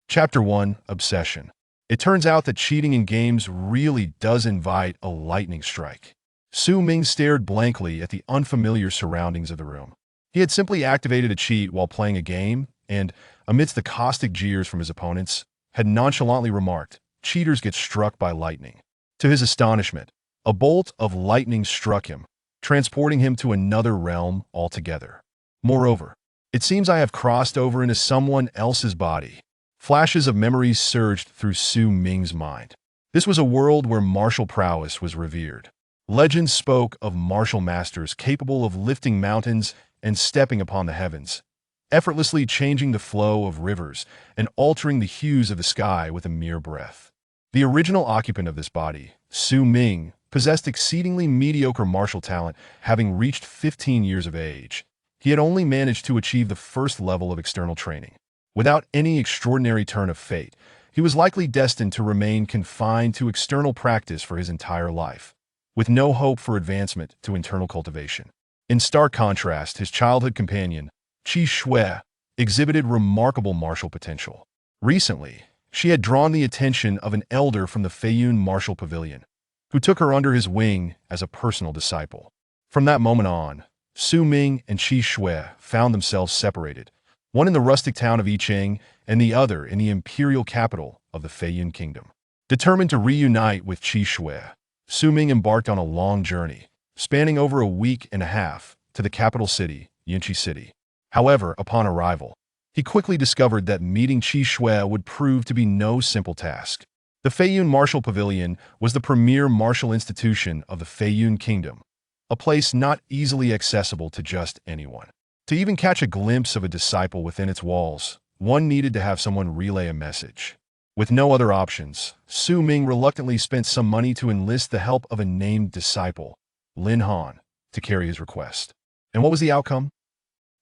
Chapter 1, Obsession. It turns out that cheating in games really does invite a lightning strike. Su Ming stared blankly at the unfamiliar surroundings of the room. He had simply activated a cheat while playing a game, and, amidst the caustic jeers from his opponents, had nonchalantly remarked, "Cheaters get struck by lightning." To his astonishment, a bolt of lightning struck him, transporting him to another realm altogether. Moreover, it seems I have crossed over into someone else's body. Flashes of memories surged through Su Ming's mind. This was a world where martial prowess was revered. Legends spoke of martial masters capable of lifting mountains and stepping upon the heavens, effortlessly changing the flow of rivers and altering the hues of the sky with a mere breath. The original occupant of this body, Su Ming, possessed exceedingly mediocre martial talent, having reached 15 years of age. He had only managed to achieve the first level of external training. Without any extraordinary turn of fate, he was likely destined to remain confined to external practice for his entire life, with no hope for advancement to internal cultivation. In stark contrast, his childhood companion, Chi Xue, exhibited remarkable martial potential. Recently, she had drawn the attention of an elder from the Feiyun Martial Pavilion, who took her under his wing as a personal disciple. From that moment on, Su Ming and Chi Xue found themselves separated, one in the rustic town of Yicheng and the other in the imperial capital of the Feiyun Kingdom. Determined to reunite with Chi Xue, Su Ming embarked on a long journey, spanning over a week and a half, to the capital city, Yinchi City. However, upon arrival, he quickly discovered that meeting Chi Xue would prove to be no simple task. The Feiyun Martial Pavilion was the premier martial institution of the Feiyun Kingdom, a place not easily accessible to just anyone. To even catch a glimpse of a disciple within its walls, one needed to have someone relay a message. With no other options, Su Ming reluctantly spent some money to enlist the help of a named disciple, Lin Han, to carry his request. And what was the outcome?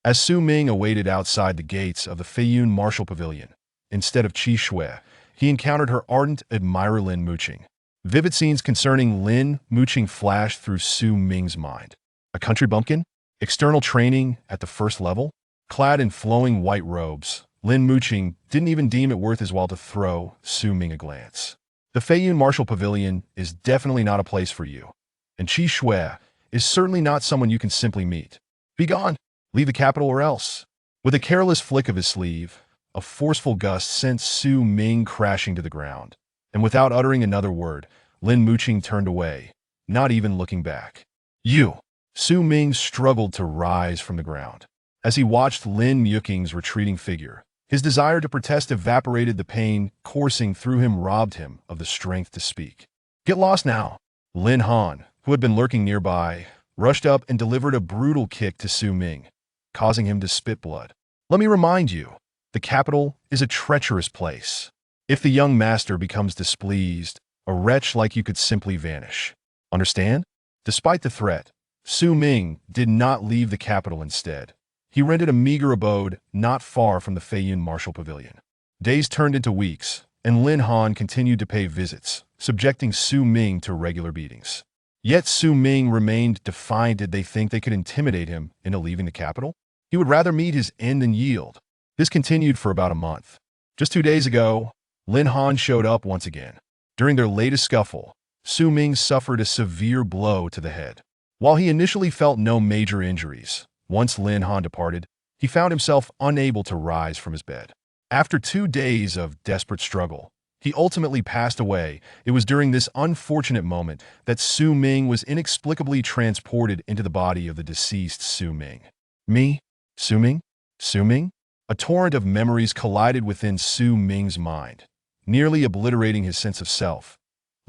As Su Ming awaited outside the gates of the Feiyun Martial Pavilion, instead of Chi Xue, he encountered her ardent admirer Lin Muqing. Vivid scenes concerning Lin Muqing flashed through Su Ming's mind. A country bumpkin? External training at the first level? Clad in flowing white robes, Lin Muqing didn't even deem it worth his while to throw Su Ming a glance. The Feiyun Martial Pavilion is definitely not a place for you, and Chi Xue is certainly not someone you can simply meet. Be gone! Leave the capital or else. With a careless flick of his sleeve, a forceful gust sent Su Ming crashing to the ground, and without uttering another word, Lin Muqing turned away, not even looking back. You! Su Ming struggled to rise from the ground. As he watched Lin Muqing's retreating figure, his desire to protest evaporated. The pain coursing through him robbed him of the strength to speak. Get lost now! Lin Han, who had been lurking nearby, rushed up and delivered a brutal kick to Su Ming, causing him to spit blood. Let me remind you, the capital is a treacherous place. If the young master becomes displeased, a wretch like you could simply vanish. Understand? Despite the threat, Su Ming did not leave the capital. Instead, he rented a meager abode not far from the Feiyun Martial Pavilion. Days turned into weeks, and Lin Han continued to pay visits, subjecting Su Ming to regular beatings. Yet Su Ming remained defiant. Did they think they could intimidate him into leaving the capital? He would rather meet his end than yield. This continued for about a month. Just 2 days ago, Lin Han showed up once again. During their latest scuffle, Su Ming suffered a severe blow to the head. While he initially felt no major injuries, once Lin Han departed, he found himself unable to rise from his bed. After 2 days of desperate struggle, he ultimately passed away. It was during this unfortunate moment that Su Ming was inexplicably transported into the body of the deceased Su Ming. Me? Su Ming? Su Ming? A torrent of memories collided within Su Ming's mind, nearly obliterating his sense of self,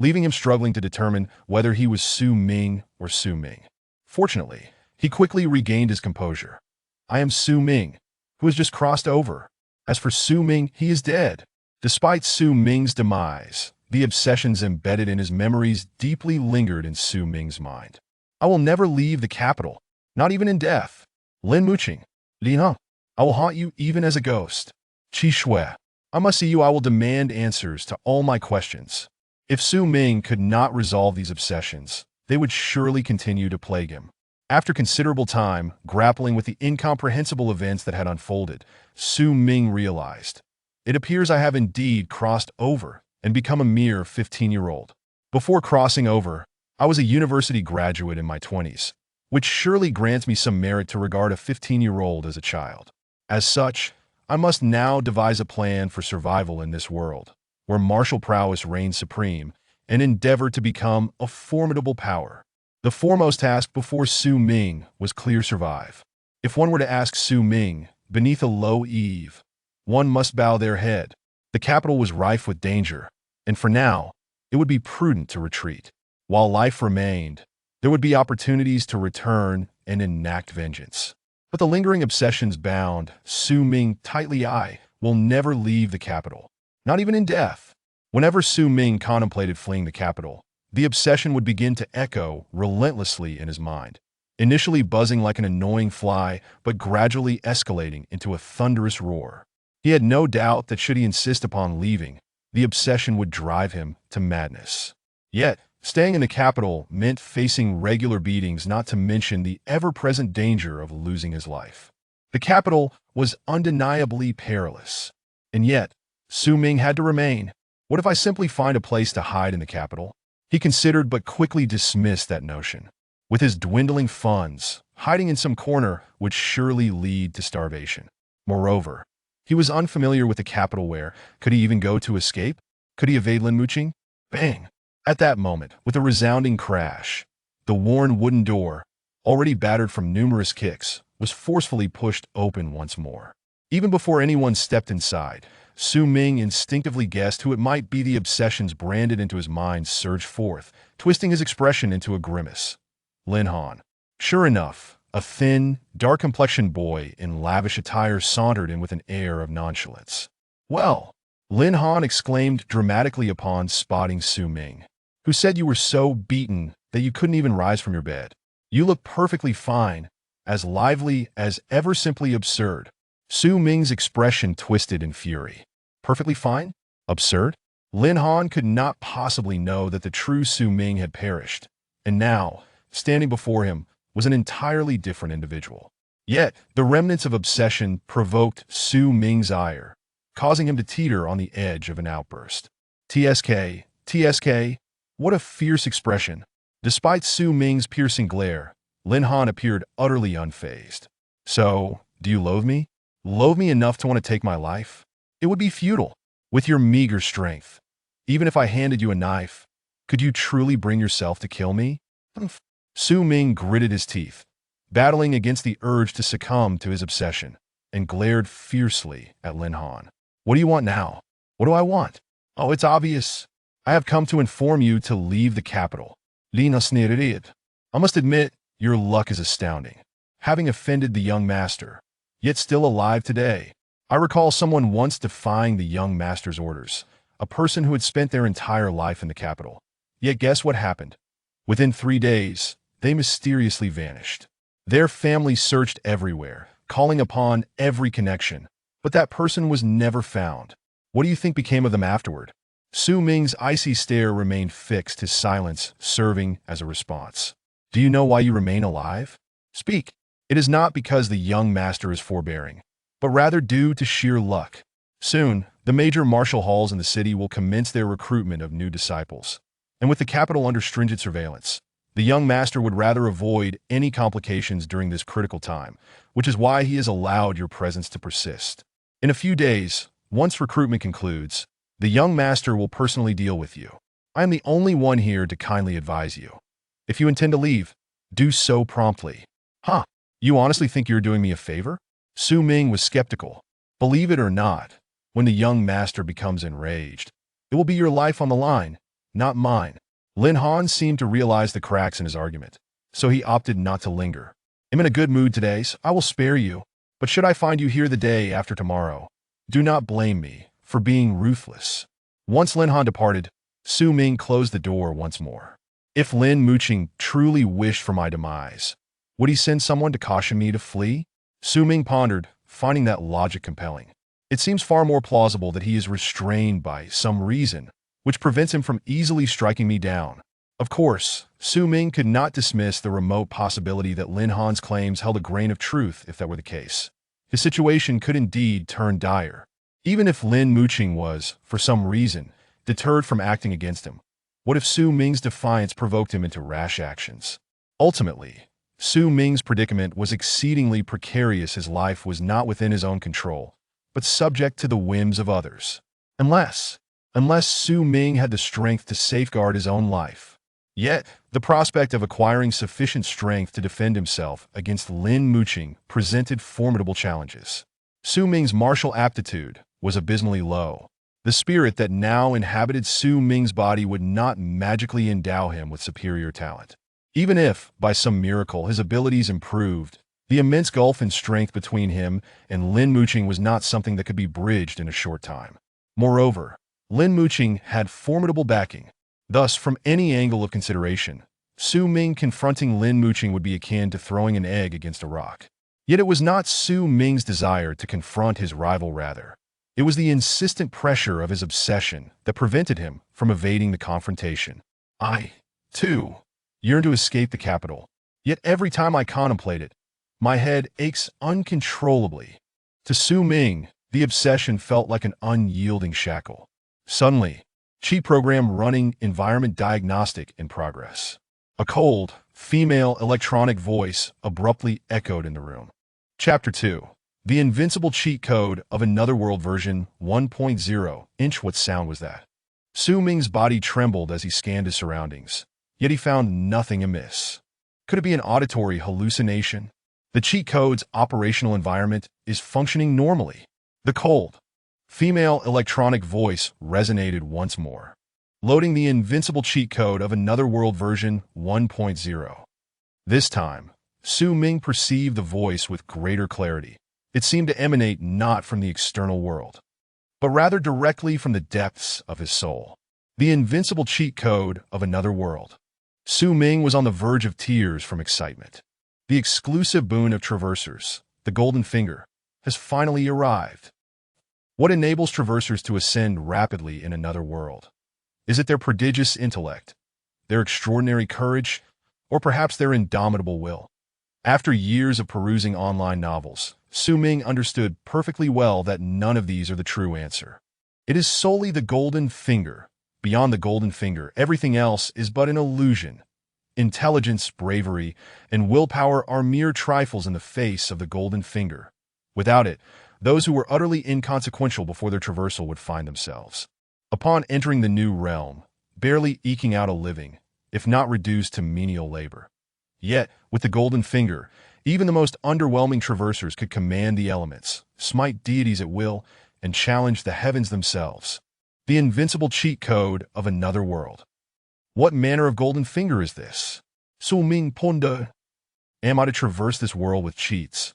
leaving him struggling to determine whether he was Su Ming or Su Ming. Fortunately, he quickly regained his composure. I am Su Ming, who has just crossed over. As for Su Ming, he is dead. Despite Su Ming's demise, the obsessions embedded in his memories deeply lingered in Su Ming's mind. I will never leave the capital, not even in death. Lin Muqing, Lin Han, I will haunt you even as a ghost. Chi Xue, I must see you. I will demand answers to all my questions. If Su Ming could not resolve these obsessions, they would surely continue to plague him. After considerable time grappling with the incomprehensible events that had unfolded, Su Ming realized It appears I have indeed crossed over and become a mere 15-year-old. Before crossing over, I was a university graduate in my 20s, which surely grants me some merit to regard a 15-year-old as a child. As such, I must now devise a plan for survival in this world, where martial prowess reigns supreme, and endeavor to become a formidable power. The foremost task before Su Ming was clear survive. If one were to ask Su Ming, beneath a low eave, one must bow their head. The capital was rife with danger, and for now, it would be prudent to retreat. While life remained, there would be opportunities to return and enact vengeance. But the lingering obsessions bound Su Ming tightly. I will never leave the capital, not even in death. Whenever Su Ming contemplated fleeing the capital, the obsession would begin to echo relentlessly in his mind, initially buzzing like an annoying fly, but gradually escalating into a thunderous roar. He had no doubt that should he insist upon leaving, the obsession would drive him to madness. Yet, staying in the capital meant facing regular beatings, not to mention the ever-present danger of losing his life. The capital was undeniably perilous. And yet, Su Ming had to remain. What if I simply find a place to hide in the capital? He considered but quickly dismissed that notion. With his dwindling funds, hiding in some corner would surely lead to starvation. Moreover, he was unfamiliar with the capital. Where could he even go to escape? Could he evade Lin Muqing? Bang! At that moment, with a resounding crash, the worn wooden door, already battered from numerous kicks, was forcefully pushed open once more. Even before anyone stepped inside, Su Ming instinctively guessed who it might be. The obsessions branded into his mind surged forth, twisting his expression into a grimace. Lin Han. Sure enough, a thin, dark-complexioned boy in lavish attire sauntered in with an air of nonchalance. "Well," Lin Han exclaimed dramatically upon spotting Su Ming. "Who said you were so beaten that you couldn't even rise from your bed? You look perfectly fine, as lively as ever. Simply absurd." Su Ming's expression twisted in fury. Perfectly fine? Absurd? Lin Han could not possibly know that the true Su Ming had perished, and now, standing before him, was an entirely different individual. Yet, the remnants of obsession provoked Su Ming's ire, causing him to teeter on the edge of an outburst. "TSK, TSK, what a fierce expression." Despite Su Ming's piercing glare, Lin Han appeared utterly unfazed. "So, do you loathe me? Loathe me enough to want to take my life? It would be futile. With your meager strength, even if I handed you a knife, could you truly bring yourself to kill me?" Su Ming gritted his teeth, battling against the urge to succumb to his obsession, and glared fiercely at Lin Han. "What do you want now?" "What do I want? Oh, it's obvious. I have come to inform you to leave the capital." Lin Han. "I must admit, your luck is astounding. Having offended the young master, yet still alive today. I recall someone once defying the young master's orders, a person who had spent their entire life in the capital. Yet guess what happened? Within 3 days, they mysteriously vanished. Their family searched everywhere, calling upon every connection, but that person was never found. What do you think became of them afterward?" Su Ming's icy stare remained fixed, his silence serving as a response. "Do you know why you remain alive? Speak." "It is not because the young master is forbearing, but rather due to sheer luck. Soon, the major martial halls in the city will commence their recruitment of new disciples. And with the capital under stringent surveillance, the young master would rather avoid any complications during this critical time, which is why he has allowed your presence to persist. In a few days, once recruitment concludes, the young master will personally deal with you. I am the only one here to kindly advise you. If you intend to leave, do so promptly." "Huh? You honestly think you're doing me a favor?" Su Ming was skeptical. "Believe it or not, when the young master becomes enraged, it will be your life on the line, not mine." Lin Han seemed to realize the cracks in his argument, so he opted not to linger. "I'm in a good mood today, so I will spare you. But should I find you here the day after tomorrow, do not blame me for being ruthless." Once Lin Han departed, Su Ming closed the door once more. If Lin Muqing truly wished for my demise, would he send someone to caution me to flee? Su Ming pondered, finding that logic compelling. It seems far more plausible that he is restrained by some reason, which prevents him from easily striking me down. Of course, Su Ming could not dismiss the remote possibility that Lin Han's claims held a grain of truth if that were the case. His situation could indeed turn dire. Even if Lin Muqing was, for some reason, deterred from acting against him, what if Su Ming's defiance provoked him into rash actions? Ultimately, Su Ming's predicament was exceedingly precarious. His life was not within his own control, but subject to the whims of others. Unless Su Ming had the strength to safeguard his own life. Yet, the prospect of acquiring sufficient strength to defend himself against Lin Muqing presented formidable challenges. Su Ming's martial aptitude was abysmally low. The spirit that now inhabited Su Ming's body would not magically endow him with superior talent. Even if, by some miracle, his abilities improved, the immense gulf in strength between him and Lin Muqing was not something that could be bridged in a short time. Moreover, Lin Muqing had formidable backing. Thus, from any angle of consideration, Su Ming confronting Lin Muqing would be akin to throwing an egg against a rock. Yet it was not Su Ming's desire to confront his rival, rather. It was the insistent pressure of his obsession that prevented him from evading the confrontation. I, too, yearn to escape the capital. Yet every time I contemplate it, my head aches uncontrollably. To Su Ming, the obsession felt like an unyielding shackle. Suddenly, Chi program running environment diagnostic in progress. A cold, female electronic voice abruptly echoed in the room. Chapter 2. The Invincible Cheat Code of Another World version 1.0. What sound was that? Su Ming's body trembled as he scanned his surroundings, yet he found nothing amiss. Could it be an auditory hallucination? The cheat code's operational environment is functioning normally. The cold, female electronic voice resonated once more. Loading the Invincible Cheat Code of Another World version 1.0. This time, Su Ming perceived the voice with greater clarity. It seemed to emanate not from the external world, but rather directly from the depths of his soul. The Invincible Cheat Code of Another World. Su Ming was on the verge of tears from excitement. The exclusive boon of traversers, the Golden Finger, has finally arrived. What enables traversers to ascend rapidly in another world? Is it their prodigious intellect, their extraordinary courage, or perhaps their indomitable will? After years of perusing online novels, Su Ming understood perfectly well that none of these are the true answer. It is solely the Golden Finger. Beyond the Golden Finger, everything else is but an illusion. Intelligence, bravery, and willpower are mere trifles in the face of the Golden Finger. Without it, those who were utterly inconsequential before their traversal would find themselves, upon entering the new realm, barely eking out a living, if not reduced to menial labor. Yet, with the Golden Finger, even the most underwhelming traversers could command the elements, smite deities at will, and challenge the heavens themselves. The Invincible Cheat Code of Another World. What manner of Golden Finger is this? Su Ming pondered. Am I to traverse this world with cheats?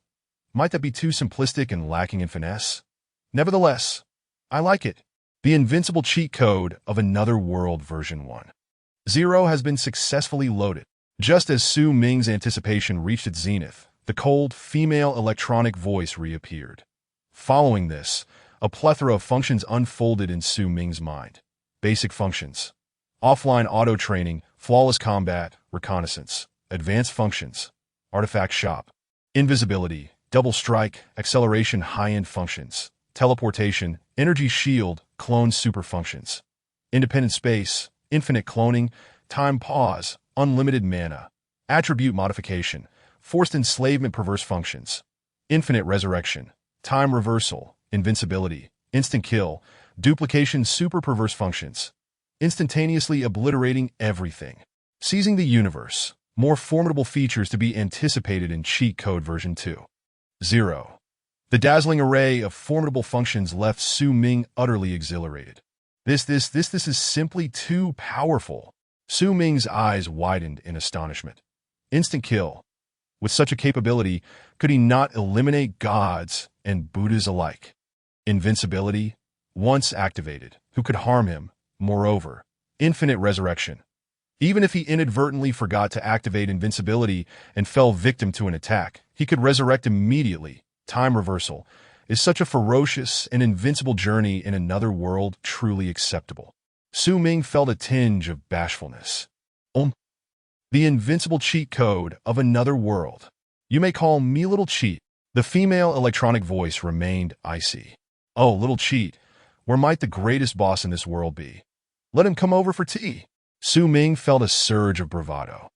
Might that be too simplistic and lacking in finesse? Nevertheless, I like it. The Invincible Cheat Code of Another World version 1.0 has been successfully loaded. Just as Su Ming's anticipation reached its zenith, the cold, female electronic voice reappeared. Following this, a plethora of functions unfolded in Su Ming's mind. Basic functions: offline auto-training, flawless combat, reconnaissance. Advanced functions: artifact shop, invisibility, double strike, acceleration. High-end functions: teleportation, energy shield, clone super functions. Independent space, infinite cloning, time pause, unlimited mana, attribute modification, forced enslavement. Perverse functions: infinite resurrection, time reversal, invincibility, instant kill, duplication. Super perverse functions: instantaneously obliterating everything, seizing the universe. More formidable features to be anticipated in Cheat Code version 2.0. The dazzling array of formidable functions left Su Ming utterly exhilarated. This is simply too powerful. Su Ming's eyes widened in astonishment. Instant kill. With such a capability, could he not eliminate gods and Buddhas alike? Invincibility, once activated, who could harm him? Moreover, infinite resurrection. Even if he inadvertently forgot to activate invincibility and fell victim to an attack, he could resurrect immediately. Time reversal. Is such a ferocious and invincible journey in another world truly acceptable? Su Ming felt a tinge of bashfulness. The Invincible Cheat Code of Another World. You may call me Little Cheat. The female electronic voice remained icy. Oh, little cheat, where might the greatest boss in this world be? Let him come over for tea. Su Ming felt a surge of bravado,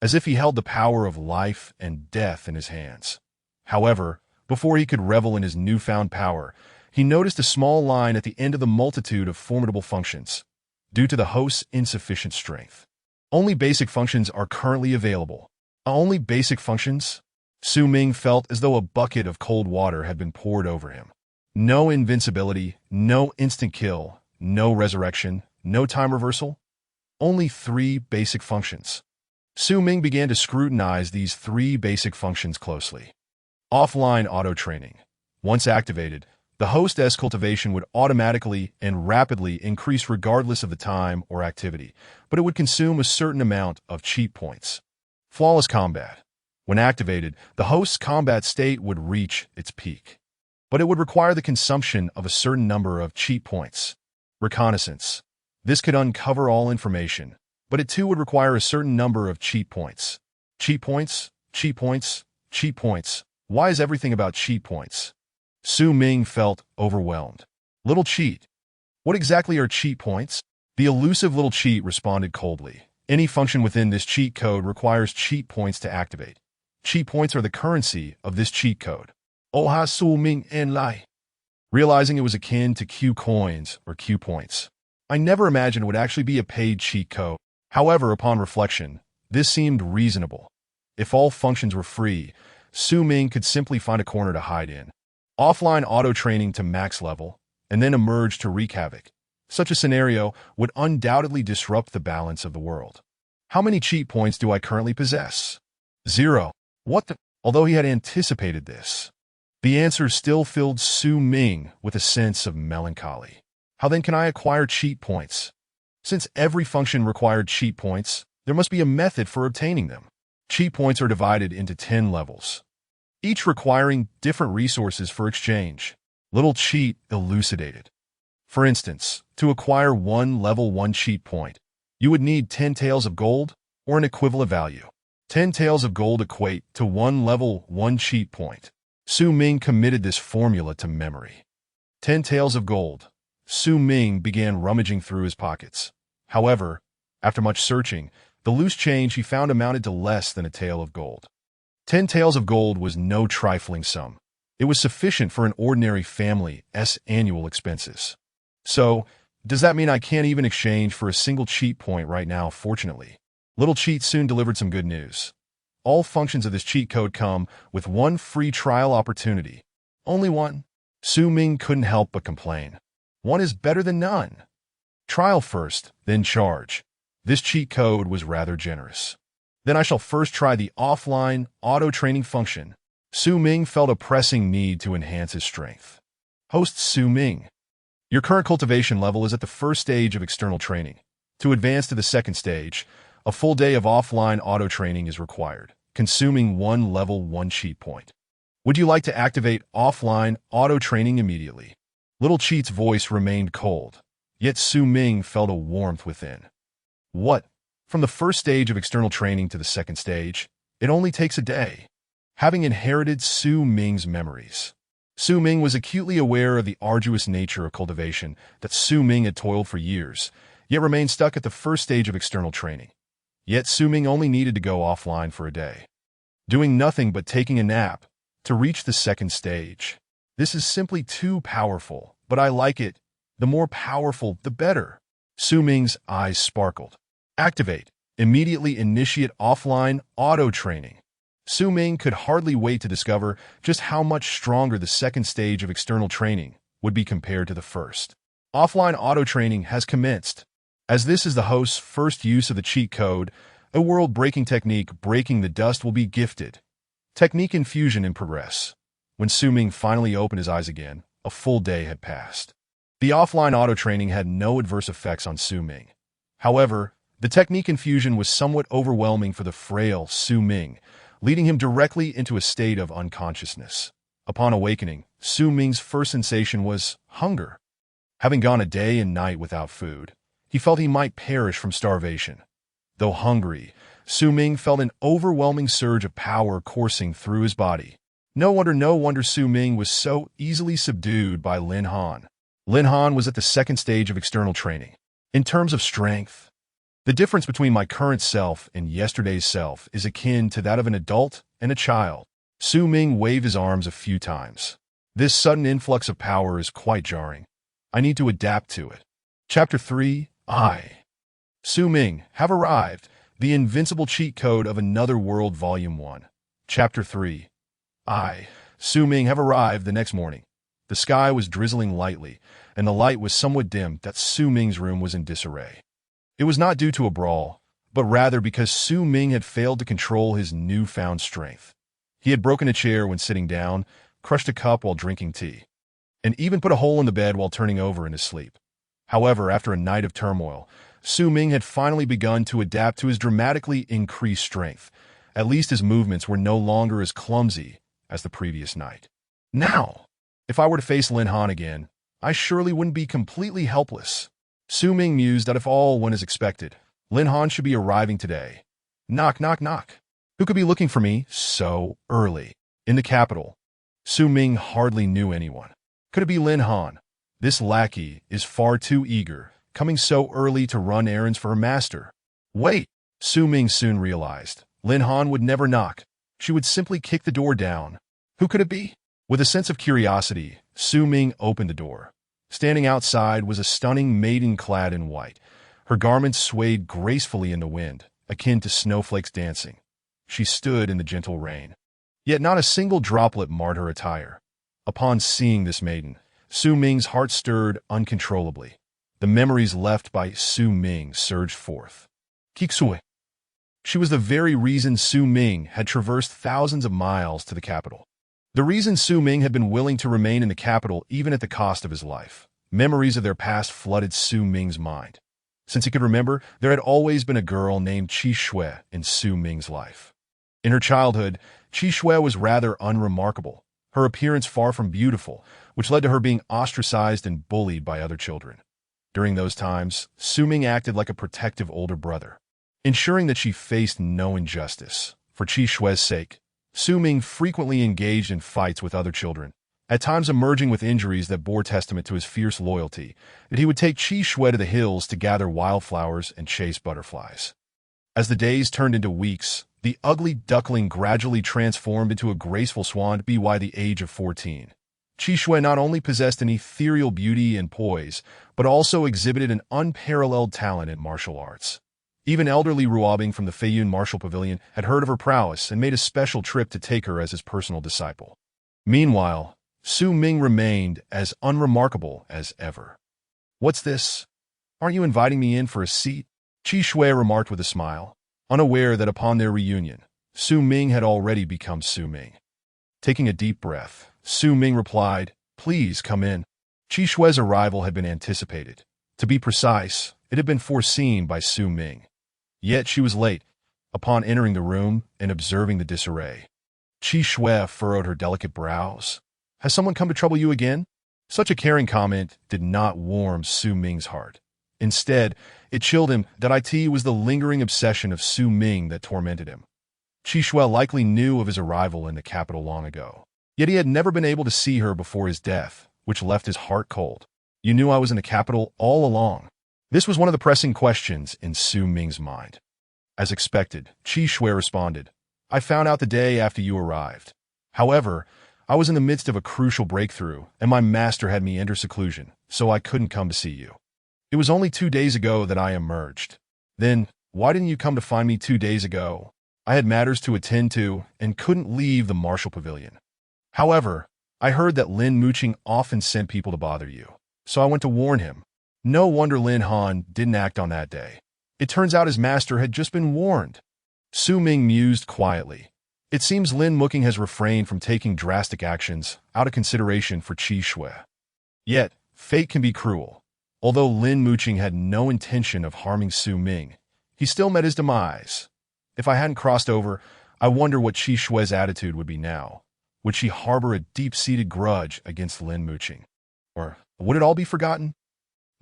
as if he held the power of life and death in his hands. However, before he could revel in his newfound power, he noticed a small line at the end of the multitude of formidable functions, due to the host's insufficient strength. Only basic functions are currently available. Only basic functions? Su Ming felt as though a bucket of cold water had been poured over him. No invincibility, no instant kill, no resurrection, no time reversal. Only 3 basic functions. Su Ming began to scrutinize these 3 basic functions closely. Offline auto-training. Once activated, the host's cultivation would automatically and rapidly increase regardless of the time or activity, but it would consume a certain amount of cheat points. Flawless combat. When activated, the host's combat state would reach its peak, but it would require the consumption of a certain number of cheat points. Reconnaissance. This could uncover all information, but it too would require a certain number of cheat points. Cheat points, cheat points, cheat points. Why is everything about cheat points? Su Ming felt overwhelmed. Little cheat. What exactly are cheat points? The elusive little cheat responded coldly. Any function within this cheat code requires cheat points to activate. Cheat points are the currency of this cheat code. Oha Su Ming en Lai. Realizing it was akin to Q coins or Q points, I never imagined it would actually be a paid cheat code. However, upon reflection, this seemed reasonable. If all functions were free, Su Ming could simply find a corner to hide in. Offline auto-training to max level, and then emerge to wreak havoc. Such a scenario would undoubtedly disrupt the balance of the world. How many cheat points do I currently possess? 0. What the? Although he had anticipated this, the answer still filled Su Ming with a sense of melancholy. How then can I acquire cheat points? Since every function required cheat points, there must be a method for obtaining them. Cheat points are divided into 10 levels, each requiring different resources for exchange. Little cheat elucidated. For instance, to acquire one level 1 cheat point, you would need 10 taels of gold or an equivalent value. 10 taels of gold equate to 1 level 1 cheat point. Su Ming committed this formula to memory. 10 taels of gold. Su Ming began rummaging through his pockets. However, after much searching, the loose change he found amounted to less than a tael of gold. 10 taels of gold was no trifling sum. It was sufficient for an ordinary family's annual expenses. So, does that mean I can't even exchange for a single cheat point right now? Fortunately, Little Cheat soon delivered some good news. All functions of this cheat code come with 1 free trial opportunity. Only 1. Su Ming couldn't help but complain. 1 is better than none. Trial first, then charge. This cheat code was rather generous. Then I shall first try the offline auto-training function. Su Ming felt a pressing need to enhance his strength. Host Su Ming. Your current cultivation level is at the first stage of external training. To advance to the second stage, a full day of offline auto-training is required, consuming 1 level 1 cheat point. Would you like to activate offline auto-training immediately? Little Cheat's voice remained cold, yet Su Ming felt a warmth within. What? From the first stage of external training to the second stage, it only takes a day. Having inherited Su Ming's memories, Su Ming was acutely aware of the arduous nature of cultivation that Su Ming had toiled for years, yet remained stuck at the first stage of external training. Yet Su Ming only needed to go offline for a day, doing nothing but taking a nap, to reach the second stage. This is simply too powerful, but I like it. The more powerful, the better. Su Ming's eyes sparkled. Activate. Immediately initiate offline auto-training. Su Ming could hardly wait to discover just how much stronger the second stage of external training would be compared to the first. Offline auto-training has commenced. As this is the host's first use of the cheat code, a world-breaking technique breaking the dust will be gifted. Technique infusion in progress. When Su Ming finally opened his eyes again, a full day had passed. The offline auto-training had no adverse effects on Su Ming. However, the technique infusion was somewhat overwhelming for the frail Su Ming, leading him directly into a state of unconsciousness. Upon awakening, Su Ming's first sensation was hunger. Having gone a day and night without food, he felt he might perish from starvation. Though hungry, Su Ming felt an overwhelming surge of power coursing through his body. No wonder Su Ming was so easily subdued by Lin Han. Lin Han was at the second stage of external training. In terms of strength, the difference between my current self and yesterday's self is akin to that of an adult and a child. Su Ming waved his arms a few times. This sudden influx of power is quite jarring. I need to adapt to it. Chapter 3, Su Ming, have arrived. The Invincible Cheat Code of Another World Volume 1. Chapter 3, Su Ming, have arrived the next morning. The sky was drizzling lightly, and the light was somewhat dim that Su Ming's room was in disarray. It was not due to a brawl, but rather because Su Ming had failed to control his newfound strength. He had broken a chair when sitting down, crushed a cup while drinking tea, and even put a hole in the bed while turning over in his sleep. However, after a night of turmoil, Su Ming had finally begun to adapt to his dramatically increased strength. At least his movements were no longer as clumsy as the previous night. Now, if I were to face Lin Han again, I surely wouldn't be completely helpless. Su Ming mused that if all went as expected, Lin Han should be arriving today. Knock, knock, knock. Who could be looking for me so early? In the capital, Su Ming hardly knew anyone. Could it be Lin Han? This lackey is far too eager, coming so early to run errands for her master. Wait, Su Ming soon realized. Lin Han would never knock. She would simply kick the door down. Who could it be? With a sense of curiosity, Su Ming opened the door. Standing outside was a stunning maiden clad in white. Her garments swayed gracefully in the wind, akin to snowflakes dancing. She stood in the gentle rain. Yet not a single droplet marred her attire. Upon seeing this maiden, Su Ming's heart stirred uncontrollably. The memories left by Su Ming surged forth. Chi Xue. She was the very reason Su Ming had traversed thousands of miles to the capital. The reason Su Ming had been willing to remain in the capital even at the cost of his life. Memories of their past flooded Su Ming's mind. Since he could remember, there had always been a girl named Chi Xue in Su Ming's life. In her childhood, Chi Xue was rather unremarkable, her appearance far from beautiful, which led to her being ostracized and bullied by other children. During those times, Su Ming acted like a protective older brother, ensuring that she faced no injustice. For Chi Xue's sake, Su Ming frequently engaged in fights with other children, at times emerging with injuries that bore testament to his fierce loyalty, that he would take Chi Xue to the hills to gather wildflowers and chase butterflies. As the days turned into weeks, the ugly duckling gradually transformed into a graceful swan by the age of 14. Chi Xue not only possessed an ethereal beauty and poise, but also exhibited an unparalleled talent in martial arts. Even elderly Ruobing from the Feiyun Martial Pavilion had heard of her prowess and made a special trip to take her as his personal disciple. Meanwhile, Su Ming remained as unremarkable as ever. What's this? Aren't you inviting me in for a seat? Chi Xue remarked with a smile, unaware that upon their reunion, Su Ming had already become Su Ming. Taking a deep breath, Su Ming replied, "Please come in." Chi Xue's arrival had been anticipated. To be precise, it had been foreseen by Su Ming. Yet she was late, upon entering the room and observing the disarray. Chi Xue furrowed her delicate brows. "Has someone come to trouble you again?" Such a caring comment did not warm Su Ming's heart. Instead, it chilled him that it was the lingering obsession of Su Ming that tormented him. Chi Xue likely knew of his arrival in the capital long ago. Yet he had never been able to see her before his death, which left his heart cold. "You knew I was in the capital all along." This was one of the pressing questions in Su Ming's mind. As expected, Chi Xue responded, "I found out the day after you arrived. However, I was in the midst of a crucial breakthrough, and my master had me enter seclusion, so I couldn't come to see you. It was only 2 days ago that I emerged." "Then, why didn't you come to find me 2 days ago?" "I had matters to attend to and couldn't leave the Martial Pavilion. However, I heard that Lin Muqing often sent people to bother you, so I went to warn him." No wonder Lin Han didn't act on that day. It turns out his master had just been warned. Su Ming mused quietly. It seems Lin Muqing has refrained from taking drastic actions out of consideration for Chi Xue. Yet, fate can be cruel. Although Lin Muqing had no intention of harming Su Ming, he still met his demise. If I hadn't crossed over, I wonder what Chi Xue's attitude would be now. Would she harbor a deep-seated grudge against Lin Muqing? Or would it all be forgotten?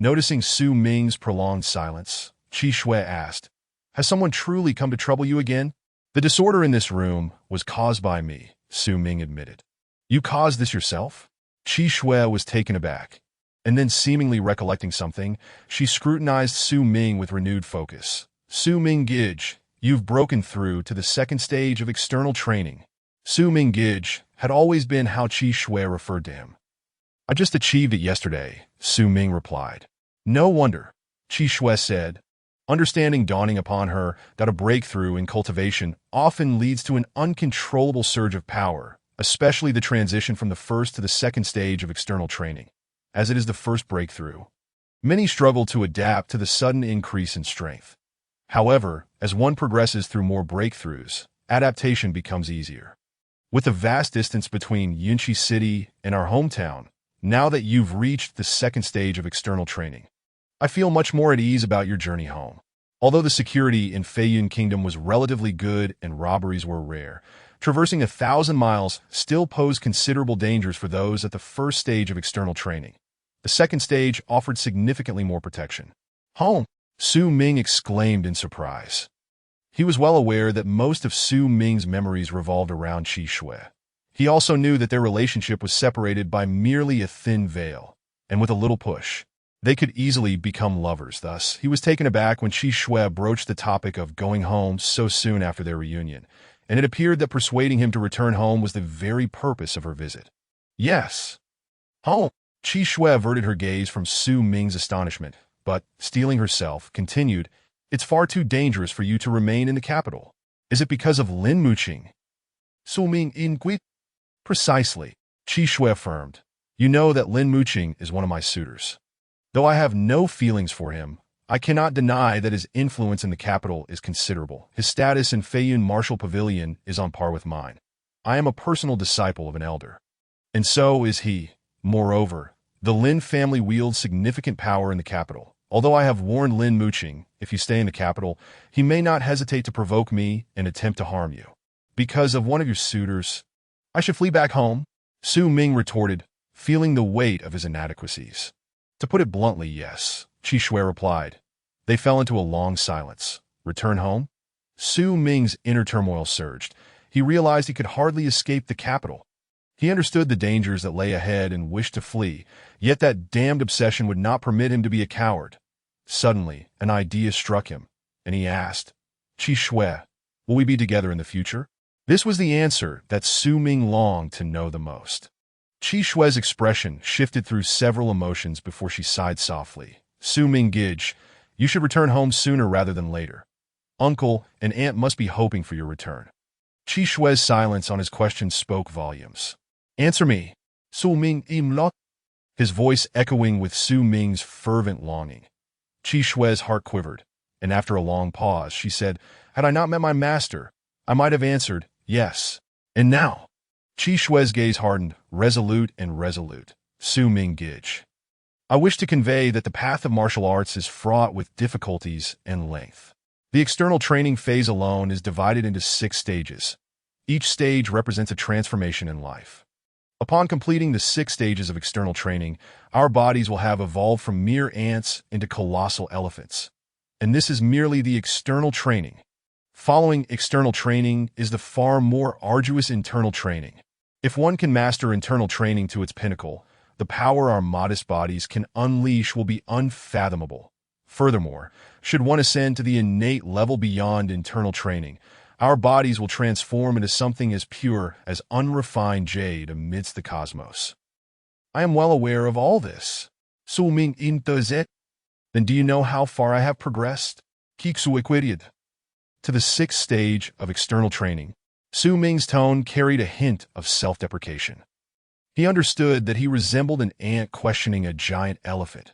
Noticing Su Ming's prolonged silence, Chi Xue asked, "Has someone truly come to trouble you again?" "The disorder in this room was caused by me," Su Ming admitted. You caused this yourself? Chi Xue was taken aback. And then, seemingly recollecting something, she scrutinized Su Ming with renewed focus. Su Ming Gij, you've broken through to the second stage of external training. Su Ming Gij had always been how Chi Xue referred to him. I just achieved it yesterday, Su Ming replied. No wonder, Chi Xue said, understanding dawning upon her that a breakthrough in cultivation often leads to an uncontrollable surge of power, especially the transition from the first to the second stage of external training. As it is the first breakthrough, many struggle to adapt to the sudden increase in strength. However, as one progresses through more breakthroughs, adaptation becomes easier. With the vast distance between Yunqi City and our hometown, now that you've reached the second stage of external training, I feel much more at ease about your journey home. Although the security in Feiyun Kingdom was relatively good and robberies were rare, traversing 1,000 miles still posed considerable dangers for those at the first stage of external training. The second stage offered significantly more protection. Home! Su Ming exclaimed in surprise. He was well aware that most of Su Ming's memories revolved around Chi Xue. He also knew that their relationship was separated by merely a thin veil, and with a little push, they could easily become lovers. Thus, he was taken aback when Chi Xue broached the topic of going home so soon after their reunion, and it appeared that persuading him to return home was the very purpose of her visit. Yes. Home. Chi Xue averted her gaze from Su Ming's astonishment, but, steeling herself, continued, It's far too dangerous for you to remain in the capital. Is it because of Lin Muqing? Su Ming inquired. Precisely, Chi Xue affirmed. You know that Lin Muqing is one of my suitors. Though I have no feelings for him, I cannot deny that his influence in the capital is considerable. His status in Feiyun Martial Pavilion is on par with mine. I am a personal disciple of an elder. And so is he. Moreover, the Lin family wields significant power in the capital. Although I have warned Lin Muqing, if you stay in the capital, he may not hesitate to provoke me and attempt to harm you. Because of one of your suitors, I should flee back home? Su Ming retorted, feeling the weight of his inadequacies. To put it bluntly, yes, Chi Xue replied. They fell into a long silence. Return home? Su Ming's inner turmoil surged. He realized he could hardly escape the capital. He understood the dangers that lay ahead and wished to flee, yet that damned obsession would not permit him to be a coward. Suddenly, an idea struck him, and he asked, Chi Xue, will we be together in the future? This was the answer that Su Ming longed to know the most. Chi Xue's expression shifted through several emotions before she sighed softly. Su Ming Gij, you should return home sooner rather than later. Uncle and aunt must be hoping for your return. Chi Xue's silence on his question spoke volumes. Answer me. Su Ming imlot. His voice echoing with Su Ming's fervent longing. Chi Xue's heart quivered, and after a long pause, she said, Had I not met my master, I might have answered, yes. And now? Chi Xue's gaze hardened, resolute. Su Ming Gij. I wish to convey that the path of martial arts is fraught with difficulties and length. The external training phase alone is divided into 6 stages. Each stage represents a transformation in life. Upon completing the 6 stages of external training, our bodies will have evolved from mere ants into colossal elephants. And this is merely the external training. Following external training is the far more arduous internal training. If one can master internal training to its pinnacle, the power our modest bodies can unleash will be unfathomable. Furthermore, should one ascend to the innate level beyond internal training, our bodies will transform into something as pure as unrefined jade amidst the cosmos. I am well aware of all this. Su Ming does it? Then do you know how far I have progressed? Chi Xue. To the 6th stage of external training, Su Ming's tone carried a hint of self-deprecation. He understood that he resembled an ant questioning a giant elephant.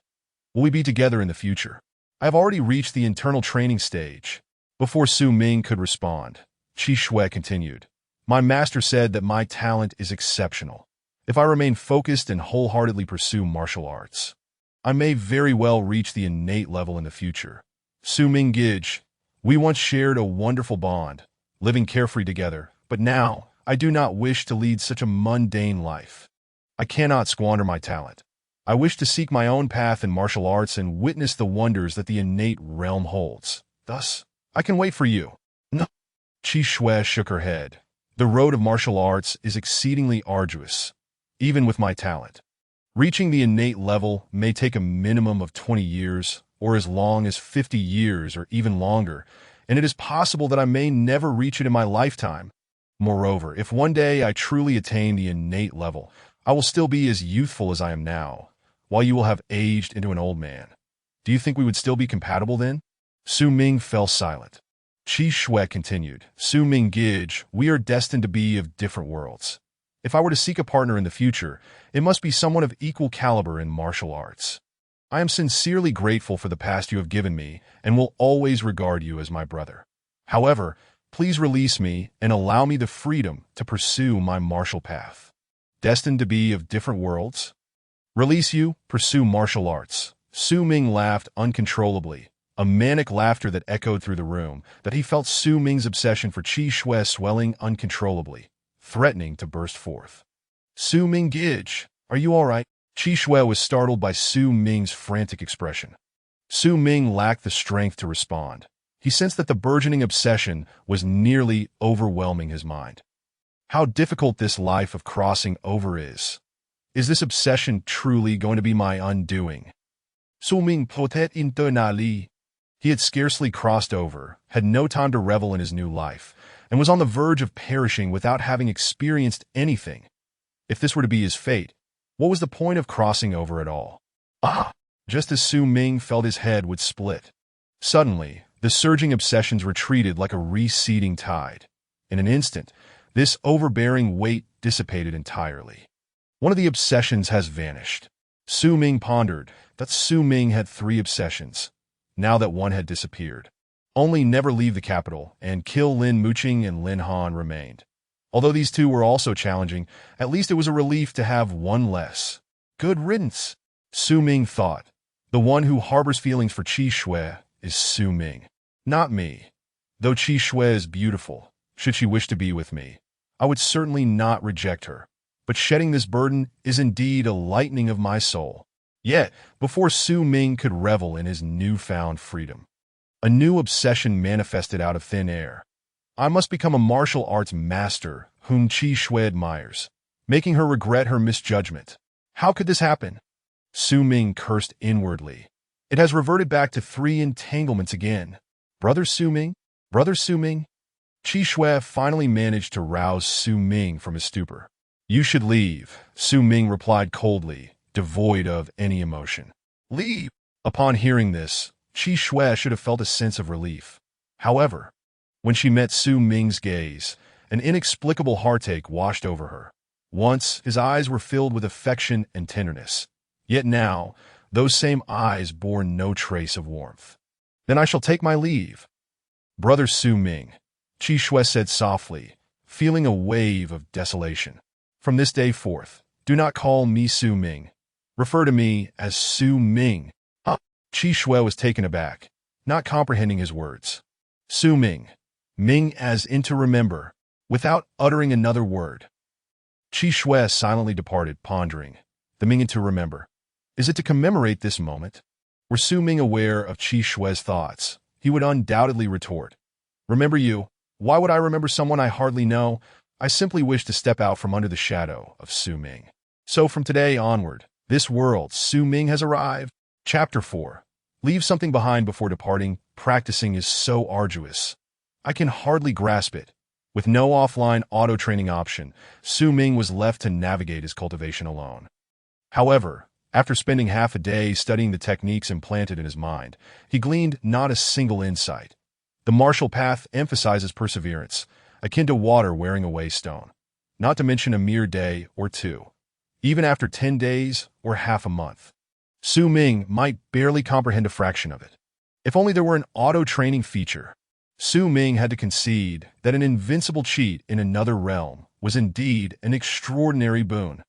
Will we be together in the future? I have already reached the internal training stage. Before Su Ming could respond, Chi Xue continued, My master said that my talent is exceptional. If I remain focused and wholeheartedly pursue martial arts, I may very well reach the innate level in the future. Su Ming Gij, we once shared a wonderful bond, living carefree together, but now I do not wish to lead such a mundane life. I cannot squander my talent. I wish to seek my own path in martial arts and witness the wonders that the innate realm holds. Thus, I can wait for you. No. Chi Xue shook her head. The road of martial arts is exceedingly arduous, even with my talent. Reaching the innate level may take a minimum of 20 years, or as long as 50 years or even longer, and it is possible that I may never reach it in my lifetime. Moreover, if one day I truly attain the innate level, I will still be as youthful as I am now, while you will have aged into an old man. Do you think we would still be compatible then? Su Ming fell silent. Chi Xue continued, Su Ming Gij, we are destined to be of different worlds. If I were to seek a partner in the future, it must be someone of equal caliber in martial arts. I am sincerely grateful for the past you have given me and will always regard you as my brother. However, please release me and allow me the freedom to pursue my martial path. Destined to be of different worlds? Release you, pursue martial arts. Su Ming laughed uncontrollably, a manic laughter that echoed through the room, that he felt Su Ming's obsession for Chi Xue swelling uncontrollably, threatening to burst forth. Su Ming Gij, are you all right? Chi Xue was startled by Su Ming's frantic expression. Su Ming lacked the strength to respond. He sensed that the burgeoning obsession was nearly overwhelming his mind. How difficult this life of crossing over is. Is this obsession truly going to be my undoing? Su Ming potet internally. He had scarcely crossed over, had no time to revel in his new life, and was on the verge of perishing without having experienced anything. If this were to be his fate, what was the point of crossing over at all? Just as Su Ming felt his head would split. Suddenly, the surging obsessions retreated like a receding tide. In an instant, this overbearing weight dissipated entirely. One of the obsessions has vanished. Su Ming pondered that Su Ming had 3 obsessions, now that one had disappeared. Only never leave the capital and kill Lin Muqing and Lin Han remained. Although these 2 were also challenging, at least it was a relief to have one less. Good riddance, Su Ming thought. The one who harbors feelings for Chi Xue is Su Ming, not me. Though Chi Xue is beautiful, should she wish to be with me, I would certainly not reject her. But shedding this burden is indeed a lightening of my soul. Yet, before Su Ming could revel in his newfound freedom, a new obsession manifested out of thin air. I must become a martial arts master whom Chi Xue admires, making her regret her misjudgment. How could this happen? Su Ming cursed inwardly. It has reverted back to 3 entanglements again. Brother Su Ming? Brother Su Ming? Chi Xue finally managed to rouse Su Ming from his stupor. You should leave, Su Ming replied coldly, devoid of any emotion. Leave! Upon hearing this, Chi Xue should have felt a sense of relief. However, when she met Su Ming's gaze, an inexplicable heartache washed over her. Once, his eyes were filled with affection and tenderness. Yet now, those same eyes bore no trace of warmth. Then I shall take my leave. Brother Su Ming, Chi Xue said softly, feeling a wave of desolation. From this day forth, do not call me Su Ming. Refer to me as Su Ming. Chi Xue was taken aback, not comprehending his words. Su Ming. Ming as in to remember, without uttering another word. Chi Xue silently departed, pondering. The Ming to remember. Is it to commemorate this moment? Were Su Ming aware of Chi Xue's thoughts, he would undoubtedly retort. Remember you? Why would I remember someone I hardly know? I simply wish to step out from under the shadow of Su Ming. So from today onward, this world, Su Ming has arrived. Chapter 4. Leave something behind before departing. Practicing is so arduous. I can hardly grasp it. With no offline auto-training option, Su Ming was left to navigate his cultivation alone. However, after spending half a day studying the techniques implanted in his mind, he gleaned not a single insight. The martial path emphasizes perseverance, akin to water wearing away stone, not to mention a mere day or 2, even after 10 days or half a month. Su Ming might barely comprehend a fraction of it. If only there were an auto-training feature. Su Ming had to concede that an invincible cheat in another realm was indeed an extraordinary boon.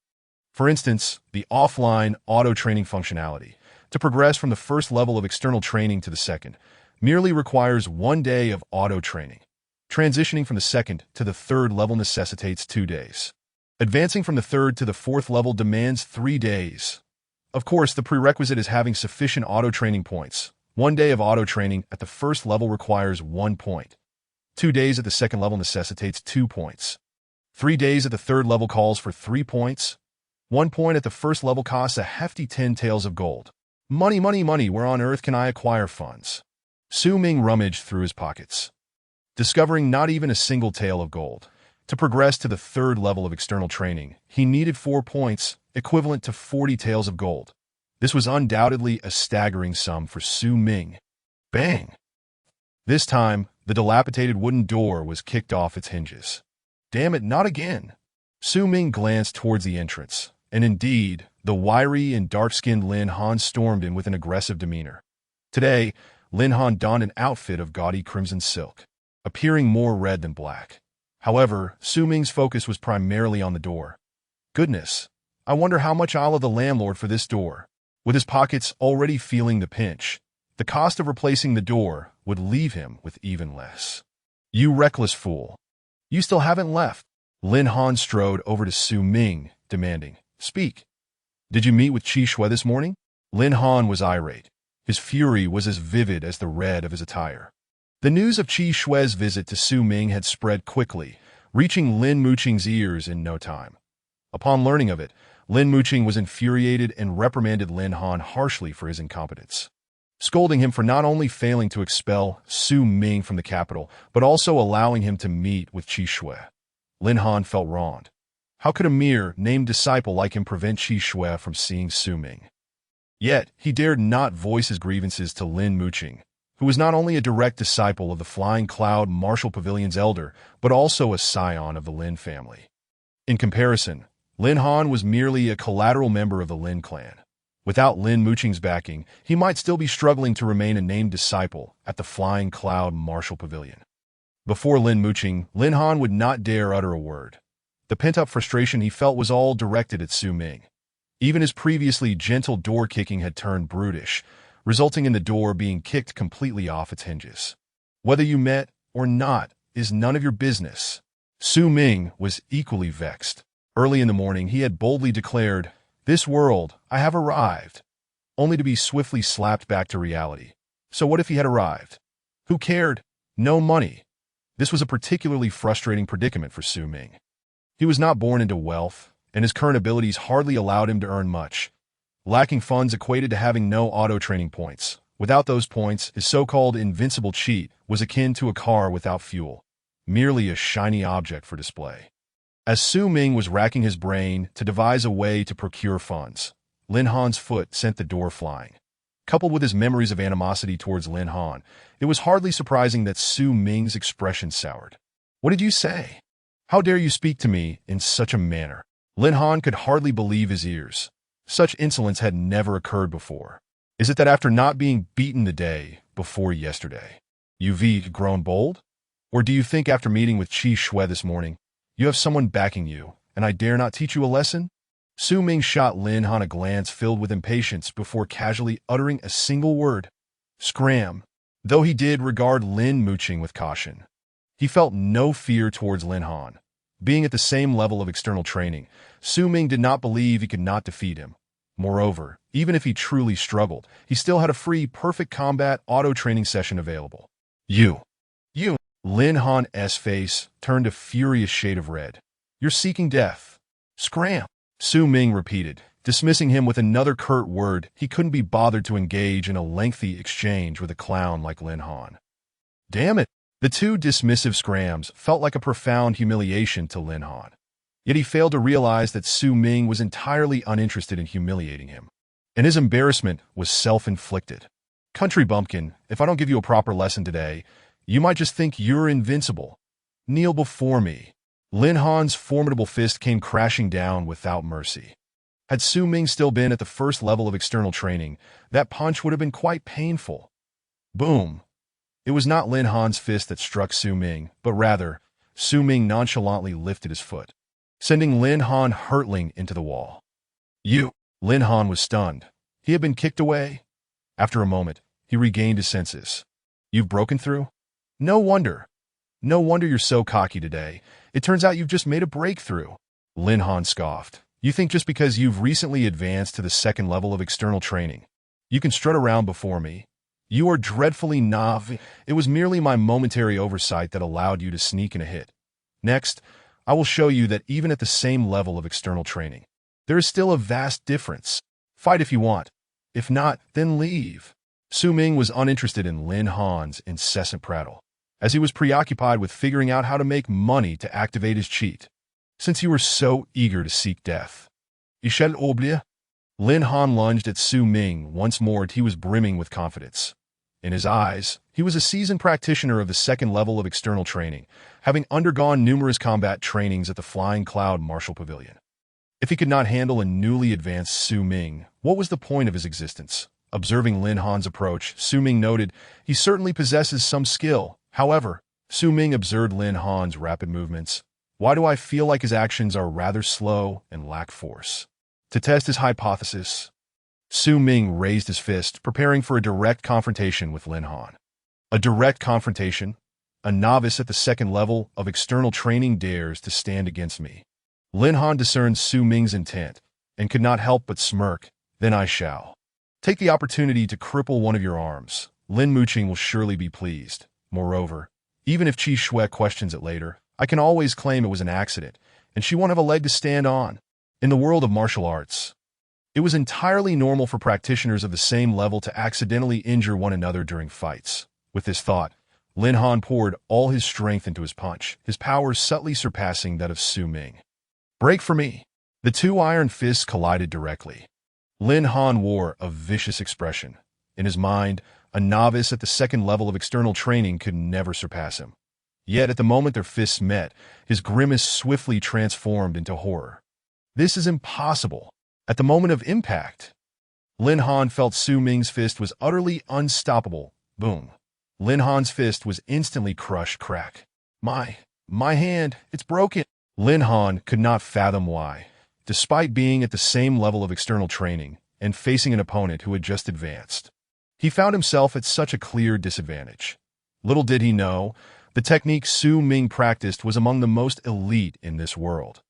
For instance, the offline auto-training functionality, to progress from the first level of external training to the second, merely requires 1 day of auto-training. Transitioning from the second to the third level necessitates 2 days. Advancing from the third to the fourth level demands 3 days. Of course, the prerequisite is having sufficient auto-training points. 1 day of auto-training at the first level requires 1 point. 2 days at the second level necessitates 2 points. 3 days at the third level calls for 3 points. 1 point at the first level costs a hefty 10 taels of gold. Money, money, money, where on earth can I acquire funds? Su Ming rummaged through his pockets, discovering not even a single tael of gold. To progress to the third level of external training, he needed 4 points, equivalent to 40 taels of gold. This was undoubtedly a staggering sum for Su Ming. Bang! This time, the dilapidated wooden door was kicked off its hinges. Damn it, not again! Su Ming glanced towards the entrance, and indeed, the wiry and dark-skinned Lin Han stormed in with an aggressive demeanor. Today, Lin Han donned an outfit of gaudy crimson silk, appearing more red than black. However, Su Ming's focus was primarily on the door. Goodness, I wonder how much I'll owe the landlord for this door. With his pockets already feeling the pinch, the cost of replacing the door would leave him with even less. You reckless fool. You still haven't left. Lin Han strode over to Su Ming, demanding, "Speak. Did you meet with Chi Xue this morning?" Lin Han was irate. His fury was as vivid as the red of his attire. The news of Chi Xue's visit to Su Ming had spread quickly, reaching Lin Muqing's ears in no time. Upon learning of it, Lin Muqing was infuriated and reprimanded Lin Han harshly for his incompetence, scolding him for not only failing to expel Su Ming from the capital, but also allowing him to meet with Chi Xue. Lin Han felt wronged. How could a mere named disciple like him prevent Chi Xue from seeing Su Ming? Yet, he dared not voice his grievances to Lin Muqing, who was not only a direct disciple of the Flying Cloud Martial Pavilion's elder, but also a scion of the Lin family. In comparison, Lin Han was merely a collateral member of the Lin clan. Without Lin Muqing's backing, he might still be struggling to remain a named disciple at the Flying Cloud Martial Pavilion. Before Lin Muqing, Lin Han would not dare utter a word. The pent-up frustration he felt was all directed at Su Ming. Even his previously gentle door-kicking had turned brutish, resulting in the door being kicked completely off its hinges. Whether you met or not is none of your business. Su Ming was equally vexed. Early in the morning, he had boldly declared, "This world, I have arrived," only to be swiftly slapped back to reality. So what if he had arrived? Who cared? No money. This was a particularly frustrating predicament for Su Ming. He was not born into wealth, and his current abilities hardly allowed him to earn much. Lacking funds equated to having no auto-training points. Without those points, his so-called invincible cheat was akin to a car without fuel, merely a shiny object for display. As Su Ming was racking his brain to devise a way to procure funds, Lin Han's foot sent the door flying. Coupled with his memories of animosity towards Lin Han, it was hardly surprising that Su Ming's expression soured. "What did you say? How dare you speak to me in such a manner?" Lin Han could hardly believe his ears. Such insolence had never occurred before. Is it that after not being beaten the day before yesterday, you've grown bold? Or do you think after meeting with Chi Xue this morning, you have someone backing you, and I dare not teach you a lesson? Su Ming shot Lin Han a glance filled with impatience before casually uttering a single word: "Scram." Though he did regard Lin Muqing with caution, he felt no fear towards Lin Han. Being at the same level of external training, Su Ming did not believe he could not defeat him. Moreover, even if he truly struggled, he still had a free perfect combat auto-training session available. You. Lin Han's face turned a furious shade of red. "You're seeking death." "Scram," Su Ming repeated, dismissing him with another curt word. He couldn't be bothered to engage in a lengthy exchange with a clown like Lin Han. Damn it! The two dismissive scrams felt like a profound humiliation to Lin Han. Yet he failed to realize that Su Ming was entirely uninterested in humiliating him, and his embarrassment was self-inflicted. "Country bumpkin, if I don't give you a proper lesson today, you might just think you're invincible. Kneel before me." Lin Han's formidable fist came crashing down without mercy. Had Su Ming still been at the first level of external training, that punch would have been quite painful. Boom! It was not Lin Han's fist that struck Su Ming, but rather, Su Ming nonchalantly lifted his foot, sending Lin Han hurtling into the wall. "You!" Lin Han was stunned. He had been kicked away. After a moment, he regained his senses. "You've broken through? No wonder. No wonder you're so cocky today. It turns out you've just made a breakthrough." Lin Han scoffed. "You think just because you've recently advanced to the second level of external training, you can strut around before me? You are dreadfully naive. It was merely my momentary oversight that allowed you to sneak in a hit. Next, I will show you that even at the same level of external training, there is still a vast difference. Fight if you want. If not, then leave. Su Ming was uninterested in Lin Han's incessant prattle, as he was preoccupied with figuring out how to make money to activate his cheat. Since you were so eager to seek death. Ishel oublié? Lin Han lunged at Su Ming once more. He was brimming with confidence. In his eyes, he was a seasoned practitioner of the second level of external training, having undergone numerous combat trainings at the Flying Cloud Martial Pavilion. If he could not handle a newly advanced Su Ming, what was the point of his existence? Observing Lin Han's approach, Su Ming noted, he certainly possesses some skill. However, Su Ming observed Lin Han's rapid movements. Why do I feel like his actions are rather slow and lack force? To test his hypothesis, Su Ming raised his fist, preparing for a direct confrontation with Lin Han. A direct confrontation? A novice at the second level of external training dares to stand against me. Lin Han discerned Su Ming's intent and could not help but smirk. Then I shall take the opportunity to cripple one of your arms. Lin Muqing will surely be pleased. Moreover, even if Chi Xue questions it later, I can always claim it was an accident, and she won't have a leg to stand on. In the world of martial arts, it was entirely normal for practitioners of the same level to accidentally injure one another during fights. With this thought, Lin Han poured all his strength into his punch, his power subtly surpassing that of Su Ming. Break for me. The two iron fists collided directly. Lin Han wore a vicious expression. In his mind, a novice at the second level of external training could never surpass him. Yet at the moment their fists met, his grimace swiftly transformed into horror. This is impossible. At the moment of impact, Lin Han felt Su Ming's fist was utterly unstoppable. Boom. Lin Han's fist was instantly crushed. Crack. My hand, it's broken. Lin Han could not fathom why, despite being at the same level of external training and facing an opponent who had just advanced. He found himself at such a clear disadvantage. Little did he know, the technique Su Ming practiced was among the most elite in this world.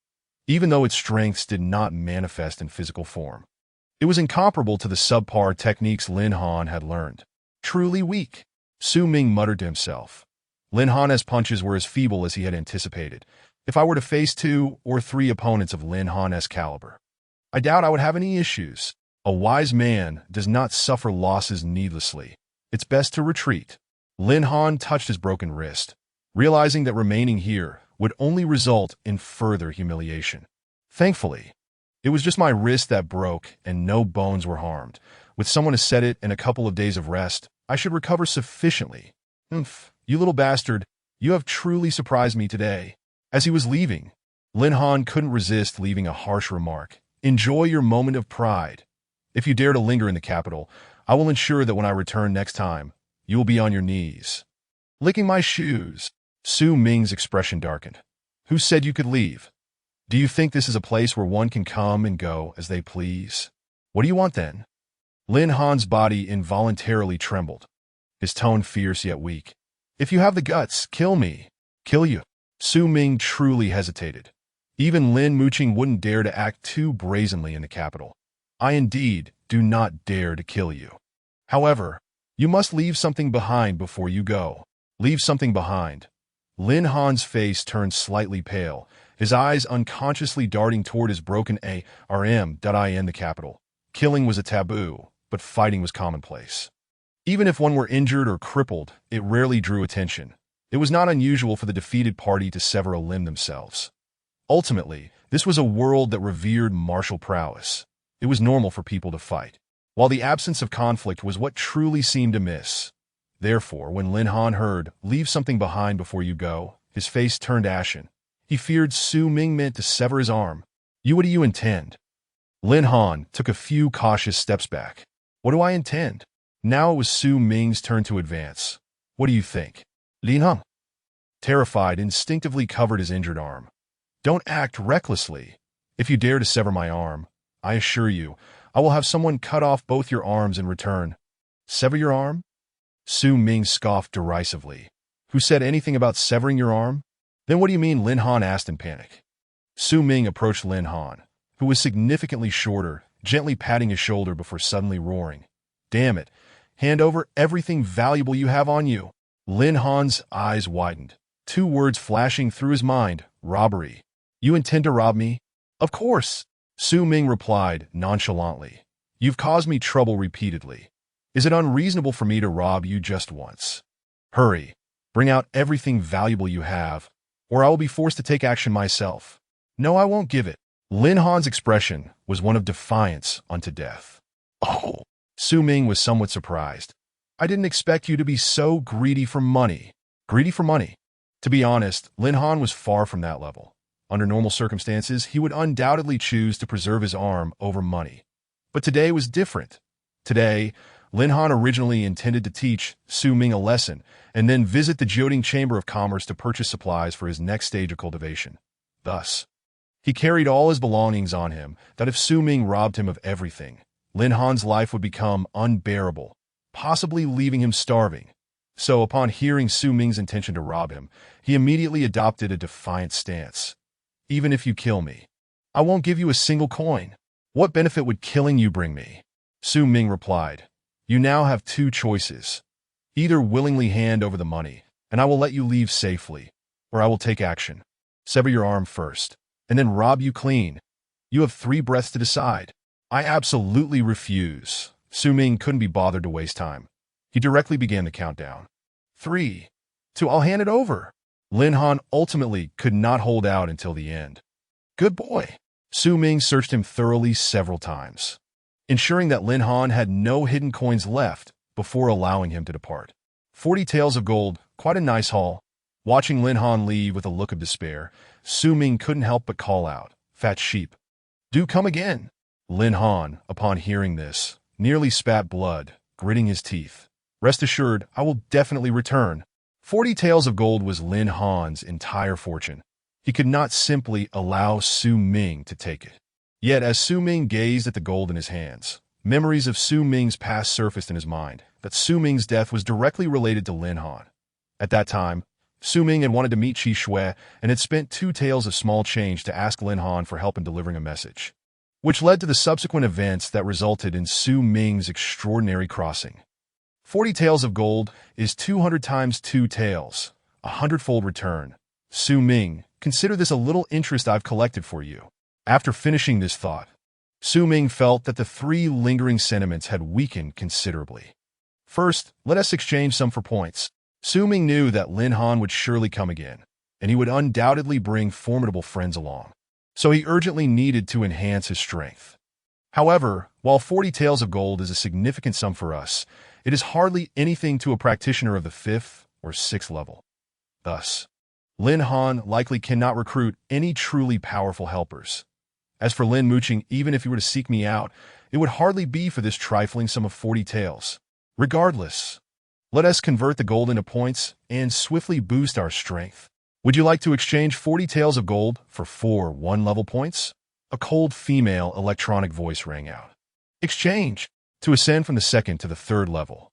Even though its strengths did not manifest in physical form, it was incomparable to the subpar techniques Lin Han had learned. Truly weak, Su Ming muttered to himself. Lin Han's punches were as feeble as he had anticipated. If I were to face 2 or 3 opponents of Lin Han's caliber, I doubt I would have any issues. A wise man does not suffer losses needlessly. It's best to retreat. Lin Han touched his broken wrist, realizing that remaining here would only result in further humiliation. Thankfully, it was just my wrist that broke and no bones were harmed. With someone to set it and a couple of days of rest, I should recover sufficiently. You little bastard, you have truly surprised me today. As he was leaving, Lin Han couldn't resist leaving a harsh remark. Enjoy your moment of pride. If you dare to linger in the capital, I will ensure that when I return next time, you will be on your knees, licking my shoes. Su Ming's expression darkened. Who said you could leave? Do you think this is a place where one can come and go as they please? What do you want then? Lin Han's body involuntarily trembled, his tone fierce yet weak. If you have the guts, kill me. Kill you. Su Ming truly hesitated. Even Lin Muqing wouldn't dare to act too brazenly in the capital. I indeed do not dare to kill you. However, you must leave something behind before you go. Leave something behind. Lin Han's face turned slightly pale, his eyes unconsciously darting toward his broken ARM in the capital. Killing was a taboo, but fighting was commonplace. Even if one were injured or crippled, it rarely drew attention. It was not unusual for the defeated party to sever a limb themselves. Ultimately, this was a world that revered martial prowess. It was normal for people to fight, while the absence of conflict was what truly seemed amiss. Therefore, when Lin Han heard, leave something behind before you go, his face turned ashen. He feared Su Ming meant to sever his arm. What do you intend? Lin Han took a few cautious steps back. What do I intend? Now it was Su Ming's turn to advance. What do you think? Lin Han, terrified, instinctively covered his injured arm. Don't act recklessly. If you dare to sever my arm, I assure you, I will have someone cut off both your arms in return. Sever your arm? Su Ming scoffed derisively. Who said anything about severing your arm? Then what do you mean? Lin Han asked in panic. Su Ming approached Lin Han, who was significantly shorter, gently patting his shoulder before suddenly roaring. Damn it, hand over everything valuable you have on you. Lin Han's eyes widened, 2 words flashing through his mind. Robbery. You intend to rob me? Of course. Su Ming replied nonchalantly. You've caused me trouble repeatedly. Is it unreasonable for me to rob you just once? Hurry. Bring out everything valuable you have, or I will be forced to take action myself. No, I won't give it. Lin Han's expression was one of defiance unto death. Oh. Su Ming was somewhat surprised. I didn't expect you to be so greedy for money. Greedy for money? To be honest, Lin Han was far from that level. Under normal circumstances, he would undoubtedly choose to preserve his arm over money. But today was different. Today, Lin Han originally intended to teach Su Ming a lesson and then visit the Jioding Chamber of Commerce to purchase supplies for his next stage of cultivation. Thus, he carried all his belongings on him that if Su Ming robbed him of everything, Lin Han's life would become unbearable, possibly leaving him starving. So upon hearing Su Ming's intention to rob him, he immediately adopted a defiant stance. Even if you kill me, I won't give you a single coin. What benefit would killing you bring me? Su Ming replied, You now have two choices. Either willingly hand over the money, and I will let you leave safely, or I will take action. Sever your arm first, and then rob you clean. You have 3 breaths to decide. I absolutely refuse. Su Ming couldn't be bothered to waste time. He directly began the countdown. 3, 2, I'll hand it over. Lin Han ultimately could not hold out until the end. Good boy. Su Ming searched him thoroughly several times, ensuring that Lin Han had no hidden coins left before allowing him to depart. 40 taels of gold, quite a nice haul. Watching Lin Han leave with a look of despair, Su Ming couldn't help but call out, Fat sheep. Do come again. Lin Han, upon hearing this, nearly spat blood, gritting his teeth. Rest assured, I will definitely return. 40 taels of gold was Lin Han's entire fortune. He could not simply allow Su Ming to take it. Yet as Su Ming gazed at the gold in his hands, memories of Su Ming's past surfaced in his mind, that Su Ming's death was directly related to Lin Han. At that time, Su Ming had wanted to meet Chi Xue and had spent 2 taels of small change to ask Lin Han for help in delivering a message, which led to the subsequent events that resulted in Su Ming's extraordinary crossing. 40 taels of gold is 200 times 2 taels, a 100-fold return. Su Ming, consider this a little interest I've collected for you. After finishing this thought, Su Ming felt that the 3 lingering sentiments had weakened considerably. First, let us exchange some for points. Su Ming knew that Lin Han would surely come again, and he would undoubtedly bring formidable friends along. So he urgently needed to enhance his strength. However, while 40 taels of gold is a significant sum for us, it is hardly anything to a practitioner of the 5th or 6th level. Thus, Lin Han likely cannot recruit any truly powerful helpers. As for Lin Muqing, even if he were to seek me out, it would hardly be for this trifling sum of 40 taels. Regardless, let us convert the gold into points and swiftly boost our strength. Would you like to exchange 40 taels of gold for 4 1-level points? A cold female electronic voice rang out. Exchange. To ascend from the 2nd to the 3rd level,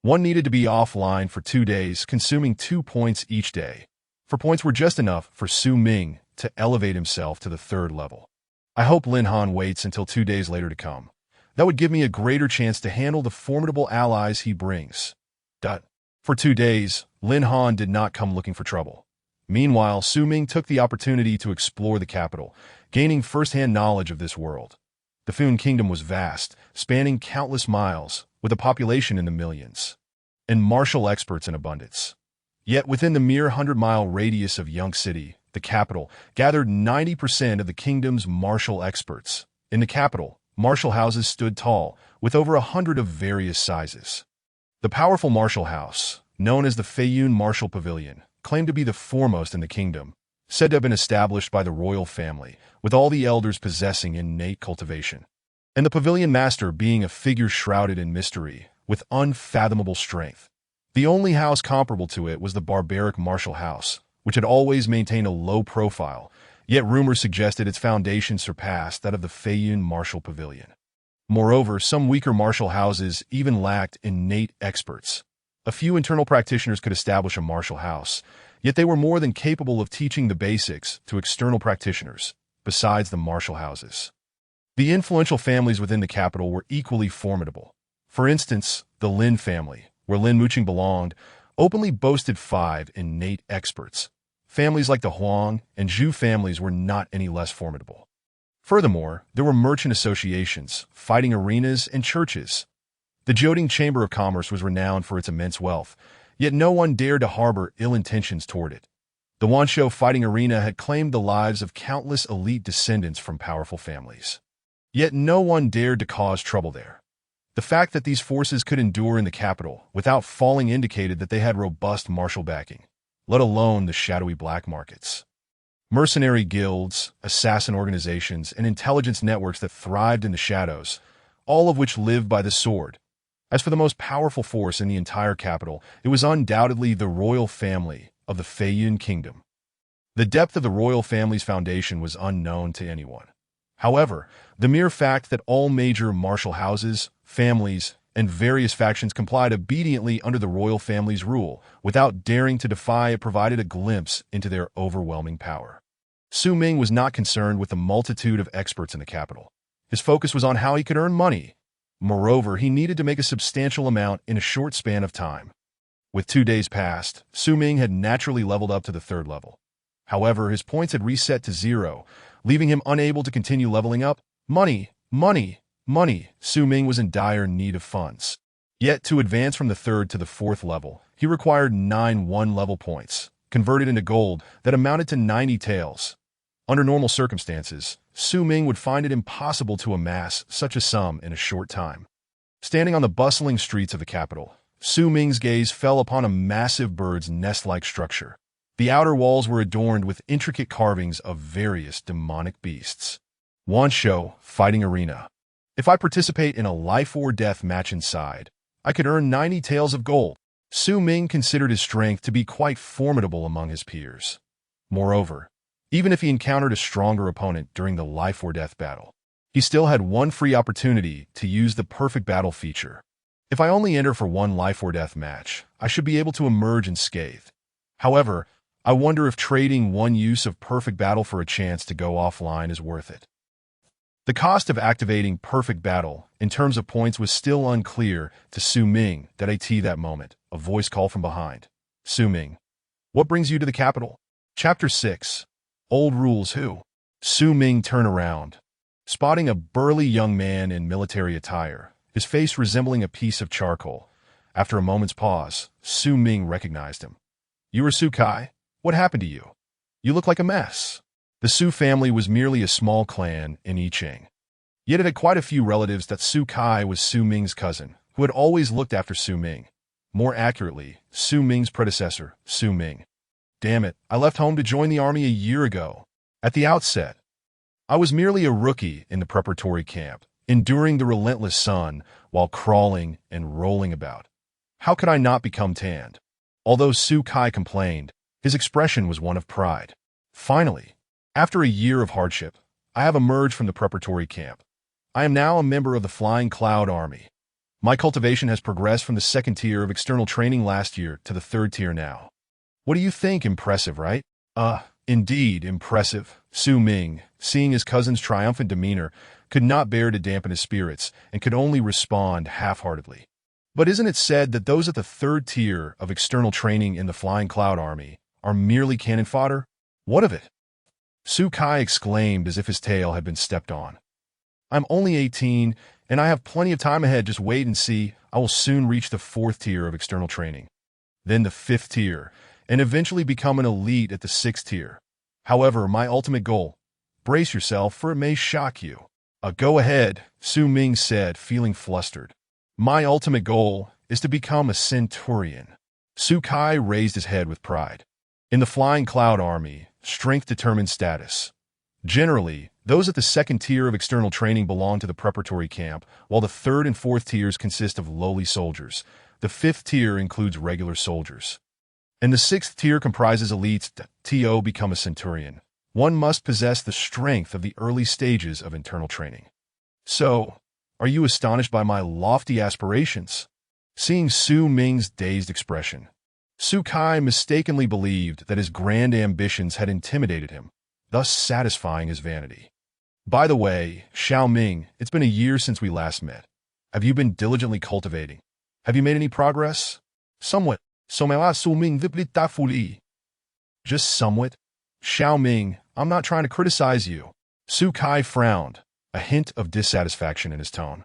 one needed to be offline for 2 days, consuming 2 points each day. 4 points were just enough for Su Ming to elevate himself to the 3rd level. I hope Lin Han waits until 2 days later to come. That would give me a greater chance to handle the formidable allies he brings. For 2 days, Lin Han did not come looking for trouble. Meanwhile, Su Ming took the opportunity to explore the capital, gaining first-hand knowledge of this world. The Fun Kingdom was vast, spanning countless miles, with a population in the millions, and martial experts in abundance. Yet within the mere 100-mile radius of Yonk City, the capital, gathered 90% of the kingdom's martial experts. In the capital, martial houses stood tall, with over 100 of various sizes. The powerful martial house, known as the Feiyun Martial Pavilion, claimed to be the foremost in the kingdom, said to have been established by the royal family, with all the elders possessing innate cultivation, and the pavilion master being a figure shrouded in mystery, with unfathomable strength. The only house comparable to it was the Barbaric martial house, which had always maintained a low profile, yet rumors suggested its foundation surpassed that of the Feiyun Martial Pavilion. Moreover, some weaker martial houses even lacked innate experts. A few internal practitioners could establish a martial house, yet they were more than capable of teaching the basics to external practitioners, besides the martial houses. The influential families within the capital were equally formidable. For instance, the Lin family, where Lin Muqing belonged, openly boasted 5 innate experts. Families like the Huang and Zhu families were not any less formidable. Furthermore, there were merchant associations, fighting arenas, and churches. The Jioding Chamber of Commerce was renowned for its immense wealth, yet no one dared to harbor ill intentions toward it. The Wanshou fighting arena had claimed the lives of countless elite descendants from powerful families. Yet no one dared to cause trouble there. The fact that these forces could endure in the capital without falling indicated that they had robust martial backing, let alone the shadowy black markets. Mercenary guilds, assassin organizations, and intelligence networks that thrived in the shadows, all of which lived by the sword. As for the most powerful force in the entire capital, it was undoubtedly the royal family of the Feiyun Kingdom. The depth of the royal family's foundation was unknown to anyone. However, the mere fact that all major martial houses, families, and various factions complied obediently under the royal family's rule without daring to defy it provided a glimpse into their overwhelming power. Su Ming was not concerned with the multitude of experts in the capital. His focus was on how he could earn money. Moreover, he needed to make a substantial amount in a short span of time. With 2 days past, Su Ming had naturally leveled up to the 3rd level. However, his points had reset to 0, leaving him unable to continue leveling up. Money, money, money. Su Ming was in dire need of funds. Yet, to advance from the 3rd to the 4th level, he required 9 1-level points, converted into gold, that amounted to 90 taels. Under normal circumstances, Su Ming would find it impossible to amass such a sum in a short time. Standing on the bustling streets of the capital, Su Ming's gaze fell upon a massive bird's nest-like structure. The outer walls were adorned with intricate carvings of various demonic beasts. Wanshou Fighting Arena. If I participate in a life-or-death match inside, I could earn 90 taels of gold. Su Ming considered his strength to be quite formidable among his peers. Moreover, even if he encountered a stronger opponent during the life-or-death battle, he still had one free opportunity to use the perfect battle feature. If I only enter for one life-or-death match, I should be able to emerge unscathed. However, I wonder if trading one use of perfect battle for a chance to go offline is worth it. The cost of activating perfect battle in terms of points was still unclear to Su Ming that moment. A voice called from behind. Su Ming, what brings you to the capital? Chapter 6. Old Rules Who? Su Ming turned around, spotting a burly young man in military attire, his face resembling a piece of charcoal. After a moment's pause, Su Ming recognized him. You are Su Kai? What happened to you? You look like a mess. The Su family was merely a small clan in Yicheng. Yet it had quite a few relatives that Su Kai was Su Ming's cousin, who had always looked after Su Ming. More accurately, Su Ming's predecessor, Su Ming. Damn it, I left home to join the army a year ago. At the outset, I was merely a rookie in the preparatory camp, enduring the relentless sun while crawling and rolling about. How could I not become tanned? Although Su Kai complained, his expression was one of pride. Finally, after a year of hardship, I have emerged from the preparatory camp. I am now a member of the Flying Cloud Army. My cultivation has progressed from the 2nd tier of external training last year to the 3rd tier now. What do you think? Impressive, right? Indeed, impressive. Su Ming, seeing his cousin's triumphant demeanor, could not bear to dampen his spirits and could only respond half-heartedly. But isn't it said that those at the 3rd tier of external training in the Flying Cloud Army are merely cannon fodder? What of it? Su Kai exclaimed as if his tail had been stepped on. I'm only 18, and I have plenty of time ahead. Just wait and see. I will soon reach the 4th tier of external training, then the 5th tier, and eventually become an elite at the 6th tier. However, my ultimate goal, brace yourself for it may shock you. Go ahead, Su Ming said, feeling flustered. My ultimate goal is to become a centurion. Su Kai raised his head with pride. In the Flying Cloud Army, strength determines status. Generally, those at the 2nd tier of external training belong to the preparatory camp, while the 3rd and 4th tiers consist of lowly soldiers. The 5th tier includes regular soldiers. And the 6th tier comprises elites. To become a centurion, one must possess the strength of the early stages of internal training. So, are you astonished by my lofty aspirations? Seeing Su Ming's dazed expression, Su Kai mistakenly believed that his grand ambitions had intimidated him, thus satisfying his vanity. By the way, Xiao Ming, it's been a year since we last met. Have you been diligently cultivating? Have you made any progress? Somewhat. Su Ming Just somewhat. Xiao Ming, I'm not trying to criticize you. Su Kai frowned, a hint of dissatisfaction in his tone.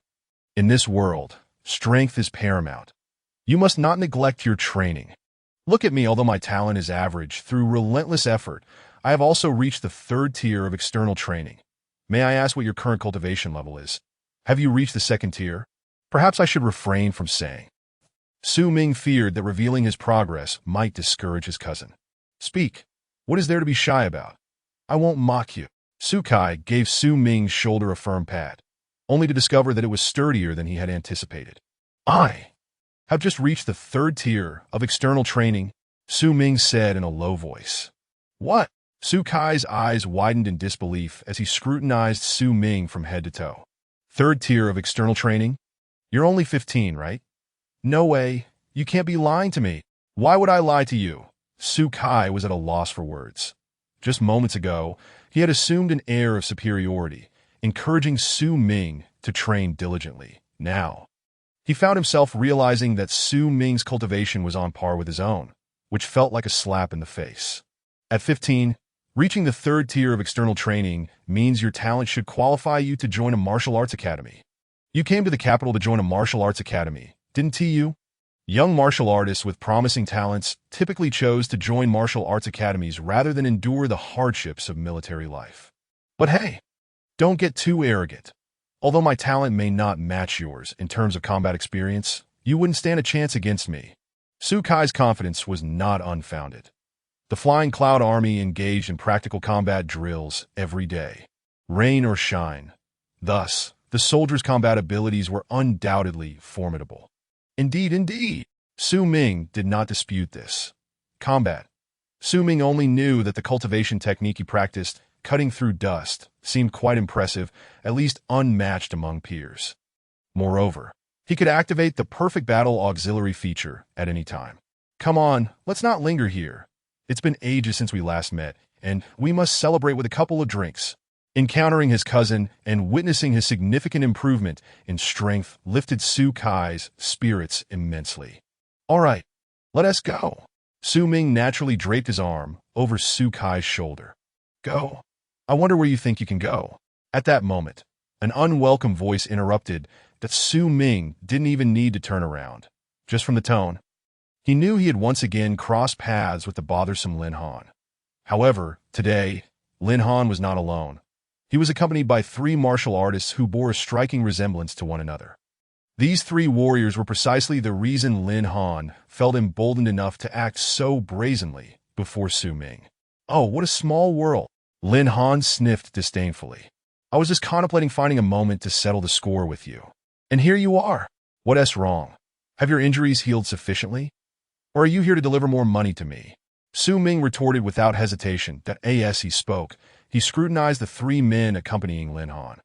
In this world, strength is paramount. You must not neglect your training. Look at me, although my talent is average, through relentless effort, I have also reached the third tier of external training. May I ask what your current cultivation level is? Have you reached the second tier? Perhaps I should refrain from saying. Su Ming feared that revealing his progress might discourage his cousin. Speak. What is there to be shy about? I won't mock you. Su Kai gave Su Ming's shoulder a firm pat, only to discover that it was sturdier than he had anticipated. I have just reached the third tier of external training, Su Ming said in a low voice. What? Su Kai's eyes widened in disbelief as he scrutinized Su Ming from head to toe. Third tier of external training? You're only 15, right? No way. You can't be lying to me. Why would I lie to you? Su Kai was at a loss for words. Just moments ago, he had assumed an air of superiority, encouraging Su Ming to train diligently. Now, he found himself realizing that Su Ming's cultivation was on par with his own, which felt like a slap in the face. At 15, reaching the third tier of external training means your talent should qualify you to join a martial arts academy. You came to the capital to join a martial arts academy, didn't you? Young martial artists with promising talents typically chose to join martial arts academies rather than endure the hardships of military life. But hey, don't get too arrogant. Although my talent may not match yours in terms of combat experience, you wouldn't stand a chance against me. Su Kai's confidence was not unfounded. The Flying Cloud Army engaged in practical combat drills every day, rain or shine. Thus, the soldiers' combat abilities were undoubtedly formidable. Indeed. Su Ming did not dispute this. Combat. Su Ming only knew that the cultivation technique he practiced, cutting through dust, seemed quite impressive, at least unmatched among peers. Moreover, he could activate the perfect battle auxiliary feature at any time. Come on, let's not linger here. It's been ages since we last met, and we must celebrate with a couple of drinks. Encountering his cousin and witnessing his significant improvement in strength lifted Su Kai's spirits immensely. All right, let us go. Su Ming naturally draped his arm over Su Kai's shoulder. Go. I wonder where you think you can go. At that moment, an unwelcome voice interrupted that Su Ming didn't even need to turn around. Just from the tone, he knew he had once again crossed paths with the bothersome Lin Han. However, today, Lin Han was not alone. He was accompanied by 3 martial artists who bore a striking resemblance to one another. These 3 warriors were precisely the reason Lin Han felt emboldened enough to act so brazenly before Su Ming. Oh, what a small world. Lin Han sniffed disdainfully. I was just contemplating finding a moment to settle the score with you. And here you are. What's wrong? Have your injuries healed sufficiently? Or are you here to deliver more money to me? Su Ming retorted without hesitation that as he spoke, he scrutinized the 3 men accompanying Lin Han,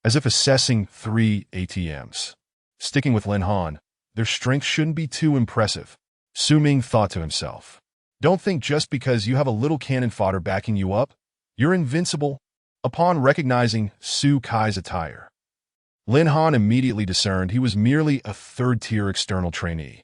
as if assessing 3 ATMs. Sticking with Lin Han, their strength shouldn't be too impressive. Su Ming thought to himself. Don't think just because you have a little cannon fodder backing you up, you're invincible. Upon recognizing Su Kai's attire, Lin Han immediately discerned he was merely a third-tier external trainee.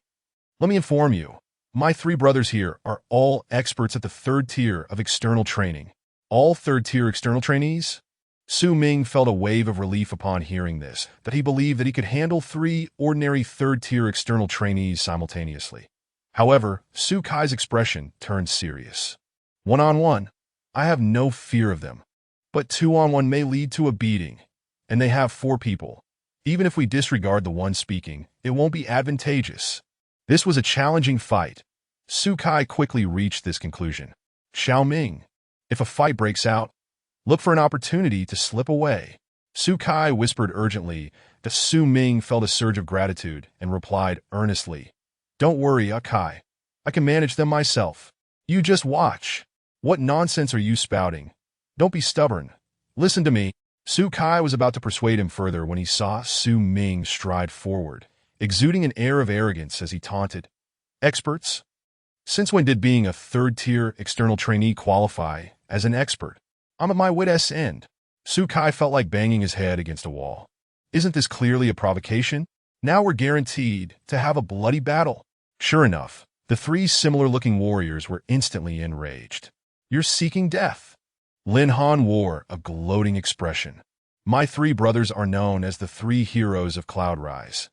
Let me inform you, my 3 brothers here are all experts at the third tier of external training. All third-tier external trainees? Su Ming felt a wave of relief upon hearing this, that he believed that he could handle 3 ordinary third-tier external trainees simultaneously. However, Su Kai's expression turned serious. 1-on-1, I have no fear of them. But 2-on-1 may lead to a beating, and they have 4 people. Even if we disregard the one speaking, it won't be advantageous. This was a challenging fight. Su Kai quickly reached this conclusion. Xiao Ming, if a fight breaks out, look for an opportunity to slip away. Su Kai whispered urgently that Su Ming felt a surge of gratitude and replied earnestly, Don't worry, Kai. I can manage them myself. You just watch. What nonsense are you spouting? Don't be stubborn. Listen to me. Su Kai was about to persuade him further when he saw Su Ming stride forward, exuding an air of arrogance as he taunted. Experts? Since when did being a third-tier external trainee qualify as an expert? I'm at my wit's end. Su Kai felt like banging his head against a wall. Isn't this clearly a provocation? Now we're guaranteed to have a bloody battle. Sure enough, the 3 similar-looking warriors were instantly enraged. You're seeking death. Lin Han wore a gloating expression. My three brothers are known as the three heroes of Cloud Rise.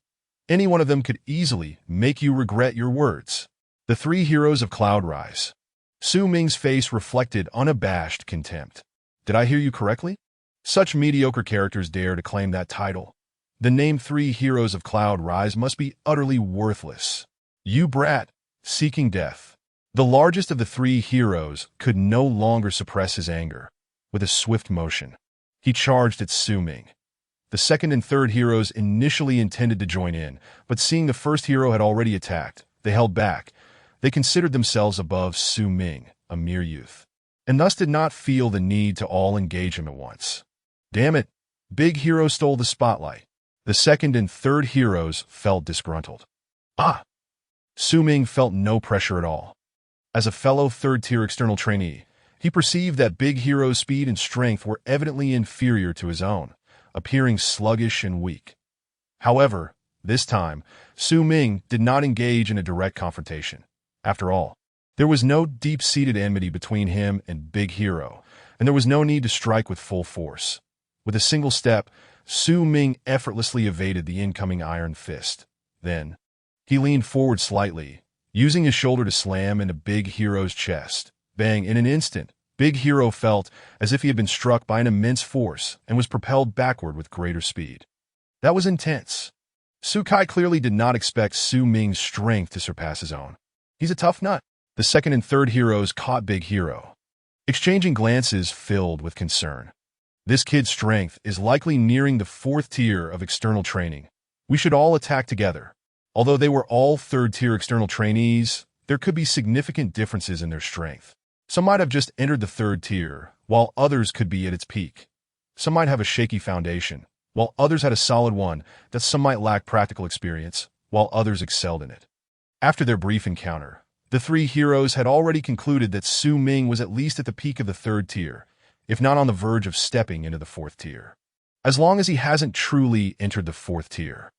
Any one of them could easily make you regret your words. The three heroes of Cloud Rise. Su Ming's face reflected unabashed contempt. Did I hear you correctly? Such mediocre characters dare to claim that title. The name three heroes of Cloud Rise must be utterly worthless. You brat, seeking death. The largest of the three heroes could no longer suppress his anger. With a swift motion, he charged at Su Ming. The second and third heroes initially intended to join in, but seeing the first hero had already attacked, they held back. They considered themselves above Su Ming, a mere youth, and thus did not feel the need to all engage him at once. Damn it, Big Hero stole the spotlight. The second and third heroes felt disgruntled. Su Ming felt no pressure at all. As a fellow third-tier external trainee, he perceived that Big Hero's speed and strength were evidently inferior to his own, appearing sluggish and weak. However, this time, Su Ming did not engage in a direct confrontation. After all, there was no deep-seated enmity between him and Big Hero, and there was no need to strike with full force. With a single step, Su Ming effortlessly evaded the incoming iron fist. Then, he leaned forward slightly, using his shoulder to slam into Big Hero's chest. Bang! In an instant, Big Hero felt as if he had been struck by an immense force and was propelled backward with greater speed. That was intense. Su Kai clearly did not expect Su Ming's strength to surpass his own. He's a tough nut. The second and third heroes caught Big Hero, exchanging glances filled with concern. This kid's strength is likely nearing the fourth tier of external training. We should all attack together. Although they were all third-tier external trainees, there could be significant differences in their strength. Some might have just entered the third tier, while others could be at its peak. Some might have a shaky foundation, while others had a solid one that some might lack practical experience, while others excelled in it. After their brief encounter, the three heroes had already concluded that Su Ming was at least at the peak of the third tier, if not on the verge of stepping into the fourth tier. As long as he hasn't truly entered the fourth tier,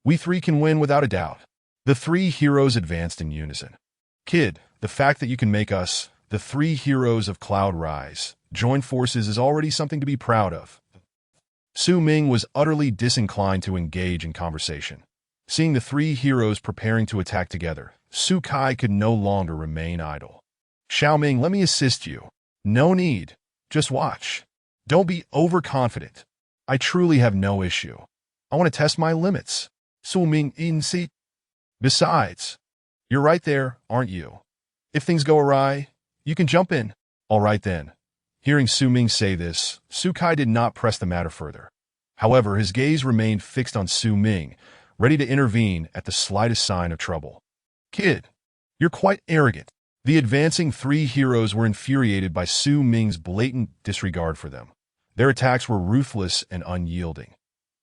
we three can win without a doubt. The three heroes advanced in unison. Kid, the fact that you can make us, the three heroes of Cloud Rise, join forces is already something to be proud of. Su Ming was utterly disinclined to engage in conversation. Seeing the three heroes preparing to attack together, Su Kai could no longer remain idle. Xiaoming, let me assist you. No need. Just watch. Don't be overconfident. I truly have no issue. I want to test my limits. Su Ming in seat. Besides, you're right there, aren't you? If things go awry, you can jump in. All right then. Hearing Su Ming say this, Su Kai did not press the matter further. However, his gaze remained fixed on Su Ming, ready to intervene at the slightest sign of trouble. Kid, you're quite arrogant. The advancing three heroes were infuriated by Su Ming's blatant disregard for them. Their attacks were ruthless and unyielding.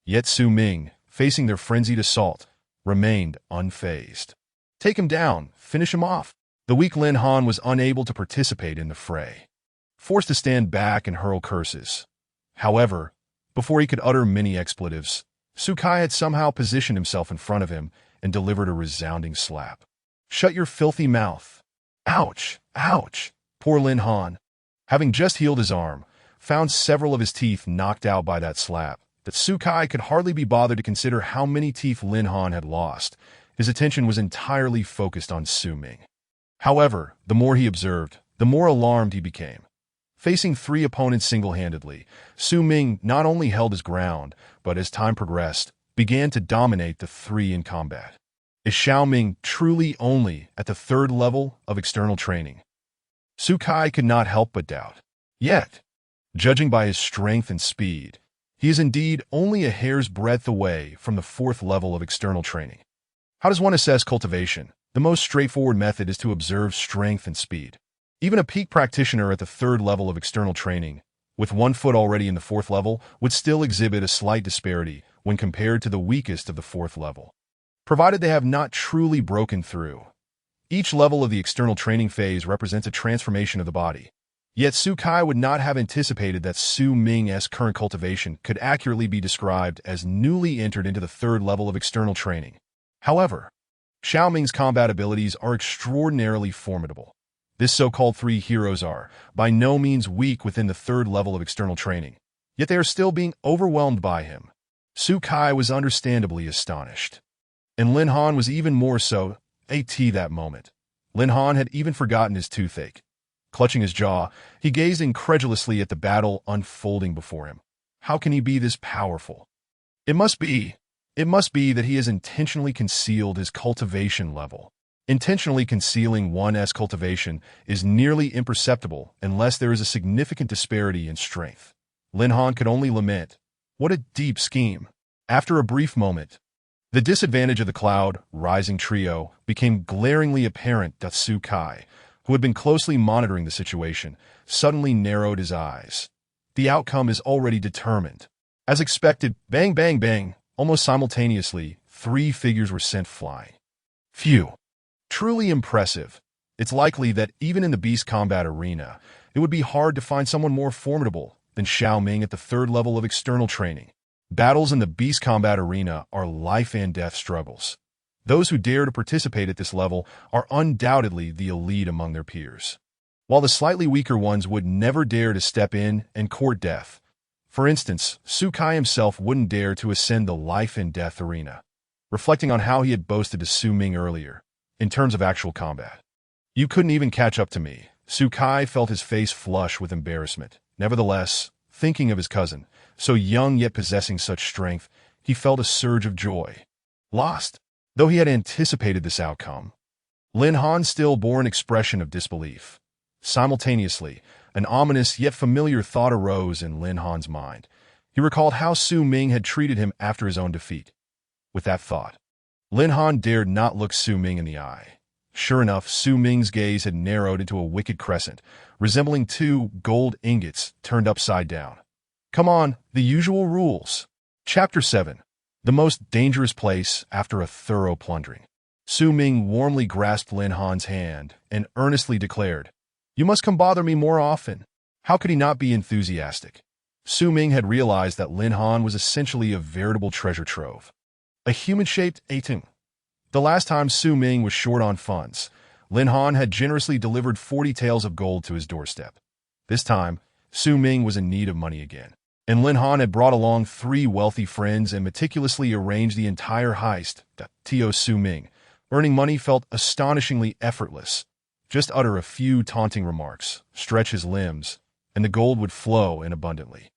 Yet Su Ming, facing their frenzied assault, remained unfazed. Take him down, finish him off. The weak Lin Han was unable to participate in the fray, forced to stand back and hurl curses. However, before he could utter many expletives, Su Kai had somehow positioned himself in front of him and delivered a resounding slap. Shut your filthy mouth. Ouch, ouch. Poor Lin Han, having just healed his arm, found several of his teeth knocked out by that slap. That Su Kai could hardly be bothered to consider how many teeth Lin Han had lost. His attention was entirely focused on Su Ming. However, the more he observed, the more alarmed he became. Facing three opponents single-handedly, Su Ming not only held his ground, but as time progressed, began to dominate the three in combat. Is Xiaoming truly only at the third level of external training? Su Kai could not help but doubt. Yet, judging by his strength and speed, he is indeed only a hair's breadth away from the fourth level of external training. How does one assess cultivation? The most straightforward method is to observe strength and speed. Even a peak practitioner at the third level of external training, with 1 foot already in the fourth level, would still exhibit a slight disparity when compared to the weakest of the fourth level, provided they have not truly broken through. Each level of the external training phase represents a transformation of the body. Yet Su Kai would not have anticipated that Su Ming's current cultivation could accurately be described as newly entered into the third level of external training. However, Xiaoming's combat abilities are extraordinarily formidable. This so-called three heroes are, by no means weak within the third level of external training, yet they are still being overwhelmed by him. Su Kai was understandably astonished. And Lin Han was even more so, that moment. Lin Han had even forgotten his toothache. Clutching his jaw, he gazed incredulously at the battle unfolding before him. How can he be this powerful? It must be that he has intentionally concealed his cultivation level. Intentionally concealing one's cultivation is nearly imperceptible unless there is a significant disparity in strength. Lin Han could only lament. What a deep scheme. After a brief moment, the disadvantage of the cloud rising trio became glaringly apparent. Su Kai, who had been closely monitoring the situation, suddenly narrowed his eyes. The outcome is already determined. As expected, bang, bang, bang, almost simultaneously, three figures were sent flying. Phew. Truly impressive. It's likely that even in the beast combat arena, it would be hard to find someone more formidable than Xiao Ming at the third level of external training. Battles in the beast combat arena are life and death struggles. Those who dare to participate at this level are undoubtedly the elite among their peers, while the slightly weaker ones would never dare to step in and court death. For instance, Su Kai himself wouldn't dare to ascend the life and death arena. Reflecting on how he had boasted to Su Ming earlier, in terms of actual combat, "You couldn't even catch up to me." Su Kai felt his face flush with embarrassment. Nevertheless, thinking of his cousin, so young yet possessing such strength, he felt a surge of joy. Lost, though he had anticipated this outcome, Lin Han still bore an expression of disbelief. Simultaneously, an ominous yet familiar thought arose in Lin Han's mind. He recalled how Su Ming had treated him after his own defeat. With that thought, Lin Han dared not look Su Ming in the eye. Sure enough, Su Ming's gaze had narrowed into a wicked crescent, resembling two gold ingots turned upside down. Come on, the usual rules. Chapter 7. The most dangerous place after a thorough plundering. Su Ming warmly grasped Lin Han's hand and earnestly declared, "You must come bother me more often." How could he not be enthusiastic? Su Ming had realized that Lin Han was essentially a veritable treasure trove. A human-shaped ating. The last time Su Ming was short on funds, Lin Han had generously delivered 40 taels of gold to his doorstep. This time, Su Ming was in need of money again, and Lin Han had brought along 3 wealthy friends and meticulously arranged the entire heist. Su Ming, earning money felt astonishingly effortless. Just utter a few taunting remarks, stretch his limbs, and the gold would flow in abundantly.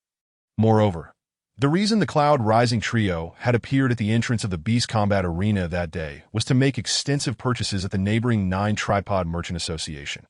Moreover, the reason the Cloud Rising Trio had appeared at the entrance of the Beast Combat Arena that day was to make extensive purchases at the neighboring 9 Tripod Merchant Association.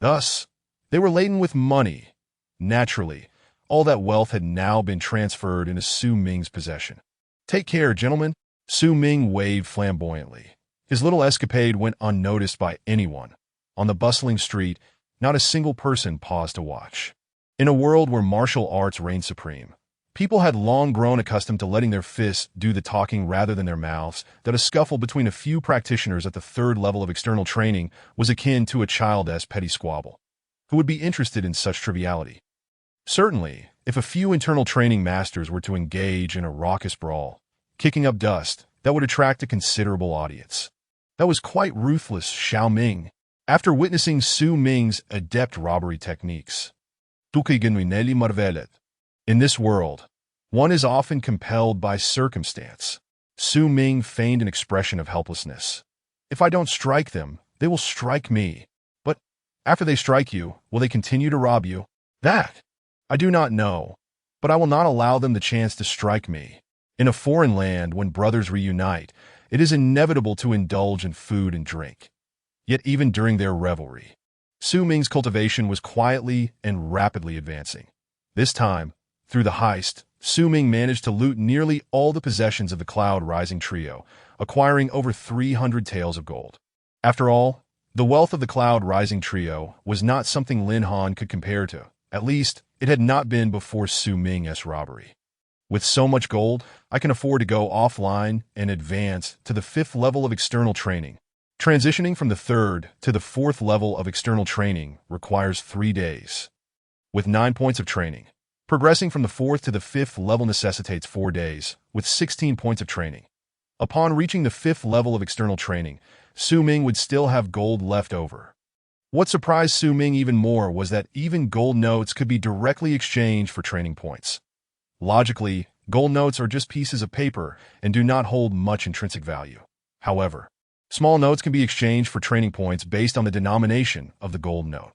Thus, they were laden with money. Naturally, all that wealth had now been transferred into Su Ming's possession. "Take care, gentlemen." Su Ming waved flamboyantly. His little escapade went unnoticed by anyone. On the bustling street, not a single person paused to watch. In a world where martial arts reigned supreme, people had long grown accustomed to letting their fists do the talking rather than their mouths, that a scuffle between a few practitioners at the third level of external training was akin to a child's petty squabble. Who would be interested in such triviality? Certainly, if a few internal training masters were to engage in a raucous brawl, kicking up dust, that would attract a considerable audience. That was quite ruthless, Xiao Ming. After witnessing Su Ming's adept robbery techniques, in this world, one is often compelled by circumstance. Su Ming feigned an expression of helplessness. "If I don't strike them, they will strike me. But after they strike you, will they continue to rob you?" "That I do not know, but I will not allow them the chance to strike me." In a foreign land, when brothers reunite, it is inevitable to indulge in food and drink. Yet even during their revelry, Su Ming's cultivation was quietly and rapidly advancing. This time, through the heist, Su Ming managed to loot nearly all the possessions of the Cloud Rising Trio, acquiring over 300 taels of gold. After all, the wealth of the Cloud Rising Trio was not something Lin Han could compare to. At least, it had not been before Su Ming's robbery. With so much gold, I can afford to go offline and advance to the 5th level of external training. Transitioning from the 3rd to the 4th level of external training requires 3 days. With 9 points of training, progressing from the 4th to the 5th level necessitates 4 days, with 16 points of training. Upon reaching the 5th level of external training, Su Ming would still have gold left over. What surprised Su Ming even more was that even gold notes could be directly exchanged for training points. Logically, gold notes are just pieces of paper and do not hold much intrinsic value. However, small notes can be exchanged for training points based on the denomination of the gold note.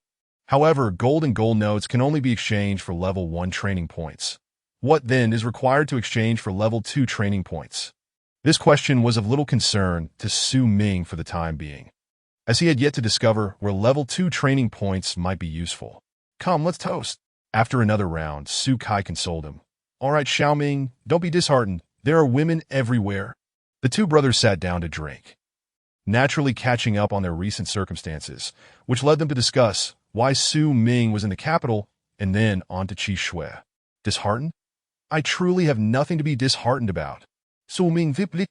However, gold and gold notes can only be exchanged for level 1 training points. What then is required to exchange for level 2 training points? This question was of little concern to Su Ming for the time being, as he had yet to discover where level 2 training points might be useful. Come, let's toast. After another round, Su Kai consoled him. All right, Xiaoming, don't be disheartened. There are women everywhere. The two brothers sat down to drink, naturally catching up on their recent circumstances, which led them to discuss why Su Ming was in the capital, and then on to Chi Xue. Disheartened? I truly have nothing to be disheartened about. Su Ming Vipli.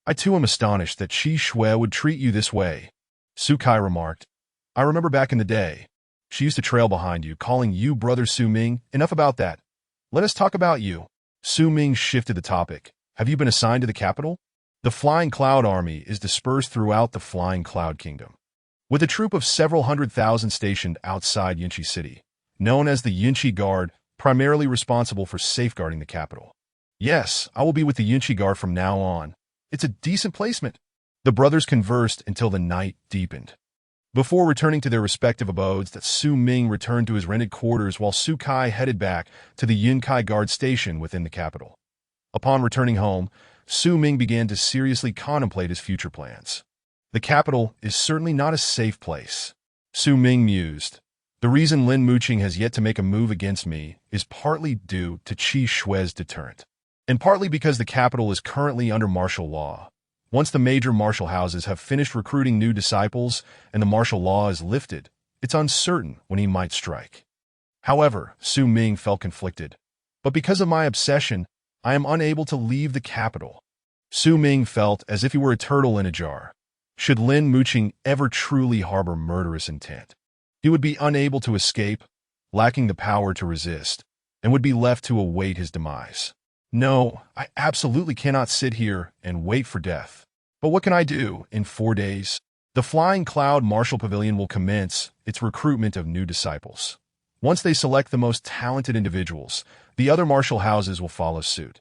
I too am astonished that Chi Xue would treat you this way. Su Kai remarked. I remember back in the day, she used to trail behind you, calling you brother Su Ming. Enough about that. Let us talk about you. Su Ming shifted the topic. Have you been assigned to the capital? The Flying Cloud Army is dispersed throughout the Flying Cloud Kingdom, with a troop of several 100,000 stationed outside Yinchi City, known as the Yinchi Guard, primarily responsible for safeguarding the capital. Yes, I will be with the Yinchi Guard from now on. It's a decent placement. The brothers conversed until the night deepened, before returning to their respective abodes. That Su Ming returned to his rented quarters while Su Kai headed back to the Yinkai Guard station within the capital. Upon returning home, Su Ming began to seriously contemplate his future plans. The capital is certainly not a safe place. Su Ming mused. The reason Lin Muqing has yet to make a move against me is partly due to Chi Xue's deterrent, and partly because the capital is currently under martial law. Once the major martial houses have finished recruiting new disciples and the martial law is lifted, it's uncertain when he might strike. However, Su Ming felt conflicted. But because of my obsession, I am unable to leave the capital. Su Ming felt as if he were a turtle in a jar. Should Lin Muqing ever truly harbor murderous intent, he would be unable to escape, lacking the power to resist, and would be left to await his demise. No, I absolutely cannot sit here and wait for death. But what can I do? In 4 days, the Flying Cloud Martial Pavilion will commence its recruitment of new disciples. Once they select the most talented individuals, the other martial houses will follow suit.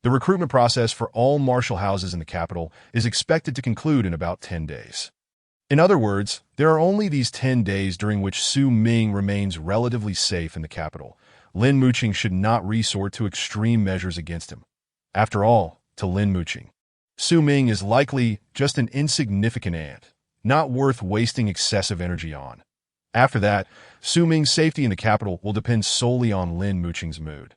The recruitment process for all martial houses in the capital is expected to conclude in about 10 days. In other words, there are only these 10 days during which Su Ming remains relatively safe in the capital. Lin Muqing should not resort to extreme measures against him. After all, to Lin Muqing, Su Ming is likely just an insignificant ant, not worth wasting excessive energy on. After that, Su Ming's safety in the capital will depend solely on Lin Muqing's mood.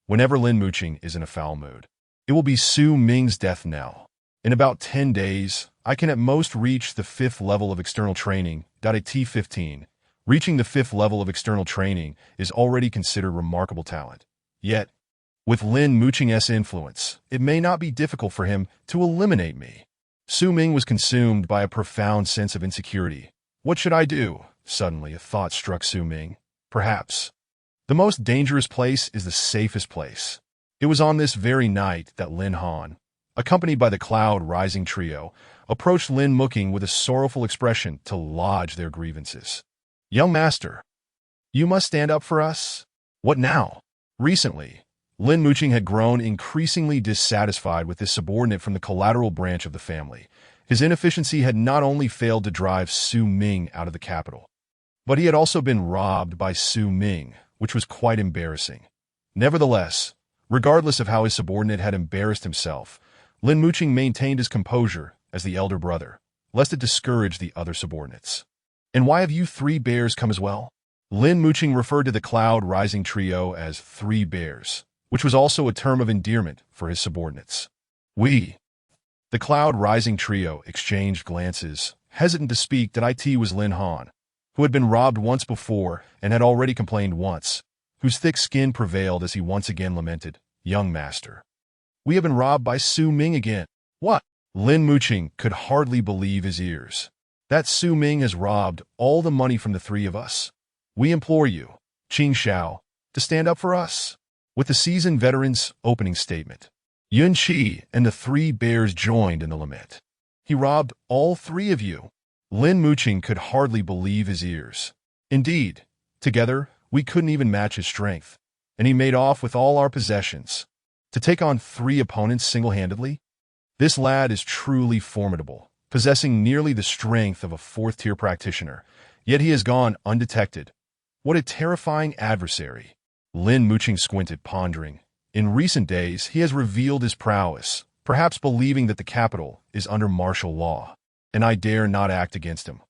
Whenever Lin Muqing is in a foul mood, it will be Su Ming's death knell. In about 10 days, I can at most reach the 5th level of external training, at T15. Reaching the 5th level of external training is already considered remarkable talent. Yet, with Lin Muqing's influence, it may not be difficult for him to eliminate me. Su Ming was consumed by a profound sense of insecurity. What should I do? Suddenly, a thought struck Su Ming. Perhaps the most dangerous place is the safest place. It was on this very night that Lin Han, accompanied by the Cloud Rising trio, approached Lin Muqing with a sorrowful expression to lodge their grievances. Young master, you must stand up for us. What now? Recently, Lin Muqing had grown increasingly dissatisfied with his subordinate from the collateral branch of the family. His inefficiency had not only failed to drive Su Ming out of the capital, but he had also been robbed by Su Ming, which was quite embarrassing. Nevertheless, regardless of how his subordinate had embarrassed himself, Lin Muqing maintained his composure as the elder brother, lest it discourage the other subordinates. And why have you 3 bears come as well? Lin Muqing referred to the Cloud Rising trio as 3 bears, which was also a term of endearment for his subordinates. We, the Cloud Rising trio, exchanged glances, hesitant to speak. That it was Lin Han, who had been robbed once before and had already complained once, whose thick skin prevailed as he once again lamented, Young master, we have been robbed by Su Ming again. What? Lin Muqing could hardly believe his ears. That Su Ming has robbed all the money from the 3 of us. We implore you, Qing Xiao, to stand up for us. With the seasoned veteran's opening statement, Yun Qi and the 3 bears joined in the lament. He robbed all 3 of you. Lin Muqing could hardly believe his ears. Indeed, together, we couldn't even match his strength, and he made off with all our possessions. To take on 3 opponents single-handedly? This lad is truly formidable, possessing nearly the strength of a 4th-tier practitioner, yet he has gone undetected. What a terrifying adversary. Lin Muqing squinted, pondering. In recent days, he has revealed his prowess, perhaps believing that the capital is under martial law, and I dare not act against him.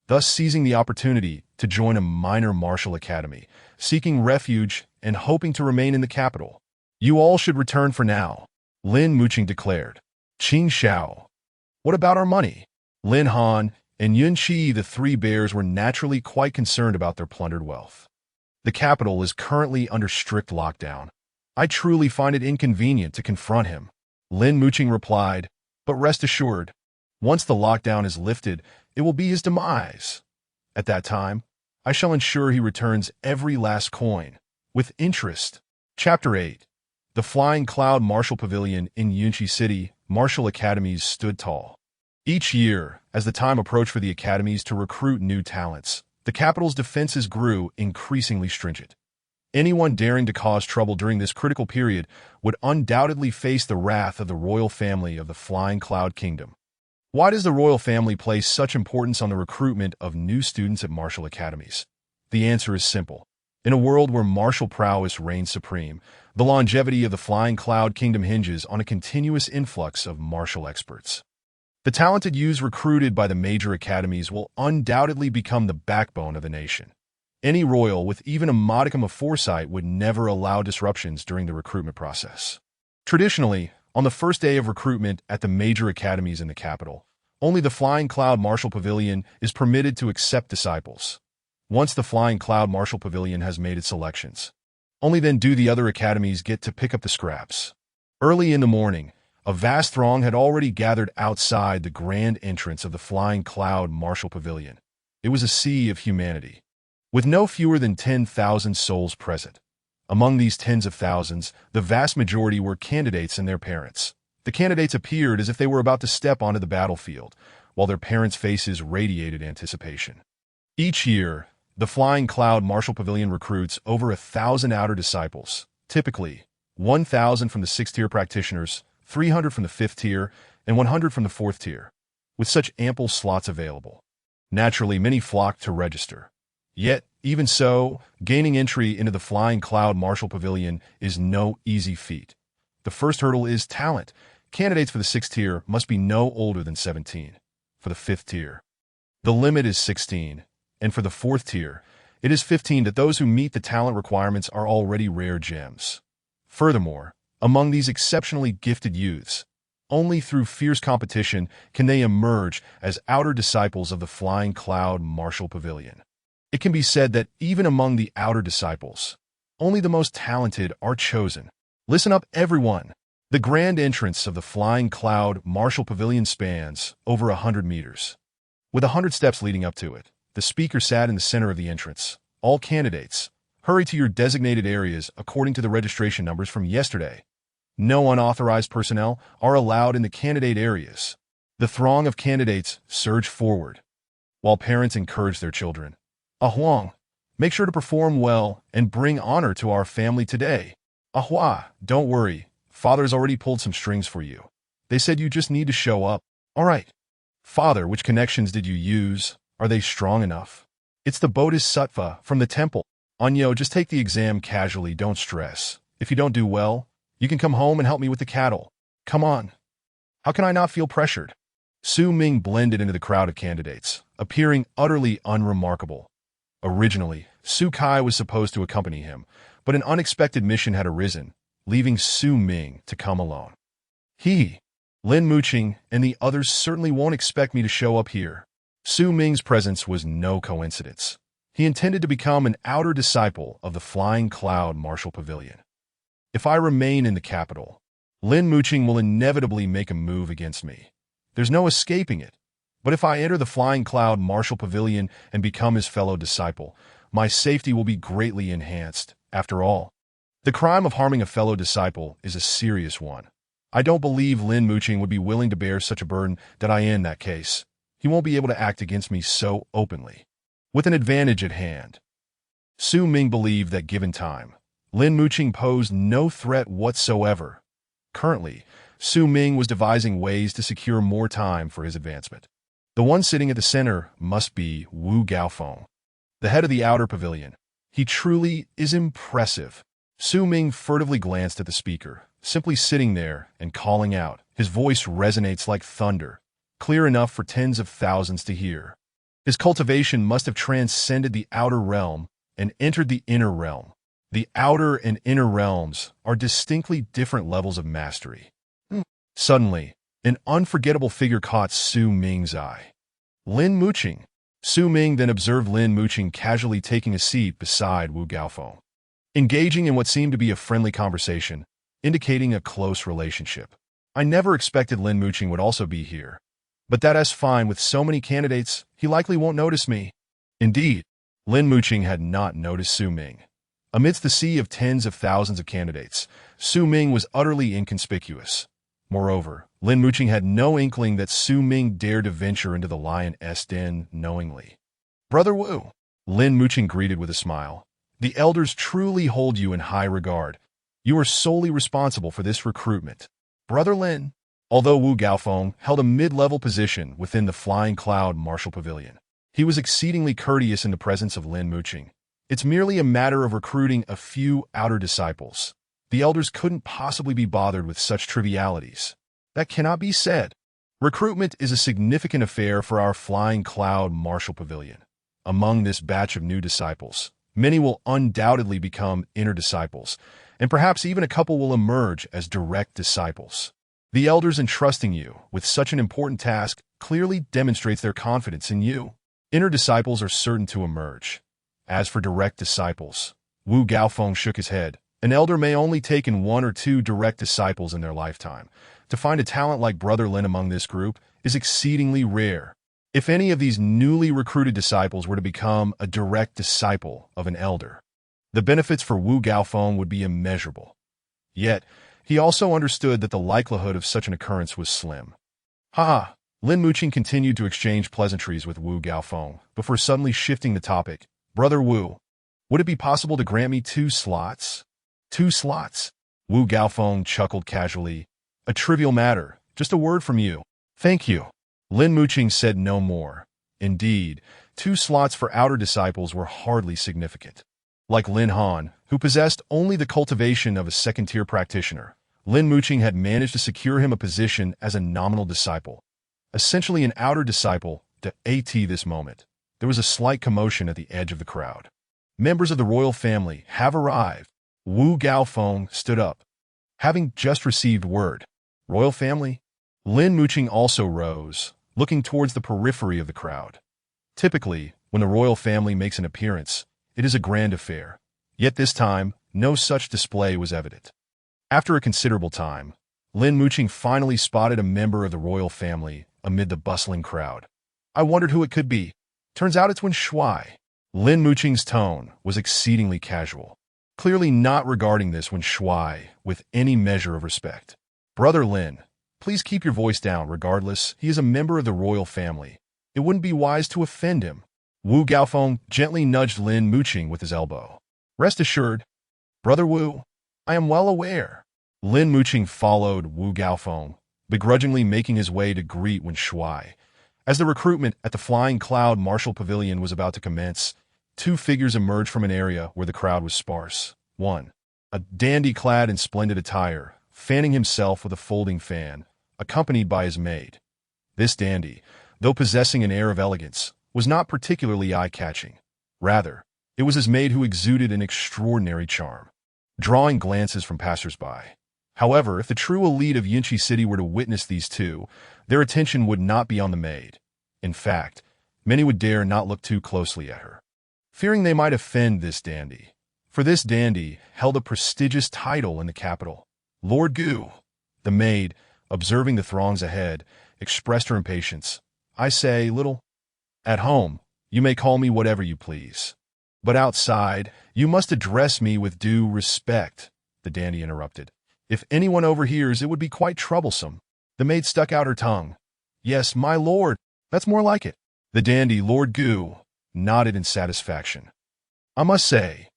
Thus seizing the opportunity to join a minor martial academy, seeking refuge and hoping to remain in the capital. You all should return for now, Lin Muqing declared. Chi Xue. What about our money? Lin Han and Yun Qi, the 3 bears, were naturally quite concerned about their plundered wealth. The capital is currently under strict lockdown. I truly find it inconvenient to confront him, Lin Muqing replied, but rest assured, once the lockdown is lifted, it will be his demise. At that time, I shall ensure he returns every last coin, with interest. Chapter 8. The Flying Cloud Martial Pavilion in Yunqi City, martial academies stood tall. Each year, as the time approached for the academies to recruit new talents, the capital's defenses grew increasingly stringent. Anyone daring to cause trouble during this critical period would undoubtedly face the wrath of the royal family of the Flying Cloud Kingdom. Why does the royal family place such importance on the recruitment of new students at martial academies? The answer is simple. In a world where martial prowess reigns supreme, the longevity of the Flying Cloud Kingdom hinges on a continuous influx of martial experts. The talented youths recruited by the major academies will undoubtedly become the backbone of the nation. Any royal with even a modicum of foresight would never allow disruptions during the recruitment process. Traditionally, on the first day of recruitment at the major academies in the capital, only the Flying Cloud Martial Pavilion is permitted to accept disciples. Once the Flying Cloud Martial Pavilion has made its selections, only then do the other academies get to pick up the scraps. Early in the morning, a vast throng had already gathered outside the grand entrance of the Flying Cloud Martial Pavilion. It was a sea of humanity, with no fewer than 10,000 souls present. Among these tens of thousands, the vast majority were candidates and their parents. The candidates appeared as if they were about to step onto the battlefield, while their parents' faces radiated anticipation. Each year, the Flying Cloud Martial Pavilion recruits over 1,000 outer disciples, typically 1,000 from the 6th-tier practitioners, 300 from the 5th tier, and 100 from the 4th tier, with such ample slots available. Naturally, many flock to register. Yet, even so, gaining entry into the Flying Cloud Martial Pavilion is no easy feat. The first hurdle is talent. Candidates for the 6th tier must be no older than 17. For the 5th tier, the limit is 16, and for the 4th tier, it is 15. That those who meet the talent requirements are already rare gems. Furthermore, among these exceptionally gifted youths, only through fierce competition can they emerge as outer disciples of the Flying Cloud Martial Pavilion. It can be said that even among the outer disciples, only the most talented are chosen. Listen up, everyone. The grand entrance of the Flying Cloud Martial Pavilion spans over 100 meters. With 100 steps leading up to it, the speaker sat in the center of the entrance. All candidates, hurry to your designated areas according to the registration numbers from yesterday. No unauthorized personnel are allowed in the candidate areas. The throng of candidates surged forward, while parents encouraged their children. Huang, make sure to perform well and bring honor to our family today. Hua, don't worry. Father's already pulled some strings for you. They said you just need to show up. All right. Father, which connections did you use? Are they strong enough? It's the Bodhisattva from the temple. Anyo, just take the exam casually, don't stress. If you don't do well, you can come home and help me with the cattle. Come on. How can I not feel pressured? Su Ming blended into the crowd of candidates, appearing utterly unremarkable. Originally, Su Kai was supposed to accompany him, but an unexpected mission had arisen, leaving Su Ming to come alone. Lin Muqing and the others certainly won't expect me to show up here. Su Ming's presence was no coincidence. He intended to become an outer disciple of the Flying Cloud Martial Pavilion. If I remain in the capital, Lin Muqing will inevitably make a move against me. There's no escaping it. But if I enter the Flying Cloud Martial Pavilion and become his fellow disciple, my safety will be greatly enhanced. After all, the crime of harming a fellow disciple is a serious one. I don't believe Lin Muqing would be willing to bear such a burden that I in that case. he won't be able to act against me so openly. With an advantage at hand. Su Ming believed that given time, Lin Muqing posed no threat whatsoever. Currently, Su Ming was devising ways to secure more time for his advancement. The one sitting at the center must be Wu Gaofeng, the head of the outer pavilion. He truly is impressive. Su Ming furtively glanced at the speaker, simply sitting there and calling out. His voice resonates like thunder, clear enough for tens of thousands to hear. His cultivation must have transcended the outer realm and entered the inner realm. The outer and inner realms are distinctly different levels of mastery. Suddenly, an unforgettable figure caught Su Ming's eye. Lin Muqing. Su Ming then observed Lin Muqing casually taking a seat beside Wu Gaofeng, engaging in what seemed to be a friendly conversation, indicating a close relationship. I never expected Lin Muqing would also be here. But that's fine, with so many candidates, he likely won't notice me. Indeed, Lin Muqing had not noticed Su Ming. Amidst the sea of tens of thousands of candidates, Su Ming was utterly inconspicuous. Moreover, Lin Muqing had no inkling that Su Ming dared to venture into the lion's den knowingly. Brother Wu, Lin Muqing greeted with a smile. The elders truly hold you in high regard. You are solely responsible for this recruitment. Brother Lin. Although Wu Gaofeng held a mid-level position within the Flying Cloud Martial Pavilion, he was exceedingly courteous in the presence of Lin Muqing. It's merely a matter of recruiting a few outer disciples. The elders couldn't possibly be bothered with such trivialities. That cannot be said. Recruitment is a significant affair for our Flying Cloud Martial Pavilion. Among this batch of new disciples, many will undoubtedly become inner disciples, and perhaps even a couple will emerge as direct disciples. The elders entrusting you with such an important task clearly demonstrates their confidence in you. Inner disciples are certain to emerge. As for direct disciples, Wu Gaofeng shook his head. An elder may only take in 1 or 2 direct disciples in their lifetime. To find a talent like Brother Lin among this group is exceedingly rare. If any of these newly recruited disciples were to become a direct disciple of an elder, the benefits for Wu Gaofeng would be immeasurable. Yet, he also understood that the likelihood of such an occurrence was slim. Ha! Lin Muqing continued to exchange pleasantries with Wu Gaofeng before suddenly shifting the topic. Brother Wu, would it be possible to grant me 2 slots? 2 slots? Wu Gaofeng chuckled casually. A trivial matter, just a word from you. Thank you. Lin Muqing said no more. Indeed, 2 slots for outer disciples were hardly significant. Like Lin Han, who possessed only the cultivation of a second-tier practitioner, Lin Muqing had managed to secure him a position as a nominal disciple. Essentially an outer disciple, this moment. There was a slight commotion at the edge of the crowd. Members of the royal family have arrived. Wu Gaofeng stood up. Having just received word. Royal family? Lin Muqing also rose, looking towards the periphery of the crowd. Typically, when the royal family makes an appearance, it is a grand affair. Yet this time, no such display was evident. After a considerable time, Lin Muqing finally spotted a member of the royal family amid the bustling crowd. I wondered who it could be. Turns out it's Chi Xue. Lin Muqing's tone was exceedingly casual, clearly not regarding this Chi Xue with any measure of respect. Brother Lin, please keep your voice down. Regardless, he is a member of the royal family. It wouldn't be wise to offend him. Wu Gaofeng gently nudged Lin Muqing with his elbow. Rest assured, Brother Wu, I am well aware. Lin Muqing followed Wu Gaofeng, begrudgingly making his way to greet Chi Xue. As the recruitment at the Flying Cloud Martial Pavilion was about to commence, 2 figures emerged from an area where the crowd was sparse. 1. A dandy clad in splendid attire, fanning himself with a folding fan, accompanied by his maid. This dandy, though possessing an air of elegance, was not particularly eye-catching. Rather, it was his maid who exuded an extraordinary charm, drawing glances from passers-by. However, if the true elite of Yinchi City were to witness these 2, their attention would not be on the maid. In fact, many would dare not look too closely at her, fearing they might offend this dandy. For this dandy held a prestigious title in the capital. Lord Gu. The maid, observing the throngs ahead, expressed her impatience. I say, little. At home, you may call me whatever you please. But outside, you must address me with due respect, the dandy interrupted. If anyone overhears, it would be quite troublesome. The maid stuck out her tongue. Yes, my lord, That's more like it. The dandy Lord Gu nodded in satisfaction. I must say,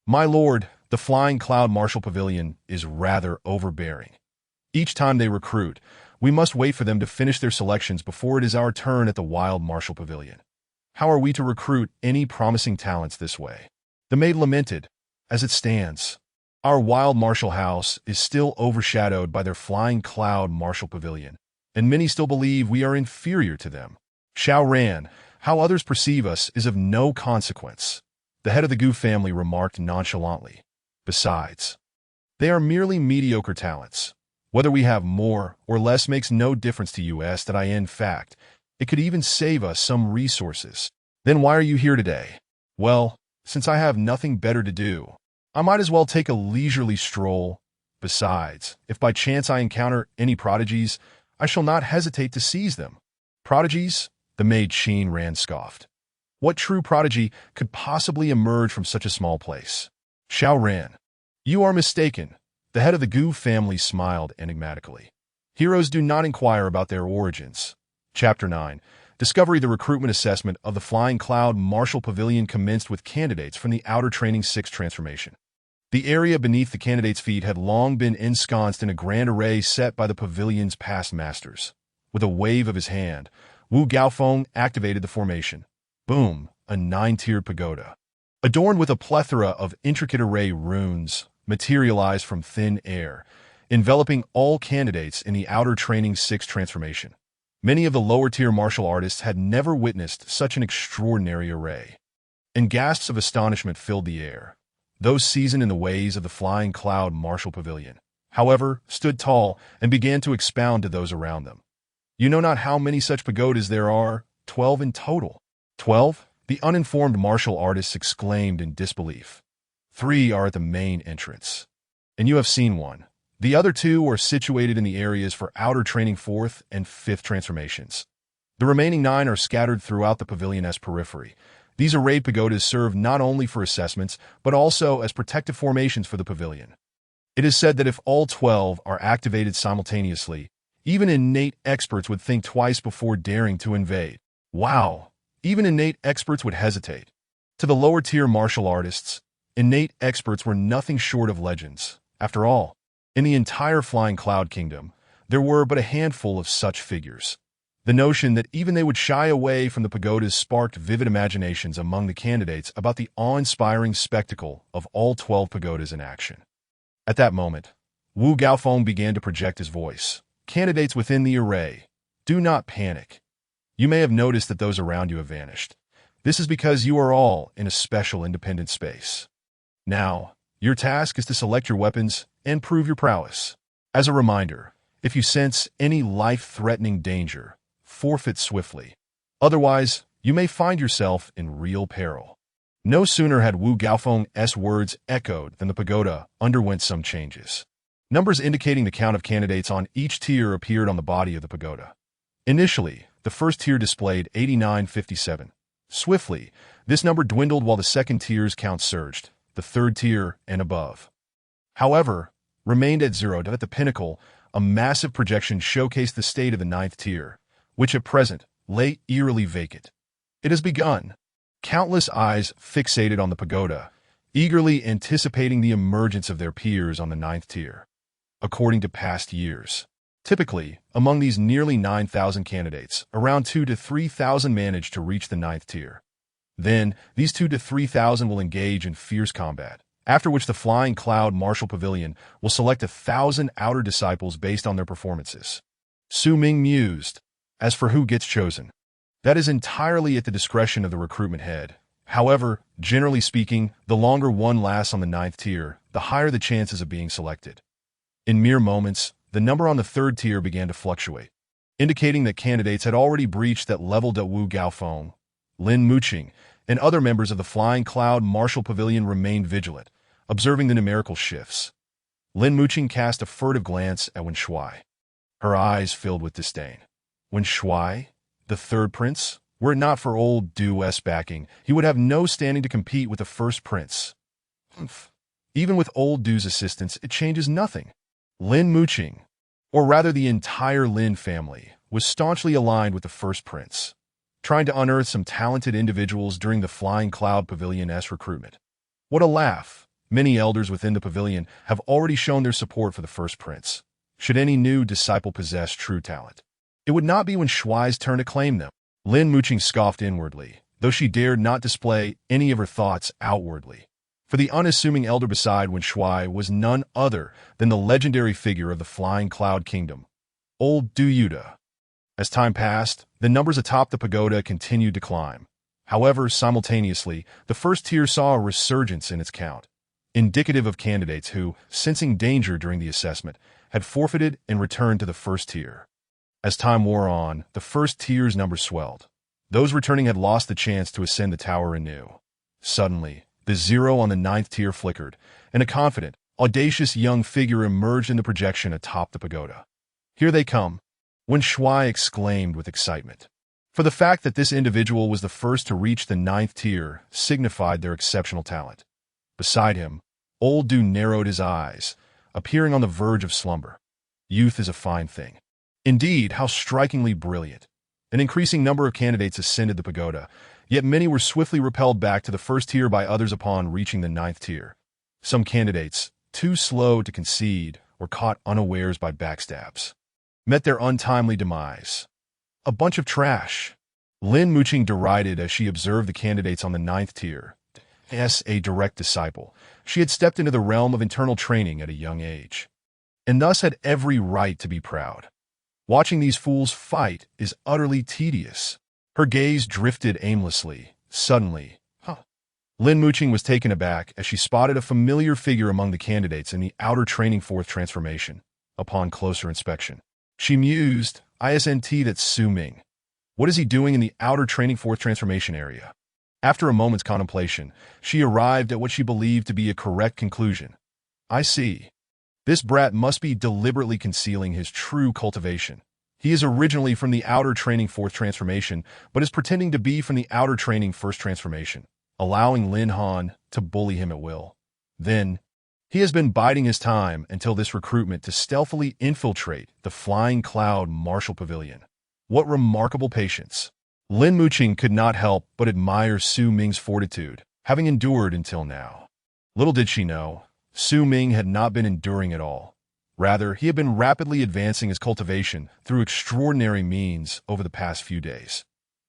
my lord, the Flying Cloud Martial Pavilion is rather overbearing. Each time they recruit, we must wait for them to finish their selections before it is our turn at the Wild Martial Pavilion. How are we to recruit any promising talents this way? The maid lamented. As it stands, our Wild Martial House is still overshadowed by their Flying Cloud Martial Pavilion, and many still believe we are inferior to them. Xiao Ran, how others perceive us is of no consequence. The head of the Gu family remarked nonchalantly. Besides, they are merely mediocre talents. Whether we have more or less makes no difference to us that in fact, it could even save us some resources. Then why are you here today? Well, since I have nothing better to do, I might as well take a leisurely stroll. Besides, if by chance I encounter any prodigies, I shall not hesitate to seize them. Prodigies? The maid Chi Ran scoffed. What true prodigy could possibly emerge from such a small place? Xiao Ran. You are mistaken. The head of the Gu family smiled enigmatically. Heroes do not inquire about their origins. Chapter 9. Discovery. The recruitment assessment of the Flying Cloud Martial Pavilion commenced with candidates from the Outer Training 6 transformation. The area beneath the candidates' feet had long been ensconced in a grand array set by the pavilion's past masters. With a wave of his hand, Wu Gaofeng activated the formation. Boom, a 9-tiered pagoda. Adorned with a plethora of intricate array runes, materialized from thin air, enveloping all candidates in the Outer Training 6 transformation. Many of the lower-tier martial artists had never witnessed such an extraordinary array. And gasps of astonishment filled the air. Those seasoned in the ways of the Flying Cloud Martial Pavilion, however, stood tall and began to expound to those around them. You know not how many such pagodas there are, 12 in total. 12? The uninformed martial artists exclaimed in disbelief. 3 are at the main entrance. And you have seen one. The other 2 are situated in the areas for Outer Training 4th and 5th transformations. The remaining 9 are scattered throughout the pavilion's periphery. These arrayed pagodas serve not only for assessments, but also as protective formations for the pavilion. It is said that if all 12 are activated simultaneously, even innate experts would think twice before daring to invade. Wow! Even innate experts would hesitate. To the lower-tier martial artists, innate experts were nothing short of legends. After all, in the entire Flying Cloud Kingdom, there were but a handful of such figures. The notion that even they would shy away from the pagodas sparked vivid imaginations among the candidates about the awe-inspiring spectacle of all 12 pagodas in action. At that moment, Wu Gaofeng began to project his voice. Candidates within the array, do not panic. You may have noticed that those around you have vanished. This is because you are all in a special independent space. Now, your task is to select your weapons and prove your prowess. As a reminder, if you sense any life-threatening danger, forfeit swiftly. Otherwise, you may find yourself in real peril. No sooner had Wu Gaofeng's words echoed than the pagoda underwent some changes. Numbers indicating the count of candidates on each tier appeared on the body of the pagoda. Initially, the first tier displayed 8957. Swiftly, this number dwindled while the second tier's count surged, the third tier and above. However, remained at 0. At the pinnacle, a massive projection showcased the state of the 9th tier, which at present lay eerily vacant. It has begun. Countless eyes fixated on the pagoda, eagerly anticipating the emergence of their peers on the 9th tier. According to past years, typically, among these nearly 9,000 candidates, around 2,000 to 3,000 manage to reach the 9th tier. Then, these 2,000 to 3,000 will engage in fierce combat, after which the Flying Cloud Martial Pavilion will select 1,000 outer disciples based on their performances. Su Ming mused. As for who gets chosen, that is entirely at the discretion of the recruitment head. However, generally speaking, the longer one lasts on the 9th tier, the higher the chances of being selected. In mere moments, the number on the 3rd tier began to fluctuate, indicating that candidates had already breached that level. Wu Gaofeng, Lin Muqing, and other members of the Flying Cloud Martial Pavilion remained vigilant, observing the numerical shifts. Lin Muqing cast a furtive glance at Wen Shui. Her eyes filled with disdain. Wen Shui, the 3rd prince? Were it not for old Du's backing, he would have no standing to compete with the 1st prince. Even with old Du's assistance, it changes nothing. Lin Muqing, or rather the entire Lin family, was staunchly aligned with the first prince, trying to unearth some talented individuals during the Flying Cloud Pavilion's recruitment. What a laugh! Many elders within the pavilion have already shown their support for the first prince. Should any new disciple possess true talent, it would not be when Xue's turn to claim them. Lin Muqing scoffed inwardly, though she dared not display any of her thoughts outwardly. For the unassuming elder beside Wen Xue was none other than the legendary figure of the Flying Cloud Kingdom, old Du Yuda. As time passed, the numbers atop the pagoda continued to climb. However, simultaneously, the first tier saw a resurgence in its count, indicative of candidates who, sensing danger during the assessment, had forfeited and returned to the first tier. As time wore on, the first tier's number swelled. Those returning had lost the chance to ascend the tower anew. Suddenly, the zero on the 9th tier flickered, and a confident, audacious young figure emerged in the projection atop the pagoda. "Here they come," Wen Xue exclaimed with excitement. For the fact that this individual was the first to reach the 9th tier signified their exceptional talent. Beside him, old Du narrowed his eyes, appearing on the verge of slumber. Youth is a fine thing. Indeed, how strikingly brilliant. An increasing number of candidates ascended the pagoda, yet many were swiftly repelled back to the first tier by others upon reaching the 9th tier. Some candidates, too slow to concede, were caught unawares by backstabs, met their untimely demise. A bunch of trash. Lin Muqing derided as she observed the candidates on the 9th tier. As a direct disciple, she had stepped into the realm of internal training at a young age, and thus had every right to be proud. Watching these fools fight is utterly tedious. Her gaze drifted aimlessly. Suddenly, Lin Muqing was taken aback as she spotted a familiar figure among the candidates in the outer training 4th transformation. Upon closer inspection, she mused, "Isn't that's Su Ming. What is he doing in the outer training 4th transformation area?" After a moment's contemplation, she arrived at what she believed to be a correct conclusion. "I see. This brat must be deliberately concealing his true cultivation. He is originally from the outer training 4th transformation, but is pretending to be from the outer training 1st transformation, allowing Lin Han to bully him at will. Then, he has been biding his time until this recruitment to stealthily infiltrate the Flying Cloud Martial Pavilion. What remarkable patience!" Lin Muqing could not help but admire Su Ming's fortitude, having endured until now. Little did she know, Su Ming had not been enduring at all. Rather, he had been rapidly advancing his cultivation through extraordinary means over the past few days.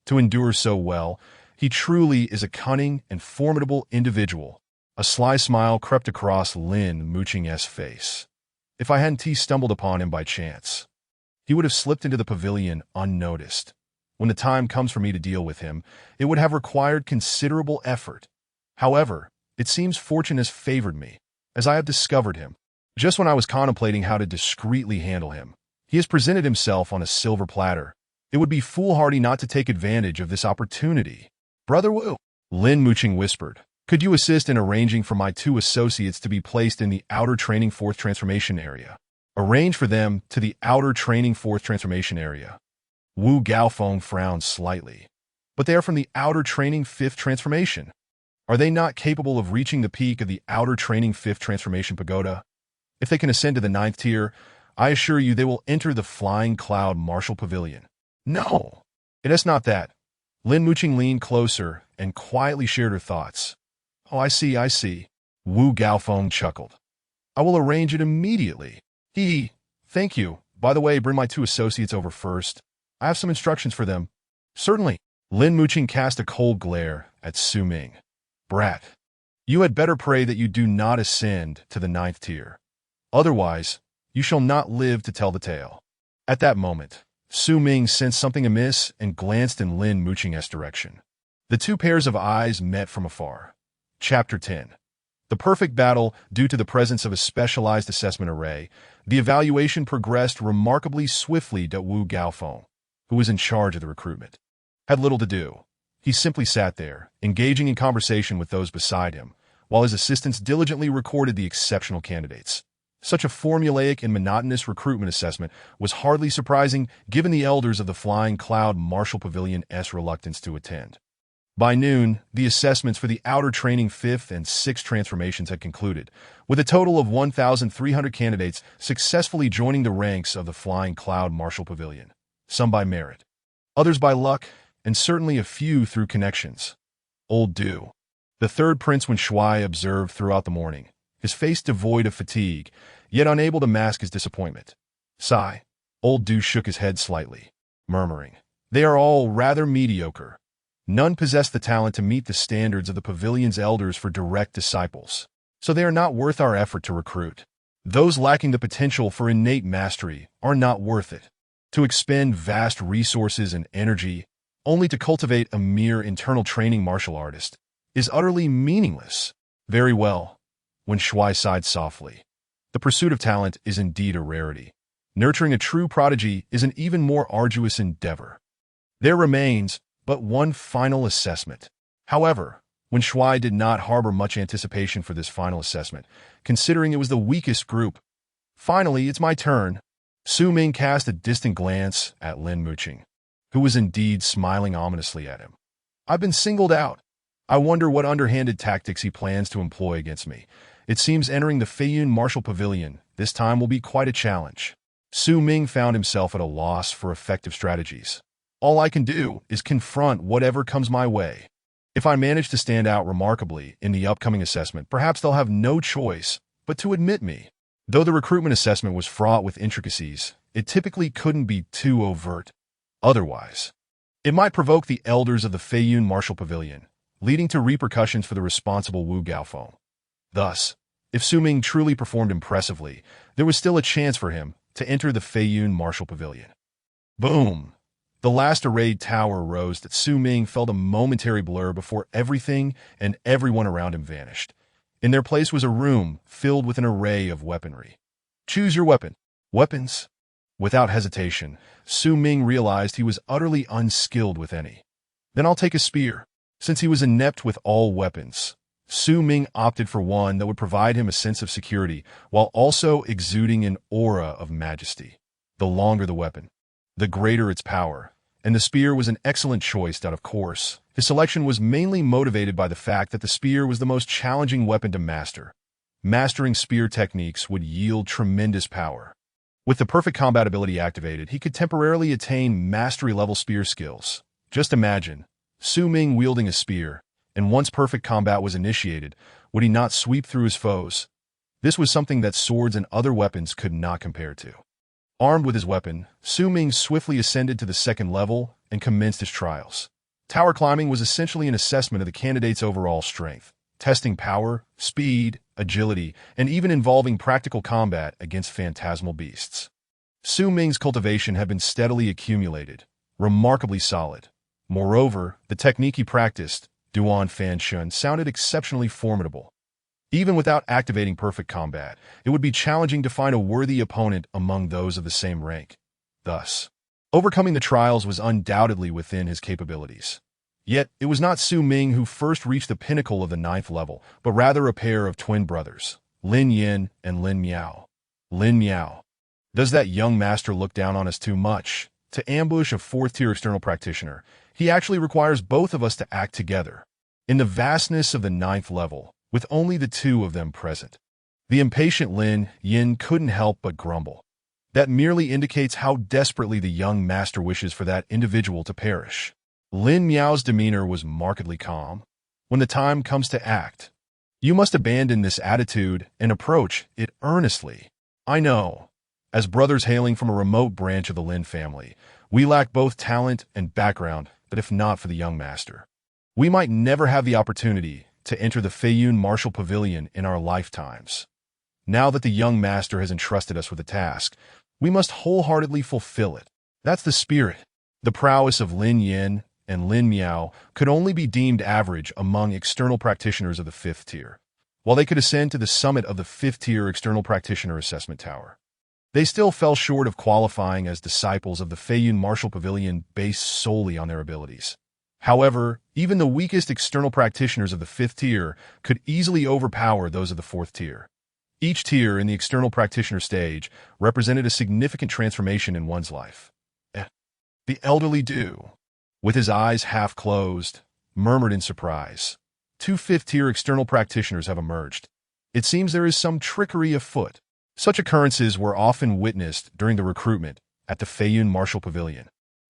To endure so well, he truly is a cunning and formidable individual. A sly smile crept across Lin Muqing's face. If I hadn't stumbled upon him by chance, he would have slipped into the pavilion unnoticed. When the time comes for me to deal with him, it would have required considerable effort. However, it seems fortune has favored me, as I have discovered him. Just when I was contemplating how to discreetly handle him, he has presented himself on a silver platter. It would be foolhardy not to take advantage of this opportunity. "Brother Wu," Lin Muqing whispered, "could you assist in arranging for my 2 associates to be placed in the outer training 4th transformation area? Arrange for them to the outer training 4th transformation area." Wu Gaofeng frowned slightly. "But they are from the outer training 5th transformation. Are they not capable of reaching the peak of the outer training 5th transformation pagoda? If they can ascend to the 9th tier, I assure you they will enter the Flying Cloud Martial Pavilion." "No, it is not that." Lin Muqing leaned closer and quietly shared her thoughts. "Oh, I see. Wu Gaofeng chuckled. "I will arrange it immediately." Thank you. By the way, bring my 2 associates over first. I have some instructions for them." "Certainly." Lin Muqing cast a cold glare at Su Ming. "Brat, you had better pray that you do not ascend to the 9th tier. Otherwise, you shall not live to tell the tale." At that moment, Su Ming sensed something amiss and glanced in Lin Muqing's direction. The 2 pairs of eyes met from afar. Chapter 10. The perfect battle. Due to the presence of a specialized assessment array, the evaluation progressed remarkably swiftly. Wu Gaofeng, who was in charge of the recruitment, had little to do. He simply sat there, engaging in conversation with those beside him, while his assistants diligently recorded the exceptional candidates. Such a formulaic and monotonous recruitment assessment was hardly surprising given the elders of the Flying Cloud Martial Pavilion's reluctance to attend. By noon, the assessments for the outer training 5th and 6th transformations had concluded, with a total of 1,300 candidates successfully joining the ranks of the Flying Cloud Martial Pavilion. some by merit, others by luck, and certainly a few through connections. Old Du, the third prince when Xue observed throughout the morning, his face devoid of fatigue, yet unable to mask his disappointment. Sigh. Old Du shook his head slightly, murmuring, "They are all rather mediocre. None possess the talent to meet the standards of the pavilion's elders for direct disciples, so they are not worth our effort to recruit. Those lacking the potential for innate mastery are not worth it. To expend vast resources and energy only to cultivate a mere internal training martial artist is utterly meaningless." Very well. When Xue sighed softly. The pursuit of talent is indeed a rarity. Nurturing a true prodigy is an even more arduous endeavor. There remains but one final assessment. However, when Xue did not harbor much anticipation for this final assessment, considering it was the weakest group. "Finally, it's my turn." Su Ming cast a distant glance at Lin Muqing, who was indeed smiling ominously at him. "I've been singled out. I wonder what underhanded tactics he plans to employ against me. It seems entering the Feiyun Martial Pavilion this time will be quite a challenge." Su Ming found himself at a loss for effective strategies. "All I can do is confront whatever comes my way. If I manage to stand out remarkably in the upcoming assessment, perhaps they'll have no choice but to admit me." Though the recruitment assessment was fraught with intricacies, it typically couldn't be too overt. Otherwise, it might provoke the elders of the Feiyun Martial Pavilion, leading to repercussions for the responsible Wu Gaofeng. Thus, if Su Ming truly performed impressively, there was still a chance for him to enter the Feiyun Martial Pavilion. Boom! The last arrayed tower rose that Su Ming felt a momentary blur before everything and everyone around him vanished. In their place was a room filled with an array of weaponry. "Choose your weapon." Weapons? Without hesitation, Su Ming realized he was utterly unskilled with any. "Then I'll take a spear." Since he was inept with all weapons, Su Ming opted for one that would provide him a sense of security while also exuding an aura of majesty. The longer the weapon, the greater its power, and the spear was an excellent choice. Of course, his selection was mainly motivated by the fact that the spear was the most challenging weapon to master. Mastering spear techniques would yield tremendous power. With the perfect combat ability activated, he could temporarily attain mastery-level spear skills. Just imagine, Su Ming wielding a spear, and once perfect combat was initiated, would he not sweep through his foes? This was something that swords and other weapons could not compare to. Armed with his weapon, Su Ming swiftly ascended to the second level and commenced his trials. Tower climbing was essentially an assessment of the candidate's overall strength, testing power, speed, agility, and even involving practical combat against phantasmal beasts. Su Ming's cultivation had been steadily accumulated, remarkably solid. Moreover, the technique he practiced, Duan Fan Shun, sounded exceptionally formidable. Even without activating perfect combat, it would be challenging to find a worthy opponent among those of the same rank. Thus, overcoming the trials was undoubtedly within his capabilities. Yet, it was not Su Ming who first reached the pinnacle of the 9th level, but rather a pair of twin brothers, Lin Yin and Lin Miao. Lin Miao. Does that young master look down on us too much? To ambush a 4th-tier external practitioner, he actually requires both of us to act together. In the vastness of the 9th level, with only the two of them present, the impatient Lin Yin couldn't help but grumble. That merely indicates how desperately the young master wishes for that individual to perish. Lin Miao's demeanor was markedly calm. When the time comes to act, you must abandon this attitude and approach it earnestly. I know, as brothers hailing from a remote branch of the Lin family, we lack both talent and background, but if not for the young master, we might never have the opportunity to enter the Feiyun Martial Pavilion in our lifetimes. Now that the young master has entrusted us with a task, we must wholeheartedly fulfill it. That's the spirit. The prowess of Lin Yin and Lin Miao could only be deemed average among external practitioners of the 5th tier. While they could ascend to the summit of the 5th-tier external practitioner assessment tower, they still fell short of qualifying as disciples of the Feiyun Martial Pavilion based solely on their abilities. However, even the weakest external practitioners of the 5th tier could easily overpower those of the 4th tier. Each tier in the external practitioner stage represented a significant transformation in one's life. The elderly Du, with his eyes half closed, murmured in surprise. 2 5th-tier external practitioners have emerged. It seems there is some trickery afoot. Such occurrences were often witnessed during the recruitment at the Feiyun Martial Pavilion.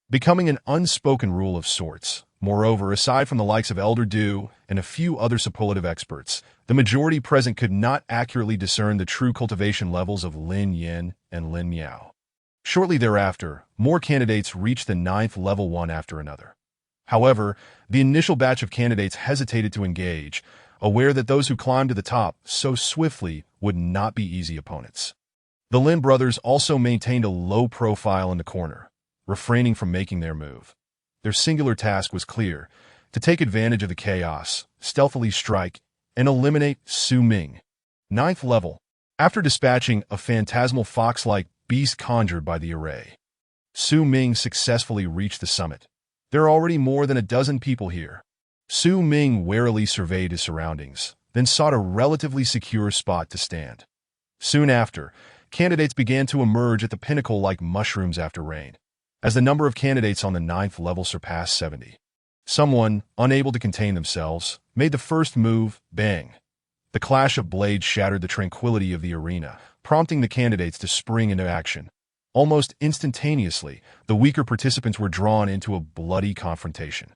becoming an unspoken rule of sorts. Moreover, aside from the likes of Elder Du and a few other superlative experts, the majority present could not accurately discern the true cultivation levels of Lin Yin and Lin Miao. Shortly thereafter, more candidates reached the 9th level one after another. However, the initial batch of candidates hesitated to engage, aware that those who climbed to the top so swiftly would not be easy opponents. The Lin brothers also maintained a low profile in the corner, refraining from making their move. Their singular task was clear: to take advantage of the chaos, stealthily strike, and eliminate Su Ming. 9th level. After dispatching a phantasmal fox-like beast conjured by the array, Su Ming successfully reached the summit. There are already more than a dozen people here. Su Ming warily surveyed his surroundings, then sought a relatively secure spot to stand. Soon after, candidates began to emerge at the pinnacle like mushrooms after rain, as the number of candidates on the 9th level surpassed 70. Someone, unable to contain themselves, made the first move. Bang! The clash of blades shattered the tranquility of the arena, prompting the candidates to spring into action. Almost instantaneously, the weaker participants were drawn into a bloody confrontation.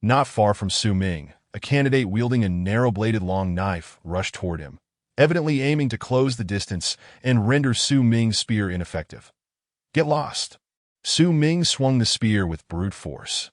Not far from Su Ming, a candidate wielding a narrow-bladed long knife rushed toward him, evidently aiming to close the distance and render Su Ming's spear ineffective. Get lost! Su Ming swung the spear with brute force.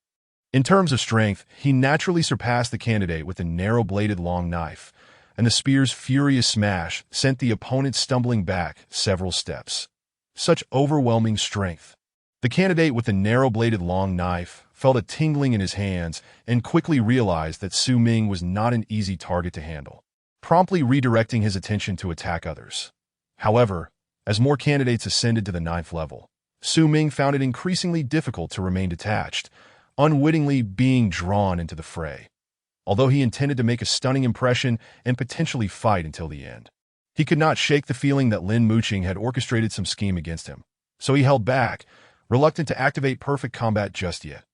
In terms of strength, he naturally surpassed the candidate with the narrow-bladed long knife, and the spear's furious smash sent the opponent stumbling back several steps. Such overwhelming strength. The candidate with the narrow-bladed long knife felt a tingling in his hands and quickly realized that Su Ming was not an easy target to handle, promptly redirecting his attention to attack others. However, as more candidates ascended to the 9th level, Su Ming found it increasingly difficult to remain detached, unwittingly being drawn into the fray. Although he intended to make a stunning impression and potentially fight until the end, he could not shake the feeling that Lin Muqing had orchestrated some scheme against him, so he held back, reluctant to activate perfect combat just yet.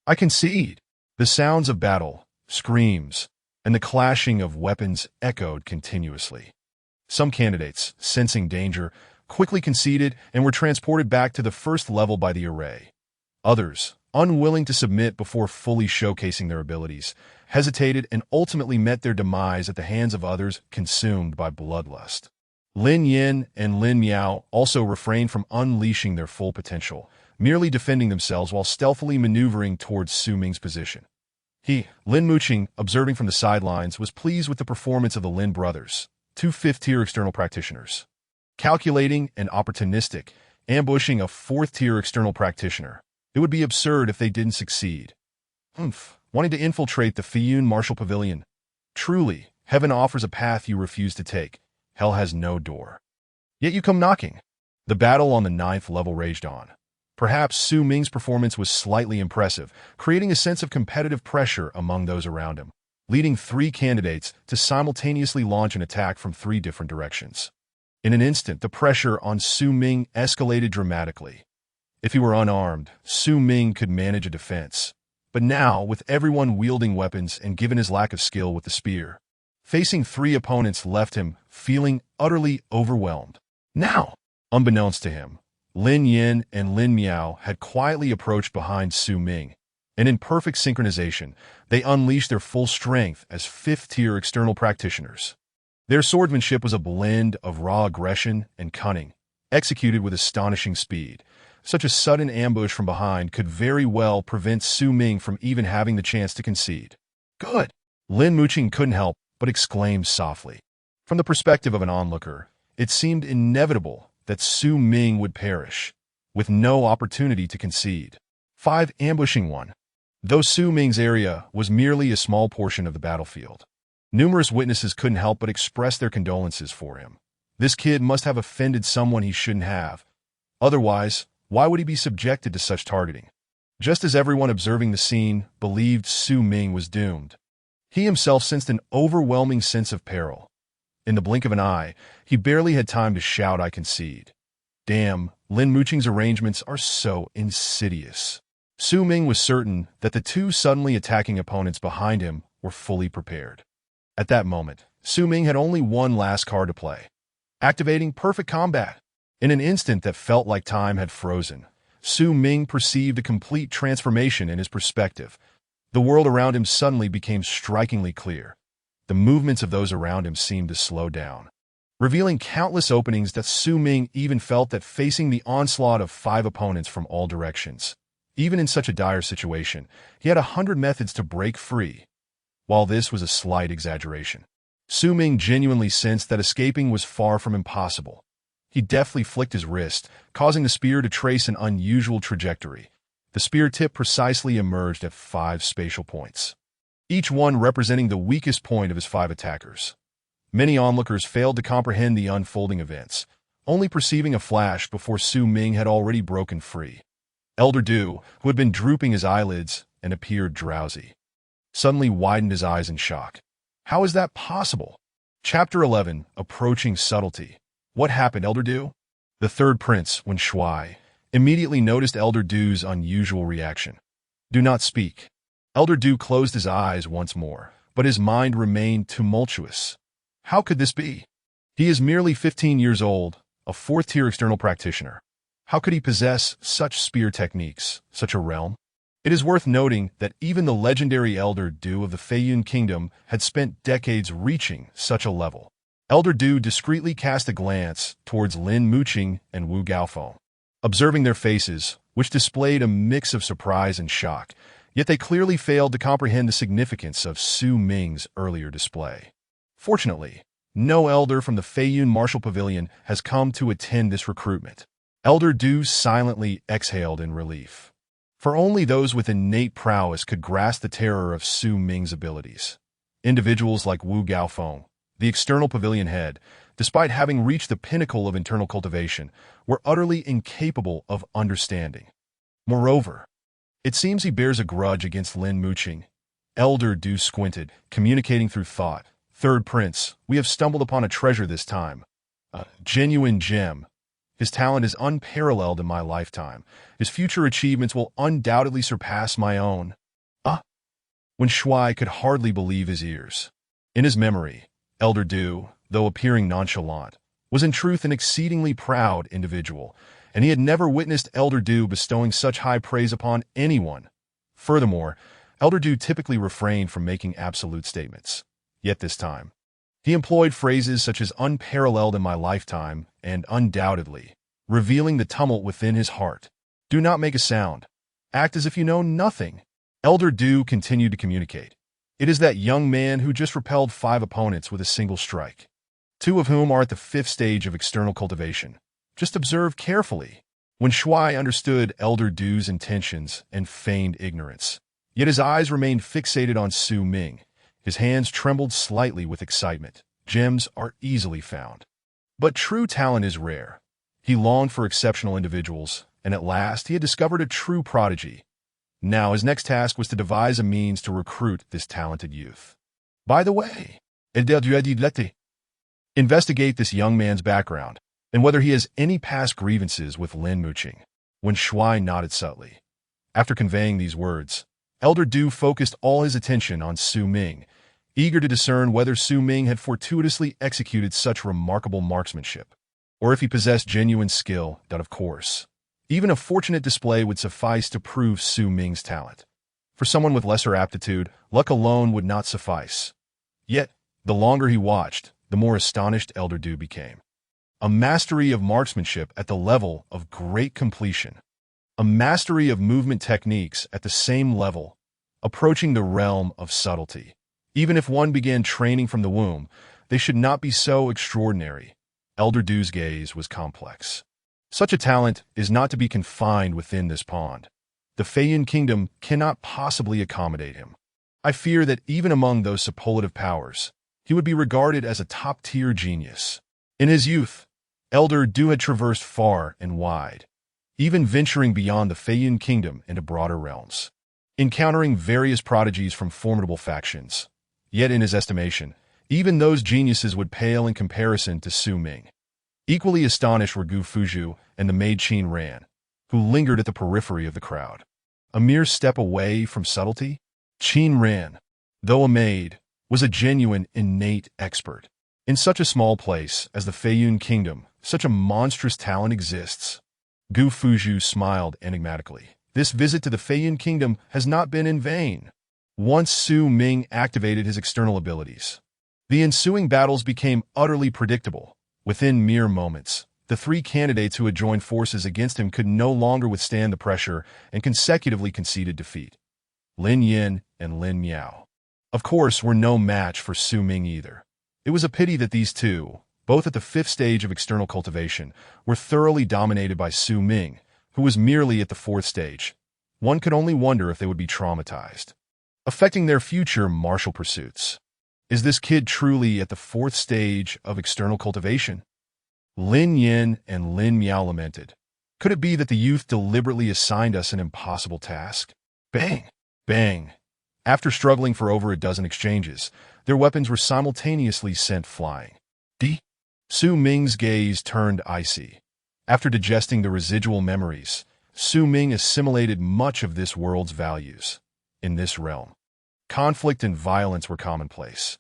I concede. The sounds of battle, screams, and the clashing of weapons echoed continuously. Some candidates, sensing danger, quickly conceded and were transported back to the 1st level by the array. Others, unwilling to submit before fully showcasing their abilities, hesitated and ultimately met their demise at the hands of others consumed by bloodlust. Lin Yin and Lin Miao also refrained from unleashing their full potential, merely defending themselves while stealthily maneuvering towards Su Ming's position. Lin Muqing, observing from the sidelines, was pleased with the performance of the Lin brothers, 2 5th-tier external practitioners. Calculating and opportunistic, ambushing a 4th-tier external practitioner. It would be absurd if they didn't succeed. Wanting to infiltrate the Fiyun Martial Pavilion. Truly, heaven offers a path you refuse to take. Hell has no door. Yet you come knocking. The battle on the 9th level raged on. Perhaps Su Ming's performance was slightly impressive, creating a sense of competitive pressure among those around him, leading 3 candidates to simultaneously launch an attack from 3 different directions. In an instant, the pressure on Su Ming escalated dramatically. If he were unarmed, Su Ming could manage a defense. But now, with everyone wielding weapons and given his lack of skill with the spear, facing 3 opponents left him feeling utterly overwhelmed. Now, unbeknownst to him, Lin Yin and Lin Miao had quietly approached behind Su Ming, and in perfect synchronization, they unleashed their full strength as 5th-tier external practitioners. Their swordsmanship was a blend of raw aggression and cunning, executed with astonishing speed. Such a sudden ambush from behind could very well prevent Su Ming from even having the chance to concede. Good! Lin Muqing couldn't help but exclaim softly. From the perspective of an onlooker, it seemed inevitable that Su Ming would perish, with no opportunity to concede. 5 ambushing 1. Though Su Ming's area was merely a small portion of the battlefield, numerous witnesses couldn't help but express their condolences for him. This kid must have offended someone he shouldn't have. Otherwise, why would he be subjected to such targeting? Just as everyone observing the scene believed Su Ming was doomed, he himself sensed an overwhelming sense of peril. In the blink of an eye, he barely had time to shout, "I concede." Damn, Lin Muqing's arrangements are so insidious. Su Ming was certain that the 2 suddenly attacking opponents behind him were fully prepared. At that moment, Su Ming had only one last card to play, activating perfect combat. In an instant that felt like time had frozen, Su Ming perceived a complete transformation in his perspective. The world around him suddenly became strikingly clear. The movements of those around him seemed to slow down, revealing countless openings that Su Ming even felt that facing the onslaught of 5 opponents from all directions. Even in such a dire situation, he had 100 methods to break free. While this was a slight exaggeration, Su Ming genuinely sensed that escaping was far from impossible. He deftly flicked his wrist, causing the spear to trace an unusual trajectory. The spear tip precisely emerged at 5 spatial points, each one representing the weakest point of his 5 attackers. Many onlookers failed to comprehend the unfolding events, only perceiving a flash before Su Ming had already broken free. Elder Du, who had been drooping his eyelids and appeared drowsy, suddenly widened his eyes in shock. How is that possible? Chapter 11, Approaching Subtlety. What happened, Elder Du? The third prince, Chi Xue, immediately noticed Elder Du's unusual reaction. Do not speak. Elder Du closed his eyes once more, but his mind remained tumultuous. How could this be? He is merely 15 years old, a 4th-tier external practitioner. How could he possess such spear techniques, such a realm? It is worth noting that even the legendary Elder Du of the Feiyun Kingdom had spent decades reaching such a level. Elder Du discreetly cast a glance towards Lin Muqing and Wu Gaofeng, observing their faces, which displayed a mix of surprise and shock, yet they clearly failed to comprehend the significance of Su Ming's earlier display. Fortunately, no elder from the Feiyun Martial Pavilion has come to attend this recruitment. Elder Du silently exhaled in relief, for only those with innate prowess could grasp the terror of Su Ming's abilities. Individuals like Wu Gaofeng, the external pavilion head, despite having reached the pinnacle of internal cultivation, were utterly incapable of understanding. Moreover, it seems he bears a grudge against Lin Muqing. Elder Du squinted, communicating through thought. Third prince, we have stumbled upon a treasure this time. A genuine gem. His talent is unparalleled in my lifetime. His future achievements will undoubtedly surpass my own. When Xue could hardly believe his ears. In his memory, Elder Du, though appearing nonchalant, was in truth an exceedingly proud individual, and he had never witnessed Elder Du bestowing such high praise upon anyone. Furthermore, Elder Du typically refrained from making absolute statements. Yet this time, he employed phrases such as unparalleled in my lifetime and undoubtedly, revealing the tumult within his heart. Do not make a sound. Act as if you know nothing. Elder Du continued to communicate. It is that young man who just repelled 5 opponents with a single strike, 2 of whom are at the 5th stage of external cultivation. Just observe carefully. When Xue understood Elder Du's intentions and feigned ignorance, yet his eyes remained fixated on Su Ming. His hands trembled slightly with excitement. Gems are easily found, but true talent is rare. He longed for exceptional individuals, and at last he had discovered a true prodigy. Now his next task was to devise a means to recruit this talented youth. By the way, investigate this young man's background, and whether he has any past grievances with Lin Muqing. When Xue nodded subtly. After conveying these words, Elder Du focused all his attention on Su Ming, eager to discern whether Su Ming had fortuitously executed such remarkable marksmanship, or if he possessed genuine skill. That, of course, even a fortunate display would suffice to prove Su Ming's talent. For someone with lesser aptitude, luck alone would not suffice. Yet, the longer he watched, the more astonished Elder Du became. A mastery of marksmanship at the level of great completion. A mastery of movement techniques at the same level, approaching the realm of subtlety. Even if one began training from the womb, they should not be so extraordinary. Elder Du's gaze was complex. Such a talent is not to be confined within this pond. The Feiyun Kingdom cannot possibly accommodate him. I fear that even among those superlative powers, he would be regarded as a top-tier genius. In his youth, Elder Du had traversed far and wide, even venturing beyond the Feiyun Kingdom into broader realms, encountering various prodigies from formidable factions. Yet in his estimation, even those geniuses would pale in comparison to Su Ming. Equally astonished were Gu Fuzhu and the maid Qin Ran, who lingered at the periphery of the crowd. A mere step away from subtlety, Qin Ran, though a maid, was a genuine innate expert. In such a small place as the Feiyun Kingdom, such a monstrous talent exists. Gu Fuzhu smiled enigmatically. This visit to the Feiyun Kingdom has not been in vain. Once Su Ming activated his external abilities, the ensuing battles became utterly predictable. Within mere moments, the three candidates who had joined forces against him could no longer withstand the pressure and consecutively conceded defeat. Lin Yin and Lin Miao, of course, were no match for Su Ming either. It was a pity that these two, both at the 5th stage of external cultivation, were thoroughly dominated by Su Ming, who was merely at the 4th stage. One could only wonder if they would be traumatized, affecting their future martial pursuits. Is this kid truly at the 4th stage of external cultivation? Lin Yin and Lin Miao lamented. Could it be that the youth deliberately assigned us an impossible task? Bang! Bang! After struggling for over a dozen exchanges, their weapons were simultaneously sent flying. Su Ming's gaze turned icy. After digesting the residual memories, Su Ming assimilated much of this world's values. In this realm, conflict and violence were commonplace.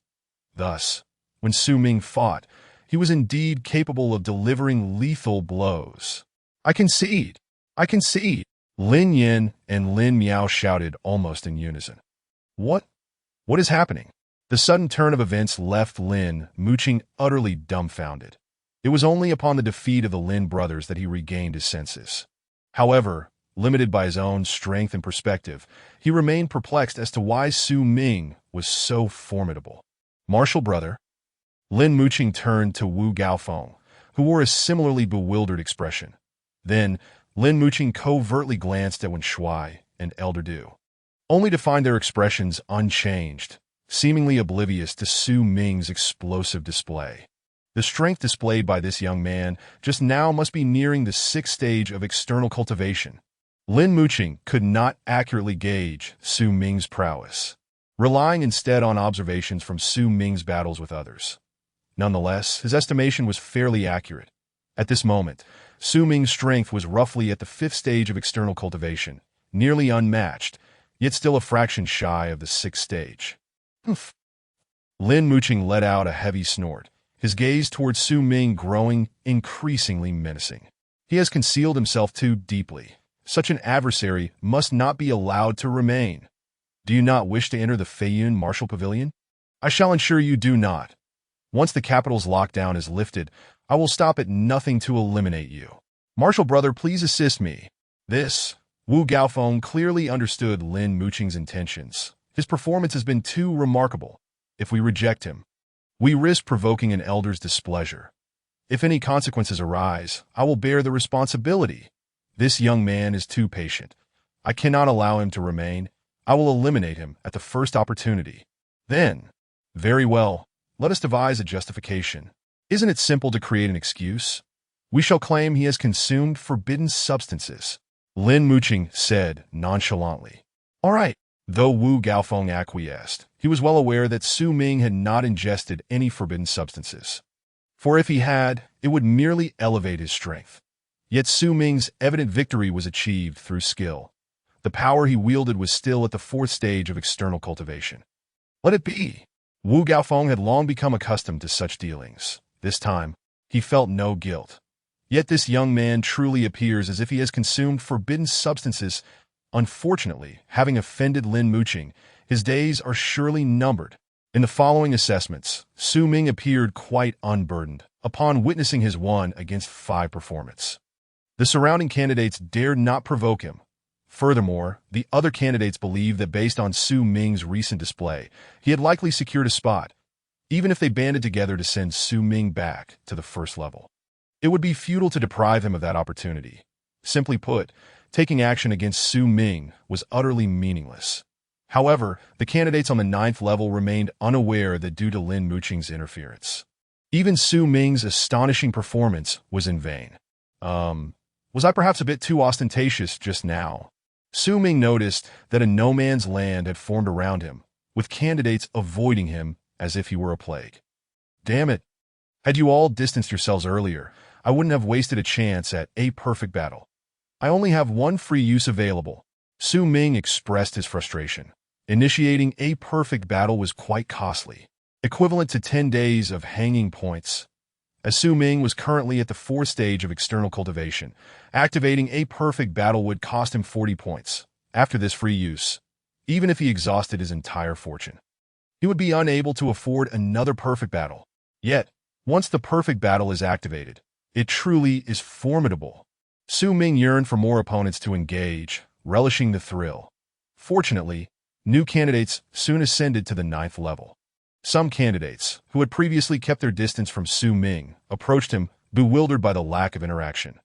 Thus, when Su Ming fought, he was indeed capable of delivering lethal blows. I concede! I concede! Lin Yin and Lin Miao shouted almost in unison. What is happening? The sudden turn of events left Lin Muqing utterly dumbfounded. It was only upon the defeat of the Lin brothers that he regained his senses. However, limited by his own strength and perspective, he remained perplexed as to why Su Ming was so formidable. Martial brother? Lin Muqing turned to Wu Gaofeng, who wore a similarly bewildered expression. Then, Lin Muqing covertly glanced at Wen Shui and Elder Du, only to find their expressions unchanged, seemingly oblivious to Su Ming's explosive display. The strength displayed by this young man just now must be nearing the 6th stage of external cultivation. Lin Muqing could not accurately gauge Su Ming's prowess, relying instead on observations from Su Ming's battles with others. Nonetheless, his estimation was fairly accurate. At this moment, Su Ming's strength was roughly at the 5th stage of external cultivation, nearly unmatched, yet still a fraction shy of the 6th stage. Humph. Lin Muqing let out a heavy snort, his gaze towards Su Ming growing increasingly menacing. He has concealed himself too deeply. Such an adversary must not be allowed to remain. Do you not wish to enter the Feiyun Martial Pavilion? I shall ensure you do not. Once the capital's lockdown is lifted, I will stop at nothing to eliminate you. Martial brother, please assist me. Wu Gaofeng clearly understood Lin Muqing's intentions. His performance has been too remarkable. If we reject him, we risk provoking an elder's displeasure. If any consequences arise, I will bear the responsibility. This young man is too patient. I cannot allow him to remain. I will eliminate him at the first opportunity. Then, very well, let us devise a justification. Isn't it simple to create an excuse? We shall claim he has consumed forbidden substances. Lin Muqing said nonchalantly. All right. Though Wu Gaofeng acquiesced, he was well aware that Su Ming had not ingested any forbidden substances. For if he had, it would merely elevate his strength. Yet Su Ming's evident victory was achieved through skill. The power he wielded was still at the 4th stage of external cultivation. Let it be. Wu Gaofeng had long become accustomed to such dealings. This time, he felt no guilt. Yet this young man truly appears as if he has consumed forbidden substances. Unfortunately, having offended Lin Muqing, his days are surely numbered. In the following assessments, Su Ming appeared quite unburdened upon witnessing his 1-against-5 performance. The surrounding candidates dared not provoke him. Furthermore, the other candidates believed that based on Su Ming's recent display, he had likely secured a spot, even if they banded together to send Su Ming back to the 1st level. It would be futile to deprive him of that opportunity. Simply put, taking action against Su Ming was utterly meaningless. However, the candidates on the 9th level remained unaware that due to Lin Muqing's interference, even Su Ming's astonishing performance was in vain. Was I perhaps a bit too ostentatious just now? Su Ming noticed that a no-man's land had formed around him, with candidates avoiding him as if he were a plague. Damn it! Had you all distanced yourselves earlier, I wouldn't have wasted a chance at a perfect battle. I only have one free use available. Su Ming expressed his frustration. Initiating a perfect battle was quite costly, equivalent to 10 days of hanging points. as Su Ming was currently at the fourth stage of external cultivation. Activating a perfect battle would cost him 40 points. After this free use, even if he exhausted his entire fortune, he would be unable to afford another perfect battle. Yet, once the perfect battle is activated, it truly is formidable. Su Ming yearned for more opponents to engage, relishing the thrill. Fortunately, new candidates soon ascended to the 9th level. Some candidates, who had previously kept their distance from Su Ming, approached him, bewildered by the lack of interaction.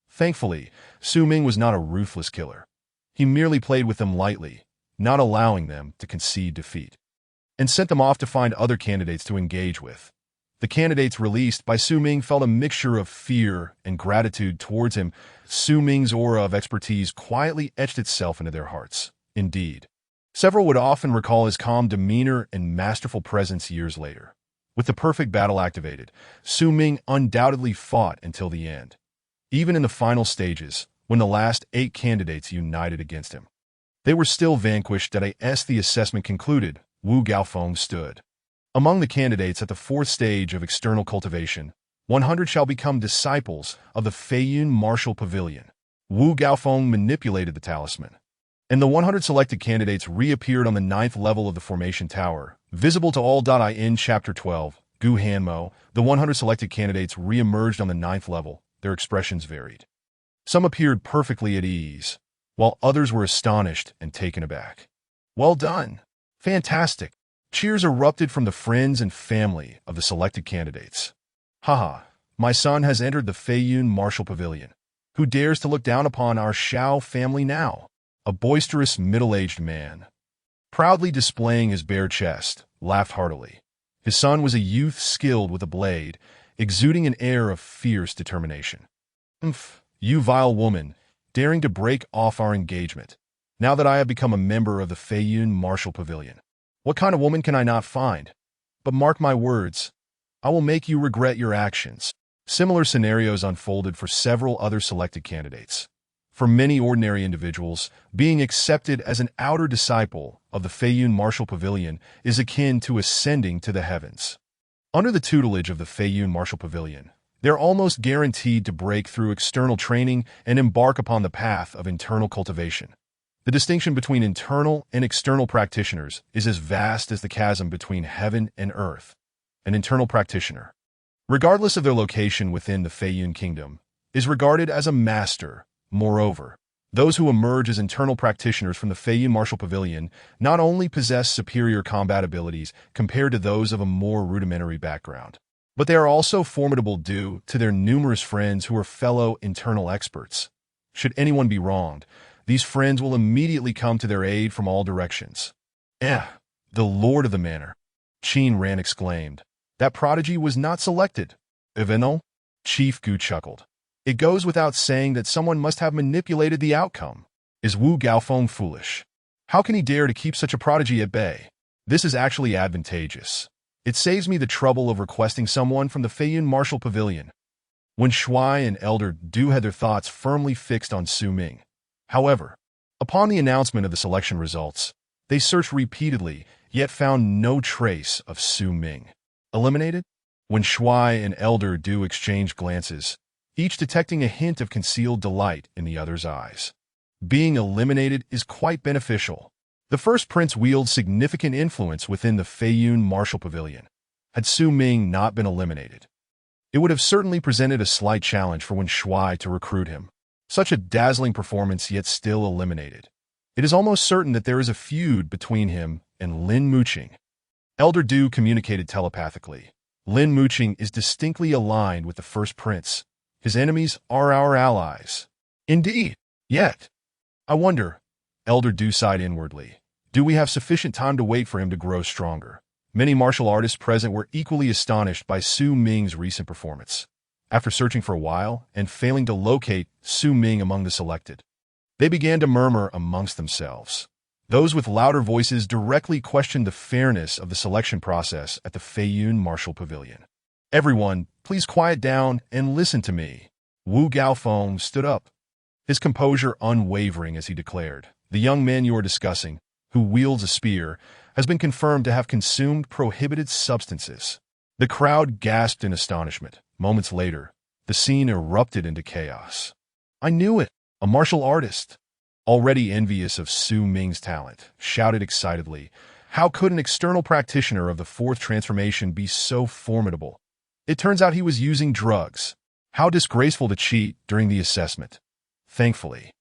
Thankfully, Su Ming was not a ruthless killer. He merely played with them lightly, not allowing them to concede defeat, and sent them off to find other candidates to engage with. The candidates released by Su Ming felt a mixture of fear and gratitude towards him. Su Ming's aura of expertise quietly etched itself into their hearts. Indeed, several would often recall his calm demeanor and masterful presence years later. With the perfect battle activated, Su Ming undoubtedly fought until the end, even in the final stages, when the last 8 candidates united against him. They were still vanquished. As the assessment concluded, Wu Gaofeng stood among the candidates at the 4th stage of external cultivation. 100 shall become disciples of the Feiyun Martial Pavilion. Wu Gaofeng manipulated the talisman, and the 100 selected candidates reappeared on the 9th level of the formation tower, visible to all. In Chapter 12, Gu Hanmo, the 100 selected candidates re-emerged on the 9th level. Their expressions varied. Some appeared perfectly at ease, while others were astonished and taken aback. Well done! Fantastic! Cheers erupted from the friends and family of the selected candidates. Haha, my son has entered the Feiyun Martial Pavilion. Who dares to look down upon our Shao family now? A boisterous middle-aged man, proudly displaying his bare chest, laughed heartily. His son was a youth skilled with a blade, exuding an air of fierce determination. You vile woman, daring to break off our engagement, now that I have become a member of the Feiyun Martial Pavilion. What kind of woman can I not find? But mark my words, I will make you regret your actions. Similar scenarios unfolded for several other selected candidates. For many ordinary individuals, being accepted as an outer disciple of the Feiyun Martial Pavilion is akin to ascending to the heavens. Under the tutelage of the Feiyun Martial Pavilion, they're almost guaranteed to break through external training and embark upon the path of internal cultivation. The distinction between internal and external practitioners is as vast as the chasm between heaven and earth. An internal practitioner, regardless of their location within the Feiyun Kingdom, is regarded as a master. Moreover, those who emerge as internal practitioners from the Feiyun Martial Pavilion not only possess superior combat abilities compared to those of a more rudimentary background, but they are also formidable due to their numerous friends who are fellow internal experts. Should anyone be wronged, these friends will immediately come to their aid from all directions. The Lord of the Manor, Qin Ran exclaimed. That prodigy was not selected. Evenal? Chief Gu chuckled. It goes without saying that someone must have manipulated the outcome. Is Wu Gaofeng foolish? How can he dare to keep such a prodigy at bay? This is actually advantageous. It saves me the trouble of requesting someone from the Feiyun Martial Pavilion. When Shuai and Elder Du had their thoughts firmly fixed on Su Ming, however, upon the announcement of the selection results, they searched repeatedly, yet found no trace of Su Ming. Eliminated? When Shuai and Elder Du exchanged glances, each detecting a hint of concealed delight in the other's eyes. Being eliminated is quite beneficial. The first prince wields significant influence within the Feiyun Martial Pavilion. Had Su Ming not been eliminated, it would have certainly presented a slight challenge for Wen Shuai to recruit him. Such a dazzling performance, yet still eliminated. It is almost certain that there is a feud between him and Lin Muqing. Elder Du communicated telepathically. Lin Muqing is distinctly aligned with the first prince. His enemies are our allies. Indeed. Yet, I wonder, Elder Du sighed inwardly, do we have sufficient time to wait for him to grow stronger? Many martial artists present were equally astonished by Su Ming's recent performance. After searching for a while and failing to locate Su Ming among the selected, they began to murmur amongst themselves. Those with louder voices directly questioned the fairness of the selection process at the Feiyun Martial Pavilion. Everyone, please quiet down and listen to me. Wu Gaofeng stood up, his composure unwavering as he declared, the young man you are discussing, who wields a spear, has been confirmed to have consumed prohibited substances. The crowd gasped in astonishment. Moments later, the scene erupted into chaos. I knew it! A martial artist! Already envious of Su Ming's talent, shouted excitedly, how could an external practitioner of the fourth transformation be so formidable? It turns out he was using drugs. How disgraceful to cheat during the assessment. Thankfully,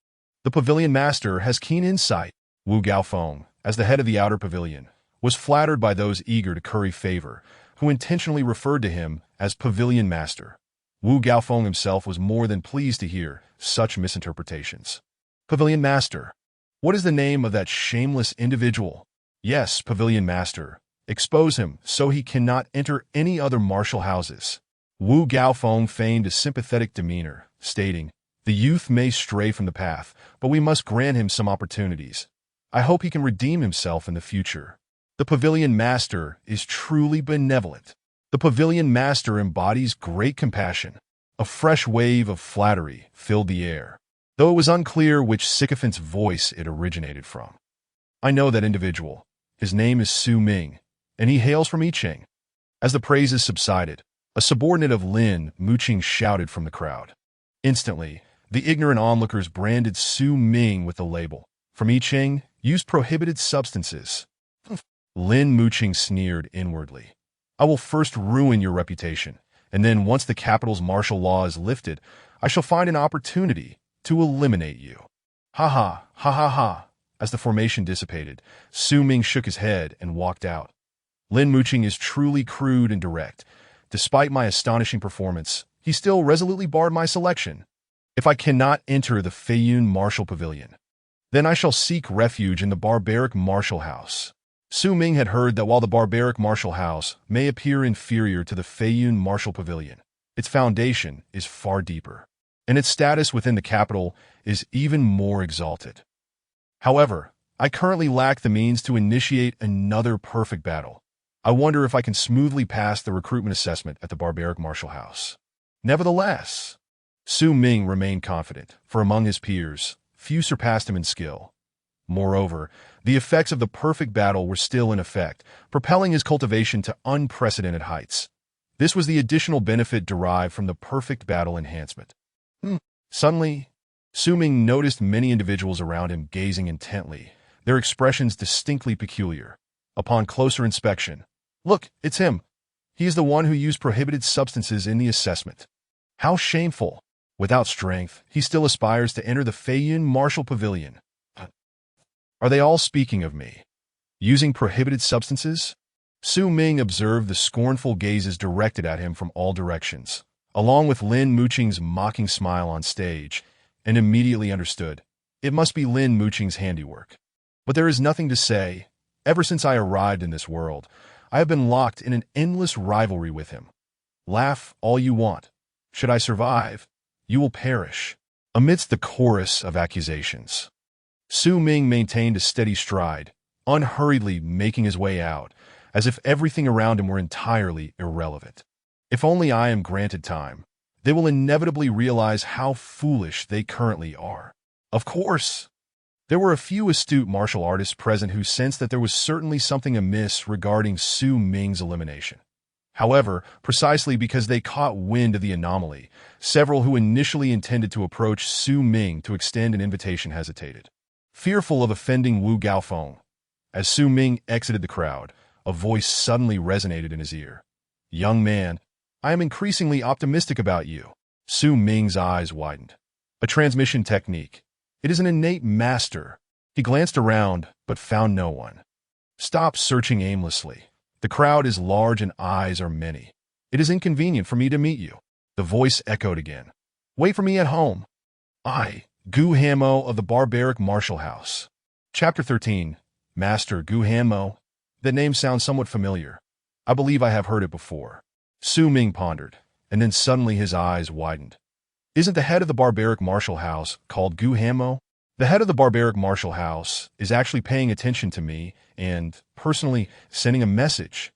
the pavilion master has keen insight. Wu Gaofeng, as the head of the outer pavilion, was flattered by those eager to curry favor, who intentionally referred to him as pavilion master. Wu Gaofeng himself was more than pleased to hear such misinterpretations. Pavilion master. What is the name of that shameless individual? Yes, pavilion master. Expose him so he cannot enter any other martial houses. Wu Gaofeng feigned a sympathetic demeanor, stating, the youth may stray from the path, but we must grant him some opportunities. I hope he can redeem himself in the future. The pavilion master is truly benevolent. The pavilion master embodies great compassion. A fresh wave of flattery filled the air, though it was unclear which sycophant's voice it originated from. I know that individual. His name is Su Ming, and he hails from Yicheng. As the praises subsided, a subordinate of Lin Muqing shouted from the crowd. Instantly, the ignorant onlookers branded Su Ming with the label, from Yicheng, used prohibited substances. Lin Muqing sneered inwardly. I will first ruin your reputation, and then once the capital's martial law is lifted, I shall find an opportunity to eliminate you. Ha ha, ha ha ha. As the formation dissipated, Su Ming shook his head and walked out. Lin Muqing is truly crude and direct. Despite my astonishing performance, he still resolutely barred my selection. If I cannot enter the Feiyun Martial Pavilion, then I shall seek refuge in the Barbaric Martial House. Su Ming had heard that while the Barbaric Martial House may appear inferior to the Feiyun Martial Pavilion, its foundation is far deeper, and its status within the capital is even more exalted. However, I currently lack the means to initiate another perfect battle. I wonder if I can smoothly pass the recruitment assessment at the Barbaric Martial House. Nevertheless, Su Ming remained confident, for among his peers, few surpassed him in skill. Moreover, the effects of the perfect battle were still in effect, propelling his cultivation to unprecedented heights. This was the additional benefit derived from the perfect battle enhancement. Suddenly, Su Ming noticed many individuals around him gazing intently, their expressions distinctly peculiar. Upon closer inspection, look, it's him. He is the one who used prohibited substances in the assessment. How shameful! Without strength, he still aspires to enter the Feiyun Martial Pavilion. Are they all speaking of me? Using prohibited substances? Su Ming observed the scornful gazes directed at him from all directions, along with Lin Muqing's mocking smile on stage, and immediately understood. It must be Lin Muqing's handiwork. But there is nothing to say. Ever since I arrived in this world, I have been locked in an endless rivalry with him. Laugh all you want. Should I survive, you will perish. Amidst the chorus of accusations, Su Ming maintained a steady stride, unhurriedly making his way out, as if everything around him were entirely irrelevant. If only I am granted time, they will inevitably realize how foolish they currently are. Of course, there were a few astute martial artists present who sensed that there was certainly something amiss regarding Su Ming's elimination. However, precisely because they caught wind of the anomaly, several who initially intended to approach Su Ming to extend an invitation hesitated, fearful of offending Wu Gaofeng. As Su Ming exited the crowd, a voice suddenly resonated in his ear. Young man, I am increasingly optimistic about you. Su Ming's eyes widened. A transmission technique. It is an innate master. He glanced around, but found no one. Stop searching aimlessly. The crowd is large and eyes are many. It is inconvenient for me to meet you. The voice echoed again. Wait for me at home. I, Gu Hanmo of the Barbaric Martial House. Chapter 13. Master Gu Hanmo. That name sounds somewhat familiar. I believe I have heard it before. Su Ming pondered, and then suddenly his eyes widened. Isn't the head of the Barbaric Martial House called Gu Hanmo? The head of the Barbaric Martial House is actually paying attention to me and, personally, sending a message.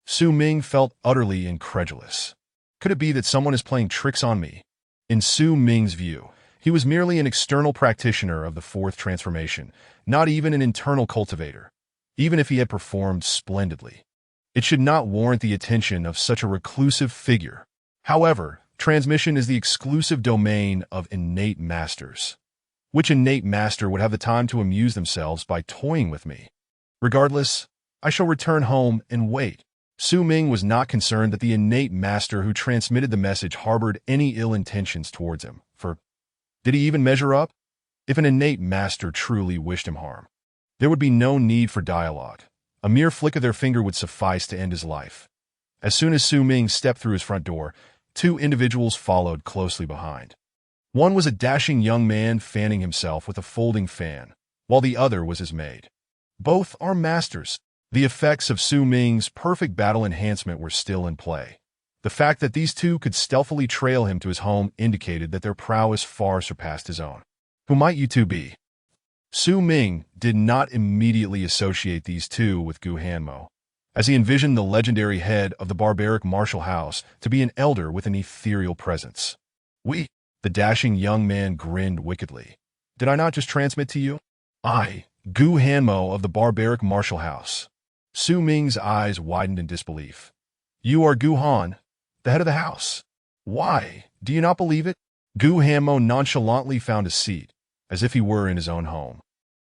Su Ming felt utterly incredulous. Could it be that someone is playing tricks on me? In Su Ming's view, he was merely an external practitioner of the fourth transformation, not even an internal cultivator, even if he had performed splendidly. It should not warrant the attention of such a reclusive figure. However, transmission is the exclusive domain of innate masters. Which innate master would have the time to amuse themselves by toying with me? Regardless, I shall return home and wait. Su Ming was not concerned that the innate master who transmitted the message harbored any ill intentions towards him, for did he even measure up? If an innate master truly wished him harm, there would be no need for dialogue. A mere flick of their finger would suffice to end his life. As soon as Su Ming stepped through his front door, two individuals followed closely behind. One was a dashing young man fanning himself with a folding fan, while the other was his maid. Both are masters. The effects of Su Ming's perfect battle enhancement were still in play. The fact that these two could stealthily trail him to his home indicated that their prowess far surpassed his own. Who might you two be? Su Ming did not immediately associate these two with Gu Hanmo, as he envisioned the legendary head of the barbaric martial house to be an elder with an ethereal presence. The dashing young man grinned wickedly. Did I not just transmit to you? I, Gu Hanmo of the barbaric martial house. Su Ming's eyes widened in disbelief. You are Gu Han, the head of the house. Why, do you not believe it? Gu Hanmo nonchalantly found a seat, as if he were in his own home.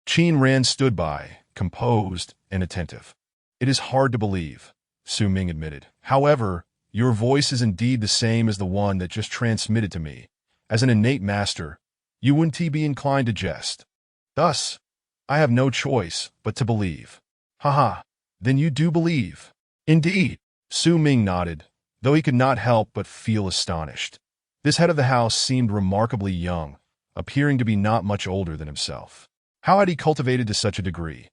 Qin Ran stood by, composed and attentive. It is hard to believe, Su Ming admitted. However, your voice is indeed the same as the one that just transmitted to me. As an innate master, you wouldn't be inclined to jest. Thus, I have no choice but to believe. Haha, then you do believe. Indeed, Su Ming nodded, though he could not help but feel astonished. This head of the house seemed remarkably young, appearing to be not much older than himself. How had he cultivated to such a degree?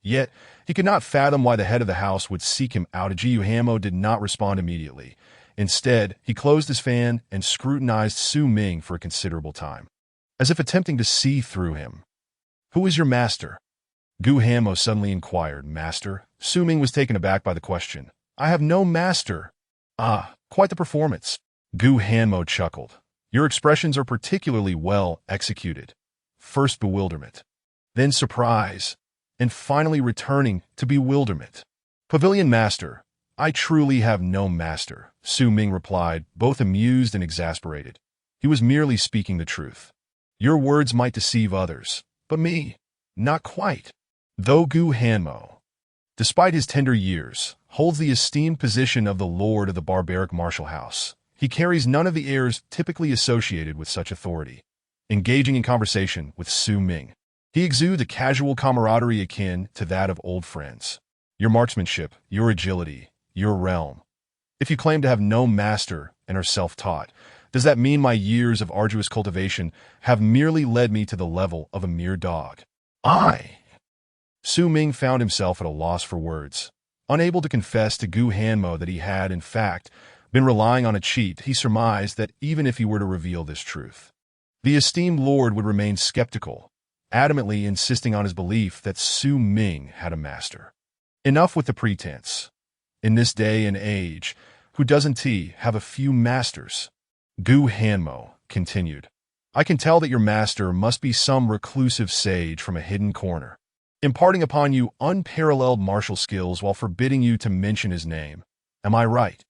Yet, he could not fathom why the head of the house would seek him out. Gu Hanmo did not respond immediately. Instead, he closed his fan and scrutinized Su Ming for a considerable time, as if attempting to see through him. Who is your master? Gu Hanmo suddenly inquired. Master? Su Ming was taken aback by the question. I have no master. Ah, quite the performance. Gu Hanmo chuckled. Your expressions are particularly well executed. First bewilderment, then surprise, and finally returning to bewilderment. Pavilion master, I truly have no master, Su Ming replied, both amused and exasperated. He was merely speaking the truth. Your words might deceive others, but me, not quite. Though Gu Hanmo, despite his tender years, holds the esteemed position of the lord of the barbaric martial house, he carries none of the airs typically associated with such authority. Engaging in conversation with Su Ming, he exudes a casual camaraderie akin to that of old friends. Your marksmanship, your agility, your realm. If you claim to have no master and are self-taught, does that mean my years of arduous cultivation have merely led me to the level of a mere dog? Su Ming found himself at a loss for words. Unable to confess to Gu Hanmo that he had, in fact, been relying on a cheat, he surmised that even if he were to reveal this truth, the esteemed lord would remain skeptical, adamantly insisting on his belief that Su Ming had a master. Enough with the pretense. In this day and age, who doesn't have a few masters? Gu Hanmo continued. I can tell that your master must be some reclusive sage from a hidden corner, imparting upon you unparalleled martial skills while forbidding you to mention his name. Am I right?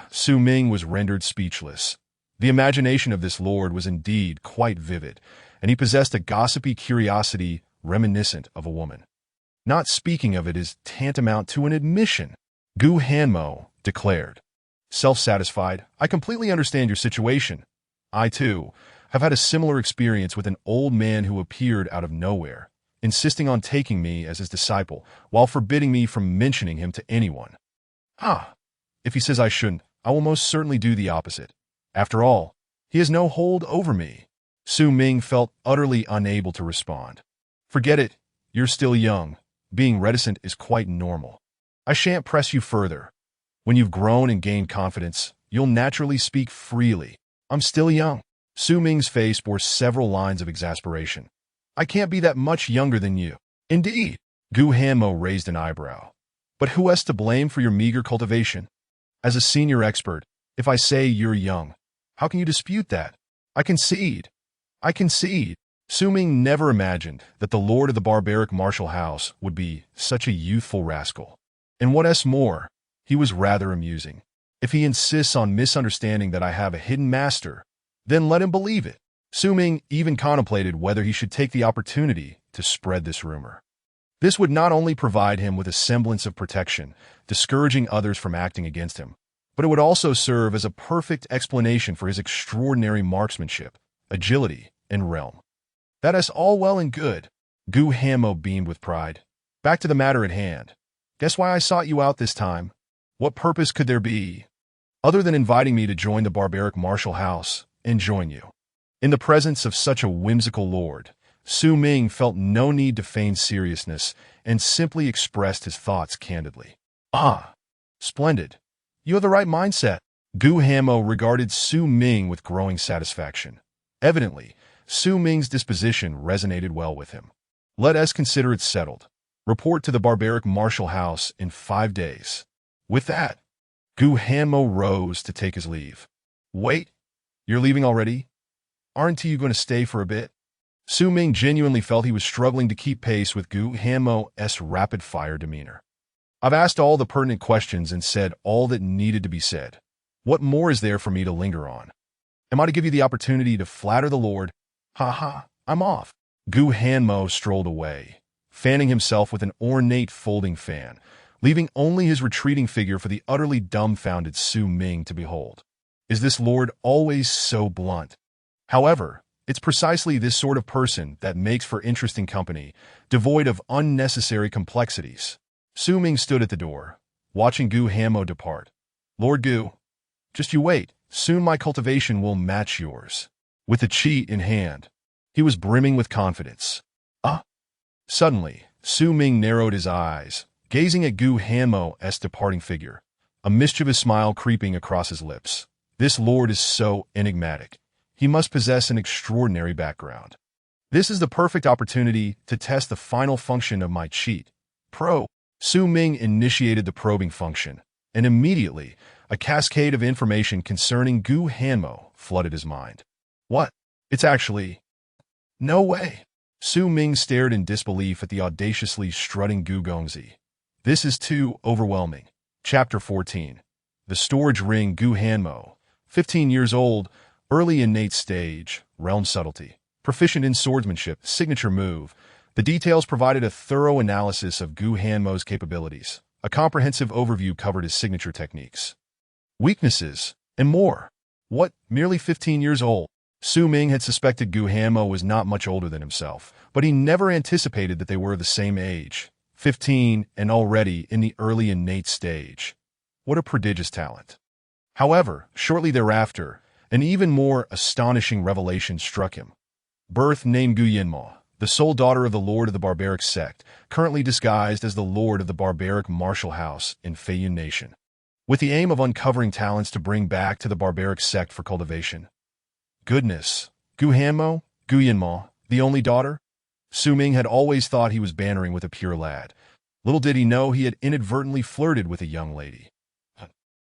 Su Ming was rendered speechless. The imagination of this lord was indeed quite vivid, and he possessed a gossipy curiosity reminiscent of a woman. Not speaking of it is tantamount to an admission, Gu Hanmo declared. Self-satisfied, I completely understand your situation. I, too, have had a similar experience with an old man who appeared out of nowhere, insisting on taking me as his disciple, while forbidding me from mentioning him to anyone. If he says I shouldn't, I will most certainly do the opposite. After all, he has no hold over me. Su Ming felt utterly unable to respond. Forget it, you're still young. Being reticent is quite normal. I shan't press you further. When you've grown and gained confidence, you'll naturally speak freely. I'm still young. Su Ming's face bore several lines of exasperation. I can't be that much younger than you. Indeed. Gu Hanmo raised an eyebrow. But who is to blame for your meager cultivation? As a senior expert, if I say you're young, how can you dispute that? I concede. Su Ming never imagined that the lord of the barbaric martial house would be such a youthful rascal. And what else more, he was rather amusing. If he insists on misunderstanding that I have a hidden master, then let him believe it. Su Ming even contemplated whether he should take the opportunity to spread this rumor. This would not only provide him with a semblance of protection, discouraging others from acting against him, but it would also serve as a perfect explanation for his extraordinary marksmanship, agility, and realm. That is all well and good. Gu Hanmo beamed with pride. Back to the matter at hand. Guess why I sought you out this time? What purpose could there be, other than inviting me to join the barbaric martial house and join you? In the presence of such a whimsical lord, Su Ming felt no need to feign seriousness and simply expressed his thoughts candidly. Ah, splendid. You have the right mindset. Gu Hanmo regarded Su Ming with growing satisfaction. Evidently, Su Ming's disposition resonated well with him. Let us consider it settled. Report to the barbaric martial house in 5 days. With that, Gu Hanmo rose to take his leave. Wait, you're leaving already? Aren't you going to stay for a bit? Su Ming genuinely felt he was struggling to keep pace with Gu Hanmo's rapid-fire demeanor. I've asked all the pertinent questions and said all that needed to be said. What more is there for me to linger on? Am I to give you the opportunity to flatter the Lord? Ha ha, I'm off. Gu Hanmo strolled away, fanning himself with an ornate folding fan, leaving only his retreating figure for the utterly dumbfounded Su Ming to behold. Is this lord always so blunt? However, it's precisely this sort of person that makes for interesting company, devoid of unnecessary complexities. Su Ming stood at the door, watching Gu Hanmo depart. Lord Gu, just you wait. Soon my cultivation will match yours. With the cheat in hand, he was brimming with confidence. Ah! Suddenly, Su Ming narrowed his eyes, gazing at Gu Hanmo's departing figure, a mischievous smile creeping across his lips. This lord is so enigmatic. He must possess an extraordinary background. This is the perfect opportunity to test the final function of my cheat. Probe. Su Ming initiated the probing function, and immediately, a cascade of information concerning Gu Hanmo flooded his mind. What? It's actually... No way. Su Ming stared in disbelief at the audaciously strutting Gu Gongzi. This is too overwhelming. Chapter 14. The Storage Ring. Gu Hanmo, 15 years old, early innate stage, realm subtlety, proficient in swordsmanship, signature move. The details provided a thorough analysis of Gu Hanmo's capabilities. A comprehensive overview covered his signature techniques, weaknesses, and more. What? Merely 15 years old? Su Ming had suspected Gu Hanmo was not much older than himself, but he never anticipated that they were the same age. 15 and already in the early innate stage. What a prodigious talent. However, shortly thereafter, an even more astonishing revelation struck him. Birth: name Gu Yinmo, the sole daughter of the Lord of the Barbaric sect, currently disguised as the Lord of the Barbaric martial house in Feiyun Nation, with the aim of uncovering talents to bring back to the Barbaric sect for cultivation. Goodness, Gu Hanmo, Gu Yinmo, the only daughter? Su Ming had always thought he was bantering with a pure lad. Little did he know he had inadvertently flirted with a young lady.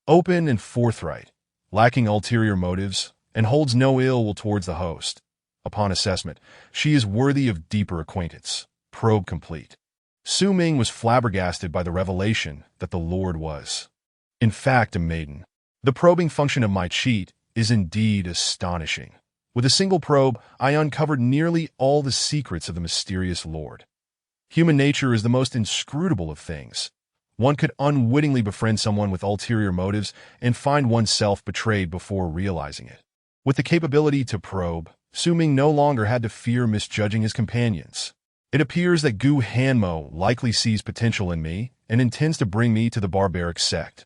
Open and forthright, lacking ulterior motives, and holds no ill will towards the host. Upon assessment, she is worthy of deeper acquaintance. Probe complete. Su Ming was flabbergasted by the revelation that the Lord was, in fact, a maiden. The probing function of my cheat is indeed astonishing. With a single probe, I uncovered nearly all the secrets of the mysterious Lord. Human nature is the most inscrutable of things. One could unwittingly befriend someone with ulterior motives and find oneself betrayed before realizing it. With the capability to probe, Su Ming no longer had to fear misjudging his companions. It appears that Gu Hanmo likely sees potential in me and intends to bring me to the Barbaric sect.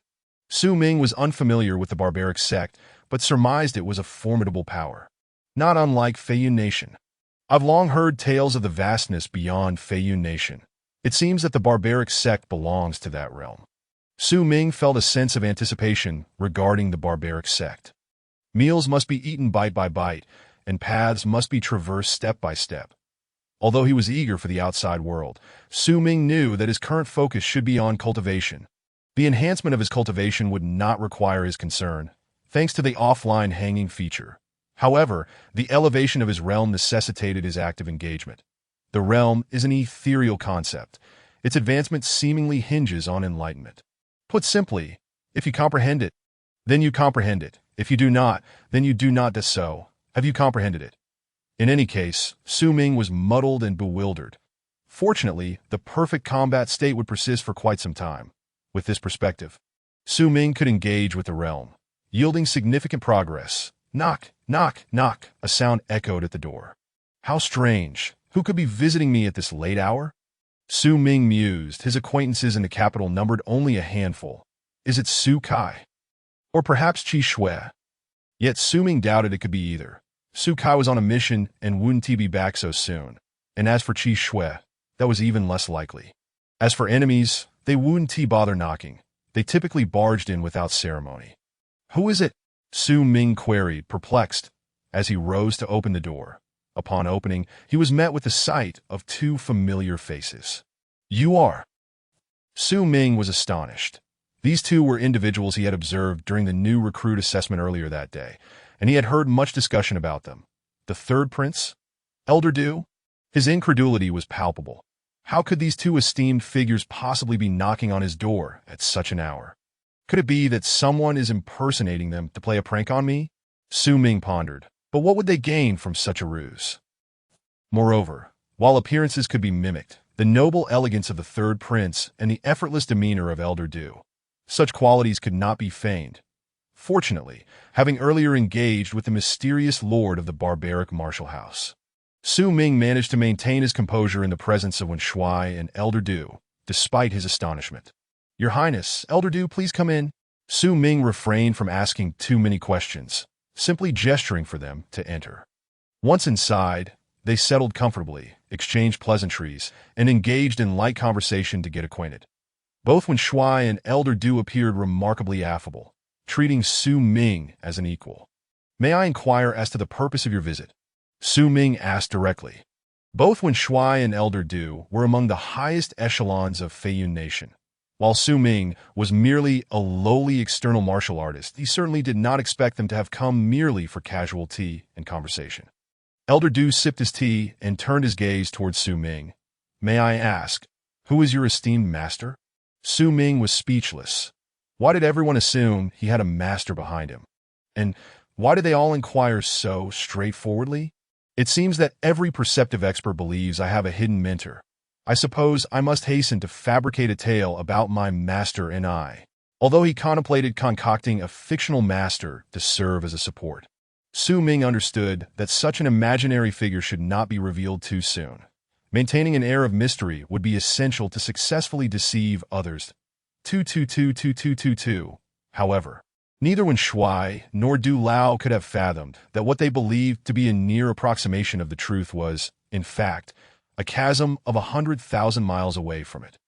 Su Ming was unfamiliar with the Barbaric sect, but surmised it was a formidable power, not unlike Feiyun Nation. I've long heard tales of the vastness beyond Feiyun Nation. It seems that the Barbaric sect belongs to that realm. Su Ming felt a sense of anticipation regarding the Barbaric sect. Meals must be eaten bite by bite, and paths must be traversed step by step. Although he was eager for the outside world, Su Ming knew that his current focus should be on cultivation. The enhancement of his cultivation would not require his concern, thanks to the offline hanging feature. However, the elevation of his realm necessitated his active engagement. The realm is an ethereal concept. Its advancement seemingly hinges on enlightenment. Put simply, If you comprehend it, then you comprehend it. If you do not, then you do not. So, have you comprehended it? In any case, Su Ming was muddled and bewildered. Fortunately, the perfect combat state would persist for quite some time. With this perspective, Su Ming could engage with the realm, yielding significant progress. Knock, knock, knock, a sound echoed at the door. How strange. Who could be visiting me at this late hour? Su Ming mused. His acquaintances in the capital numbered only a handful. Is it Su Kai? Or perhaps Chi Xue? Yet Su Ming doubted it could be either. Su Kai was on a mission and wouldn't be back so soon. And as for Chi Xue, that was even less likely. As for enemies, they wouldn't bother knocking. They typically barged in without ceremony. Who is it? Su Ming queried, perplexed, as he rose to open the door. Upon opening, he was met with the sight of two familiar faces. You are. Su Ming was astonished. These two were individuals he had observed during the new recruit assessment earlier that day, and he had heard much discussion about them. The third prince? Elder Du? His incredulity was palpable. How could these two esteemed figures possibly be knocking on his door at such an hour? Could it be that someone is impersonating them to play a prank on me? Su Ming pondered. But what would they gain from such a ruse? Moreover, while appearances could be mimicked, the noble elegance of the third prince and the effortless demeanor of Elder Du, such qualities could not be feigned. Fortunately, having earlier engaged with the mysterious lord of the barbaric martial house, Su Ming managed to maintain his composure in the presence of Wen Shuai and Elder Du, despite his astonishment. Your Highness, Elder Du, please come in. Su Ming refrained from asking too many questions, simply gesturing for them to enter. Once inside, they settled comfortably, exchanged pleasantries, and engaged in light conversation to get acquainted. Both Wen Shuai and Elder Du appeared remarkably affable, treating Su Ming as an equal. May I inquire as to the purpose of your visit? Su Ming asked directly. Both Wen Shuai and Elder Du were among the highest echelons of Feiyun Nation. While Su Ming was merely a lowly external martial artist, he certainly did not expect them to have come merely for casual tea and conversation. Elder Du sipped his tea and turned his gaze towards Su Ming. May I ask, who is your esteemed master? Su Ming was speechless. Why did everyone assume he had a master behind him? And why did they all inquire so straightforwardly? It seems that every perceptive expert believes I have a hidden mentor. I suppose I must hasten to fabricate a tale about my master and I, although he contemplated concocting a fictional master to serve as a support. Su Ming understood that such an imaginary figure should not be revealed too soon. Maintaining an air of mystery would be essential to successfully deceive others. 2222222. However, neither Wen Shuai nor Du Lao could have fathomed that what they believed to be a near approximation of the truth was, in fact, a chasm of 100,000 miles away from it.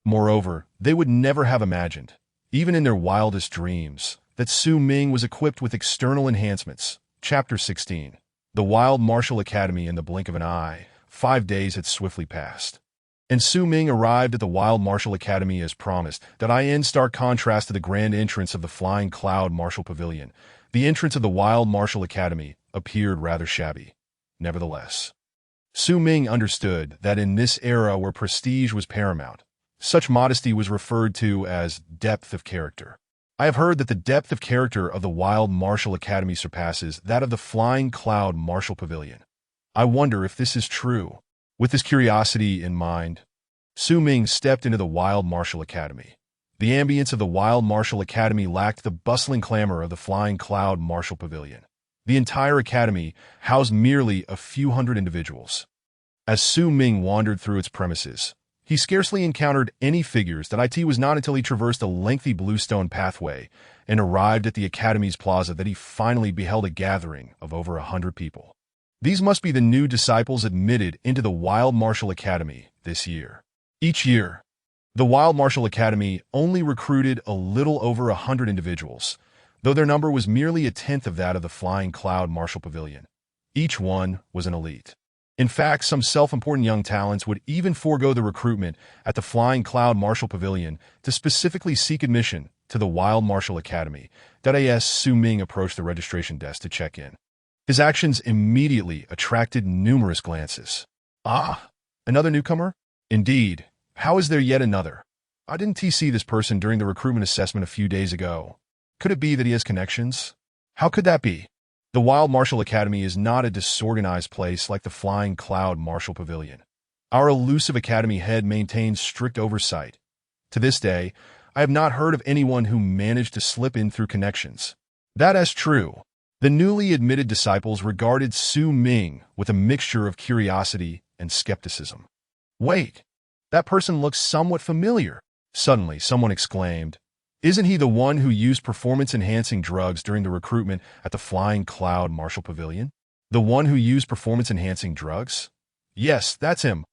Moreover, they would never have imagined, even in their wildest dreams, that Su Ming was equipped with external enhancements. Chapter 16. The Wild Martial Academy in the blink of an eye. 5 days had swiftly passed. And Su Ming arrived at the Wild Martial Academy as promised, that in stark contrast to the grand entrance of the Flying Cloud Martial Pavilion. The entrance of the Wild Martial Academy appeared rather shabby. Nevertheless, Su Ming understood that in this era where prestige was paramount, such modesty was referred to as depth of character. I have heard that the depth of character of the Wild Martial Academy surpasses that of the Flying Cloud Martial Pavilion. I wonder if this is true. With this curiosity in mind, Su Ming stepped into the Wild Martial Academy. The ambience of the Wild Martial Academy lacked the bustling clamor of the Flying Cloud Martial Pavilion. The entire academy housed merely a few hundred individuals. As Su Ming wandered through its premises, he scarcely encountered any figures. That it was not until he traversed a lengthy bluestone pathway and arrived at the academy's plaza that he finally beheld a gathering of over 100 people. These must be the new disciples admitted into the Wild Martial Academy this year. Each year, the Wild Martial Academy only recruited a little over 100 individuals, though their number was merely a tenth of that of the Flying Cloud Martial Pavilion. Each one was an elite. In fact, some self-important young talents would even forego the recruitment at the Flying Cloud Martial Pavilion to specifically seek admission to the Wild Martial Academy. As Su Ming approached the registration desk to check in, his actions immediately attracted numerous glances. Ah, another newcomer? Indeed. How is there yet another? I didn't see this person during the recruitment assessment a few days ago. Could it be that he has connections? How could that be? The Wild Martial Academy is not a disorganized place like the Flying Cloud Martial Pavilion. Our elusive academy head maintains strict oversight. To this day, I have not heard of anyone who managed to slip in through connections. That is true. The newly admitted disciples regarded Su Ming with a mixture of curiosity and skepticism. Wait, that person looks somewhat familiar. Suddenly, someone exclaimed, "Isn't he the one who used performance-enhancing drugs during the recruitment at the Flying Cloud Martial Pavilion? The one who used performance-enhancing drugs? Yes, that's him.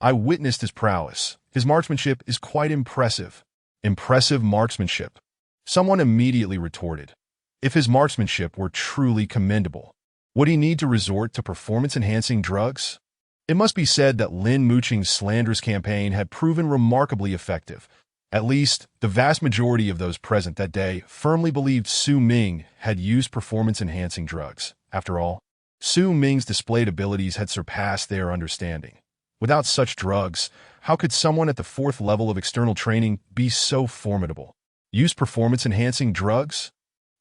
I witnessed his prowess. His marksmanship is quite impressive." Impressive marksmanship. Someone immediately retorted. If his marksmanship were truly commendable, would he need to resort to performance-enhancing drugs? It must be said that Lin Muqing's slanderous campaign had proven remarkably effective. At least, the vast majority of those present that day firmly believed Su Ming had used performance-enhancing drugs. After all, Su Ming's displayed abilities had surpassed their understanding. Without such drugs, how could someone at the 4th level of external training be so formidable? Use performance-enhancing drugs?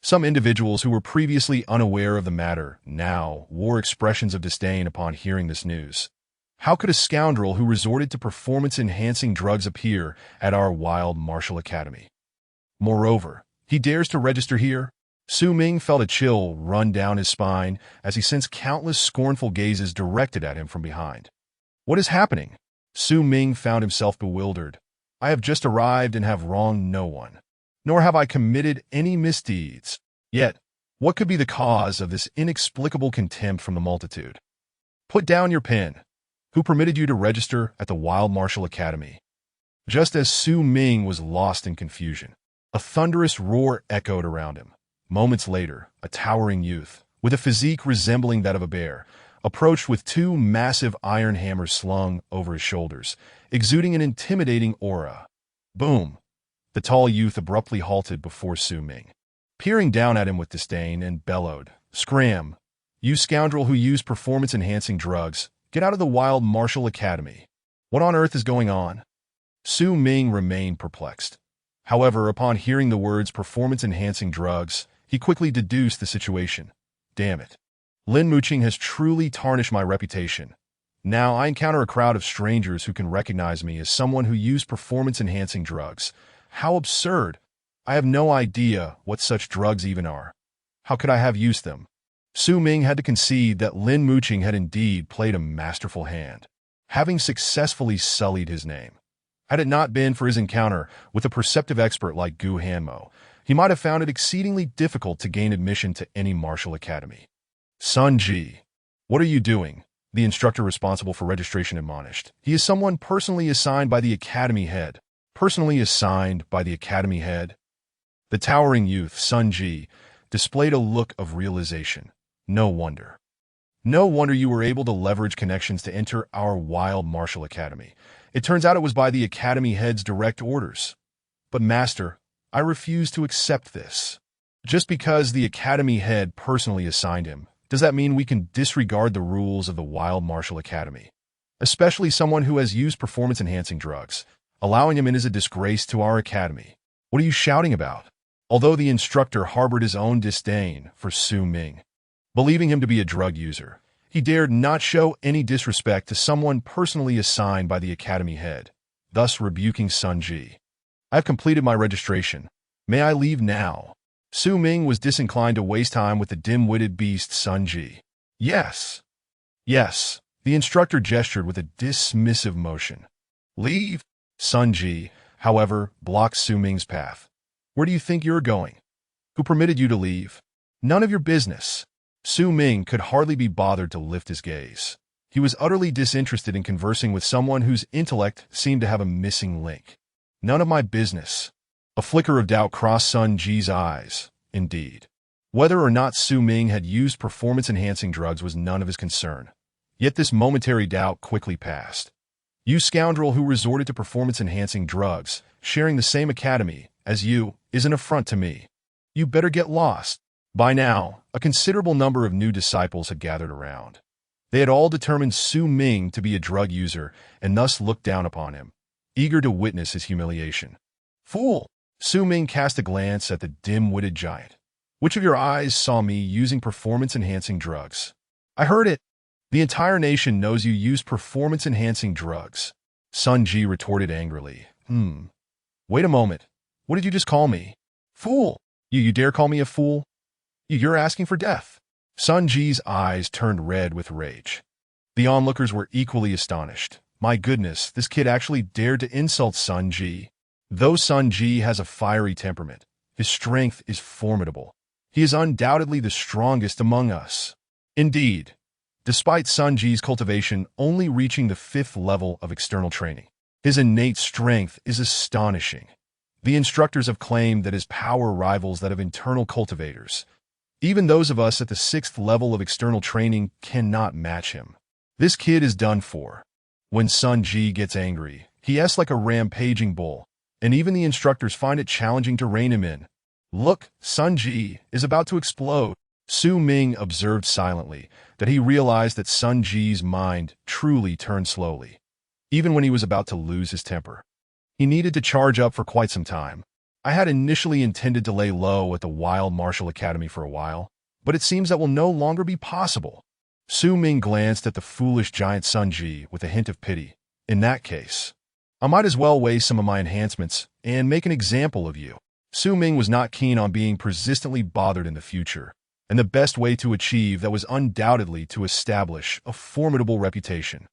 Some individuals who were previously unaware of the matter now wore expressions of disdain upon hearing this news. How could a scoundrel who resorted to performance-enhancing drugs appear at our Wild Martial Academy? Moreover, he dares to register here? Su Ming felt a chill run down his spine as he sensed countless scornful gazes directed at him from behind. What is happening? Su Ming found himself bewildered. I have just arrived and have wronged no one, nor have I committed any misdeeds. Yet, what could be the cause of this inexplicable contempt from the multitude? Put down your pen. Who permitted you to register at the Wild Martial Academy? Just as Su Ming was lost in confusion, a thunderous roar echoed around him. Moments later, a towering youth, with a physique resembling that of a bear, approached with 2 massive iron hammers slung over his shoulders, exuding an intimidating aura. Boom! The tall youth abruptly halted before Su Ming, peering down at him with disdain, and bellowed, "Scram! You scoundrel who used performance-enhancing drugs, get out of the Wild Martial Academy. What on earth is going on?" Su Ming remained perplexed. However, upon hearing the words performance-enhancing drugs, he quickly deduced the situation. Damn it. Lin Muqing has truly tarnished my reputation. Now I encounter a crowd of strangers who can recognize me as someone who used performance-enhancing drugs. How absurd! I have no idea what such drugs even are. How could I have used them? Su Ming had to concede that Lin Muqing had indeed played a masterful hand, having successfully sullied his name. Had it not been for his encounter with a perceptive expert like Gu Hanmo, he might have found it exceedingly difficult to gain admission to any martial academy. Sun Ji, what are you doing? The instructor responsible for registration admonished. He is someone personally assigned by the academy head. Personally assigned by the academy head? The towering youth, Sun Ji, displayed a look of realization. No wonder. No wonder you were able to leverage connections to enter our Wild Martial Academy. It turns out it was by the academy head's direct orders. But master, I refuse to accept this. Just because the academy head personally assigned him, does that mean we can disregard the rules of the Wild Martial Academy? Especially someone who has used performance-enhancing drugs. Allowing him in is a disgrace to our academy. What are you shouting about? Although the instructor harbored his own disdain for Su Ming, believing him to be a drug user, he dared not show any disrespect to someone personally assigned by the academy head, thus rebuking Sun Ji. I have completed my registration. May I leave now? Su Ming was disinclined to waste time with the dim-witted beast Sun Ji. Yes. Yes. The instructor gestured with a dismissive motion. Leave? Sun Ji, however, blocked Su Ming's path. Where do you think you're going? Who permitted you to leave? None of your business. Su Ming could hardly be bothered to lift his gaze. He was utterly disinterested in conversing with someone whose intellect seemed to have a missing link. None of my business. A flicker of doubt crossed Sun Ji's eyes. Indeed. Whether or not Su Ming had used performance-enhancing drugs was none of his concern. Yet this momentary doubt quickly passed. You scoundrel who resorted to performance-enhancing drugs, sharing the same academy as you, is an affront to me. You better get lost. By now, a considerable number of new disciples had gathered around. They had all determined Su Ming to be a drug user and thus looked down upon him, eager to witness his humiliation. Fool! Su Ming cast a glance at the dim-witted giant. Which of your eyes saw me using performance-enhancing drugs? I heard it. The entire nation knows you use performance-enhancing drugs. Sun Ji retorted angrily. Wait a moment. What did you just call me? Fool! You dare call me a fool? You're asking for death. Sun Ji's eyes turned red with rage. The onlookers were equally astonished. My goodness, this kid actually dared to insult Sun Ji. Though Sun Ji has a fiery temperament, his strength is formidable. He is undoubtedly the strongest among us. Indeed, despite Sun Ji's cultivation only reaching the 5th level of external training, his innate strength is astonishing. The instructors have claimed that his power rivals that of internal cultivators. Even those of us at the 6th level of external training cannot match him. This kid is done for. When Sun Ji gets angry, he acts like a rampaging bull, and even the instructors find it challenging to rein him in. Look, Sun Ji is about to explode. Su Ming observed silently that he realized that Sun Ji's mind truly turned slowly. Even when he was about to lose his temper, he needed to charge up for quite some time. I had initially intended to lay low at the Wild Martial Academy for a while, but it seems that will no longer be possible. Su Ming glanced at the foolish giant Sun Ji with a hint of pity. In that case, I might as well waste some of my enhancements and make an example of you. Su Ming was not keen on being persistently bothered in the future, and the best way to achieve that was undoubtedly to establish a formidable reputation.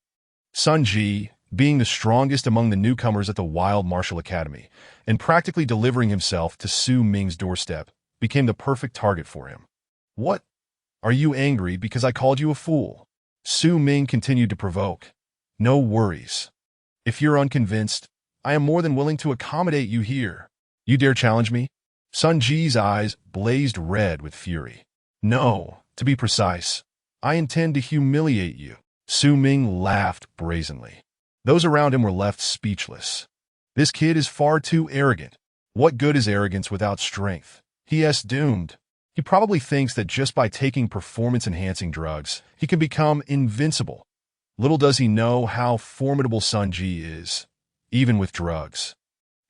Sun Ji, being the strongest among the newcomers at the Wild Martial Academy, and practically delivering himself to Su Ming's doorstep, became the perfect target for him. What? Are you angry because I called you a fool? Su Ming continued to provoke. No worries. If you're unconvinced, I am more than willing to accommodate you here. You dare challenge me? Sun Ji's eyes blazed red with fury. No, to be precise, I intend to humiliate you. Su Ming laughed brazenly. Those around him were left speechless. This kid is far too arrogant. What good is arrogance without strength? He is doomed. He probably thinks that just by taking performance-enhancing drugs, he can become invincible. Little does he know how formidable Sun Ji is. Even with drugs,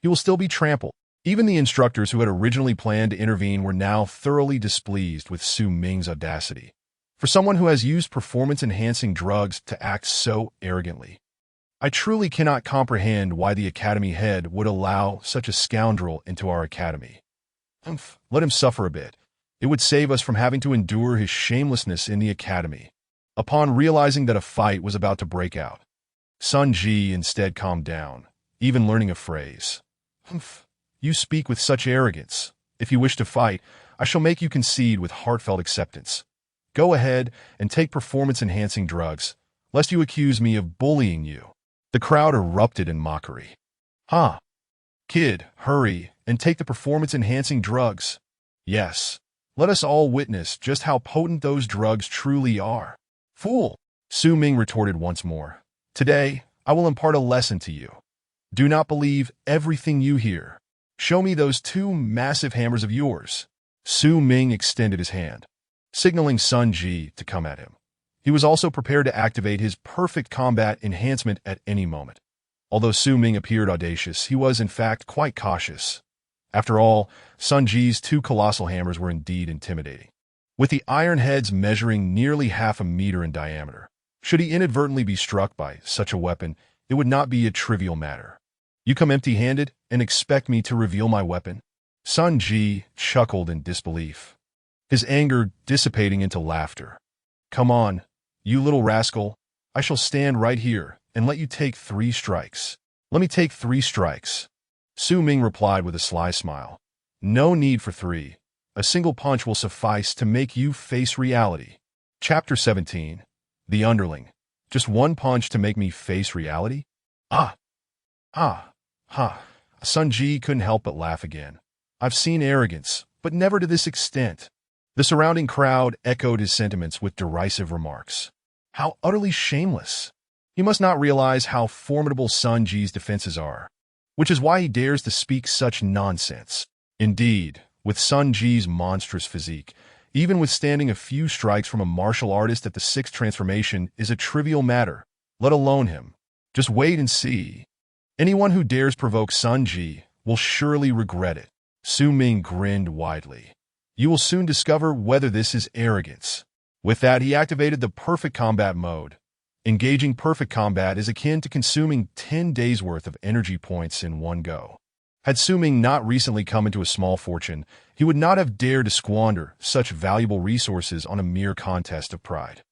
he will still be trampled. Even the instructors who had originally planned to intervene were now thoroughly displeased with Su Ming's audacity. For someone who has used performance-enhancing drugs to act so arrogantly, I truly cannot comprehend why the academy head would allow such a scoundrel into our academy. Let him suffer a bit. It would save us from having to endure his shamelessness in the academy. Upon realizing that a fight was about to break out, Sun Ji instead calmed down, even learning a phrase. You speak with such arrogance. If you wish to fight, I shall make you concede with heartfelt acceptance. Go ahead and take performance-enhancing drugs, lest you accuse me of bullying you. The crowd erupted in mockery. Kid, hurry and take the performance-enhancing drugs. Yes, let us all witness just how potent those drugs truly are. Fool! Su Ming retorted once more. Today, I will impart a lesson to you. Do not believe everything you hear. Show me those 2 massive hammers of yours. Su Ming extended his hand, signaling Sun Ji to come at him. He was also prepared to activate his perfect combat enhancement at any moment. Although Su Ming appeared audacious, he was in fact quite cautious. After all, Sun Ji's 2 colossal hammers were indeed intimidating. With the iron heads measuring nearly half a meter in diameter, should he inadvertently be struck by such a weapon, it would not be a trivial matter. You come empty-handed and expect me to reveal my weapon? Sun Ji chuckled in disbelief, his anger dissipating into laughter. Come on, you little rascal. I shall stand right here and let you take 3 strikes. Let me take 3 strikes. Su Ming replied with a sly smile. No need for 3. A single punch will suffice to make you face reality. Chapter 17. The Underling. Just 1 punch to make me face reality? Sun Ji couldn't help but laugh again. I've seen arrogance, but never to this extent. The surrounding crowd echoed his sentiments with derisive remarks. How utterly shameless. He must not realize how formidable Sun Ji's defenses are, which is why he dares to speak such nonsense. Indeed, with Sun Ji's monstrous physique, even withstanding a few strikes from a martial artist at the 6th transformation is a trivial matter, let alone him. Just wait and see. Anyone who dares provoke Sun Ji will surely regret it. Su Ming grinned widely. You will soon discover whether this is arrogance. With that, he activated the perfect combat mode. Engaging perfect combat is akin to consuming 10 days' worth of energy points in one go. Had Su Ming not recently come into a small fortune, he would not have dared to squander such valuable resources on a mere contest of pride.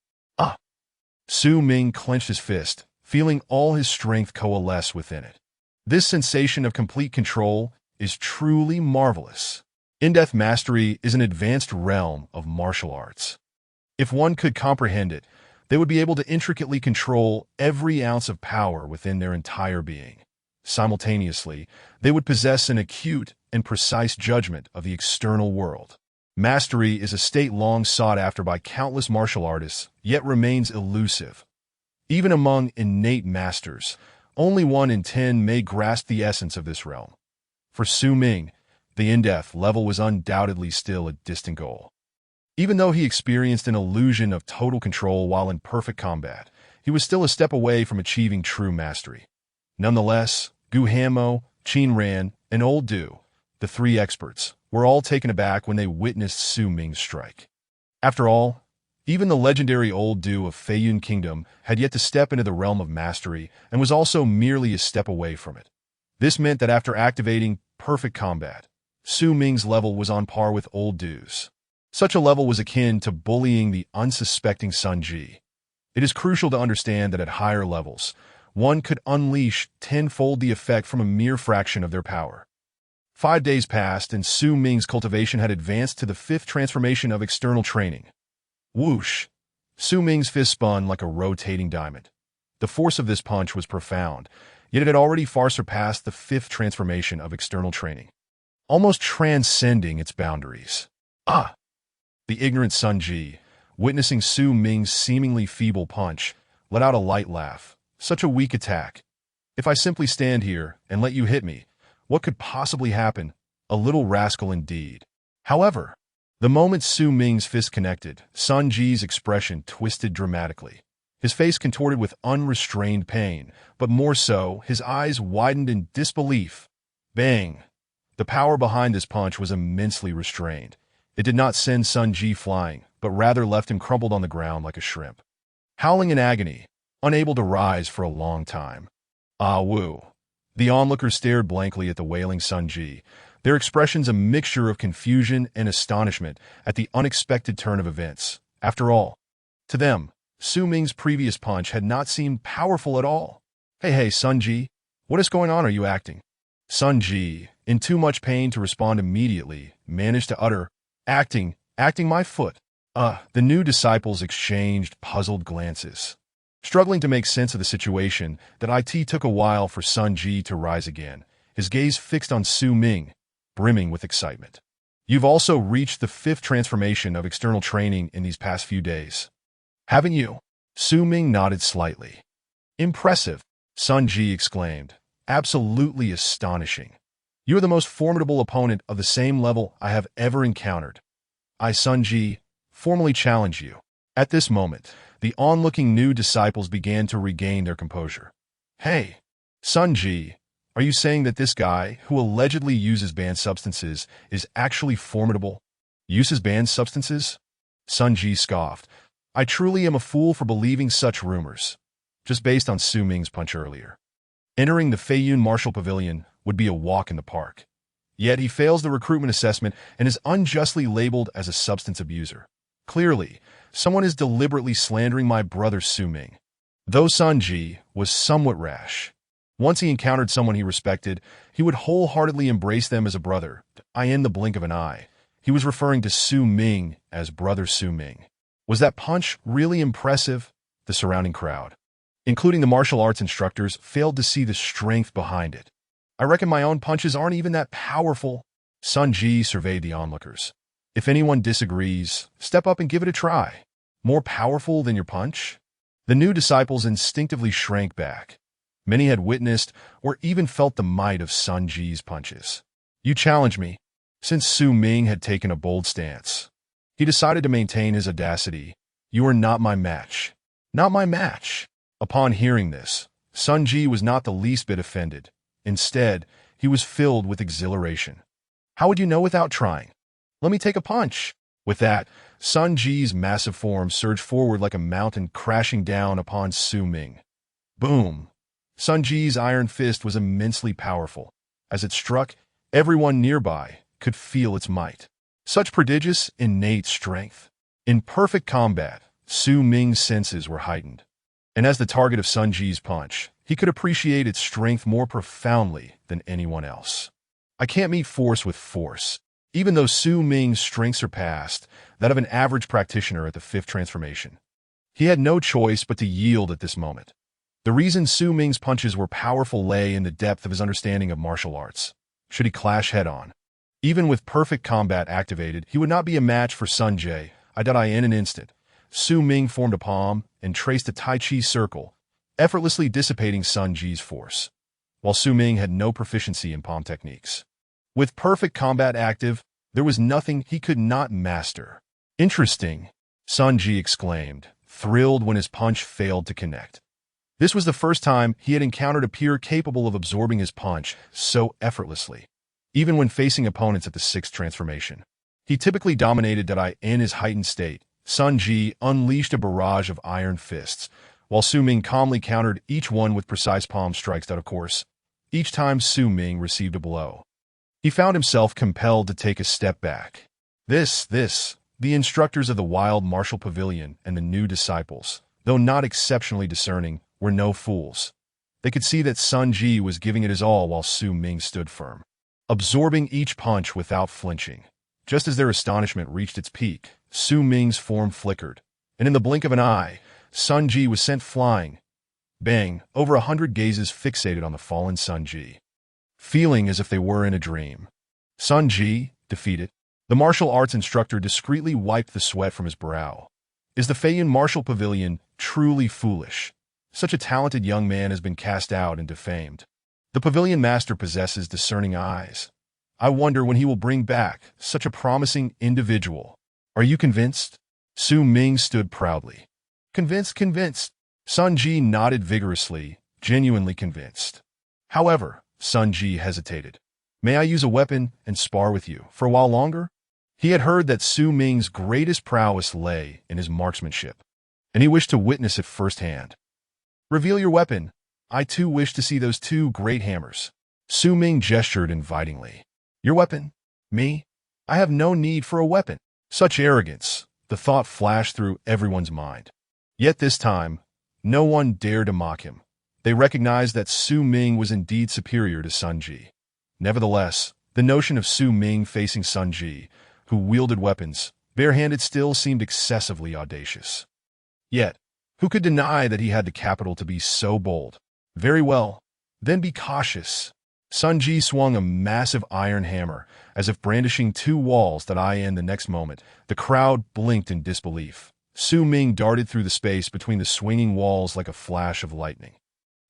Su Ming clenched his fist, feeling all his strength coalesce within it. This sensation of complete control is truly marvelous. In-depth mastery is an advanced realm of martial arts. If one could comprehend it, they would be able to intricately control every ounce of power within their entire being. Simultaneously, they would possess an acute and precise judgment of the external world. Mastery is a state long sought after by countless martial artists, yet remains elusive. Even among innate masters, only 1 in 10 may grasp the essence of this realm. For Su Ming, the in-depth level was undoubtedly still a distant goal. Even though he experienced an illusion of total control while in perfect combat, he was still a step away from achieving true mastery. Nonetheless, Gu Hanmo, Qin Ran, and Old Du, the 3 experts, were all taken aback when they witnessed Su Ming's strike. After all, even the legendary Old Du of Feiyun Kingdom had yet to step into the realm of mastery and was also merely a step away from it. This meant that after activating perfect combat, Su Ming's level was on par with Old Du's. Such a level was akin to bullying the unsuspecting Sun Ji. It is crucial to understand that at higher levels, one could unleash tenfold the effect from a mere fraction of their power. 5 days passed, and Su Ming's cultivation had advanced to the 5th transformation of external training. Whoosh! Su Ming's fist spun like a rotating diamond. The force of this punch was profound, yet it had already far surpassed the 5th transformation of external training, almost transcending its boundaries. The ignorant Sun Ji, witnessing Su Ming's seemingly feeble punch, let out a light laugh. Such a weak attack. If I simply stand here and let you hit me, what could possibly happen? A little rascal indeed. However, the moment Su Ming's fist connected, Sun Ji's expression twisted dramatically. His face contorted with unrestrained pain, but more so, his eyes widened in disbelief. Bang! The power behind this punch was immensely restrained. It did not send Sun Ji flying, but rather left him crumpled on the ground like a shrimp, howling in agony, unable to rise for a long time. Woo! The onlookers stared blankly at the wailing Sun Ji, their expressions a mixture of confusion and astonishment at the unexpected turn of events. After all, to them, Su Ming's previous punch had not seemed powerful at all. Hey, Sun Ji, what is going on? Are you acting? Sun Ji, in too much pain to respond immediately, managed to utter, Acting my foot. The new disciples exchanged puzzled glances. Struggling to make sense of the situation, that it took a while for Sun Ji to rise again, his gaze fixed on Su Ming, brimming with excitement. You've also reached the 5th transformation of external training in these past few days, haven't you? Su Ming nodded slightly. Impressive, Sun Ji exclaimed. Absolutely astonishing. You are the most formidable opponent of the same level I have ever encountered. I, Sun Ji, formally challenge you. At this moment, the onlooking new disciples began to regain their composure. Hey, Sun Ji, are you saying that this guy, who allegedly uses banned substances, is actually formidable? Uses banned substances? Sun Ji scoffed. I truly am a fool for believing such rumors, just based on Su Ming's punch earlier. Entering the Feiyun Martial Pavilion would be a walk in the park. Yet he fails the recruitment assessment and is unjustly labeled as a substance abuser. Clearly, someone is deliberately slandering my brother Su Ming. Though Sun Ji was somewhat rash, once he encountered someone he respected, he would wholeheartedly embrace them as a brother. In the blink of an eye, he was referring to Su Ming as Brother Su Ming. Was that punch really impressive? The surrounding crowd, including the martial arts instructors, failed to see the strength behind it. I reckon my own punches aren't even that powerful. Sun Ji surveyed the onlookers. If anyone disagrees, step up and give it a try. More powerful than your punch? The new disciples instinctively shrank back. Many had witnessed or even felt the might of Sun Ji's punches. You challenge me. Since Su Ming had taken a bold stance, he decided to maintain his audacity. You are not my match. Not my match. Upon hearing this, Sun Ji was not the least bit offended. Instead, he He was filled with exhilaration. How would you know without trying? Let me take a punch. With that, Sun Ji's massive form surged forward like a mountain, crashing down upon Su Ming. Boom! Sun Ji's iron fist was immensely powerful. As it struck, everyone nearby could feel its might. Such prodigious, innate strength. In perfect combat, Su Ming's senses were heightened. And as the target of Sun Ji's punch, he could appreciate its strength more profoundly than anyone else. I can't meet force with force. Even though Su Ming's strength surpassed that of an average practitioner at the fifth transformation, he had no choice but to yield at this moment. The reason Su Ming's punches were powerful lay in the depth of his understanding of martial arts. Should he clash head-on, even with perfect combat activated, he would not be a match for Sun Ji. In an instant, Su Ming formed a palm and traced a Tai Chi circle, effortlessly dissipating Sun Ji's force, while Su Ming had no proficiency in palm techniques. With perfect combat active, there was nothing he could not master. Interesting, Sun Ji exclaimed, thrilled when his punch failed to connect. This was the first time he had encountered a peer capable of absorbing his punch so effortlessly, even when facing opponents at the sixth transformation. He typically dominated in his heightened state. Sun Ji unleashed a barrage of iron fists, while Su Ming calmly countered each one with precise palm strikes that, of course, each time Su Ming received a blow, he found himself compelled to take a step back. The instructors of the Wild Martial Pavilion and the new disciples, though not exceptionally discerning, were no fools. They could see that Sun Ji was giving it his all while Su Ming stood firm, absorbing each punch without flinching. Just as their astonishment reached its peak, Su Ming's form flickered, and in the blink of an eye, Sun Ji was sent flying. Bang! Over 100 gazes fixated on the fallen Sun Ji, feeling as if they were in a dream. Sun Ji, defeated. The martial arts instructor discreetly wiped the sweat from his brow. Is the Feiyun Martial Pavilion truly foolish? Such a talented young man has been cast out and defamed. The pavilion master possesses discerning eyes. I wonder when he will bring back such a promising individual. Are you convinced? Su Ming stood proudly. Convinced. Sun Ji nodded vigorously, genuinely convinced. However, Sun Ji hesitated. May I use a weapon and spar with you for a while longer? He had heard that Su Ming's greatest prowess lay in his marksmanship, and he wished to witness it firsthand. Reveal your weapon. I too wish to see those two great hammers. Su Ming gestured invitingly. Your weapon? Me? I have no need for a weapon. Such arrogance, the thought flashed through everyone's mind. Yet this time, no one dared to mock him. They recognized that Su Ming was indeed superior to Sun Ji. Nevertheless, the notion of Su Ming facing Sun Ji, who wielded weapons, barehanded, still seemed excessively audacious. Yet, who could deny that he had the capital to be so bold? Very well, then be cautious. Sun Ji swung a massive iron hammer, as if brandishing two walls in the next moment. The crowd blinked in disbelief. Su Ming darted through the space between the swinging walls like a flash of lightning.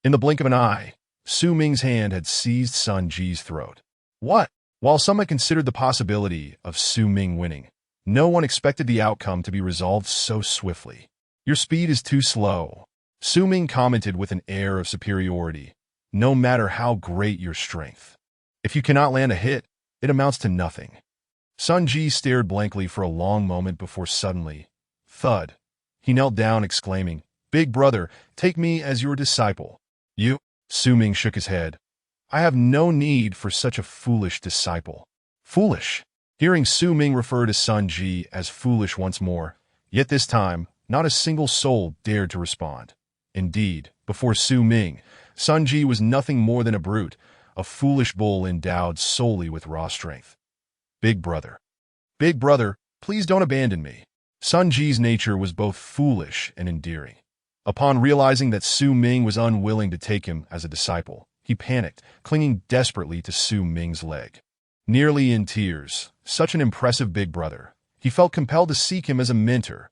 In the blink of an eye, Su Ming's hand had seized Sun Ji's throat. What? While some had considered the possibility of Su Ming winning, no one expected the outcome to be resolved so swiftly. Your speed is too slow, Su Ming commented with an air of superiority. No matter how great your strength, if you cannot land a hit, it amounts to nothing. Sun Ji stared blankly for a long moment before suddenly, thud, he knelt down exclaiming, Big brother, take me as your disciple. You? Su Ming shook his head. I have no need for such a foolish disciple. Foolish? Hearing Su Ming refer to Sun Ji as foolish once more, yet this time, not a single soul dared to respond. Indeed, before Su Ming, Sun Ji was nothing more than a brute, a foolish bull endowed solely with raw strength. Big brother, please don't abandon me. Sun Ji's nature was both foolish and endearing. Upon realizing that Su Ming was unwilling to take him as a disciple, he panicked, clinging desperately to Su Ming's leg. Nearly in tears, such an impressive big brother, he felt compelled to seek him as a mentor.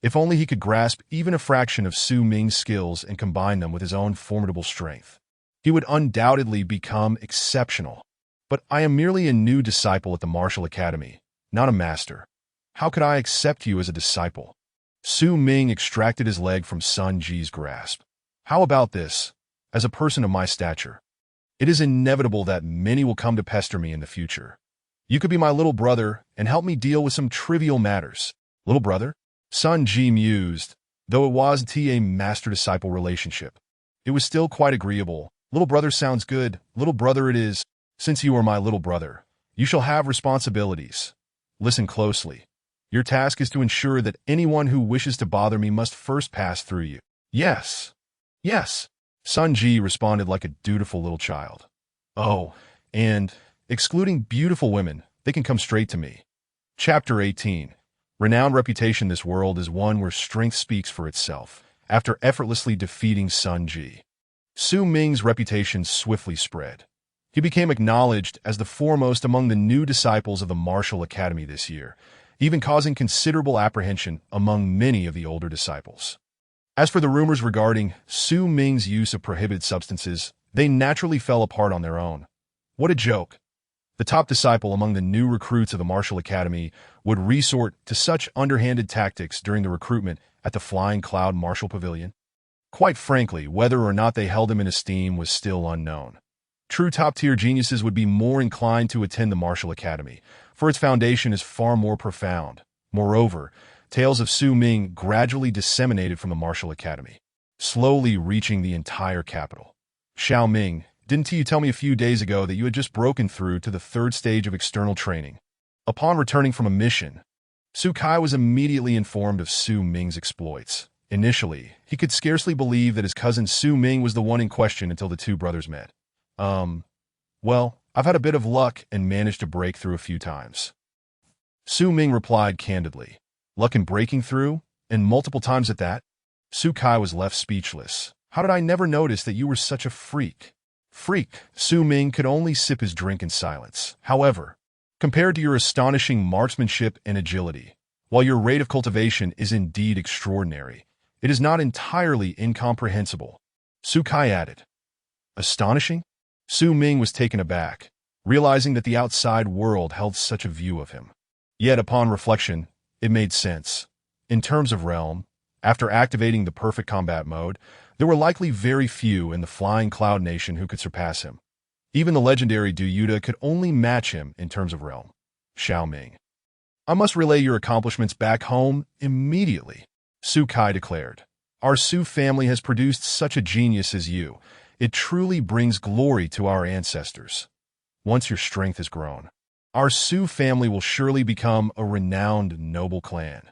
If only he could grasp even a fraction of Su Ming's skills and combine them with his own formidable strength, he would undoubtedly become exceptional. But I am merely a new disciple at the Martial Academy, not a master. How could I accept you as a disciple? Su Ming extracted his leg from Sun Ji's grasp. How about this, as a person of my stature? It is inevitable that many will come to pester me in the future. You could be my little brother and help me deal with some trivial matters. Little brother? Sun Ji mused, though it wasn't a master-disciple relationship. It was still quite agreeable. Little brother sounds good. Little brother it is. Since you are my little brother, you shall have responsibilities. Listen closely. Your task is to ensure that anyone who wishes to bother me must first pass through you. Yes. Yes. Sun Ji responded like a dutiful little child. Oh, and, excluding beautiful women, they can come straight to me. Chapter 18. Renowned reputation this world is one where strength speaks for itself. After effortlessly defeating Sun Ji, Su Ming's reputation swiftly spread. He became acknowledged as the foremost among the new disciples of the martial academy this year, even causing considerable apprehension among many of the older disciples. As for the rumors regarding Su Ming's use of prohibited substances, they naturally fell apart on their own. What a joke! The top disciple among the new recruits of the martial academy would resort to such underhanded tactics during the recruitment at the Flying Cloud Martial Pavilion. Quite frankly, whether or not they held him in esteem was still unknown. True top-tier geniuses would be more inclined to attend the martial academy, for its foundation is far more profound. Moreover, tales of Su Ming gradually disseminated from the martial academy, slowly reaching the entire capital. Xiao Ming, didn't you tell me a few days ago that you had just broken through to the third stage of external training? Upon returning from a mission, Su Kai was immediately informed of Su Ming's exploits. Initially, he could scarcely believe that his cousin Su Ming was the one in question until the two brothers met. Well, I've had a bit of luck and managed to break through a few times. Su Ming replied candidly. Luck in breaking through? And multiple times at that? Su Kai was left speechless. How did I never notice that you were such a freak? Freak. Su Ming could only sip his drink in silence. However, compared to your astonishing marksmanship and agility, while your rate of cultivation is indeed extraordinary, it is not entirely incomprehensible. Su Kai added. Astonishing? Su Ming was taken aback, realizing that the outside world held such a view of him. Yet upon reflection, it made sense. In terms of realm, after activating the perfect combat mode, there were likely very few in the Flying Cloud Nation who could surpass him. Even the legendary Du Yuta could only match him in terms of realm. Xiao Ming. I must relay your accomplishments back home immediately, Su Kai declared. Our Su family has produced such a genius as you. It truly brings glory to our ancestors. Once your strength has grown, our Su family will surely become a renowned noble clan.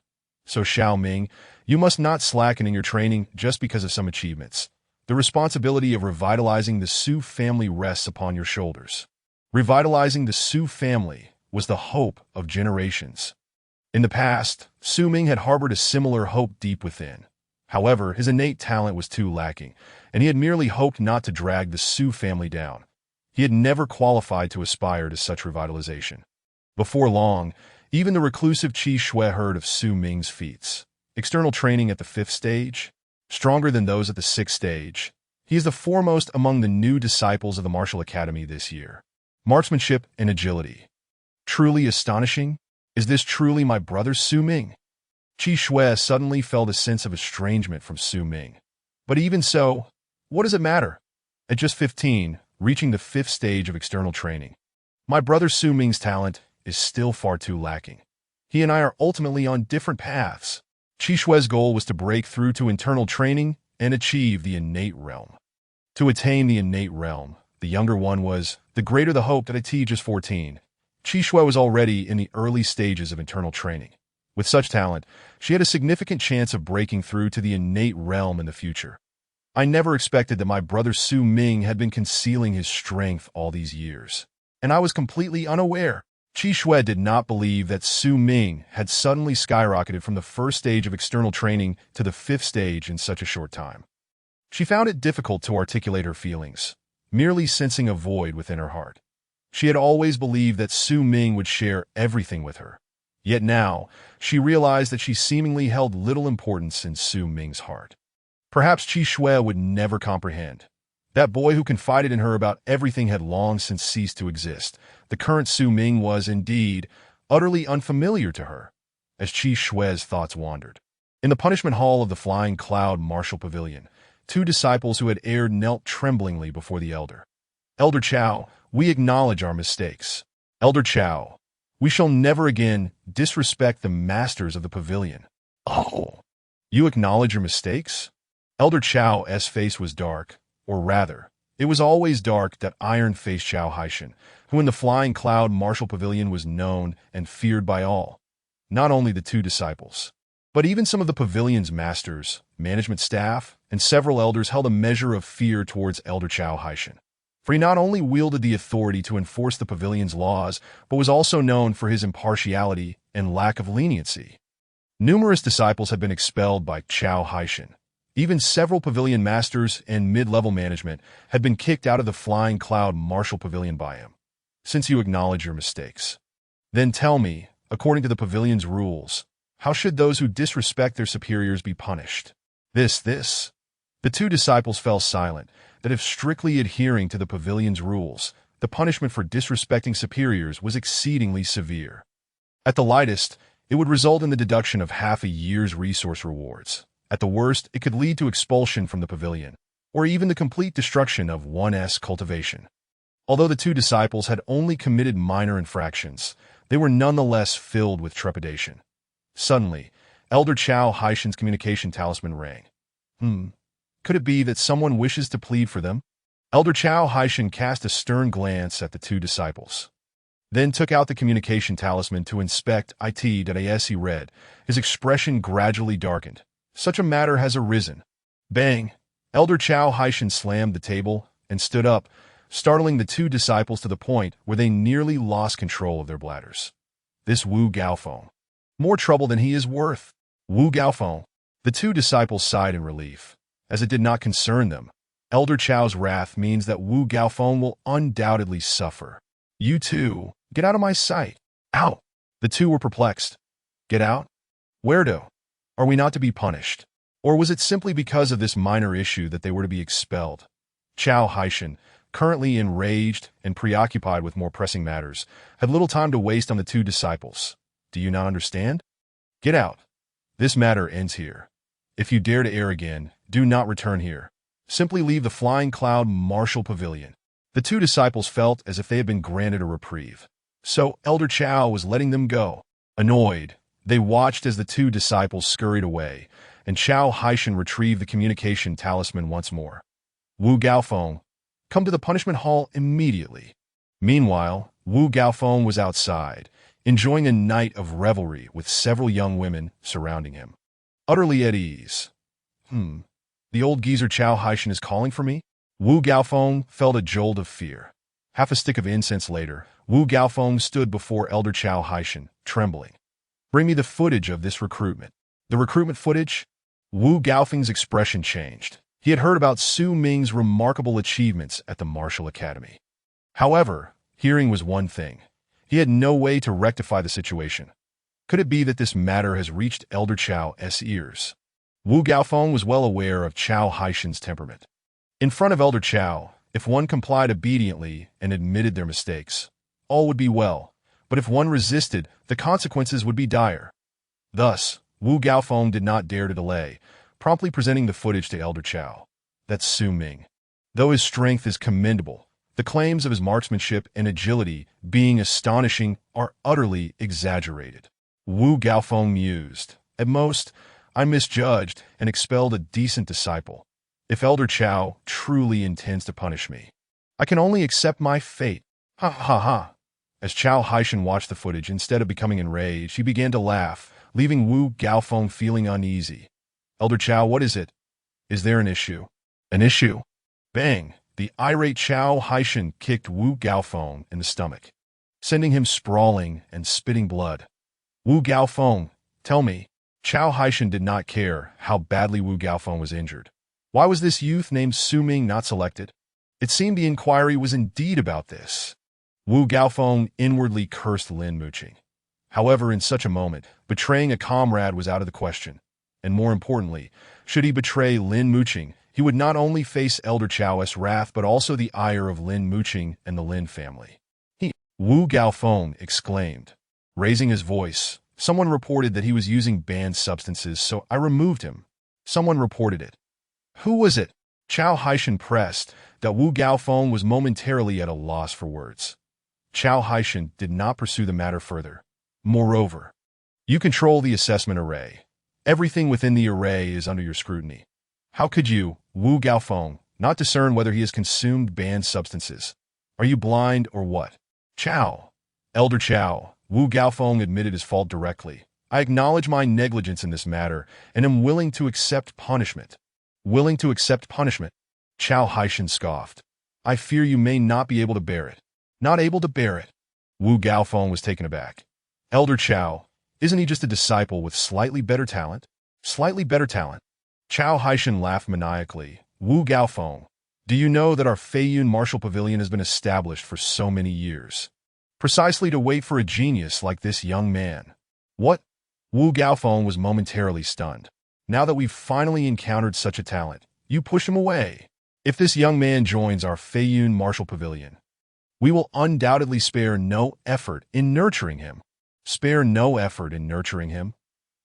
So Xiao Ming, you must not slacken in your training just because of some achievements. The responsibility of revitalizing the Su family rests upon your shoulders. Revitalizing the Su family was the hope of generations. In the past, Su Ming had harbored a similar hope deep within. However, his innate talent was too lacking, and he had merely hoped not to drag the Su family down. He had never qualified to aspire to such revitalization. Before long, even the reclusive Chi Xue heard of Su Ming's feats. External training at the 5th stage, stronger than those at the 6th stage. He is the foremost among the new disciples of the martial academy this year. Marksmanship and agility. Truly astonishing? Is this truly my brother Su Ming? Chi Xue suddenly felt a sense of estrangement from Su Ming. But even so, what does it matter? At just 15, reaching the 5th stage of external training, my brother Su Ming's talent is still far too lacking. He and I are ultimately on different paths. Chi Xue's goal was to break through to internal training and achieve the innate realm. To attain the innate realm, the younger one was, the greater the hope that at just 14. Chi Xue was already in the early stages of internal training. With such talent, she had a significant chance of breaking through to the innate realm in the future. I never expected that my brother Su Ming had been concealing his strength all these years, and I was completely unaware. Chi Xue did not believe that Su Ming had suddenly skyrocketed from the 1st stage of external training to the 5th stage in such a short time. She found it difficult to articulate her feelings, merely sensing a void within her heart. She had always believed that Su Ming would share everything with her. Yet now, she realized that she seemingly held little importance in Su Ming's heart. Perhaps Chi Xue would never comprehend. That boy who confided in her about everything had long since ceased to exist. The current Su Ming was, indeed, utterly unfamiliar to her, as Chi Xue's thoughts wandered. In the punishment hall of the Flying Cloud Martial Pavilion, 2 disciples who had erred knelt tremblingly before the elder. Elder Chow, we acknowledge our mistakes. Elder Chow, we shall never again disrespect the masters of the pavilion. Oh, you acknowledge your mistakes? Elder Chow's face was dark, or rather, it was always dark, that iron-faced Chao Haishan, who in the Flying Cloud Martial Pavilion was known and feared by all. Not only the two disciples, but even some of the pavilion's masters, management staff, and several elders held a measure of fear towards Elder Chao Haishan. For he not only wielded the authority to enforce the pavilion's laws, but was also known for his impartiality and lack of leniency. Numerous disciples had been expelled by Chao Haishan. Even several pavilion masters and mid-level management had been kicked out of the Flying Cloud Martial Pavilion by him. Since you acknowledge your mistakes, then tell me, according to the pavilion's rules, how should those who disrespect their superiors be punished? This. The two disciples fell silent, that if strictly adhering to the pavilion's rules, the punishment for disrespecting superiors was exceedingly severe. At the lightest, it would result in the deduction of half a year's resource rewards. At the worst, it could lead to expulsion from the pavilion, or even the complete destruction of one's cultivation. Although the two disciples had only committed minor infractions, they were nonetheless filled with trepidation. Suddenly, Elder Chao Haishan's communication talisman rang. Could it be that someone wishes to plead for them? Elder Chao Haishan cast a stern glance at the two disciples, then took out the communication talisman to inspect it. As he read, his expression gradually darkened. Such a matter has arisen. Bang! Elder Chao Haishan slammed the table and stood up, startling the two disciples to the point where they nearly lost control of their bladders. This Wu Gaofeng. More trouble than he is worth. Wu Gaofeng. The two disciples sighed in relief, as it did not concern them. Elder Chao's wrath means that Wu Gaofeng will undoubtedly suffer. You two, get out of my sight. Out! The two were perplexed. Get out? Where to? Are we not to be punished? Or was it simply because of this minor issue that they were to be expelled? Chao Haishan, currently enraged and preoccupied with more pressing matters, had little time to waste on the two disciples. Do you not understand? Get out. This matter ends here. If you dare to err again, do not return here. Simply leave the Flying Cloud Martial Pavilion. The two disciples felt as if they had been granted a reprieve. So Elder Chao was letting them go. Annoyed, they watched as the two disciples scurried away, and Chao Haishan retrieved the communication talisman once more. Wu Gaofeng, come to the punishment hall immediately. Meanwhile, Wu Gaofeng was outside, enjoying a night of revelry with several young women surrounding him. Utterly at ease. The old geezer Chao Haishan is calling for me? Wu Gaofeng felt a jolt of fear. Half a stick of incense later, Wu Gaofeng stood before Elder Chao Haishan, trembling. Bring me the footage of this recruitment. The recruitment footage? Wu Gaofeng's expression changed. He had heard about Su Ming's remarkable achievements at the Martial Academy. However, hearing was one thing. He had no way to rectify the situation. Could it be that this matter has reached Elder Chao's ears? Wu Gaofeng was well aware of Chao Haishan's temperament. In front of Elder Chao, if one complied obediently and admitted their mistakes, all would be well. But if one resisted, the consequences would be dire. Thus, Wu Gaofeng did not dare to delay, promptly presenting the footage to Elder Chao. That's Su Ming. Though his strength is commendable, the claims of his marksmanship and agility being astonishing are utterly exaggerated. Wu Gaofeng mused. At most, I misjudged and expelled a decent disciple. If Elder Chao truly intends to punish me, I can only accept my fate. Ha ha ha. As Chao Haishan watched the footage, instead of becoming enraged, he began to laugh, leaving Wu Gaofeng feeling uneasy. Elder Chao, what is it? Is there an issue? An issue? Bang! The irate Chao Haishan kicked Wu Gaofeng in the stomach, sending him sprawling and spitting blood. Wu Gaofeng, tell me. Chao Haishan did not care how badly Wu Gaofeng was injured. Why was this youth named Su Ming not selected? It seemed the inquiry was indeed about this. Wu Gaofeng inwardly cursed Lin Muqing. However, in such a moment, betraying a comrade was out of the question. And more importantly, should he betray Lin Muqing, he would not only face Elder Chao's wrath but also the ire of Lin Muqing and the Lin family. Wu Gaofeng exclaimed. Raising his voice, someone reported that he was using banned substances, so I removed him. Someone reported it. Who was it? Chao Haishan pressed that Wu Gaofeng was momentarily at a loss for words. Chao Haishan did not pursue the matter further. Moreover, you control the assessment array. Everything within the array is under your scrutiny. How could you, Wu Gaofeng, not discern whether he has consumed banned substances? Are you blind or what? Chao. Elder Chao, Wu Gaofeng admitted his fault directly. I acknowledge my negligence in this matter and am willing to accept punishment. Willing to accept punishment? Chao Haishan scoffed. I fear you may not be able to bear it. Not able to bear it? Wu Gaofeng was taken aback. Elder Chao, isn't he just a disciple with slightly better talent? Slightly better talent? Chao Haishan laughed maniacally. Wu Gaofeng, do you know that our Feiyun Martial Pavilion has been established for so many years? Precisely to wait for a genius like this young man. What? Wu Gaofeng was momentarily stunned. Now that we've finally encountered such a talent, you push him away. If this young man joins our Feiyun Martial Pavilion, we will undoubtedly spare no effort in nurturing him. Spare no effort in nurturing him?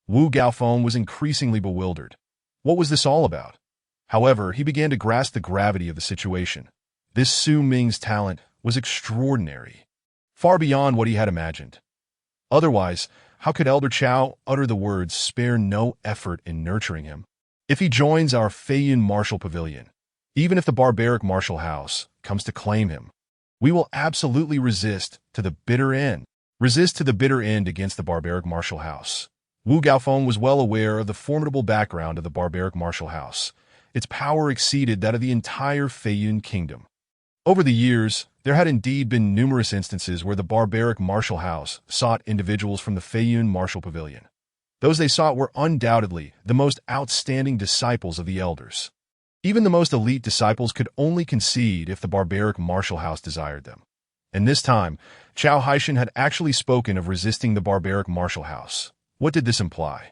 Wu Gaofeng was increasingly bewildered. What was this all about? However, he began to grasp the gravity of the situation. This Su Ming's talent was extraordinary, far beyond what he had imagined. Otherwise, how could Elder Chao utter the words, spare no effort in nurturing him? If he joins our Feiyun Martial Pavilion, even if the Barbaric Martial House comes to claim him, we will absolutely resist to the bitter end. Resist to the bitter end against the Barbaric Martial House. Wu Gaofeng was well aware of the formidable background of the Barbaric Martial House. Its power exceeded that of the entire Feiyun Kingdom. Over the years, there had indeed been numerous instances where the Barbaric Martial House sought individuals from the Feiyun Martial Pavilion. Those they sought were undoubtedly the most outstanding disciples of the elders. Even the most elite disciples could only concede if the Barbaric Martial House desired them. And this time, Chao Haishan had actually spoken of resisting the Barbaric Martial House. What did this imply?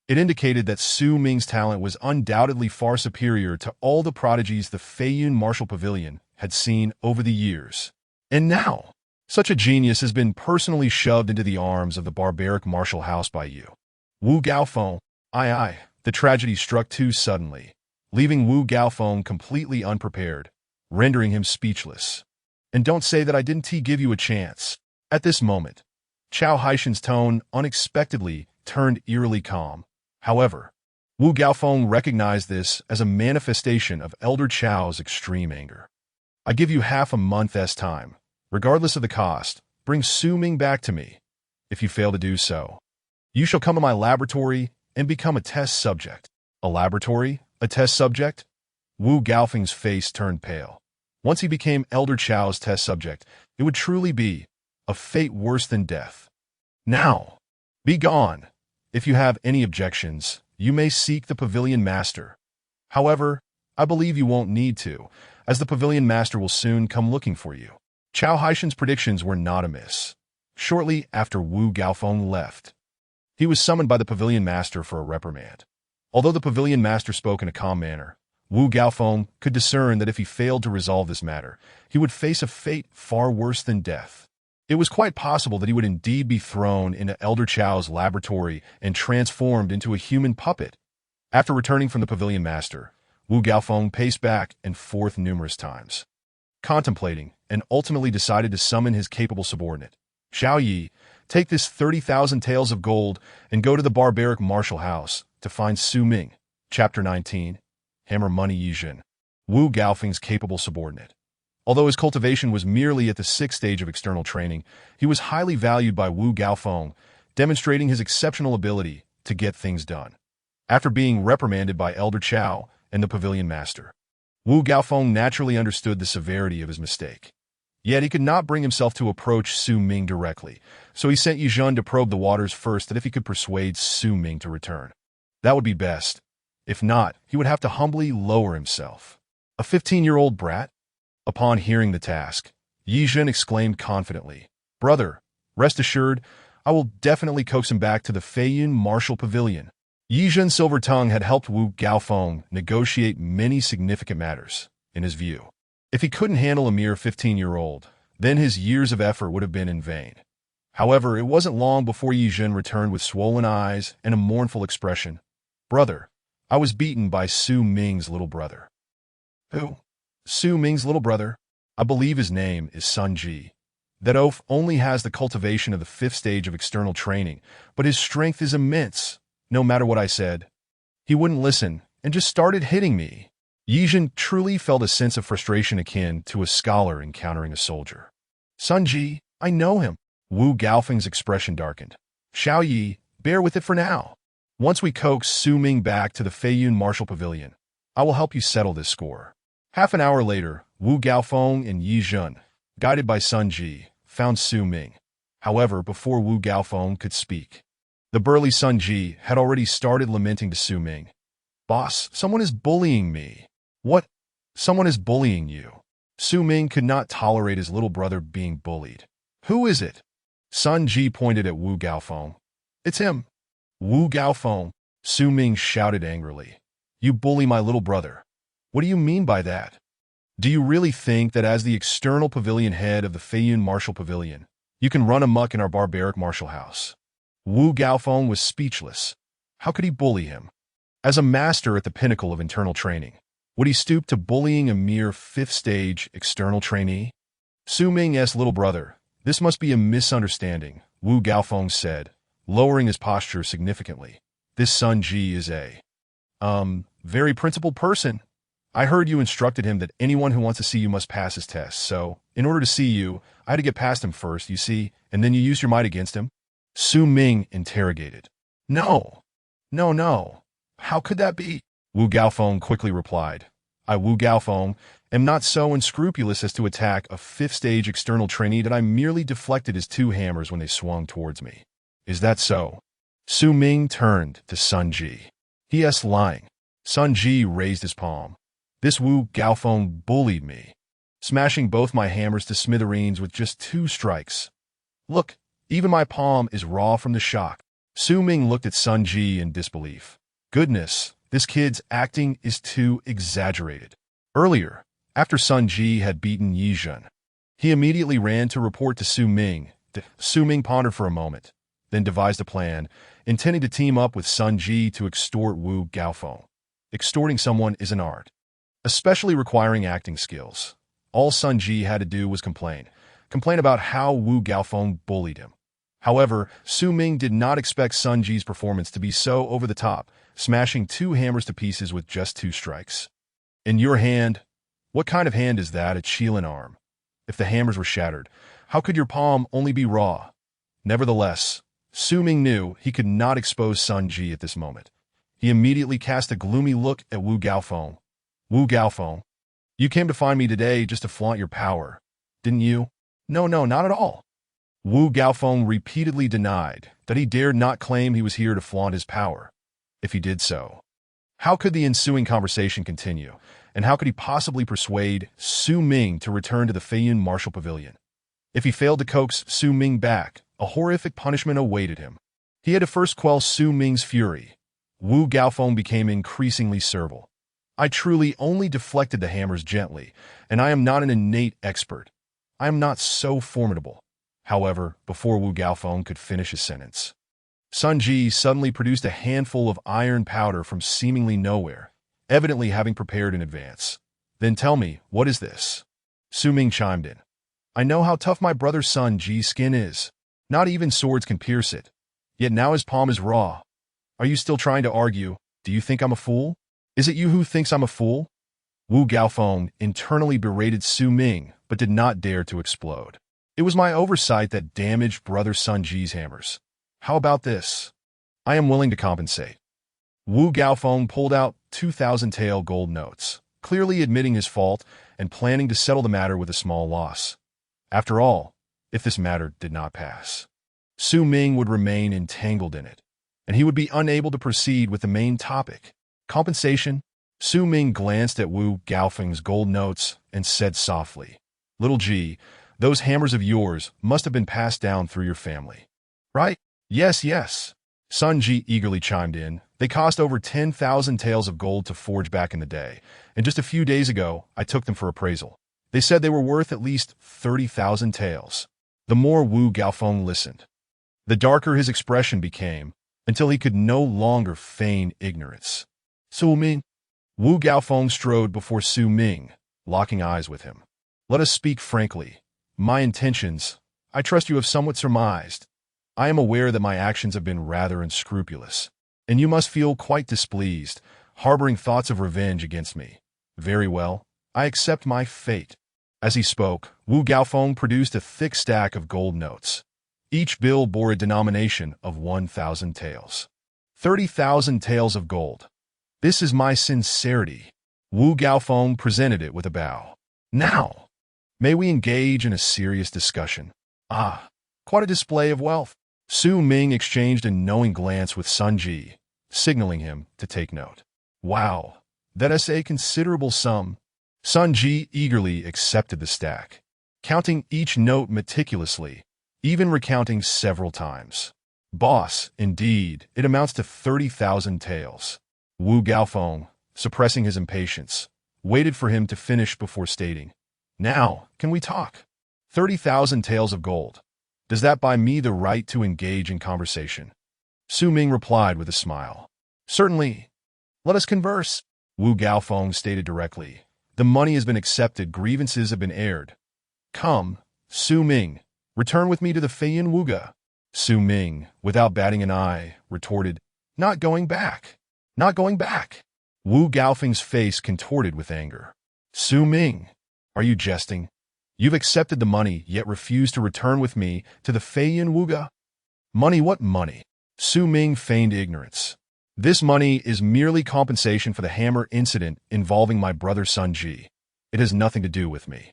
It indicated that Su Ming's talent was undoubtedly far superior to all the prodigies the Feiyun Martial Pavilion had seen over the years. And now, such a genius has been personally shoved into the arms of the Barbaric Martial House by you. Wu Gaofeng, aye, the tragedy struck too suddenly, leaving Wu Gaofeng completely unprepared, rendering him speechless. And don't say that I didn't give you a chance. At this moment, Chao Haishan's tone unexpectedly turned eerily calm. However, Wu Gaofeng recognized this as a manifestation of Elder Chao's extreme anger. I give you half a month's time. Regardless of the cost, bring Su Ming back to me. If you fail to do so, you shall come to my laboratory and become a test subject. A laboratory? A test subject? Wu Gaofeng's face turned pale. Once he became Elder Chao's test subject, it would truly be a fate worse than death. Now, be gone. If you have any objections, you may seek the Pavilion Master. However, I believe you won't need to, as the Pavilion Master will soon come looking for you. Chao Haishan's predictions were not amiss. Shortly after Wu Gaofeng left, he was summoned by the Pavilion Master for a reprimand. Although the Pavilion Master spoke in a calm manner, Wu Gaofeng could discern that if he failed to resolve this matter, he would face a fate far worse than death. It was quite possible that he would indeed be thrown into Elder Chao's laboratory and transformed into a human puppet. After returning from the Pavilion Master, Wu Gaofeng paced back and forth numerous times, contemplating, and ultimately decided to summon his capable subordinate. Xiao Yi, take this 30,000 taels of gold and go to the Barbaric Martial House to find Su Ming. Chapter 19. Hammer Money Yizhen. Wu Gaofeng's capable subordinate. Although his cultivation was merely at the 6th stage of external training, he was highly valued by Wu Gaofeng, demonstrating his exceptional ability to get things done. After being reprimanded by Elder Chao and the Pavilion Master, Wu Gaofeng naturally understood the severity of his mistake. Yet he could not bring himself to approach Su Ming directly, so he sent Yizhen to probe the waters first that if he could persuade Su Ming to return. That would be best. If not, he would have to humbly lower himself. A 15-year-old brat? Upon hearing the task, Yizhen exclaimed confidently, Brother, rest assured, I will definitely coax him back to the Feiyun Martial Pavilion. Yizhen's silver tongue had helped Wu Gaofeng negotiate many significant matters, in his view. If he couldn't handle a mere 15-year-old, then his years of effort would have been in vain. However, it wasn't long before Yizhen returned with swollen eyes and a mournful expression. Brother, I was beaten by Su Ming's little brother. Who? Su Ming's little brother. I believe his name is Sun Ji. That oaf only has the cultivation of the 5th stage of external training, but his strength is immense. No matter what I said, he wouldn't listen and just started hitting me. Yizhen truly felt a sense of frustration akin to a scholar encountering a soldier. Sun Ji, I know him. Wu Gaofeng's expression darkened. Xiao Yi, bear with it for now. Once we coax Su Ming back to the Feiyun Martial Pavilion, I will help you settle this score. Half an hour later, Wu Gaofeng and Yi Zhen, guided by Sun Ji, found Su Ming. However, before Wu Gaofeng could speak, the burly Sun Ji had already started lamenting to Su Ming. Boss, someone is bullying me. What? Someone is bullying you. Su Ming could not tolerate his little brother being bullied. Who is it? Sun Ji pointed at Wu Gaofeng. It's him. Wu Gaofeng, Su Ming shouted angrily. You bully my little brother. What do you mean by that? Do you really think that as the external pavilion head of the Feiyun Martial Pavilion, you can run amok in our barbaric martial house? Wu Gaofeng was speechless. How could he bully him? As a master at the pinnacle of internal training, would he stoop to bullying a mere 5th stage external trainee? Su Ming's little brother, this must be a misunderstanding, Wu Gaofeng said, lowering his posture significantly. This Sun Ji is a, very principled person. I heard you instructed him that anyone who wants to see you must pass his test, so, in order to see you, I had to get past him first, you see, and then you used your might against him? Su Ming interrogated. No. No. How could that be? Wu Gaofeng quickly replied. I, Wu Gaofeng, am not so unscrupulous as to attack a 5th stage external trainee that I merely deflected his 2 hammers when they swung towards me. Is that so? Su Ming turned to Sun Ji. He.S. lying. Sun Ji raised his palm. This Wu Gaofeng bullied me, smashing both my hammers to smithereens with just 2 strikes. Look, even my palm is raw from the shock. Su Ming looked at Sun Ji in disbelief. Goodness, this kid's acting is too exaggerated. Earlier, after Sun Ji had beaten Yi Zhen, he immediately ran to report to Su Ming. Su Ming pondered for a moment, then devised a plan, intending to team up with Sun Ji to extort Wu Gaofeng. Extorting someone is an art, especially requiring acting skills. All Sun Ji had to do was complain about how Wu Gaofeng bullied him. However, Su Ming did not expect Sun Ji's performance to be so over the top, smashing 2 hammers to pieces with just 2 strikes. In your hand? What kind of hand is that? A Qilin arm. If the hammers were shattered, how could your palm only be raw? Nevertheless, Su Ming knew he could not expose Sun Ji at this moment. He immediately cast a gloomy look at Wu Gaofeng. Wu Gaofeng, you came to find me today just to flaunt your power, didn't you? No, not at all. Wu Gaofeng repeatedly denied that he dared not claim he was here to flaunt his power. If he did so, how could the ensuing conversation continue, and how could he possibly persuade Su Ming to return to the Feiyun Martial Pavilion? If he failed to coax Su Ming back, a horrific punishment awaited him. He had to first quell Su Ming's fury. Wu Gaofeng became increasingly servile. I truly only deflected the hammers gently, and I am not an innate expert. I am not so formidable. However, before Wu Gaofeng could finish his sentence, Sun Ji suddenly produced a handful of iron powder from seemingly nowhere, evidently having prepared in advance. Then tell me, what is this? Su Ming chimed in. I know how tough my brother Sun Ji's skin is. Not even swords can pierce it. Yet now his palm is raw. Are you still trying to argue? Do you think I'm a fool? Is it you who thinks I'm a fool? Wu Gaofeng internally berated Su Ming, but did not dare to explode. It was my oversight that damaged brother Sun Ji's hammers. How about this? I am willing to compensate. Wu Gaofeng pulled out 2,000 tael gold notes, clearly admitting his fault and planning to settle the matter with a small loss. After all, if this matter did not pass, Su Ming would remain entangled in it, and he would be unable to proceed with the main topic, compensation. Su Ming glanced at Wu Gaofeng's gold notes and said softly, Little G, those hammers of yours must have been passed down through your family. Right? Yes. Sun Ji eagerly chimed in. They cost over 10,000 taels of gold to forge back in the day, and just a few days ago, I took them for appraisal. They said they were worth at least 30,000 taels. The more Wu Gaofeng listened, the darker his expression became, until he could no longer feign ignorance. Su Ming, Wu Gaofeng strode before Su Ming, locking eyes with him. Let us speak frankly. My intentions, I trust you have somewhat surmised. I am aware that my actions have been rather unscrupulous, and you must feel quite displeased, harboring thoughts of revenge against me. Very well, I accept my fate. As he spoke, Wu Gaofeng produced a thick stack of gold notes. Each bill bore a denomination of 1,000 taels. 30,000 taels of gold. This is my sincerity. Wu Gaofeng presented it with a bow. Now, may we engage in a serious discussion? Ah, quite a display of wealth. Su Ming exchanged a knowing glance with Sun Ji, signaling him to take note. Wow, that is a considerable sum. Sun Ji eagerly accepted the stack, counting each note meticulously, even recounting several times. Boss, indeed, it amounts to 30,000 taels. Wu Gaofeng, suppressing his impatience, waited for him to finish before stating, Now, can we talk? 30,000 taels of gold. Does that buy me the right to engage in conversation? Su Ming replied with a smile. Certainly. Let us converse. Wu Gaofeng stated directly. The money has been accepted, grievances have been aired. Come, Su Ming, return with me to the Feiyin Wuge. Su Ming, without batting an eye, retorted, Not going back. Not going back. Wu Gaofeng's face contorted with anger. Su Ming, are you jesting? You've accepted the money, yet refuse to return with me to the Feiyin Wuge? Money, what money? Su Ming feigned ignorance. This money is merely compensation for the hammer incident involving my brother Sun Ji. It has nothing to do with me.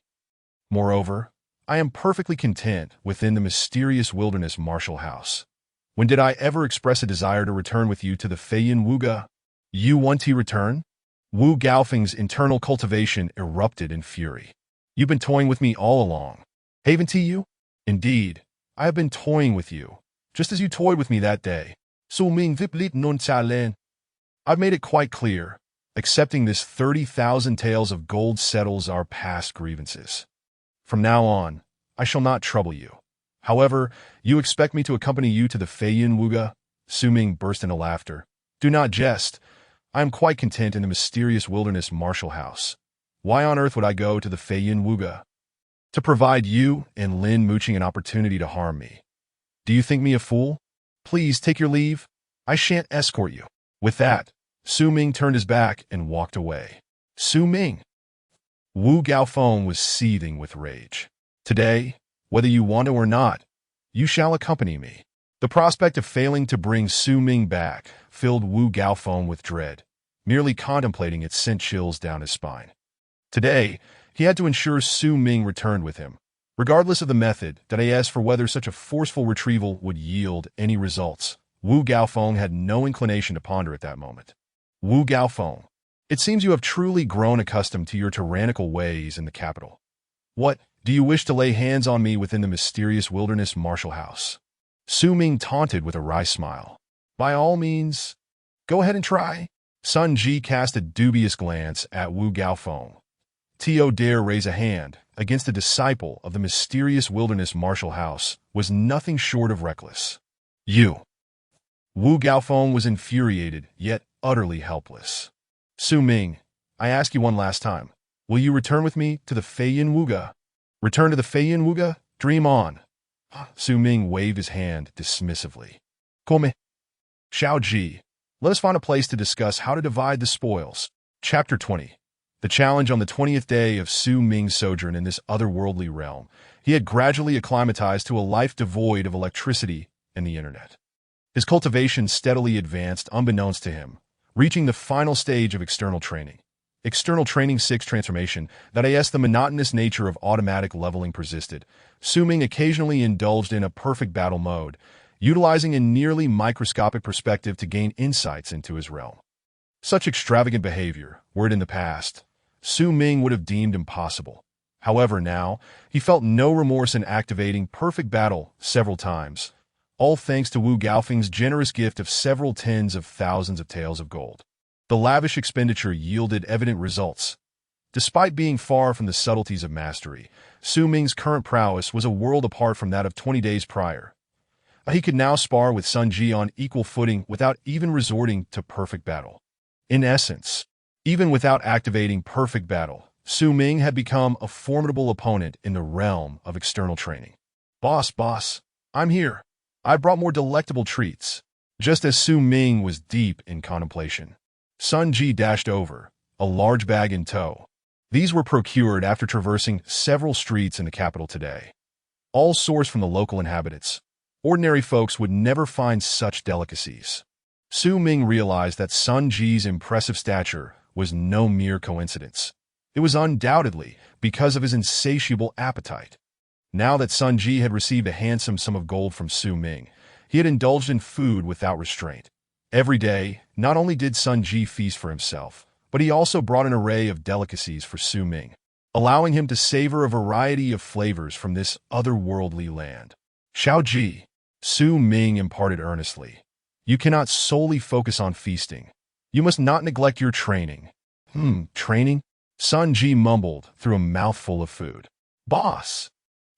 Moreover, I am perfectly content within the mysterious wilderness martial house. When did I ever express a desire to return with you to the Feiyin Wuge? You want to return? Wu Gaofeng's internal cultivation erupted in fury. You've been toying with me all along. Haven't you? Indeed, I have been toying with you, just as you toyed with me that day. Su Ming viplit non chalen. I've made it quite clear. Accepting this 30,000 taels of gold settles our past grievances. From now on, I shall not trouble you. However, you expect me to accompany you to the Feiyin Wuge? Su Ming burst into laughter. Do not jest. I am quite content in the mysterious wilderness martial house. Why on earth would I go to the Feiyin Wuge? To provide you and Lin Muqing an opportunity to harm me. Do you think me a fool? Please take your leave. I shan't escort you. With that, Su Ming turned his back and walked away. Su Ming. Wu Gaofeng was seething with rage. Today, whether you want to or not, you shall accompany me. The prospect of failing to bring Su Ming back filled Wu Gaofeng with dread. Merely contemplating it sent chills down his spine. Today, he had to ensure Su Ming returned with him, regardless of the method that he asked for whether such a forceful retrieval would yield any results. Wu Gaofeng had no inclination to ponder at that moment. Wu Gaofeng, it seems you have truly grown accustomed to your tyrannical ways in the capital. What, do you wish to lay hands on me within the mysterious wilderness martial house? Su Ming taunted with a wry smile. By all means, go ahead and try. Sun Ji cast a dubious glance at Wu Gaofeng. To dare raise a hand against a disciple of the mysterious wilderness martial house was nothing short of reckless. You. Wu Gaofeng was infuriated, yet utterly helpless. Su Ming, I ask you one last time. Will you return with me to the Feiyin Wuge? Return to the Feiyin Wuge? Dream on. Su Ming waved his hand dismissively. Come. Xiao Ji, let us find a place to discuss how to divide the spoils. Chapter 20. The challenge on the 20th day of Su Ming's sojourn in this otherworldly realm, he had gradually acclimatized to a life devoid of electricity and the internet. His cultivation steadily advanced unbeknownst to him, reaching the final stage of external training. External training 6 transformation, that as the monotonous nature of automatic leveling persisted, Su Ming occasionally indulged in a perfect battle mode, utilizing a nearly microscopic perspective to gain insights into his realm. Such extravagant behavior, were it in the past, Su Ming would have deemed impossible. However, now, he felt no remorse in activating perfect battle several times, all thanks to Wu Gaofeng's generous gift of several tens of thousands of taels of gold. The lavish expenditure yielded evident results. Despite being far from the subtleties of mastery, Su Ming's current prowess was a world apart from that of 20 days prior. He could now spar with Sun Ji on equal footing without even resorting to perfect battle. In essence, Even without activating perfect battle, Su Ming had become a formidable opponent in the realm of external training. Boss, I'm here. I brought more delectable treats. Just as Su Ming was deep in contemplation, Sun Ji dashed over, a large bag in tow. These were procured after traversing several streets in the capital today, all sourced from the local inhabitants. Ordinary folks would never find such delicacies. Su Ming realized that Sun Ji's impressive stature was no mere coincidence. It was undoubtedly because of his insatiable appetite. Now that Sun Ji had received a handsome sum of gold from Su Ming, he had indulged in food without restraint. Every day, not only did Sun Ji feast for himself, but he also brought an array of delicacies for Su Ming, allowing him to savor a variety of flavors from this otherworldly land. Xiao Ji, Su Ming imparted earnestly, you cannot solely focus on feasting. You must not neglect your training. Training? Sun Ji mumbled through a mouthful of food. Boss,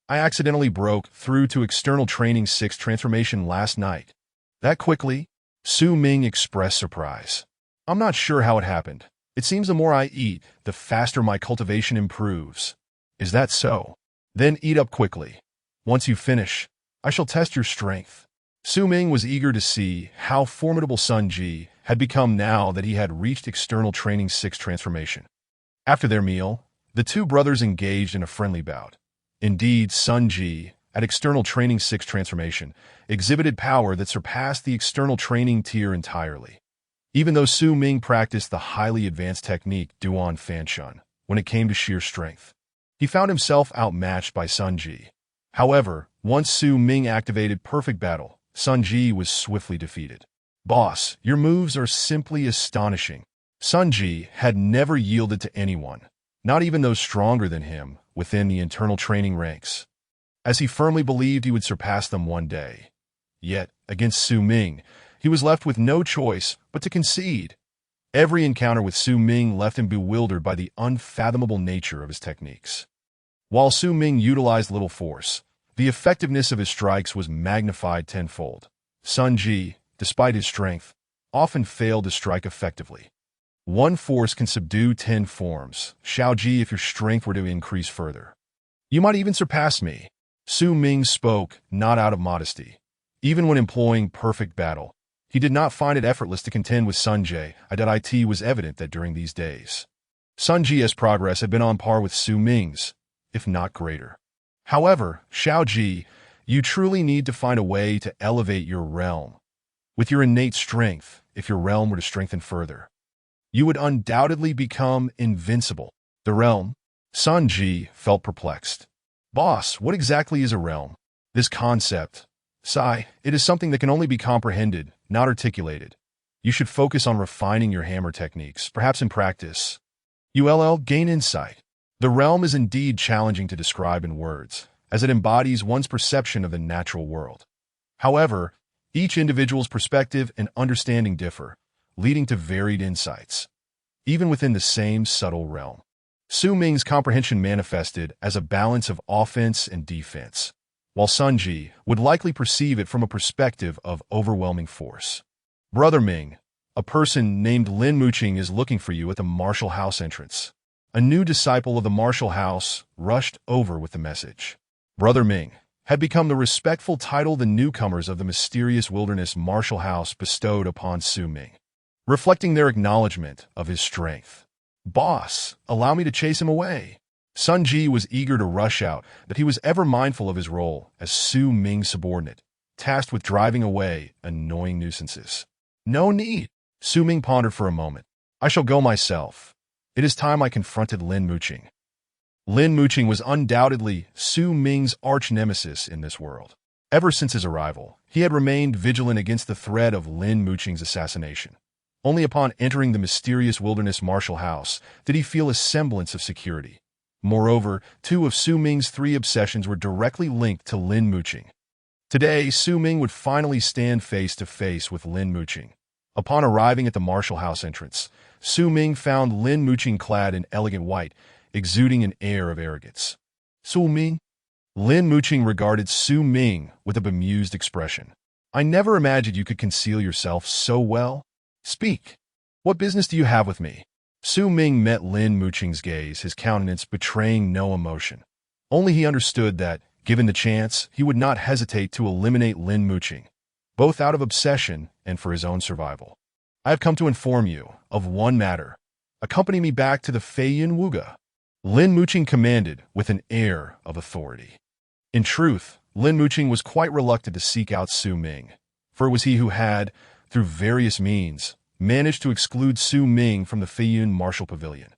I accidentally broke through to external training 6 transformation last night. That quickly? Su Ming expressed surprise. I'm not sure how it happened. It seems the more I eat, the faster my cultivation improves. Is that so? Then eat up quickly. Once you finish, I shall test your strength. Su Ming was eager to see how formidable Sun Ji had become now that he had reached external training 6 transformation. After their meal, the two brothers engaged in a friendly bout. Indeed, Sun Ji, at external training 6 transformation, exhibited power that surpassed the external training tier entirely. Even though Su Ming practiced the highly advanced technique Duan Fanshun when it came to sheer strength, he found himself outmatched by Sun Ji. However, once Su Ming activated perfect battle, Sun Ji was swiftly defeated. Boss, your moves are simply astonishing. Sun Ji had never yielded to anyone, not even those stronger than him, within the internal training ranks, as he firmly believed he would surpass them one day. Yet, against Su Ming, he was left with no choice but to concede. Every encounter with Su Ming left him bewildered by the unfathomable nature of his techniques. While Su Ming utilized little force, the effectiveness of his strikes was magnified tenfold. Sun Ji, despite his strength, often failed to strike effectively. One force can subdue 10 forms. Xiao Ji, if your strength were to increase further, you might even surpass me. Su Ming spoke, not out of modesty. Even when employing perfect battle, he did not find it effortless to contend with Sun Ji. It was evident that during these days, Sun Ji's progress had been on par with Su Ming's, if not greater. However, Xiao Ji, you truly need to find a way to elevate your realm. With your innate strength, if your realm were to strengthen further, you would undoubtedly become invincible. The realm? Sun Ji felt perplexed. Boss, what exactly is a realm? This concept, Sai, it is something that can only be comprehended, not articulated. You should focus on refining your hammer techniques, perhaps in practice. ULL, gain insight. The realm is indeed challenging to describe in words, as it embodies one's perception of the natural world. However, each individual's perspective and understanding differ, leading to varied insights, even within the same subtle realm. Su Ming's comprehension manifested as a balance of offense and defense, while Sun Ji would likely perceive it from a perspective of overwhelming force. Brother Ming, a person named Lin Muqing is looking for you at the Martial House entrance. A new disciple of the Martial House rushed over with the message. Brother Ming had become the respectful title the newcomers of the mysterious wilderness Martial House bestowed upon Su Ming, reflecting their acknowledgement of his strength. Boss, allow me to chase him away. Sun Ji was eager to rush out, but he was ever mindful of his role as Su Ming's subordinate, tasked with driving away annoying nuisances. No need. Su Ming pondered for a moment. I shall go myself. It is time I confronted Lin Muqing. Lin Muqing was undoubtedly Su Ming's arch-nemesis in this world. Ever since his arrival, he had remained vigilant against the threat of Lin Muqing's assassination. Only upon entering the mysterious wilderness Martial House did he feel a semblance of security. Moreover, 2 of Su Ming's 3 obsessions were directly linked to Lin Muqing. Today, Su Ming would finally stand face to face with Lin Muqing. Upon arriving at the Martial House entrance, Su Ming found Lin Muqing clad in elegant white, exuding an air of arrogance. Su Ming? Lin Muqing regarded Su Ming with a bemused expression. I never imagined you could conceal yourself so well. Speak. What business do you have with me? Su Ming met Lin Muqing's gaze, his countenance betraying no emotion. Only he understood that, given the chance, he would not hesitate to eliminate Lin Muqing, both out of obsession and for his own survival. I have come to inform you of one matter. Accompany me back to the Feiyun Wuge. Lin Muqing commanded with an air of authority. In truth, Lin Muqing was quite reluctant to seek out Su Ming, for it was he who had, through various means, managed to exclude Su Ming from the Feiyun Martial Pavilion.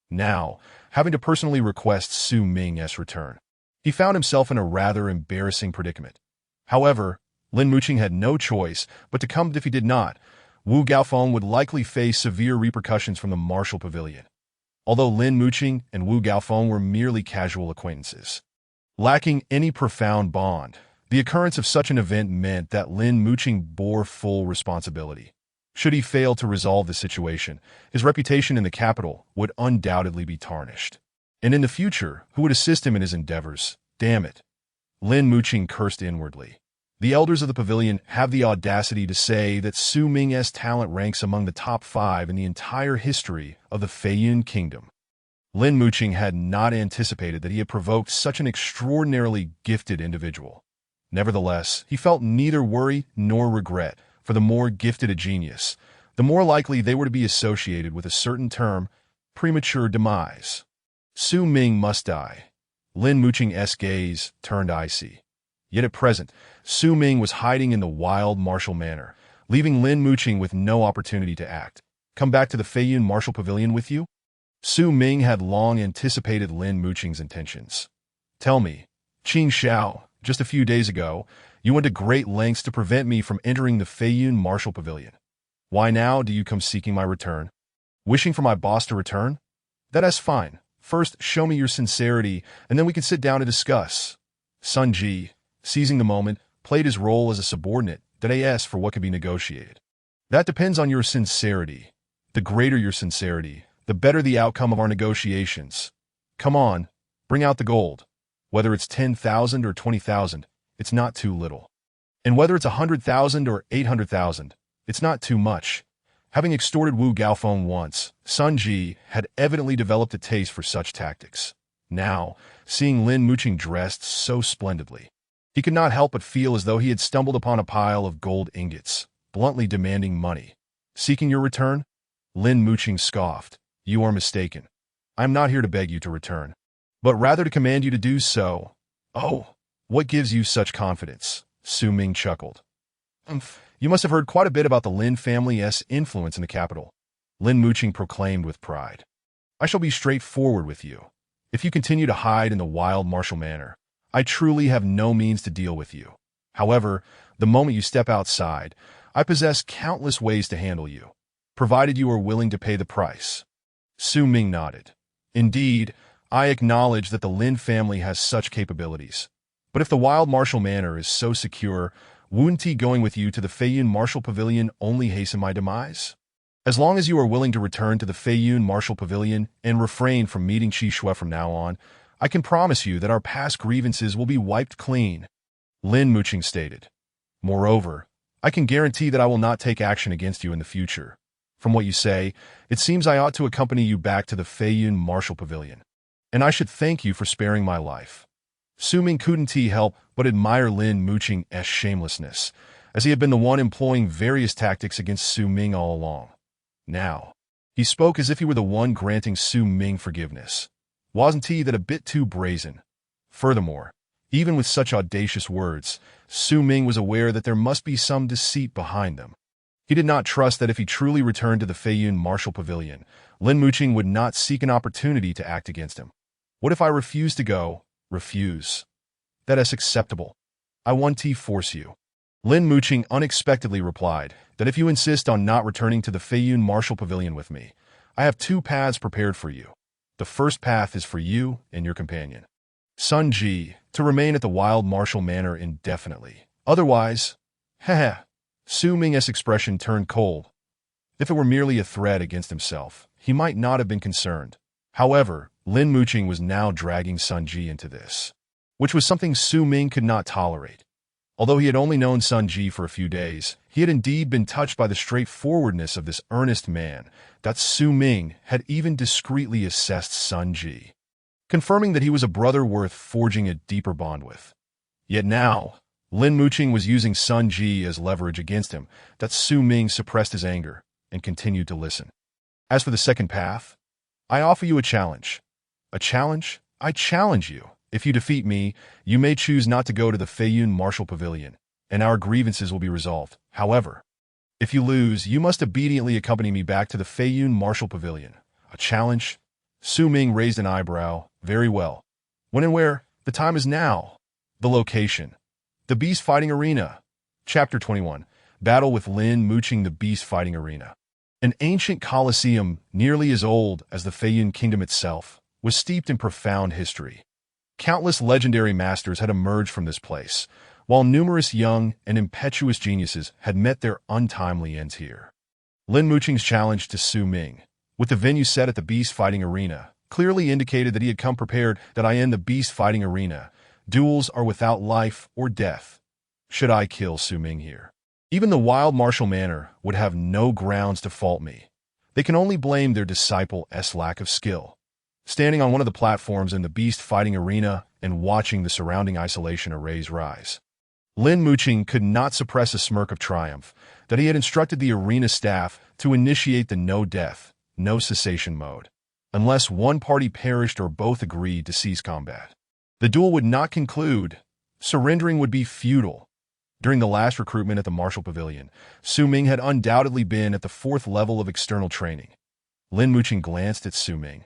Now, having to personally request Su Ming's return, he found himself in a rather embarrassing predicament. However, Lin Muqing had no choice but to come. If he did not, Wu Gaofeng would likely face severe repercussions from the Martial Pavilion. Although Lin Muqing and Wu Gaofeng were merely casual acquaintances, lacking any profound bond, the occurrence of such an event meant that Lin Muqing bore full responsibility. Should he fail to resolve the situation, his reputation in the capital would undoubtedly be tarnished. And in the future, who would assist him in his endeavors? Damn it. Lin Muqing cursed inwardly. The elders of the pavilion have the audacity to say that Su Ming's talent ranks among the top 5 in the entire history of the Feiyun Kingdom. Lin Muqing had not anticipated that he had provoked such an extraordinarily gifted individual. Nevertheless, he felt neither worry nor regret, for the more gifted a genius, the more likely they were to be associated with a certain term, premature demise. Su Ming must die. Lin Muqing's gaze turned icy. Yet at present, Su Ming was hiding in the wild martial manner, leaving Lin Muqing with no opportunity to act. Come back to the Feiyun Martial Pavilion with you? Su Ming had long anticipated Lin Muqing's intentions. Tell me, Chi Xue, just a few days ago, you went to great lengths to prevent me from entering the Feiyun Martial Pavilion. Why now do you come seeking my return? Wishing for my boss to return? That's fine. First, show me your sincerity, and then we can sit down and discuss. Sun Ji, seizing the moment, played his role as a subordinate that asked for what could be negotiated. That depends on your sincerity. The greater your sincerity, the better the outcome of our negotiations. Come on, bring out the gold. Whether it's 10,000 or 20,000, it's not too little. And whether it's 100,000 or 800,000, it's not too much. Having extorted Wu Gaofeng once, Sun Ji had evidently developed a taste for such tactics. Now, seeing Lin Muqing dressed so splendidly, he could not help but feel as though he had stumbled upon a pile of gold ingots, bluntly demanding money. Seeking your return? Lin Muqing scoffed. You are mistaken. I am not here to beg you to return, but rather to command you to do so. Oh, what gives you such confidence? Su Ming chuckled. You must have heard quite a bit about the Lin family's influence in the capital. Lin Muqing proclaimed with pride. I shall be straightforward with you. If you continue to hide in the wild martial manner, I truly have no means to deal with you. However, the moment you step outside, I possess countless ways to handle you, provided you are willing to pay the price. Su Ming nodded. Indeed, I acknowledge that the Lin family has such capabilities. But if the wild martial manner is so secure, wouldn't going with you to the Feiyun Martial Pavilion only hasten my demise? As long as you are willing to return to the Feiyun Martial Pavilion and refrain from meeting Chi Xue from now on, I can promise you that our past grievances will be wiped clean, Lin Muqing stated. Moreover, I can guarantee that I will not take action against you in the future. From what you say, it seems I ought to accompany you back to the Feiyun Martial Pavilion, and I should thank you for sparing my life. Su Ming couldn't help but admire Lin Muqing's shamelessness, as he had been the one employing various tactics against Su Ming all along. Now, he spoke as if he were the one granting Su Ming forgiveness. Wasn't he that a bit too brazen? Furthermore, even with such audacious words, Su Ming was aware that there must be some deceit behind them. He did not trust that if he truly returned to the Feiyun Martial Pavilion, Lin Muqing would not seek an opportunity to act against him. What if I refuse to go? Refuse. That is acceptable. I won't force you. Lin Muqing unexpectedly replied that if you insist on not returning to the Feiyun Martial Pavilion with me, I have 2 paths prepared for you. The first path is for you and your companion, Sun Ji, to remain at the wild martial manor indefinitely. Otherwise, Su Ming's expression turned cold. If it were merely a threat against himself, he might not have been concerned. However, Lin Muqing was now dragging Sun Ji into this, which was something Su Ming could not tolerate. Although he had only known Sun Ji for a few days, he had indeed been touched by the straightforwardness of this earnest man, that Su Ming had even discreetly assessed Sun Ji, confirming that he was a brother worth forging a deeper bond with. Yet now, Lin Muqing was using Sun Ji as leverage against him, that Su Ming suppressed his anger and continued to listen. As for the second path, I offer you a challenge. A challenge? I challenge you. If you defeat me, you may choose not to go to the Feiyun Martial Pavilion, and our grievances will be resolved. However, if you lose, you must obediently accompany me back to the Feiyun Martial Pavilion. A challenge? Su Ming raised an eyebrow. Very well. When and where? The time is now. The location. The Beast Fighting Arena. Chapter 21. Battle with Lin Muqing. The Beast Fighting Arena. An ancient coliseum, nearly as old as the Feiyun Kingdom itself, was steeped in profound history. Countless legendary masters had emerged from this place, while numerous young and impetuous geniuses had met their untimely ends here. Lin Muqing's challenge to Su Ming, with the venue set at the Beast Fighting Arena, clearly indicated that he had come prepared. That I end the Beast Fighting Arena. Duels are without life or death. Should I kill Su Ming here? Even the wild martial manner would have no grounds to fault me. They can only blame their disciple's lack of skill. Standing on one of the platforms in the Beast Fighting Arena and watching the surrounding isolation arrays rise, Lin Muqing could not suppress a smirk of triumph that he had instructed the arena staff to initiate the no-death, no-cessation mode, unless one party perished or both agreed to cease combat. The duel would not conclude. Surrendering would be futile. During the last recruitment at the Martial Pavilion, Su Ming had undoubtedly been at the 4th level of external training. Lin Muqing glanced at Su Ming,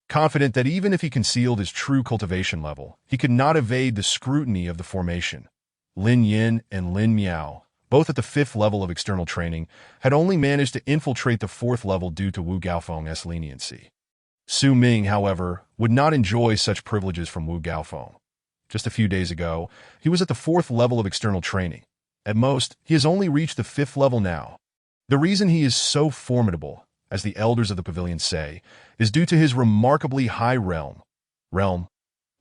confident that even if he concealed his true cultivation level, he could not evade the scrutiny of the formation. Lin Yin and Lin Miao, both at the 5th level of external training, had only managed to infiltrate the 4th level due to Wu Gaofeng's leniency. Su Ming, however, would not enjoy such privileges from Wu Gaofeng. Just a few days ago, he was at the 4th level of external training. At most, he has only reached the 5th level now. The reason he is so formidable, as the elders of the pavilion say, is due to his remarkably high realm. Realm?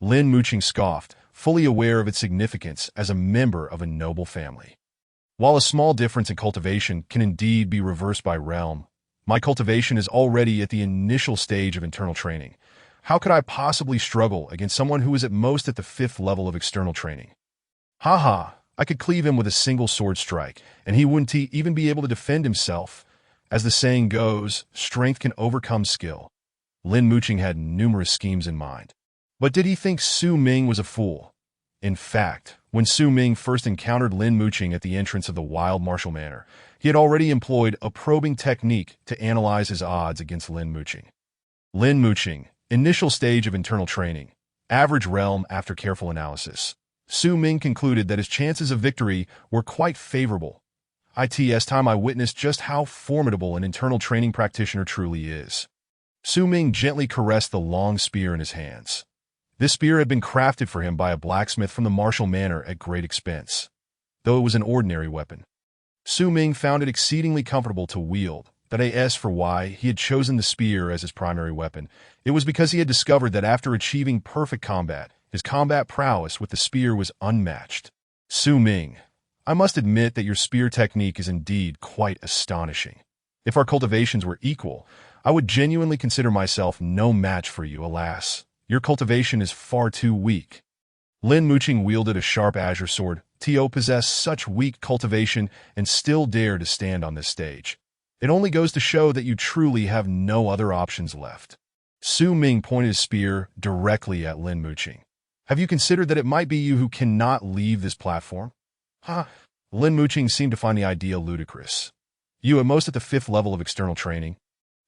Lin Muqing scoffed, fully aware of its significance as a member of a noble family. While a small difference in cultivation can indeed be reversed by realm, my cultivation is already at the initial stage of internal training. How could I possibly struggle against someone who is at most at the 5th level of external training? Haha, I could cleave him with a single sword strike, and he wouldn't even be able to defend himself. As the saying goes, strength can overcome skill. Lin Muqing had numerous schemes in mind. But did he think Su Ming was a fool? In fact, when Su Ming first encountered Lin Muqing at the entrance of the Wild Martial Manor, he had already employed a probing technique to analyze his odds against Lin Muqing. Lin Muqing, initial stage of internal training, average realm. After careful analysis, Su Ming concluded that his chances of victory were quite favorable. It's time I witnessed just how formidable an internal training practitioner truly is. Su Ming gently caressed the long spear in his hands. This spear had been crafted for him by a blacksmith from the Martial Manor at great expense. Though it was an ordinary weapon, Su Ming found it exceedingly comfortable to wield. That is for why he had chosen the spear as his primary weapon. It was because he had discovered that after achieving perfect combat, his combat prowess with the spear was unmatched. Su Ming, I must admit that your spear technique is indeed quite astonishing. If our cultivations were equal, I would genuinely consider myself no match for you. Alas, your cultivation is far too weak. Lin Muqing wielded a sharp azure sword. To possess such weak cultivation and still dare to stand on this stage. It only goes to show that you truly have no other options left. Su Ming pointed his spear directly at Lin Muqing. Have you considered that it might be you who cannot leave this platform? Lin Muqing seemed to find the idea ludicrous. You, at most at the 5th level of external training,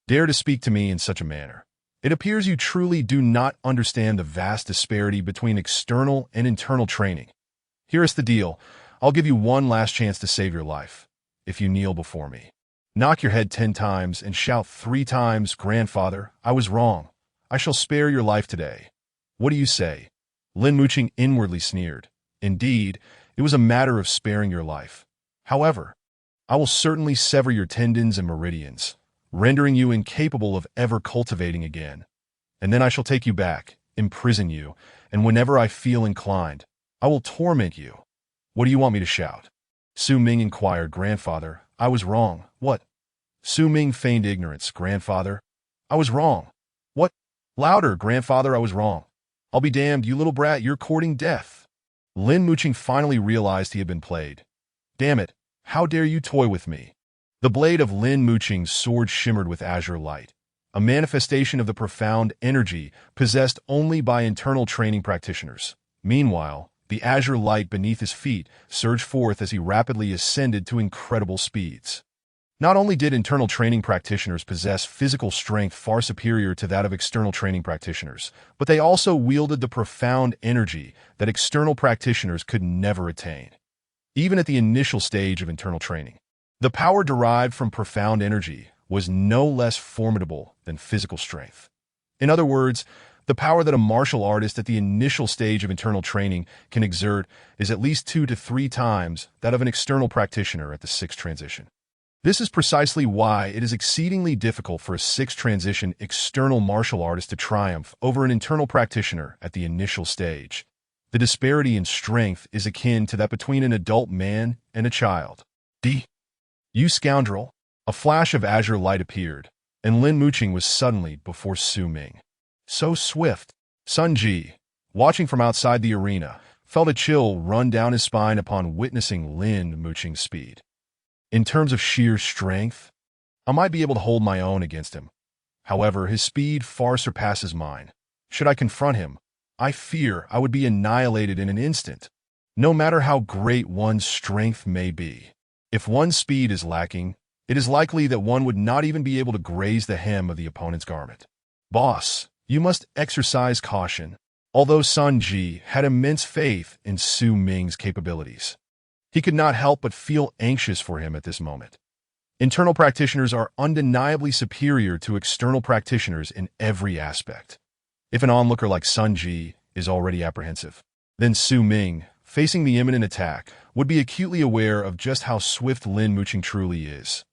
dare to speak to me in such a manner. It appears you truly do not understand the vast disparity between external and internal training. Here's the deal. I'll give you one last chance to save your life. If you kneel before me, knock your head 10 times and shout 3 times, "Grandfather, I was wrong. I shall spare your life today." What do you say? Lin Muqing inwardly sneered. Indeed, it was a matter of sparing your life. However, I will certainly sever your tendons and meridians, rendering you incapable of ever cultivating again. And then I shall take you back, imprison you, and whenever I feel inclined, I will torment you. What do you want me to shout? Su Ming inquired. Grandfather, I was wrong. What? Su Ming feigned ignorance. Grandfather, I was wrong. What? Louder, grandfather, I was wrong. I'll be damned, you little brat, you're courting death. Lin Muqing finally realized he had been played. Damn it, how dare you toy with me? The blade of Lin Muqing's sword shimmered with azure light, a manifestation of the profound energy possessed only by internal training practitioners. Meanwhile, the azure light beneath his feet surged forth as he rapidly ascended to incredible speeds. Not only did internal training practitioners possess physical strength far superior to that of external training practitioners, but they also wielded the profound energy that external practitioners could never attain. Even at the initial stage of internal training, the power derived from profound energy was no less formidable than physical strength. In other words, the power that a martial artist at the initial stage of internal training can exert is at least 2 to 3 times that of an external practitioner at the sixth transition. This is precisely why it is exceedingly difficult for a sixth transition external martial artist to triumph over an internal practitioner at the initial stage. The disparity in strength is akin to that between an adult man and a child. You scoundrel! A flash of azure light appeared, and Lin Muqing was suddenly before Su Ming. So swift. Sun Ji, watching from outside the arena, felt a chill run down his spine upon witnessing Lin Muqing's speed. In terms of sheer strength, I might be able to hold my own against him. However, his speed far surpasses mine. Should I confront him, I fear I would be annihilated in an instant, no matter how great one's strength may be. If one's speed is lacking, it is likely that one would not even be able to graze the hem of the opponent's garment. Boss, you must exercise caution. Although Sun Ji had immense faith in Su Ming's capabilities, he could not help but feel anxious for him at this moment. Internal practitioners are undeniably superior to external practitioners in every aspect. If an onlooker like Sun Ji is already apprehensive, then Su Ming, facing the imminent attack, would be acutely aware of just how swift Lin Muqing truly is.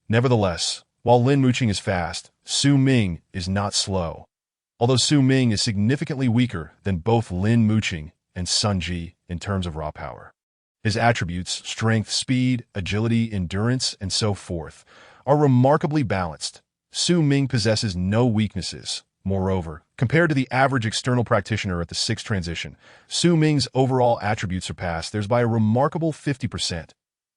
Nevertheless, while Lin Muqing is fast, Su Ming is not slow. Although Su Ming is significantly weaker than both Lin Muqing and Sun Ji in terms of raw power. His attributes, strength, speed, agility, endurance, and so forth, are remarkably balanced. Su Ming possesses no weaknesses. Moreover, compared to the average external practitioner at the sixth transition, Su Ming's overall attributes surpass theirs by a remarkable 50%.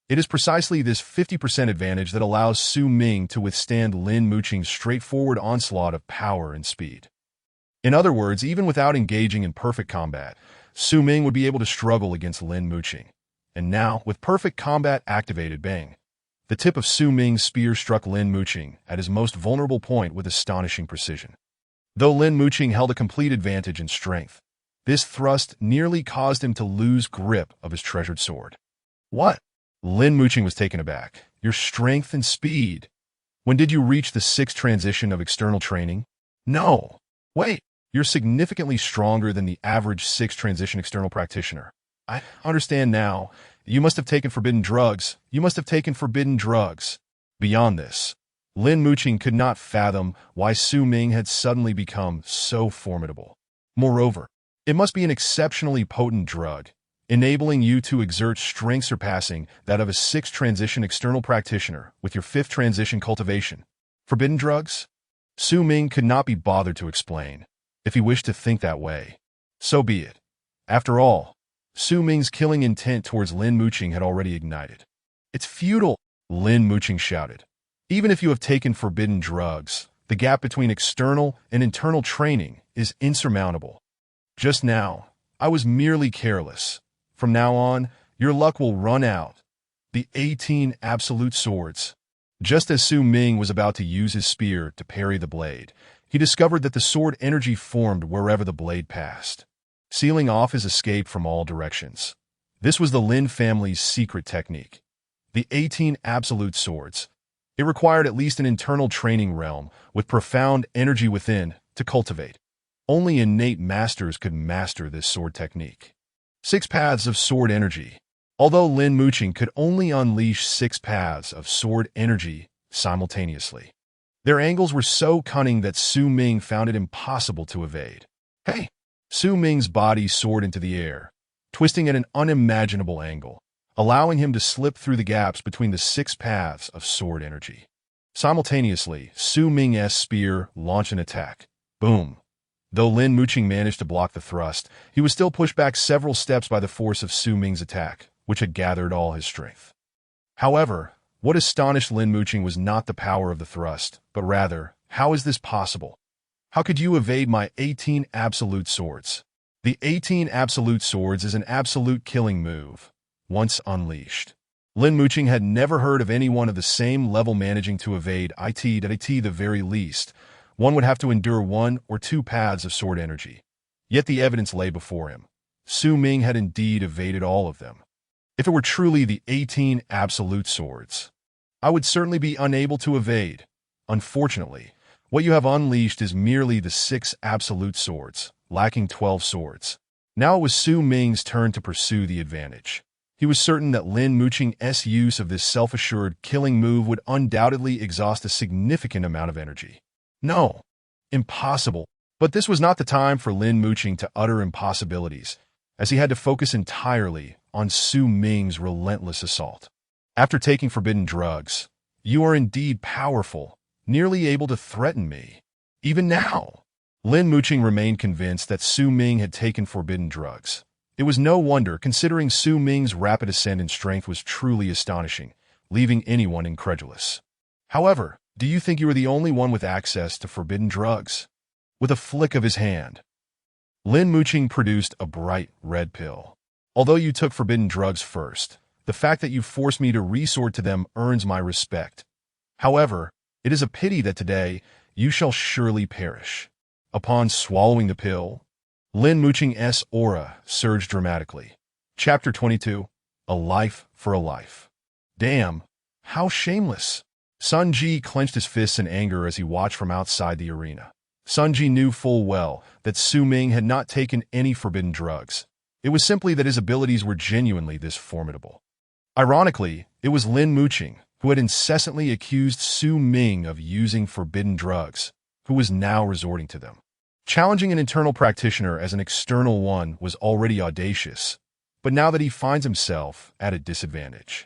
It is precisely this 50% advantage that allows Su Ming to withstand Lin Muqing's straightforward onslaught of power and speed. In other words, even without engaging in perfect combat, Su Ming would be able to struggle against Lin Muqing. And now, with perfect combat activated, bang! The tip of Su Ming's spear struck Lin Muqing at his most vulnerable point with astonishing precision. Though Lin Muqing held a complete advantage in strength, this thrust nearly caused him to lose grip of his treasured sword. What? Lin Muqing was taken aback. Your strength and speed. When did you reach the sixth transition of external training? No. Wait, you're significantly stronger than the average sixth transition external practitioner. I understand now. You must have taken forbidden drugs. Beyond this, Lin Muqing could not fathom why Su Ming had suddenly become so formidable. Moreover, it must be an exceptionally potent drug, enabling you to exert strength surpassing that of a sixth transition external practitioner with your fifth transition cultivation. Forbidden drugs? Su Ming could not be bothered to explain. If he wished to think that way, so be it. After all, Su Ming's killing intent towards Lin Muqing had already ignited. It's futile, Lin Muqing shouted. Even if you have taken forbidden drugs, the gap between external and internal training is insurmountable. Just now, I was merely careless. From now on, your luck will run out. The 18 absolute swords. Just as Su Ming was about to use his spear to parry the blade, he discovered that the sword energy formed wherever the blade passed, sealing off his escape from all directions. This was the Lin family's secret technique. The 18 absolute swords. It required at least an internal training realm with profound energy within to cultivate. Only innate masters could master this sword technique. 6 paths of sword energy. Although Lin Muqing could only unleash 6 paths of sword energy simultaneously, their angles were so cunning that Su Ming found it impossible to evade. Hey! Su Ming's body soared into the air, twisting at an unimaginable angle, allowing him to slip through the gaps between the 6 paths of sword energy. Simultaneously, Su Ming's spear launched an attack. Boom! Though Lin Muqing managed to block the thrust, he was still pushed back several steps by the force of Su Ming's attack, which had gathered all his strength. However, what astonished Lin Muqing was not the power of the thrust, but rather, how is this possible? How could you evade my 18 absolute swords? The 18 absolute swords is an absolute killing move, once unleashed. Lin Muqing had never heard of anyone of the same level managing to evade it at the very least. One would have to endure 1 or 2 paths of sword energy. Yet the evidence lay before him. Su Ming had indeed evaded all of them. If it were truly the 18 absolute swords, I would certainly be unable to evade. Unfortunately, what you have unleashed is merely the 6 absolute swords, lacking 12 swords. Now it was Su Ming's turn to pursue the advantage. He was certain that Lin Muqing's use of this self-assured killing move would undoubtedly exhaust a significant amount of energy. No, impossible. But this was not the time for Lin Muqing to utter impossibilities, as he had to focus entirely on Su Ming's relentless assault. After taking forbidden drugs, you are indeed powerful, nearly able to threaten me. Even now, Lin Muqing remained convinced that Su Ming had taken forbidden drugs. It was no wonder, considering Su Ming's rapid ascent in strength was truly astonishing, leaving anyone incredulous. However, do you think you are the only one with access to forbidden drugs? With a flick of his hand, Lin Muqing produced a bright red pill. Although you took forbidden drugs first, the fact that you forced me to resort to them earns my respect. However, it is a pity that today you shall surely perish. Upon swallowing the pill, Lin Muqing's aura surged dramatically. Chapter 22. A Life for a Life. Damn, how shameless. Sun Ji clenched his fists in anger as he watched from outside the arena. Sun Ji knew full well that Su Ming had not taken any forbidden drugs. It was simply that his abilities were genuinely this formidable. Ironically, it was Lin Muqing who had incessantly accused Su Ming of using forbidden drugs, who was now resorting to them. Challenging an internal practitioner as an external one was already audacious, but now that he finds himself at a disadvantage,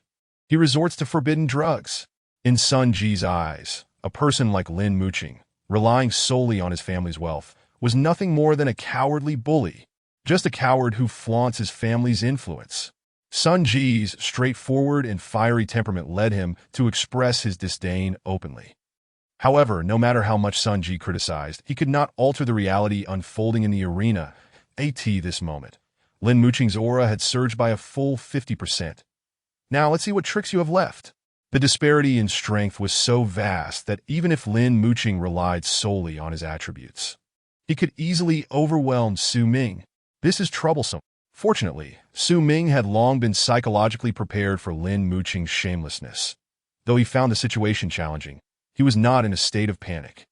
he resorts to forbidden drugs. In Sun Ji's eyes, a person like Lin Muqing, relying solely on his family's wealth, was nothing more than a cowardly bully, just a coward who flaunts his family's influence. Sun Ji's straightforward and fiery temperament led him to express his disdain openly. However, no matter how much Sun Ji criticized, he could not alter the reality unfolding in the arena. At this moment, Lin Muqing's aura had surged by a full 50%. Now let's see what tricks you have left. The disparity in strength was so vast that even if Lin Muqing relied solely on his attributes, he could easily overwhelm Su Ming. This is troublesome. Fortunately, Su Ming had long been psychologically prepared for Lin Muqing's shamelessness. Though he found the situation challenging, he was not in a state of panic.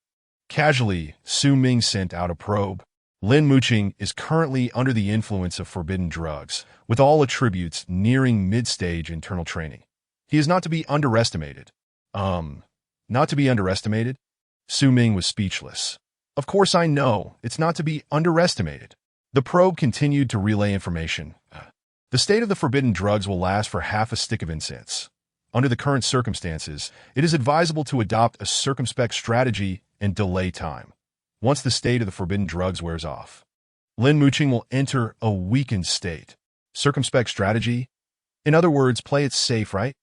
Casually, Su Ming sent out a probe. Lin Muqing is currently under the influence of forbidden drugs, with all attributes nearing mid-stage internal training. He is not to be underestimated. Not to be underestimated? Su Ming was speechless. Of course I know, it's not to be underestimated. The probe continued to relay information. The state of the forbidden drugs will last for half a stick of incense. Under the current circumstances, it is advisable to adopt a circumspect strategy and delay time. Once the state of the forbidden drugs wears off, Lin Muqing will enter a weakened state. Circumspect strategy? In other words, play it safe, right?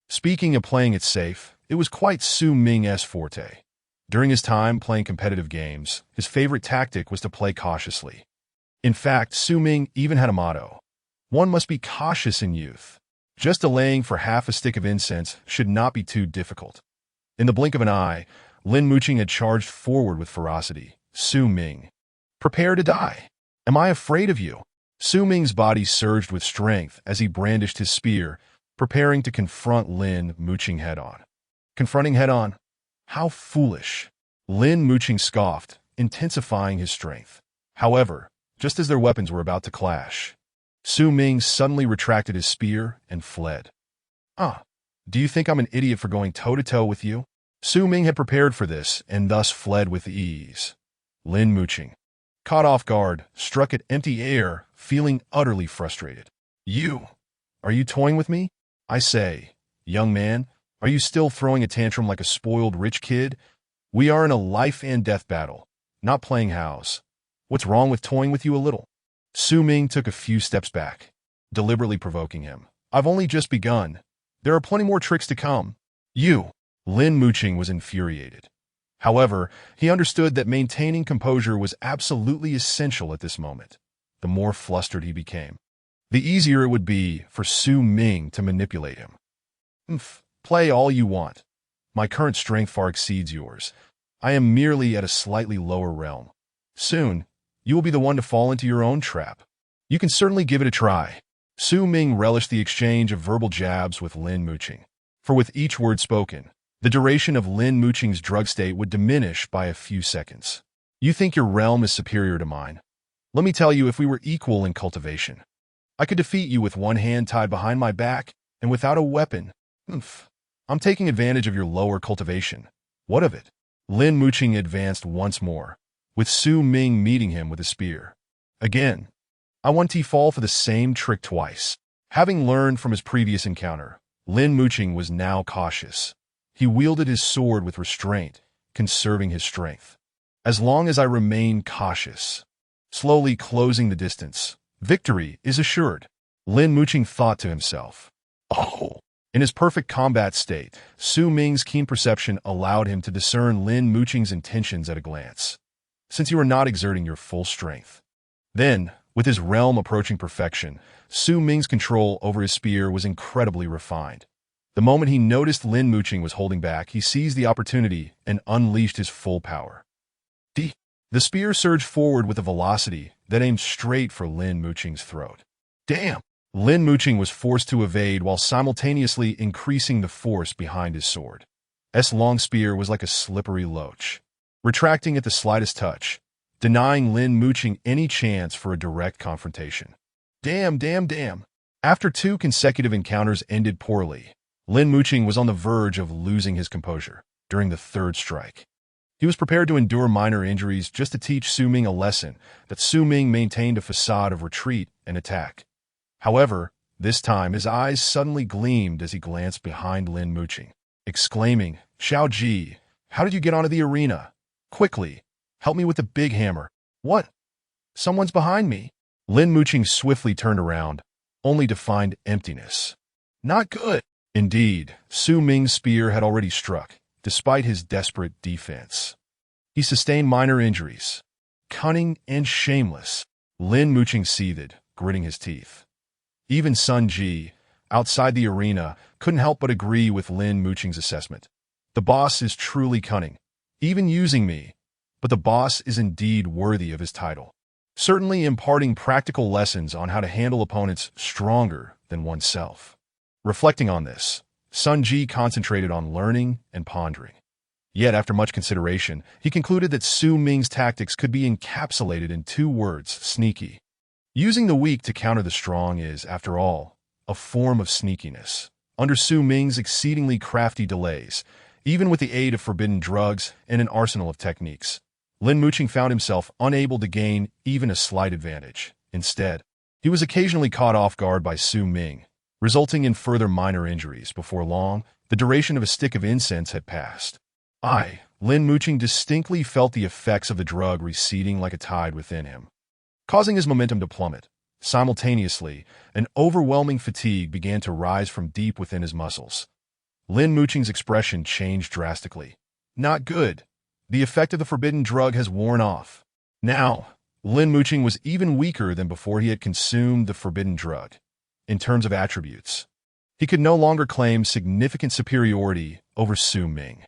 Speaking of playing it safe, it was quite Su Ming's forte. During his time playing competitive games, his favorite tactic was to play cautiously. In fact, Su Ming even had a motto: one must be cautious in youth. Just delaying for half a stick of incense should not be too difficult. In the blink of an eye, Lin Muqing had charged forward with ferocity. Su Ming, prepare to die. Am I afraid of you? Su Ming's body surged with strength as he brandished his spear, preparing to confront Lin Muqing head-on. Confronting head-on? How foolish. Lin Muqing scoffed, intensifying his strength. However, just as their weapons were about to clash, Su Ming suddenly retracted his spear and fled. Do you think I'm an idiot for going toe-to-toe with you? Su Ming had prepared for this and thus fled with ease. Lin Muqing, caught off guard, struck at empty air, feeling utterly frustrated. You! Are you toying with me? I say, young man, are you still throwing a tantrum like a spoiled rich kid? We are in a life and death battle, not playing house. What's wrong with toying with you a little? Su Ming took a few steps back, deliberately provoking him. I've only just begun. There are plenty more tricks to come. You! Lin Muqing was infuriated. However, he understood that maintaining composure was absolutely essential at this moment. The more flustered he became, the easier it would be for Su Ming to manipulate him. Play all you want. My current strength far exceeds yours. I am merely at a slightly lower realm. Soon, you will be the one to fall into your own trap. You can certainly give it a try. Su Ming relished the exchange of verbal jabs with Lin Muqing, for with each word spoken, the duration of Lin Muqing's drug state would diminish by a few seconds. You think your realm is superior to mine? Let me tell you, if we were equal in cultivation, I could defeat you with one hand tied behind my back and without a weapon. I'm taking advantage of your lower cultivation. What of it? Lin Muqing advanced once more, with Su Ming meeting him with a spear. Again, I want to fall for the same trick twice. Having learned from his previous encounter, Lin Muqing was now cautious. He wielded his sword with restraint, conserving his strength. As long as I remain cautious, slowly closing the distance, victory is assured. Lin Muqing thought to himself. Oh! In his perfect combat state, Su Ming's keen perception allowed him to discern Lin Muqing's intentions at a glance. Since you are not exerting your full strength. Then, with his realm approaching perfection, Su Ming's control over his spear was incredibly refined. The moment he noticed Lin Muqing was holding back, he seized the opportunity and unleashed his full power. The spear surged forward with a velocity that aimed straight for Lin Muqing's throat. Damn! Lin Muqing was forced to evade while simultaneously increasing the force behind his sword. S long spear was like a slippery loach, retracting at the slightest touch, denying Lin Muqing any chance for a direct confrontation. Damn! After 2 consecutive encounters ended poorly, Lin Muqing was on the verge of losing his composure during the 3rd strike. He was prepared to endure minor injuries just to teach Su Ming a lesson that Su Ming maintained a facade of retreat and attack. However, this time his eyes suddenly gleamed as he glanced behind Lin Muqing, exclaiming, Xiao Ji, how did you get onto the arena? Quickly, help me with the big hammer. What? Someone's behind me. Lin Muqing swiftly turned around, only to find emptiness. Not good. Indeed, Su Ming's spear had already struck, despite his desperate defense. He sustained minor injuries. Cunning and shameless. Lin Muqing seethed, gritting his teeth. Even Sun Ji, outside the arena, couldn't help but agree with Lin Muqing's assessment. The boss is truly cunning, even using me, but the boss is indeed worthy of his title, certainly imparting practical lessons on how to handle opponents stronger than oneself. Reflecting on this, Sun Ji concentrated on learning and pondering. Yet, after much consideration, he concluded that Su Ming's tactics could be encapsulated in 2 words, sneaky. Using the weak to counter the strong is, after all, a form of sneakiness. Under Su Ming's exceedingly crafty delays, even with the aid of forbidden drugs and an arsenal of techniques, Lin Muqing found himself unable to gain even a slight advantage. Instead, he was occasionally caught off guard by Su Ming, resulting in further minor injuries. Before long, the duration of a stick of incense had passed. Lin Muqing distinctly felt the effects of the drug receding like a tide within him, causing his momentum to plummet. Simultaneously, an overwhelming fatigue began to rise from deep within his muscles. Lin Muqing's expression changed drastically. Not good. The effect of the forbidden drug has worn off. Now, Lin Muqing was even weaker than before he had consumed the forbidden drug. In terms of attributes, he could no longer claim significant superiority over Su Ming.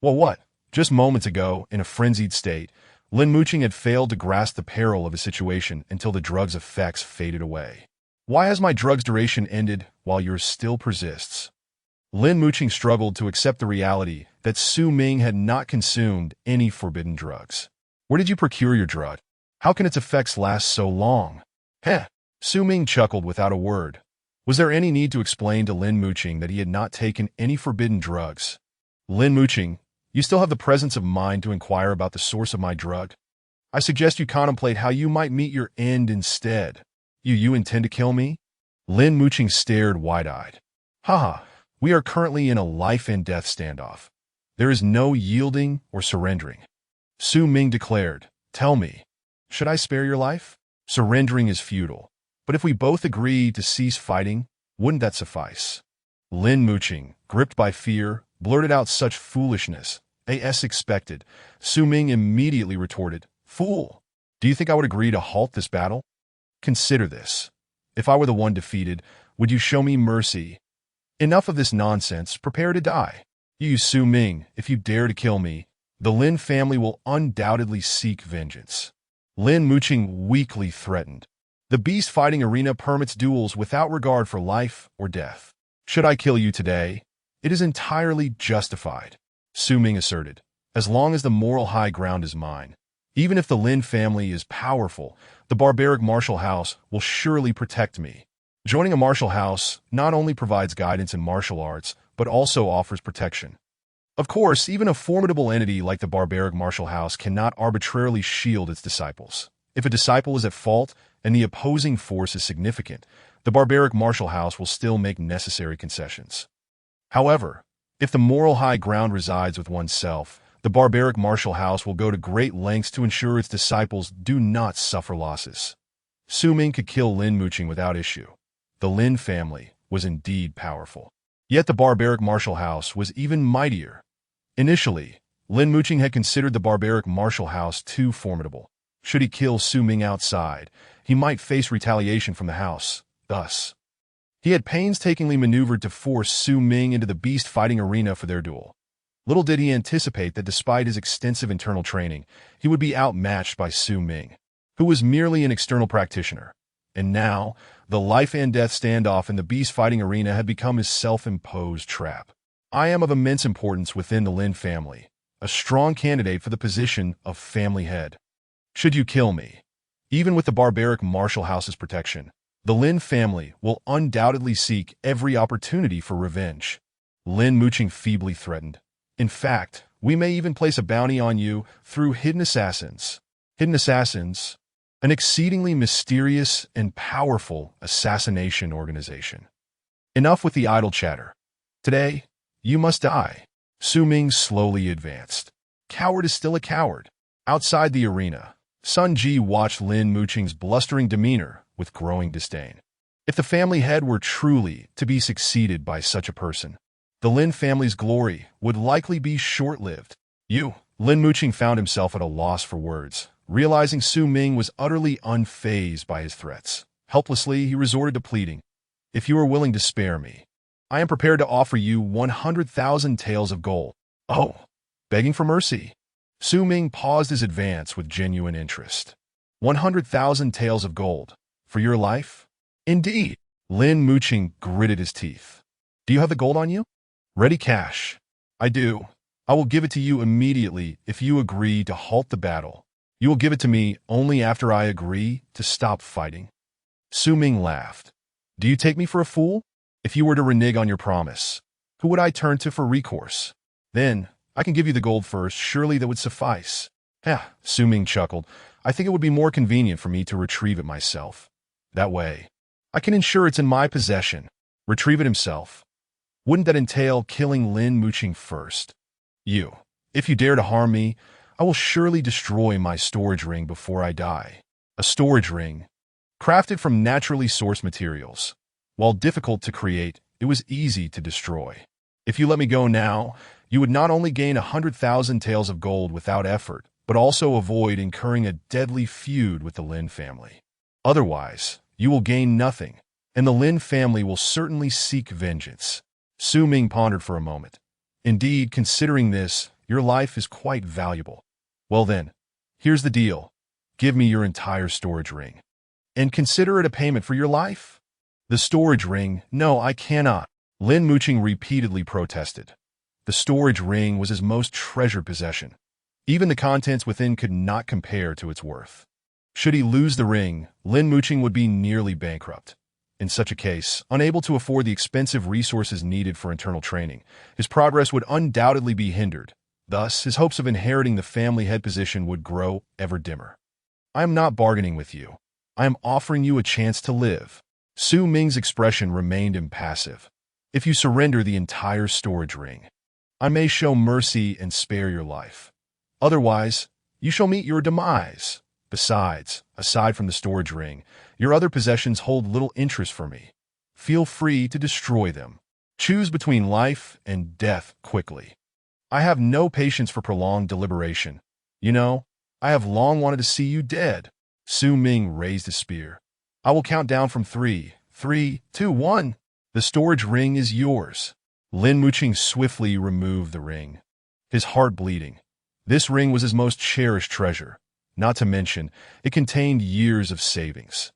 Well, what? Just moments ago, in a frenzied state, Lin Muqing had failed to grasp the peril of his situation until the drug's effects faded away. Why has my drug's duration ended while yours still persists? Lin Muqing struggled to accept the reality that Su Ming had not consumed any forbidden drugs. Where did you procure your drug? How can its effects last so long? Su Ming chuckled without a word. Was there any need to explain to Lin Muqing that he had not taken any forbidden drugs? Lin Muqing, you still have the presence of mind to inquire about the source of my drug? I suggest you contemplate how you might meet your end instead. You intend to kill me? Lin Muqing stared wide-eyed. Haha, we are currently in a life-and-death standoff. There is no yielding or surrendering. Su Ming declared, tell me, should I spare your life? Surrendering is futile, but if we both agree to cease fighting, wouldn't that suffice? Lin Muqing, gripped by fear, blurted out such foolishness. As expected, Su Ming immediately retorted, fool! Do you think I would agree to halt this battle? Consider this. If I were the one defeated, would you show me mercy? Enough of this nonsense, prepare to die. You, Su Ming, if you dare to kill me, the Lin family will undoubtedly seek vengeance. Lin Muqing weakly threatened. The beast fighting arena permits duels without regard for life or death. Should I kill you today? It is entirely justified, Su Ming asserted, as long as the moral high ground is mine. Even if the Lin family is powerful, the barbaric martial house will surely protect me. Joining a martial house not only provides guidance in martial arts, but also offers protection. Of course, even a formidable entity like the barbaric martial house cannot arbitrarily shield its disciples. If a disciple is at fault and the opposing force is significant, the barbaric martial house will still make necessary concessions. However, if the moral high ground resides with oneself, the barbaric martial house will go to great lengths to ensure its disciples do not suffer losses. Su Ming could kill Lin Muqing without issue. The Lin family was indeed powerful. Yet the barbaric martial house was even mightier. Initially, Lin Muqing had considered the barbaric martial house too formidable. Should he kill Su Ming outside, he might face retaliation from the house. Thus, he had painstakingly maneuvered to force Su Ming into the beast fighting arena for their duel. Little did he anticipate that despite his extensive internal training, he would be outmatched by Su Ming, who was merely an external practitioner. And now, the life-and-death standoff in the beast fighting arena had become his self-imposed trap. I am of immense importance within the Lin family, a strong candidate for the position of family head. Should you kill me, even with the barbaric martial house's protection, the Lin family will undoubtedly seek every opportunity for revenge. Lin Muqing feebly threatened. In fact, we may even place a bounty on you through hidden assassins. Hidden assassins? An exceedingly mysterious and powerful assassination organization. Enough with the idle chatter. Today, you must die. Su Ming slowly advanced. Coward is still a coward. Outside the arena, Sun Ji watched Lin Muqing's blustering demeanor with growing disdain. If the family head were truly to be succeeded by such a person, the Lin family's glory would likely be short-lived. Lin Muqing found himself at a loss for words, realizing Su Ming was utterly unfazed by his threats. Helplessly, he resorted to pleading. If you are willing to spare me, I am prepared to offer you 100,000 taels of gold. Oh, begging for mercy. Su Ming paused his advance with genuine interest. 100,000 taels of gold. For your life? Indeed. Lin Muqing gritted his teeth. Do you have the gold on you? Ready cash. I do. I will give it to you immediately if you agree to halt the battle. You will give it to me only after I agree to stop fighting. Su Ming laughed. Do you take me for a fool? If you were to renege on your promise, who would I turn to for recourse? Then, I can give you the gold first. Surely that would suffice. Su Ming chuckled. I think it would be more convenient for me to retrieve it myself. That way, I can ensure it's in my possession. Retrieve it himself. Wouldn't that entail killing Lin Muqing first? If you dare to harm me, I will surely destroy my storage ring before I die. A storage ring, crafted from naturally sourced materials. While difficult to create, it was easy to destroy. If you let me go now, you would not only gain 100,000 taels of gold without effort, but also avoid incurring a deadly feud with the Lin family. Otherwise, you will gain nothing, and the Lin family will certainly seek vengeance. Su Ming pondered for a moment. Indeed, considering this, your life is quite valuable. Well then, here's the deal. Give me your entire storage ring. And consider it a payment for your life? The storage ring? No, I cannot. Lin Muqing repeatedly protested. The storage ring was his most treasured possession. Even the contents within could not compare to its worth. Should he lose the ring, Lin Muqing would be nearly bankrupt. In such a case, unable to afford the expensive resources needed for internal training, his progress would undoubtedly be hindered. Thus, his hopes of inheriting the family head position would grow ever dimmer. I am not bargaining with you. I am offering you a chance to live. Su Ming's expression remained impassive. If you surrender the entire storage ring, I may show mercy and spare your life. Otherwise, you shall meet your demise. Besides, aside from the storage ring, your other possessions hold little interest for me. Feel free to destroy them. Choose between life and death quickly. I have no patience for prolonged deliberation. You know, I have long wanted to see you dead. Su Ming raised his spear. I will count down from 3, 2, 1. The storage ring is yours. Lin Muqing swiftly removed the ring, his heart bleeding. This ring was his most cherished treasure. Not to mention, it contained years of savings.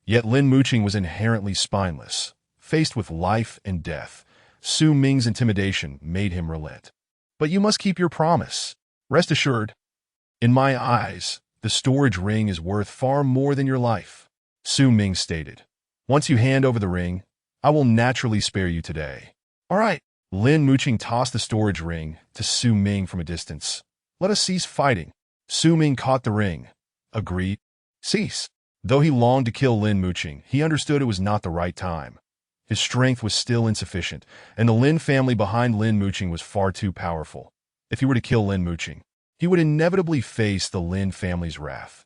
Yet Lin Muqing was inherently spineless. Faced with life and death, Su Ming's intimidation made him relent. But you must keep your promise. Rest assured, in my eyes, the storage ring is worth far more than your life. Su Ming stated. Once you hand over the ring, I will naturally spare you today. All right. Lin Muqing tossed the storage ring to Su Ming from a distance. Let us cease fighting. Su Ming caught the ring. Agreed. Cease. Though he longed to kill Lin Muqing, he understood it was not the right time. His strength was still insufficient, and the Lin family behind Lin Muqing was far too powerful. If he were to kill Lin Muqing, he would inevitably face the Lin family's wrath.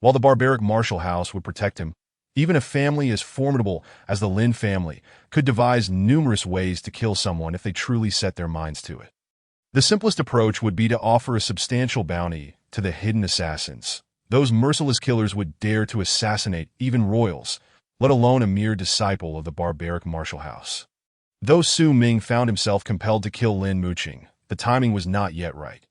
While the Barbaric martial house would protect him, even a family as formidable as the Lin family could devise numerous ways to kill someone if they truly set their minds to it. The simplest approach would be to offer a substantial bounty to the hidden assassins. Those merciless killers would dare to assassinate even royals, let alone a mere disciple of the Barbaric martial house. Though Su Ming found himself compelled to kill Lin Muqing, the timing was not yet right.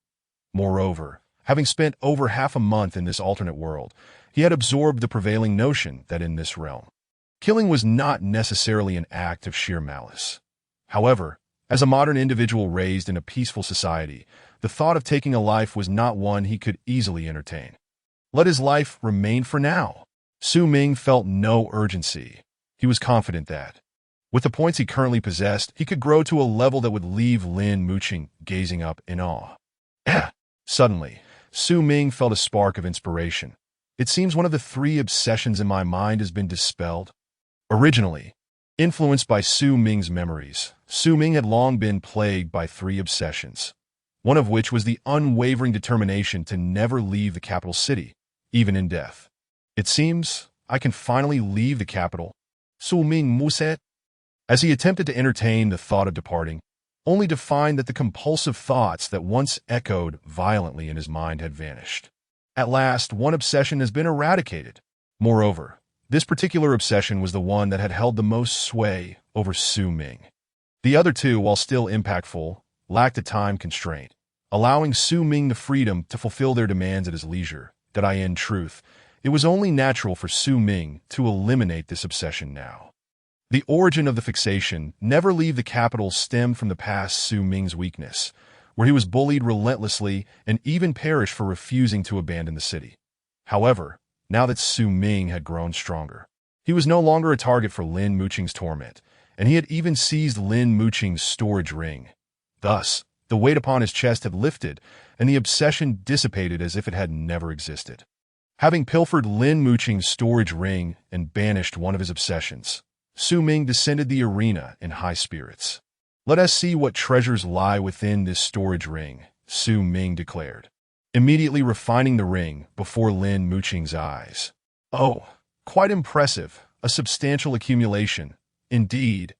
Moreover, having spent over half a month in this alternate world, he had absorbed the prevailing notion that in this realm, killing was not necessarily an act of sheer malice. However, as a modern individual raised in a peaceful society, the thought of taking a life was not one he could easily entertain. Let his life remain for now. Su Ming felt no urgency. He was confident that, with the points he currently possessed, he could grow to a level that would leave Lin Muqing gazing up in awe. Suddenly, Su Ming felt a spark of inspiration. It seems one of the 3 obsessions in my mind has been dispelled. Originally, influenced by Su Ming's memories, Su Ming had long been plagued by 3 obsessions, one of which was the unwavering determination to never leave the capital city, even in death. It seems I can finally leave the capital, Su Ming said, as he attempted to entertain the thought of departing, only to find that the compulsive thoughts that once echoed violently in his mind had vanished. At last, one obsession has been eradicated. Moreover, this particular obsession was the one that had held the most sway over Su Ming. The other 2, while still impactful, lacked a time constraint, allowing Su Ming the freedom to fulfill their demands at his leisure. In truth, it was only natural for Su Ming to eliminate this obsession now. The origin of the fixation, never leave the capital, stemmed from the past Su Ming's weakness, where he was bullied relentlessly and even perished for refusing to abandon the city. However, now that Su Ming had grown stronger, he was no longer a target for Lin Muqing's torment, and he had even seized Lin Muqing's storage ring. Thus, the weight upon his chest had lifted, and the obsession dissipated as if it had never existed. Having pilfered Lin Muqing's storage ring and banished one of his obsessions, Su Ming descended the arena in high spirits. Let us see what treasures lie within this storage ring, Su Ming declared, immediately refining the ring before Lin Muqing's eyes. Oh, quite impressive, a substantial accumulation. Indeed,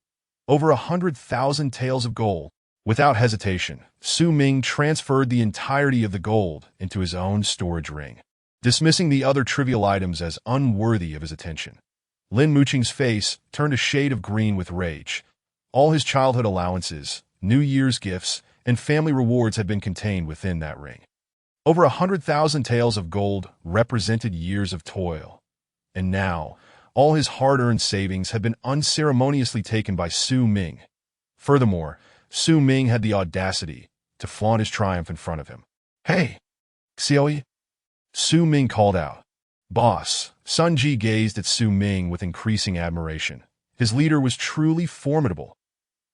over 100,000 taels of gold. Without hesitation, Su Ming transferred the entirety of the gold into his own storage ring, dismissing the other trivial items as unworthy of his attention. Lin Muqing's face turned a shade of green with rage. All his childhood allowances, New Year's gifts, and family rewards had been contained within that ring. Over 100,000 taels of gold represented years of toil. And now, all his hard-earned savings had been unceremoniously taken by Su Ming. Furthermore, Su Ming had the audacity to flaunt his triumph in front of him. "Hey, Xue!" Su Ming called out. "Boss." Sun Ji gazed at Su Ming with increasing admiration. His leader was truly formidable.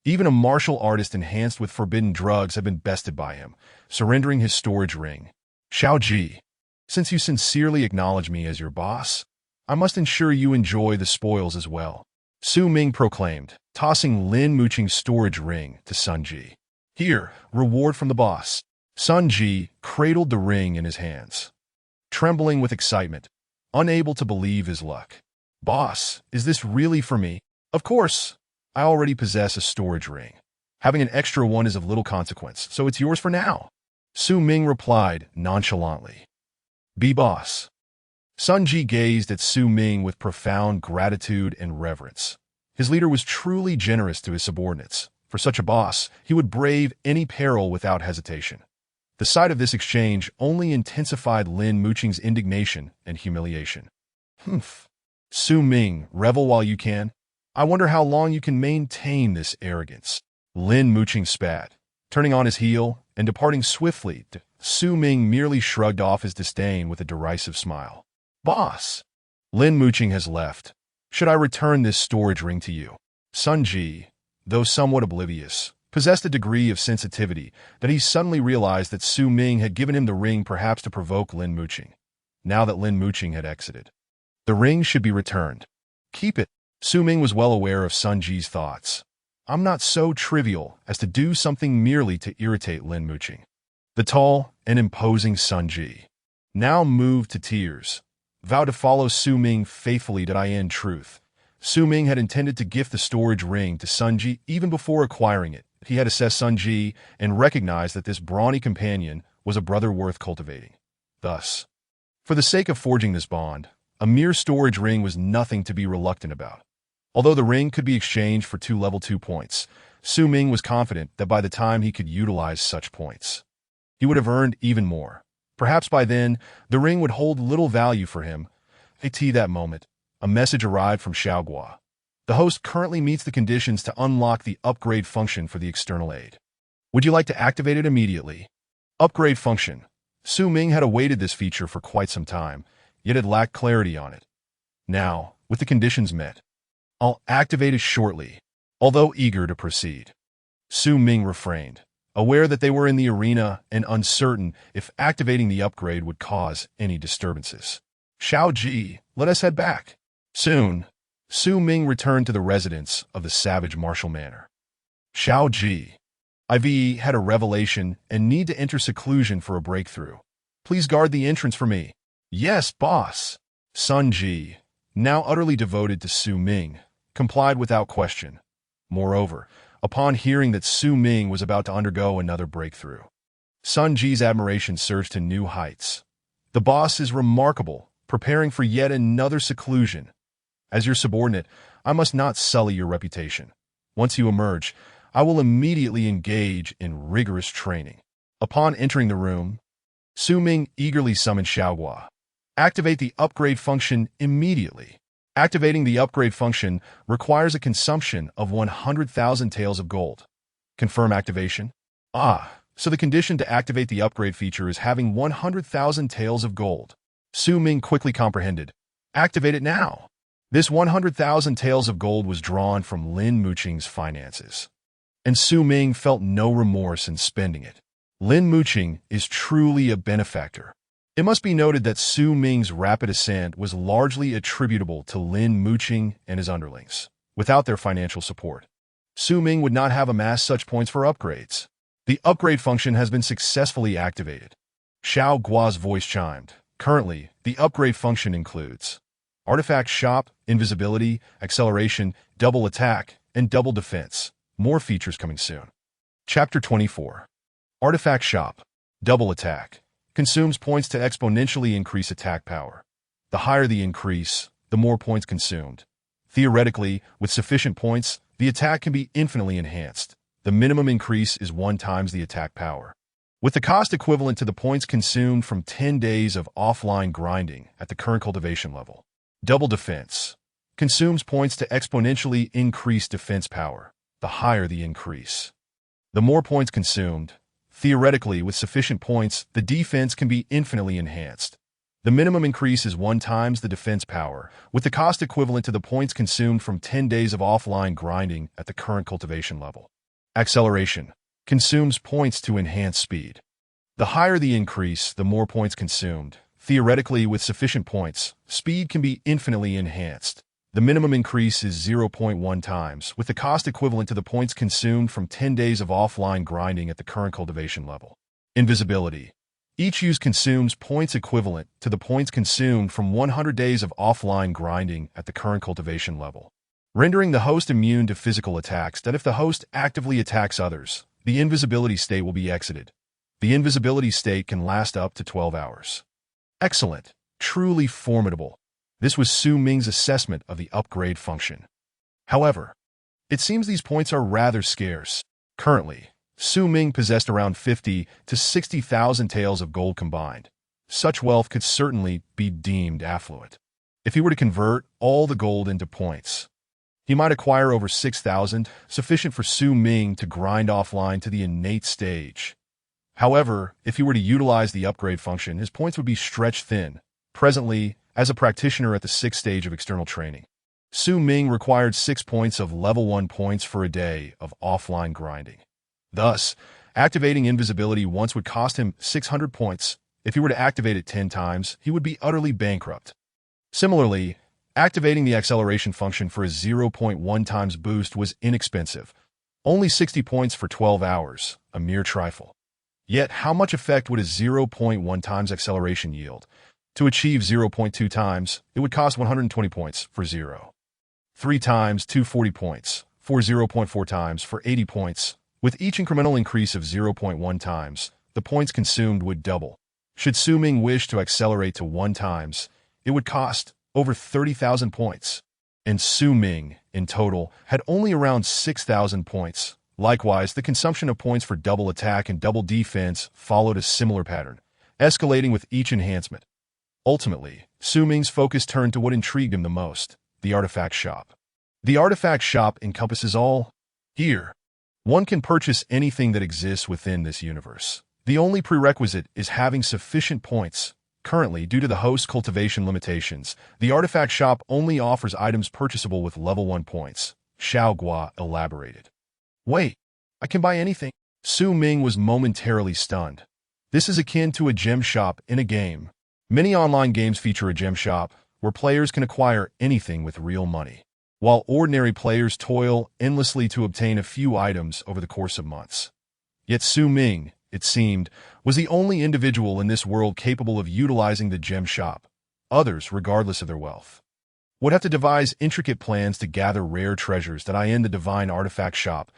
Even a martial artist enhanced with forbidden drugs had been bested by him, surrendering his storage ring. Xiaoji, since you sincerely acknowledge me as your boss, I must ensure you enjoy the spoils as well, Su Ming proclaimed, tossing Lin Muqing's storage ring to Sun Ji. Here, reward from the boss. Sun Ji cradled the ring in his hands, trembling with excitement, unable to believe his luck. Boss, is this really for me? Of course. I already possess a storage ring. Having an extra one is of little consequence, so it's yours for now, Su Ming replied nonchalantly. Be boss. Sun Ji gazed at Su Ming with profound gratitude and reverence. His leader was truly generous to his subordinates. For such a boss, he would brave any peril without hesitation. The sight of this exchange only intensified Lin Muqing's indignation and humiliation. Humph. Su Ming, revel while you can. I wonder how long you can maintain this arrogance. Lin Muqing spat, turning on his heel and departing swiftly. Su Ming merely shrugged off his disdain with a derisive smile. Boss, Lin Muqing has left. Should I return this storage ring to you? Sun Ji, though somewhat oblivious, possessed a degree of sensitivity that he suddenly realized that Su Ming had given him the ring perhaps to provoke Lin Muqing. Now that Lin Muqing had exited, the ring should be returned. Keep it. Su Ming was well aware of Sun Ji's thoughts. I'm not so trivial as to do something merely to irritate Lin Muqing. The tall and imposing Sun Ji, now moved to tears, vowed to follow Su Ming faithfully to the end truth. Su Ming had intended to gift the storage ring to Sun Ji even before acquiring it. He had assessed Sun Ji and recognized that this brawny companion was a brother worth cultivating. Thus, for the sake of forging this bond, a mere storage ring was nothing to be reluctant about. Although the ring could be exchanged for 2 level 2 points, Su Ming was confident that by the time he could utilize such points, he would have earned even more. Perhaps by then, the ring would hold little value for him. At that moment, a message arrived from Xiaogua. The host currently meets the conditions to unlock the upgrade function for the external aid. Would you like to activate it immediately? Upgrade function. Su Ming had awaited this feature for quite some time, yet had lacked clarity on it. Now, with the conditions met, I'll activate it shortly, although eager to proceed. Su Ming refrained, aware that they were in the arena and uncertain if activating the upgrade would cause any disturbances. Xiaoji, let us head back. Soon, Su Ming returned to the residence of the savage martial manor. Xiaoji, IV had a revelation and need to enter seclusion for a breakthrough. Please guard the entrance for me. Yes, boss. Sun Ji, now utterly devoted to Su Ming, complied without question. Moreover, upon hearing that Su Ming was about to undergo another breakthrough, Sun Ji's admiration surged to new heights. The boss is remarkable, preparing for yet another seclusion. As your subordinate, I must not sully your reputation. Once you emerge, I will immediately engage in rigorous training. Upon entering the room, Su Ming eagerly summoned Xiaogua. Activate the upgrade function immediately. Activating the upgrade function requires a consumption of 100,000 taels of gold. Confirm activation? So the condition to activate the upgrade feature is having 100,000 taels of gold. Su Ming quickly comprehended. Activate it now. This 100,000 taels of gold was drawn from Lin Muqing's finances, and Su Ming felt no remorse in spending it. Lin Muqing is truly a benefactor. It must be noted that Su Ming's rapid ascent was largely attributable to Lin Muqing and his underlings. Without their financial support, Su Ming would not have amassed such points for upgrades. The upgrade function has been successfully activated. Xiao Guo's voice chimed. Currently, the upgrade function includes Artifact Shop, Invisibility, Acceleration, Double Attack, and Double Defense. More features coming soon. Chapter 24. Artifact Shop. Double Attack. Consumes points to exponentially increase attack power. The higher the increase, the more points consumed. Theoretically, with sufficient points, the attack can be infinitely enhanced. The minimum increase is 1 times the attack power, with the cost equivalent to the points consumed from 10 days of offline grinding at the current cultivation level. Double Defense. Consumes points to exponentially increase defense power. The higher the increase, the more points consumed. Theoretically, with sufficient points, the defense can be infinitely enhanced. The minimum increase is 1 times the defense power, with the cost equivalent to the points consumed from 10 days of offline grinding at the current cultivation level. Acceleration consumes points to enhance speed. The higher the increase, the more points consumed. Theoretically, with sufficient points, speed can be infinitely enhanced. The minimum increase is 0.1 times, with the cost equivalent to the points consumed from 10 days of offline grinding at the current cultivation level. Invisibility. Each use consumes points equivalent to the points consumed from 100 days of offline grinding at the current cultivation level, rendering the host immune to physical attacks that if the host actively attacks others, the invisibility state will be exited. The invisibility state can last up to 12 hours. Excellent. Truly formidable. This was Su Ming's assessment of the upgrade function. However, it seems these points are rather scarce. Currently, Su Ming possessed around 50 to 60,000 taels of gold combined. Such wealth could certainly be deemed affluent. If he were to convert all the gold into points, he might acquire over 6,000, sufficient for Su Ming to grind offline to the innate stage. However, if he were to utilize the upgrade function, his points would be stretched thin. Presently, as a practitioner at the 6th stage of external training, Su Ming required 6 points of level 1 points for a day of offline grinding. Thus, activating invisibility once would cost him 600 points. If he were to activate it 10 times, he would be utterly bankrupt. Similarly, activating the acceleration function for a 0.1 times boost was inexpensive. Only 60 points for 12 hours, a mere trifle. Yet, how much effect would a 0.1 times acceleration yield? To achieve 0.2 times, it would cost 120 points for 0. 3 times, 240 points. For 0.4 times, for 80 points. With each incremental increase of 0.1 times, the points consumed would double. Should Su Ming wish to accelerate to 1 times, it would cost over 30,000 points. And Su Ming, in total, had only around 6,000 points. Likewise, the consumption of points for double attack and double defense followed a similar pattern, escalating with each enhancement. Ultimately, Su Ming's focus turned to what intrigued him the most, the artifact shop. The artifact shop encompasses all. Here, one can purchase anything that exists within this universe. The only prerequisite is having sufficient points. Currently, due to the host cultivation limitations, the artifact shop only offers items purchasable with level 1 points. Xiao Gua elaborated. Wait, I can buy anything? Su Ming was momentarily stunned. This is akin to a gem shop in a game. Many online games feature a gem shop, where players can acquire anything with real money, while ordinary players toil endlessly to obtain a few items over the course of months. Yet Su Ming, it seemed, was the only individual in this world capable of utilizing the gem shop. Others, regardless of their wealth, would have to devise intricate plans to gather rare treasures that in the divine artifact shop.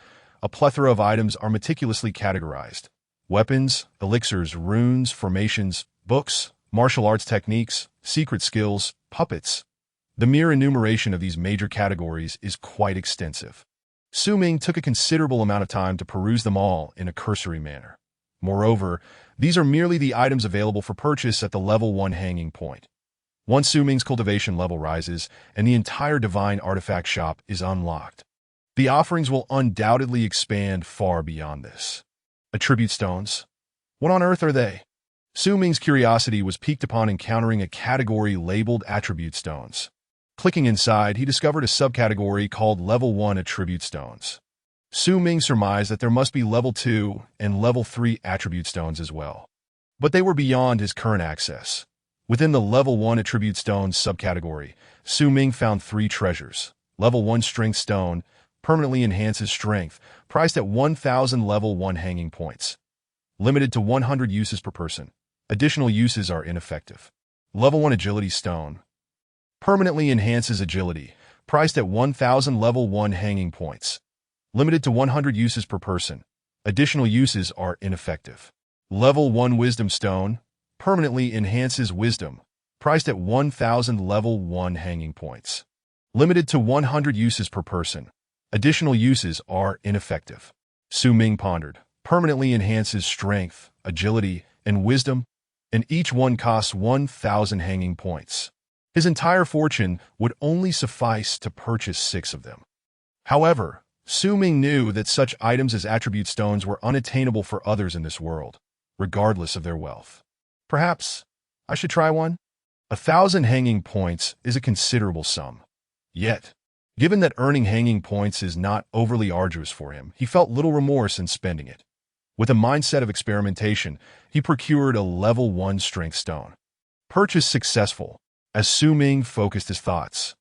A plethora of items are meticulously categorized. Weapons, elixirs, runes, formations, books, martial arts techniques, secret skills, puppets. The mere enumeration of these major categories is quite extensive. Su Ming took a considerable amount of time to peruse them all in a cursory manner. Moreover, these are merely the items available for purchase at the level 1 hanging point. Once Su Ming's cultivation level rises, and the entire divine artifact shop is unlocked, the offerings will undoubtedly expand far beyond this. Attribute stones? What on earth are they? Su Ming's curiosity was piqued upon encountering a category labeled attribute stones. Clicking inside, he discovered a subcategory called Level 1 Attribute Stones. Su Ming surmised that there must be Level 2 and Level 3 Attribute Stones as well. But they were beyond his current access. Within the Level 1 Attribute Stones subcategory, Su Ming found 3 treasures. Level 1 Strength Stone permanently enhances strength, priced at 1,000 Level 1 hanging points. Limited to 100 uses per person. Additional uses are ineffective. Level 1 Agility Stone permanently enhances agility, priced at 1,000 Level 1 hanging points. Limited to 100 uses per person. Additional uses are ineffective. Level 1 Wisdom Stone permanently enhances wisdom, priced at 1,000 Level 1 hanging points. Limited to 100 uses per person. Additional uses are ineffective. Su Ming pondered. Permanently enhances strength, agility, and wisdom, and each one costs 1,000 hanging points. His entire fortune would only suffice to purchase 6 of them. However, Su Ming knew that such items as attribute stones were unattainable for others in this world, regardless of their wealth. Perhaps I should try one? 1,000 hanging points is a considerable sum. Yet, Given that earning hanging points is not overly arduous for him, he felt little remorse in spending it. With a mindset of experimentation, he procured a level 1 strength stone. Purchase successful, as Su Ming focused his thoughts.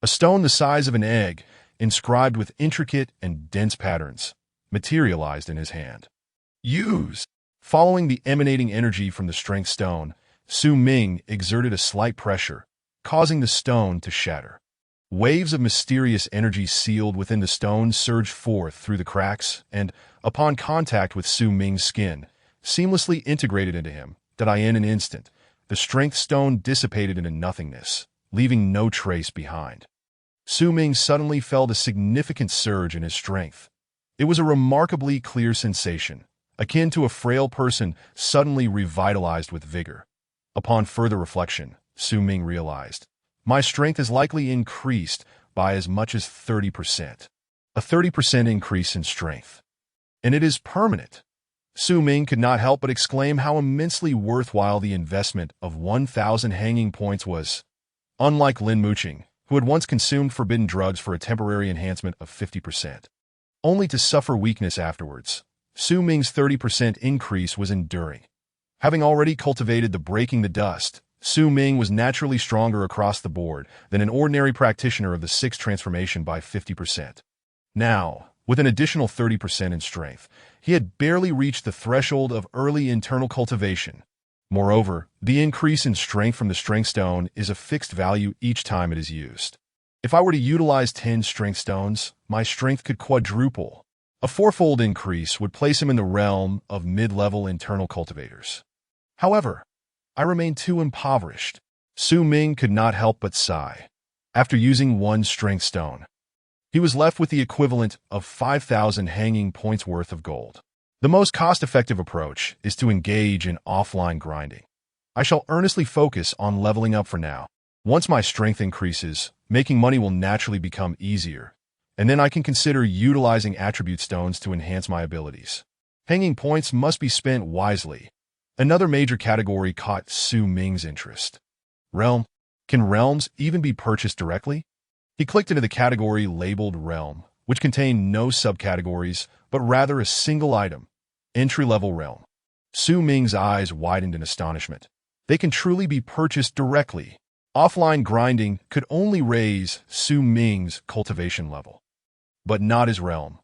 A stone the size of an egg, inscribed with intricate and dense patterns, materialized in his hand. Use! Following the emanating energy from the strength stone, Su Ming exerted a slight pressure, causing the stone to shatter. Waves of mysterious energy sealed within the stone surged forth through the cracks and, upon contact with Su Ming's skin, seamlessly integrated into him, that in an instant, the strength stone dissipated into nothingness, leaving no trace behind. Su Ming suddenly felt a significant surge in his strength. It was a remarkably clear sensation, akin to a frail person suddenly revitalized with vigor. Upon further reflection, Su Ming realized, my strength is likely increased by as much as 30%. A 30% increase in strength. And it is permanent. Su Ming could not help but exclaim how immensely worthwhile the investment of 1,000 hanging points was. Unlike Lin Muqing, who had once consumed forbidden drugs for a temporary enhancement of 50%, only to suffer weakness afterwards, Su Ming's 30% increase was enduring. Having already cultivated the breaking the dust, Su Ming was naturally stronger across the board than an ordinary practitioner of the sixth transformation by 50%. Now, with an additional 30% in strength, he had barely reached the threshold of early internal cultivation. Moreover, the increase in strength from the strength stone is a fixed value each time it is used. If I were to utilize 10 strength stones, my strength could quadruple. A fourfold increase would place him in the realm of mid-level internal cultivators. However, I remain too impoverished. Su Ming could not help but sigh. After using 1 strength stone, he was left with the equivalent of 5,000 hanging points worth of gold. The most cost-effective approach is to engage in offline grinding. I shall earnestly focus on leveling up for now. Once my strength increases, making money will naturally become easier, and then I can consider utilizing attribute stones to enhance my abilities. Hanging points must be spent wisely. Another major category caught Su Ming's interest. Realm. Can realms even be purchased directly? He clicked into the category labeled Realm, which contained no subcategories, but rather a single item, entry-level realm. Su Ming's eyes widened in astonishment. They can truly be purchased directly. Offline grinding could only raise Su Ming's cultivation level, but not his realm.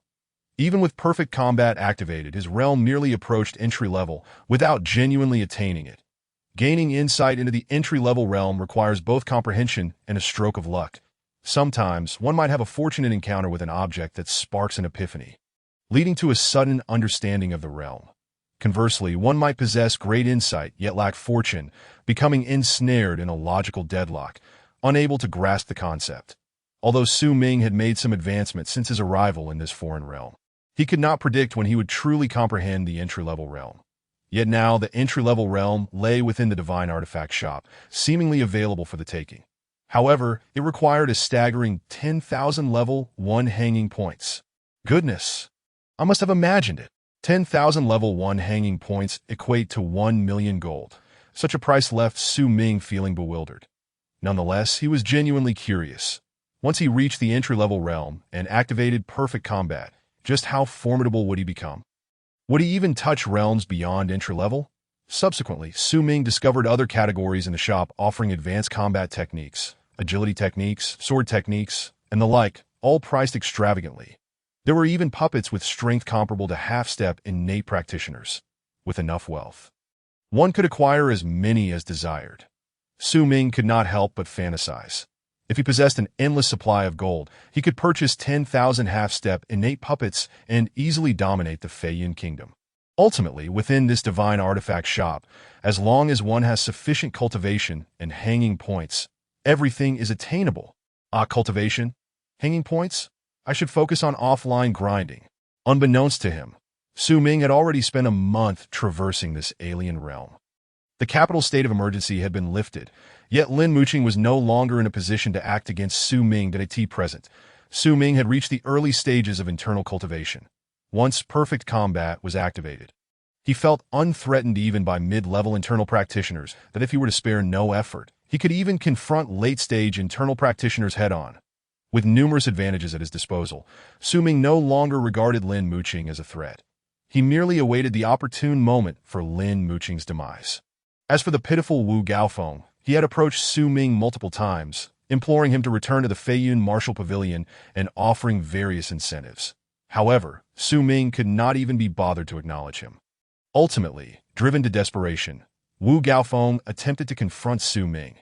Even with perfect combat activated, his realm merely approached entry level without genuinely attaining it. Gaining insight into the entry-level realm requires both comprehension and a stroke of luck. Sometimes, one might have a fortunate encounter with an object that sparks an epiphany, leading to a sudden understanding of the realm. Conversely, one might possess great insight yet lack fortune, becoming ensnared in a logical deadlock, unable to grasp the concept. Although Su Ming had made some advancement since his arrival in this foreign realm, he could not predict when he would truly comprehend the entry-level realm. Yet now the entry-level realm lay within the divine artifact shop, seemingly available for the taking. However, it required a staggering 10,000 level 1 hanging points. Goodness! I must have imagined it. 10,000 level 1 hanging points equate to 1 million gold. Such a price left Su Ming feeling bewildered. Nonetheless, he was genuinely curious. Once he reached the entry-level realm and activated perfect combat, just how formidable would he become? Would he even touch realms beyond entry-level? Subsequently, Su Ming discovered other categories in the shop offering advanced combat techniques, agility techniques, sword techniques, and the like, all priced extravagantly. There were even puppets with strength comparable to half-step innate practitioners. With enough wealth, one could acquire as many as desired. Su Ming could not help but fantasize. If he possessed an endless supply of gold, he could purchase 10,000 half-step innate puppets and easily dominate the Feiyin kingdom. Ultimately, within this divine artifact shop, as long as one has sufficient cultivation and hanging points, everything is attainable. Cultivation? Hanging points? I should focus on offline grinding. Unbeknownst to him, Su Ming had already spent a month traversing this alien realm. The capital state of emergency had been lifted, yet Lin Muqing was no longer in a position to act against Su Ming at present. Su Ming had reached the early stages of internal cultivation. Once perfect combat was activated, he felt unthreatened even by mid-level internal practitioners that if he were to spare no effort, he could even confront late-stage internal practitioners head-on. With numerous advantages at his disposal, Su Ming no longer regarded Lin Muqing as a threat. He merely awaited the opportune moment for Lin Muqing's demise. As for the pitiful Wu Gaofeng, he had approached Su Ming multiple times, imploring him to return to the Feiyun Martial Pavilion and offering various incentives. However, Su Ming could not even be bothered to acknowledge him. Ultimately, driven to desperation, Wu Gaofeng attempted to confront Su Ming.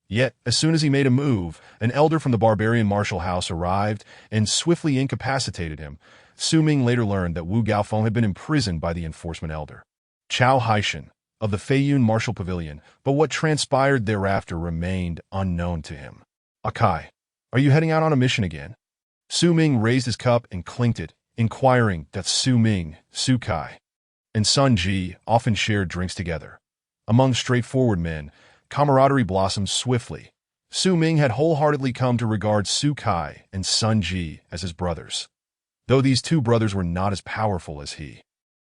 Yet, as soon as he made a move, an elder from the barbarian martial house arrived and swiftly incapacitated him. Su Ming later learned that Wu Gaofeng had been imprisoned by the enforcement elder, Cao Haishan, of the Feiyun Martial Pavilion, but what transpired thereafter remained unknown to him. Akai, are you heading out on a mission again? Su Ming raised his cup and clinked it, inquiring that Su Ming, Su Kai, and Sun Ji often shared drinks together. Among straightforward men, camaraderie blossomed swiftly. Su Ming had wholeheartedly come to regard Su Kai and Sun Ji as his brothers, though these two brothers were not as powerful as he.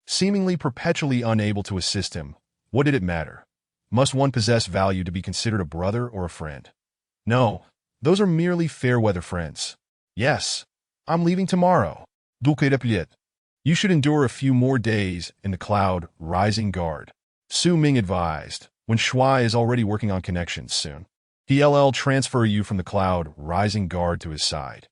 Seemingly perpetually unable to assist him, what did it matter? Must one possess value to be considered a brother or a friend? No, those are merely fair-weather friends. Yes, I'm leaving tomorrow. Duplication. You should endure a few more days in the cloud rising guard, Su Ming advised, when Xue is already working on connections soon. He'll transfer you from the cloud rising guard to his side.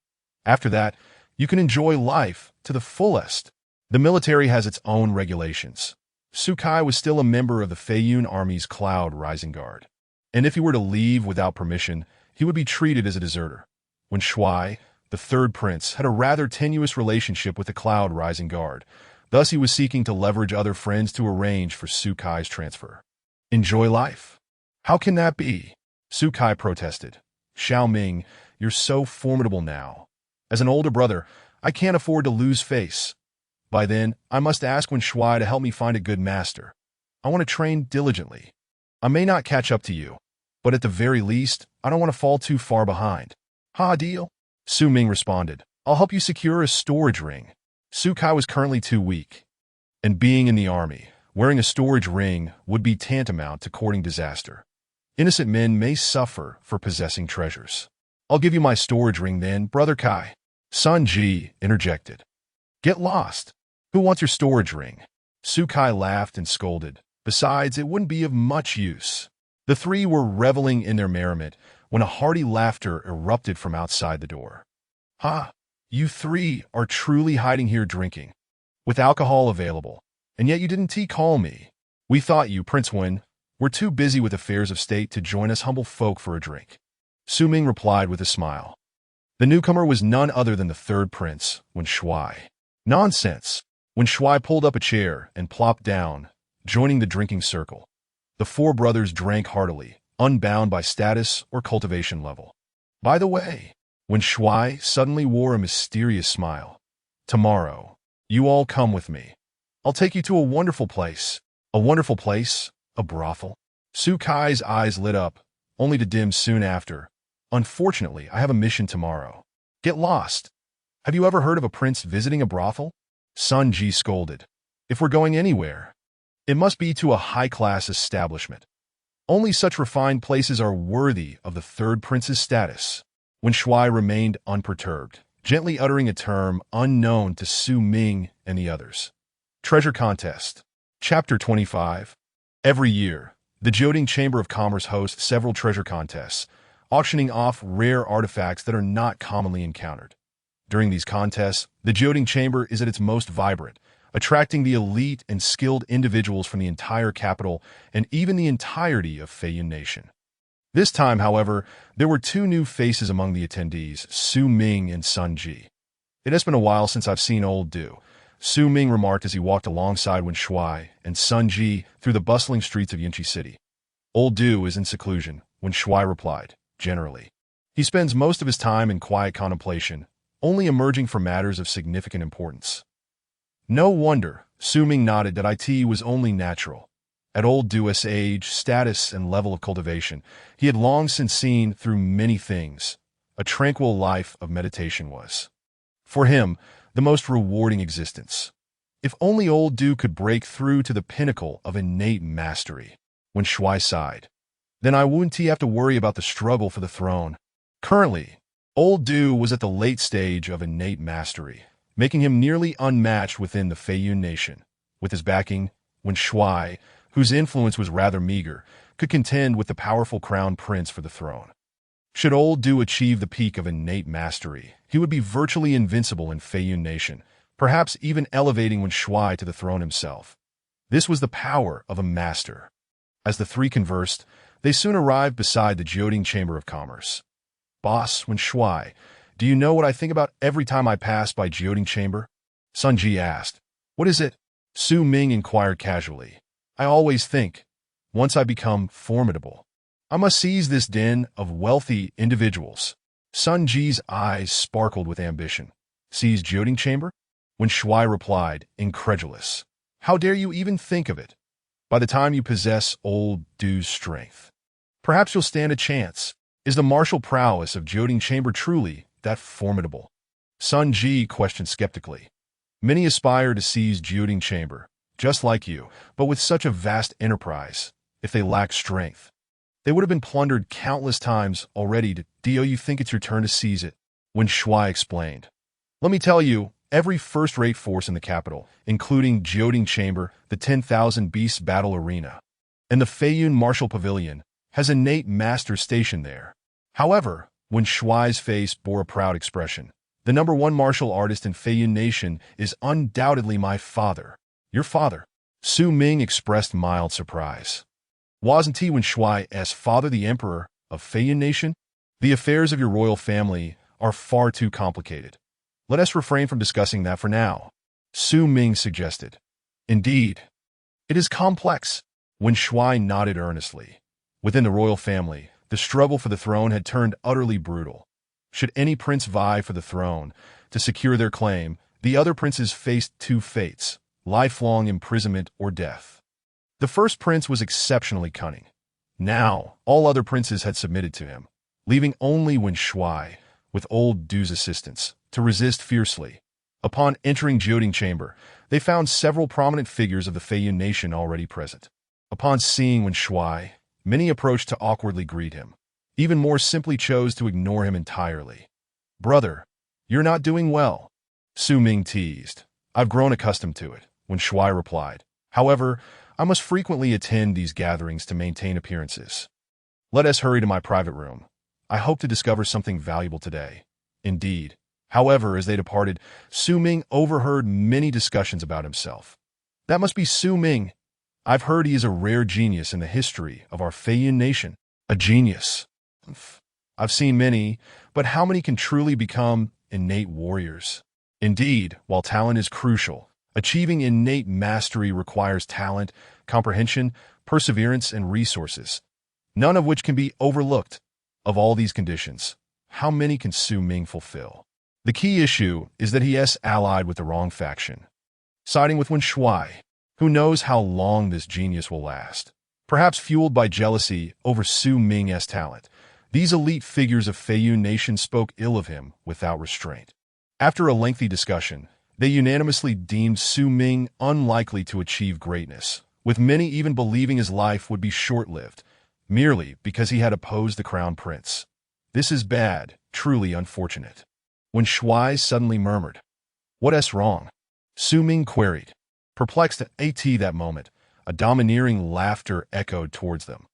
After that, you can enjoy life to the fullest. The military has its own regulations. Su Kai was still a member of the Feiyun Army's cloud rising guard, and if he were to leave without permission, he would be treated as a deserter. When Xue, the third prince, had a rather tenuous relationship with the cloud rising guard, thus he was seeking to leverage other friends to arrange for Su Kai's transfer. Enjoy life? How can that be? Su Kai protested. Xiao Ming, you're so formidable now. As an older brother, I can't afford to lose face. By then, I must ask when Xue to help me find a good master. I want to train diligently. I may not catch up to you, but at the very least, I don't want to fall too far behind. Ha, deal? Su Ming responded. I'll help you secure a storage ring. Su Kai was currently too weak, and being in the army, wearing a storage ring would be tantamount to courting disaster. Innocent men may suffer for possessing treasures. I'll give you my storage ring then, Brother Kai. Sun Ji interjected. Get lost. Who wants your storage ring? Su Kai laughed and scolded. Besides, it wouldn't be of much use. The three were reveling in their merriment when a hearty laughter erupted from outside the door. Ha! You three are truly hiding here drinking, with alcohol available, and yet you didn't call me. We thought you, Prince Wen, were too busy with affairs of state to join us humble folk for a drink. Su Ming replied with a smile. The newcomer was none other than the third prince, Wen Xue. Nonsense! When Xue pulled up a chair and plopped down, joining the drinking circle, the four brothers drank heartily, unbound by status or cultivation level. By the way, when Xue suddenly wore a mysterious smile, tomorrow, you all come with me. I'll take you to a wonderful place. A wonderful place? A brothel? Su Kai's eyes lit up, only to dim soon after. Unfortunately, I have a mission tomorrow. Get lost. Have you ever heard of a prince visiting a brothel? Sun Ji scolded. If we're going anywhere, it must be to a high-class establishment. Only such refined places are worthy of the third prince's status. When Xue remained unperturbed, gently uttering a term unknown to Su Ming and the others. Treasure Contest. Chapter 25. Every year, the Jioding Chamber of Commerce hosts several treasure contests, auctioning off rare artifacts that are not commonly encountered. During these contests, the Jioding Chamber is at its most vibrant, attracting the elite and skilled individuals from the entire capital and even the entirety of Feiyun Nation. This time, however, there were two new faces among the attendees, Su Ming and Sun Ji. It has been a while since I've seen old Du, Su Ming remarked as he walked alongside Wen Xue and Sun Ji through the bustling streets of Yinqi City. Old Du is in seclusion, Wen Xue replied, generally. He spends most of his time in quiet contemplation, only emerging for matters of significant importance. No wonder, Su Ming nodded that it was only natural. At old Du's age, status, and level of cultivation, he had long since seen through many things. A tranquil life of meditation was, for him, the most rewarding existence. If only old Du could break through to the pinnacle of innate mastery. When Xue sighed, then I wouldn't have to worry about the struggle for the throne. Currently, Old Du was at the late stage of innate mastery, making him nearly unmatched within the Feiyun nation. With his backing, Wen Shuai, whose influence was rather meager, could contend with the powerful crown prince for the throne. Should Old Du achieve the peak of innate mastery, he would be virtually invincible in Feiyun nation, perhaps even elevating Wen Shuai to the throne himself. This was the power of a master. As the three conversed, they soon arrived beside the Jioding Chamber of Commerce. "Boss, Wen Shuai, do you know what I think about every time I pass by Jioding Chamber?" Sun Ji asked. "What is it?" Su Ming inquired casually. "I always think, once I become formidable, I must seize this den of wealthy individuals." Sun Ji's eyes sparkled with ambition. "Seize Jioding Chamber?" Wen Shuai replied, incredulous. "How dare you even think of it? By the time you possess Old Du's strength, perhaps you'll stand a chance. Is the martial prowess of Jioding Chamber truly that formidable?" Sun Ji questioned skeptically. "Many aspire to seize Jioding Chamber, just like you, but with such a vast enterprise, if they lack strength, they would have been plundered countless times already. Do you think it's your turn to seize it?" Wen Shuai explained. "Let me tell you, every first-rate force in the capital, including Jioding Chamber, the 10,000 Beasts Battle Arena, and the Feiyun Martial Pavilion, has innate master stationed there." However, Wen Shuai's face bore a proud expression. "The #1 martial artist in Feiyun Nation is undoubtedly my father." "Your father?" Su Ming expressed mild surprise. "Wasn't he Wen Shuai's father the emperor of Feiyun Nation?" "The affairs of your royal family are far too complicated. Let us refrain from discussing that for now," Su Ming suggested. "Indeed, it is complex." Wen Shuai nodded earnestly. Within the royal family, the struggle for the throne had turned utterly brutal. Should any prince vie for the throne to secure their claim, the other princes faced two fates: lifelong imprisonment or death. The first prince was exceptionally cunning. Now, all other princes had submitted to him, leaving only Wen Shuai, with Old Du's assistance, to resist fiercely. Upon entering Jioding Chamber, they found several prominent figures of the Feiyun nation already present. Upon seeing Wen Shuai, many approached to awkwardly greet him. Even more simply chose to ignore him entirely. "Brother, you're not doing well," Su Ming teased. "I've grown accustomed to it," Wen Shuai replied. "However, I must frequently attend these gatherings to maintain appearances. Let us hurry to my private room. I hope to discover something valuable today." Indeed. However, as they departed, Su Ming overheard many discussions about himself. "That must be Su Ming. I've heard he is a rare genius in the history of our Feiyun nation." "A genius? I've seen many, but how many can truly become innate warriors?" Indeed, while talent is crucial, achieving innate mastery requires talent, comprehension, perseverance, and resources, none of which can be overlooked. Of all these conditions, how many can Su Ming fulfill? The key issue is that he is allied with the wrong faction, siding with Wen Shuai. Who knows how long this genius will last? Perhaps fueled by jealousy over Su Ming's talent, these elite figures of Feiyun Nation spoke ill of him without restraint. After a lengthy discussion, they unanimously deemed Su Ming unlikely to achieve greatness, with many even believing his life would be short-lived, merely because he had opposed the crown prince. "This is bad, truly unfortunate." Wen Shuai suddenly murmured. "What's wrong?" Su Ming queried. Perplexed at that moment, a domineering laughter echoed towards them.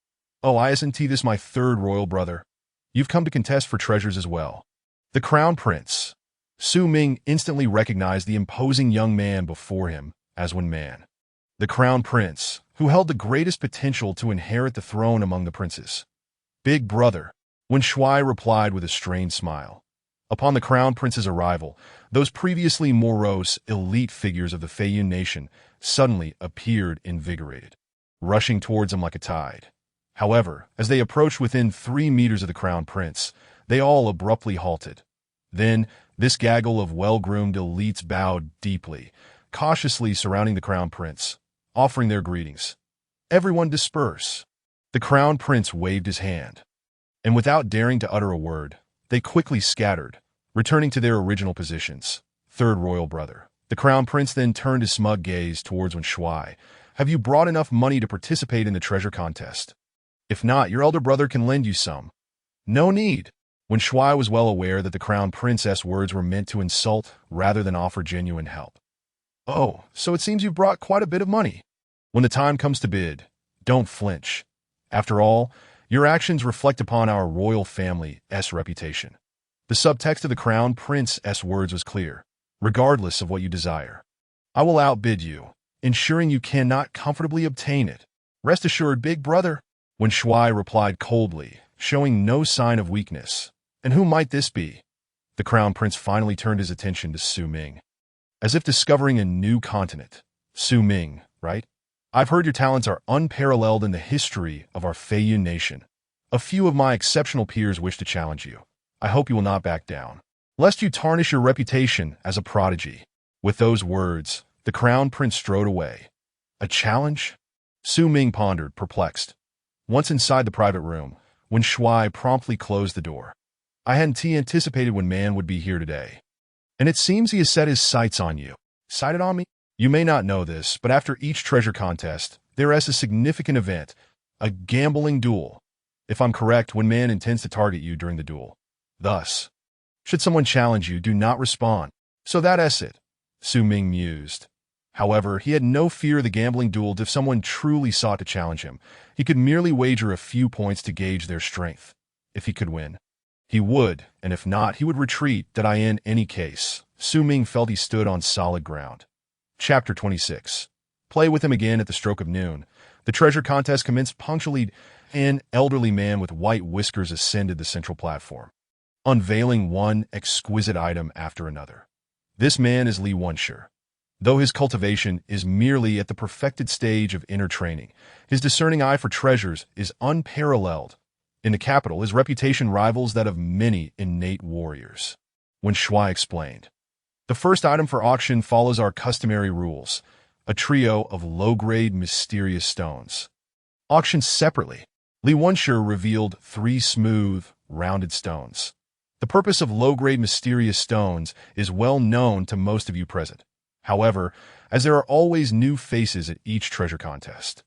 "Oh, isn't this my third royal brother? You've come to contest for treasures as well." The crown prince. Su Ming instantly recognized the imposing young man before him as Wen Man, the crown prince, who held the greatest potential to inherit the throne among the princes. "Big brother," Wen Shuai replied with a strained smile. Upon the crown prince's arrival, those previously morose, elite figures of the Feiyun nation suddenly appeared invigorated, rushing towards him like a tide. However, as they approached within 3 meters of the crown prince, they all abruptly halted. Then, this gaggle of well-groomed elites bowed deeply, cautiously surrounding the crown prince, offering their greetings. "Everyone disperse." The crown prince waved his hand, and without daring to utter a word, they quickly scattered, returning to their original positions. Third royal brother. The crown prince then turned his smug gaze towards Wen Shuai. "Have you brought enough money to participate in the treasure contest? If not, your elder brother can lend you some." "No need." When Xue was well aware that the crown princess' words were meant to insult rather than offer genuine help. "Oh, so it seems you've brought quite a bit of money. When the time comes to bid, don't flinch. After all, your actions reflect upon our royal family's reputation." The subtext of the crown prince's words was clear. "Regardless of what you desire, I will outbid you, ensuring you cannot comfortably obtain it. Rest assured, big brother." When Xue replied coldly, showing no sign of weakness. "And who might this be?" The crown prince finally turned his attention to Su Ming. As if discovering a new continent. "Su Ming, right? I've heard your talents are unparalleled in the history of our Feiyun nation. A few of my exceptional peers wish to challenge you. I hope you will not back down, lest you tarnish your reputation as a prodigy." With those words, the crown prince strode away. A challenge? Su Ming pondered, perplexed. Once inside the private room, when Xue promptly closed the door. "I hadn't anticipated when man would be here today. And it seems he has set his sights on you." "Sighted on me?" "You may not know this, but after each treasure contest, there is a significant event, a gambling duel. If I'm correct, when man intends to target you during the duel. Thus, should someone challenge you, do not respond." "So that's it," Su Ming mused. However, he had no fear of the gambling duel. If someone truly sought to challenge him, he could merely wager a few points to gauge their strength. If he could win, he would, and if not, he would retreat. In any case, Su Ming felt he stood on solid ground. Chapter 26. Play with him again at the stroke of noon. The treasure contest commenced punctually. An elderly man with white whiskers ascended the central platform, unveiling one exquisite item after another. This man is Li Wanshi. Though his cultivation is merely at the perfected stage of inner training, his discerning eye for treasures is unparalleled. In the capital, his reputation rivals that of many innate warriors. When Xue explained, "The first item for auction follows our customary rules, a trio of low-grade mysterious stones. Auctioned separately." Li Wanshi revealed 3 smooth, rounded stones. The purpose of low-grade mysterious stones is well known to most of you present. However, as there are always new faces at each treasure contest,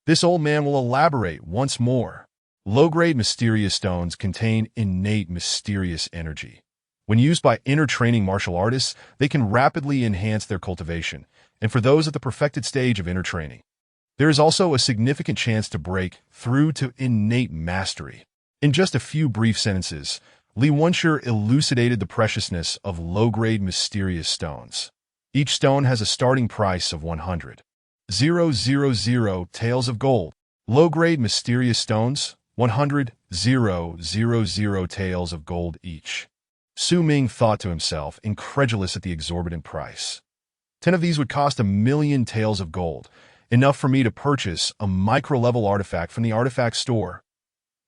this old man will elaborate once more. Low-grade mysterious stones contain innate mysterious energy. When used by inner training martial artists, they can rapidly enhance their cultivation, and for those at the perfected stage of inner training, there is also a significant chance to break through to innate mastery. In just a few brief sentences, Li Wanshi elucidated the preciousness of low-grade mysterious stones. Each stone has a starting price of 100,000 taels of gold. Low-grade mysterious stones, 100,000 taels of gold each. Su Ming thought to himself, incredulous at the exorbitant price. 10 of these would cost 1,000,000 taels of gold, enough for me to purchase a micro-level artifact from the artifact store.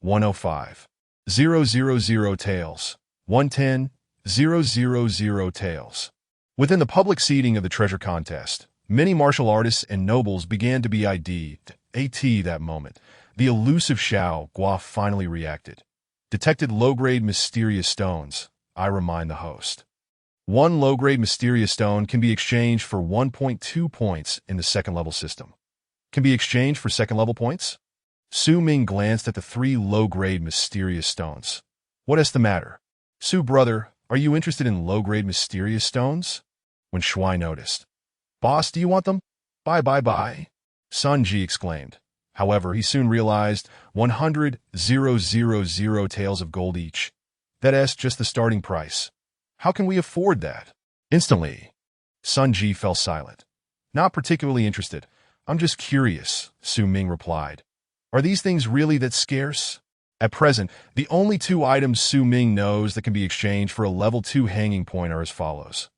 105,000 taels, 110,000 taels. Within the public seating of the treasure contest, many martial artists and nobles began to be ID'd. That moment, the elusive Xiao Guo finally reacted. "Detected low-grade mysterious stones," I remind the host. 1 low-grade mysterious stone can be exchanged for 1.2 points in the second-level system. Can be exchanged for second-level points? Su Ming glanced at the 3 low-grade mysterious stones. "What is the matter? Su brother, are you interested in low-grade mysterious stones?" When Xue noticed. "Boss, do you want them?" Bye. Sun Ji exclaimed. However, he soon realized 100,000 taels of gold each. That's just the starting price. How can we afford that? Instantly, Sun Ji fell silent. "Not particularly interested. I'm just curious," Su Ming replied. "Are these things really that scarce?" At present, the only 2 items Su Ming knows that can be exchanged for a level 2 hanging point are as follows.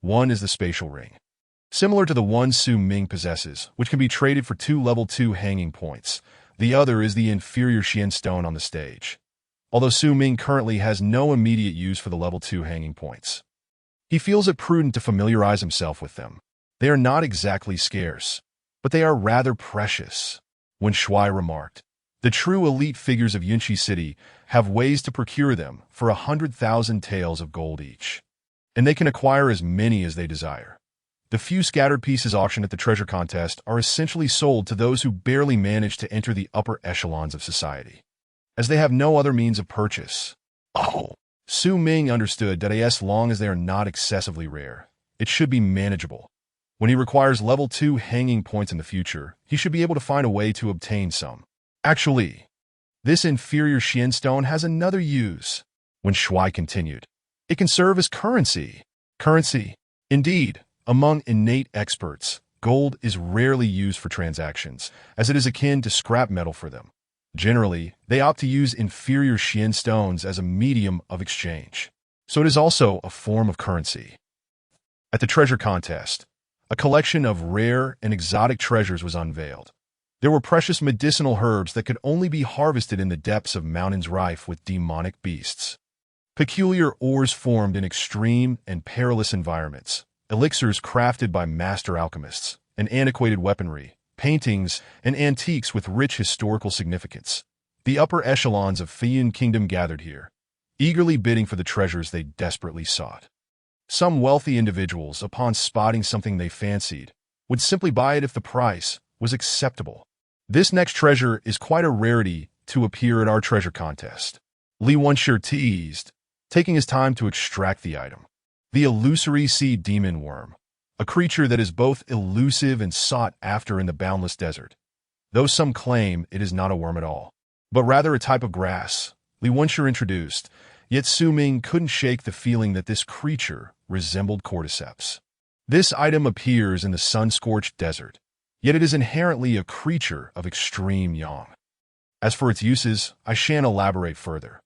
1 is the spatial ring, similar to the one Su Ming possesses, which can be traded for 2 level 2 hanging points. The other is the inferior Xian stone on the stage. Although Su Ming currently has no immediate use for the level 2 hanging points, he feels it prudent to familiarize himself with them. They are not exactly scarce, but they are rather precious. When Xue remarked, "The true elite figures of Yunqi City have ways to procure them for 100,000 taels of gold each, and they can acquire as many as they desire. The few scattered pieces auctioned at the treasure contest are essentially sold to those who barely manage to enter the upper echelons of society, as they have no other means of purchase." Oh. Su Ming understood that as long as they are not excessively rare, it should be manageable. When he requires level 2 hanging points in the future, he should be able to find a way to obtain some. Actually, this inferior Xian stone has another use. When Xue continued, it can serve as currency. Currency. Indeed, among innate experts, gold is rarely used for transactions, as it is akin to scrap metal for them. Generally, they opt to use inferior Xian stones as a medium of exchange. So it is also a form of currency. At the treasure contest, a collection of rare and exotic treasures was unveiled. There were precious medicinal herbs that could only be harvested in the depths of mountains rife with demonic beasts. Peculiar ores formed in extreme and perilous environments, elixirs crafted by master alchemists, and antiquated weaponry, paintings, and antiques with rich historical significance. The upper echelons of Feiyun Kingdom gathered here, eagerly bidding for the treasures they desperately sought. Some wealthy individuals, upon spotting something they fancied, would simply buy it if the price was acceptable. This next treasure is quite a rarity to appear at our treasure contest. Li Wunsher teased, taking his time to extract the item. The illusory sea demon worm, a creature that is both elusive and sought after in the boundless desert. Though some claim it is not a worm at all, but rather a type of grass, Li Wunsher introduced, yet Su Ming couldn't shake the feeling that this creature resembled cordyceps. This item appears in the sun-scorched desert, yet it is inherently a creature of extreme yang. As for its uses, I shan't elaborate further.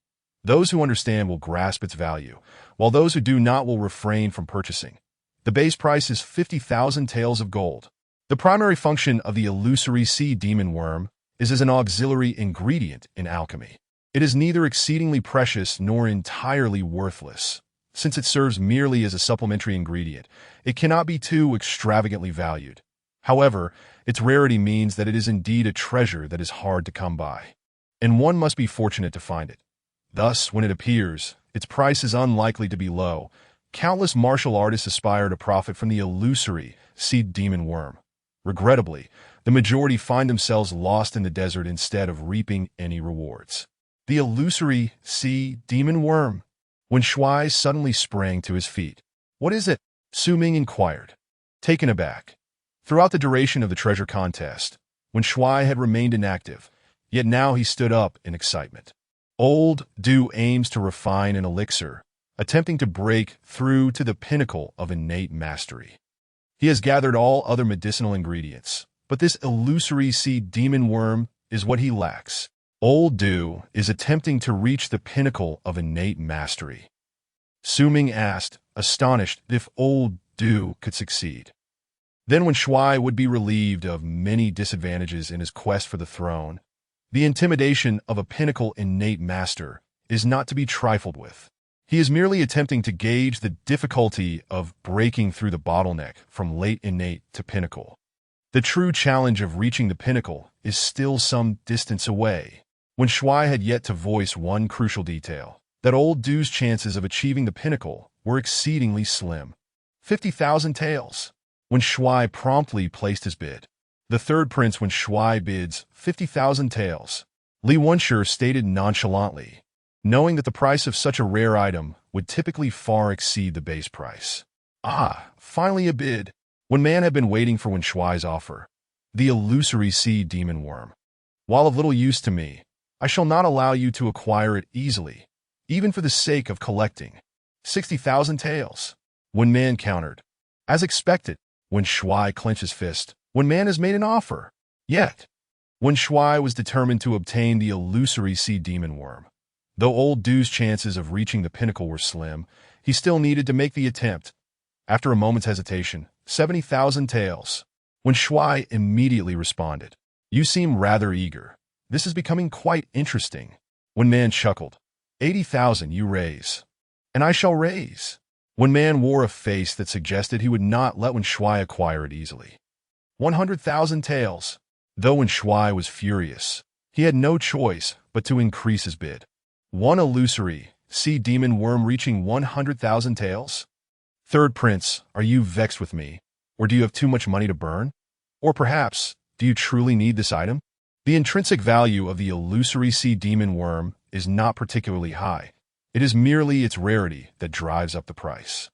Those who understand will grasp its value, while those who do not will refrain from purchasing. The base price is 50,000 taels of gold. The primary function of the illusory sea demon worm is as an auxiliary ingredient in alchemy. It is neither exceedingly precious nor entirely worthless. Since it serves merely as a supplementary ingredient, it cannot be too extravagantly valued. However, its rarity means that it is indeed a treasure that is hard to come by, and one must be fortunate to find it. Thus, when it appears, its price is unlikely to be low. Countless martial artists aspire to profit from the illusory sea demon worm. Regrettably, the majority find themselves lost in the desert instead of reaping any rewards. The illusory sea demon worm. When Xue suddenly sprang to his feet. What is it? Su Ming inquired, taken aback. Throughout the duration of the treasure contest, when Xue had remained inactive, yet now he stood up in excitement. Old Du aims to refine an elixir, attempting to break through to the pinnacle of innate mastery. He has gathered all other medicinal ingredients, but this illusory sea demon worm is what he lacks. Old Du is attempting to reach the pinnacle of innate mastery. Su Ming asked, astonished if Old Du could succeed. Then when Xue would be relieved of many disadvantages in his quest for the throne, the intimidation of a pinnacle innate master is not to be trifled with. He is merely attempting to gauge the difficulty of breaking through the bottleneck from late innate to pinnacle. The true challenge of reaching the pinnacle is still some distance away. When Xue had yet to voice one crucial detail, that Old Du's chances of achieving the pinnacle were exceedingly slim. 50,000 taels. When Xue promptly placed his bid. The third prince when Xue bids 50,000 taels. Li Wunsher stated nonchalantly, knowing that the price of such a rare item would typically far exceed the base price. Ah, finally a bid. When man had been waiting for when Xue's offer. The illusory sea demon worm. While of little use to me, I shall not allow you to acquire it easily, even for the sake of collecting. 60,000 taels. When man countered. As expected, when Xue clenched his fist, when man has made an offer. Yet, when Xue was determined to obtain the illusory sea demon worm. Though Old Du's chances of reaching the pinnacle were slim, he still needed to make the attempt. After a moment's hesitation, 70,000 taels. When Xue immediately responded, you seem rather eager. This is becoming quite interesting. When man chuckled, 80,000 you raise. And I shall raise. When man wore a face that suggested he would not let when Xue acquire it easily. 100,000 taels. Though when Xue was furious, he had no choice but to increase his bid. One illusory sea demon worm reaching 100,000 taels? Third prince, are you vexed with me? Or do you have too much money to burn? Or perhaps, do you truly need this item? The intrinsic value of the illusory sea demon worm is not particularly high. It is merely its rarity that drives up the price.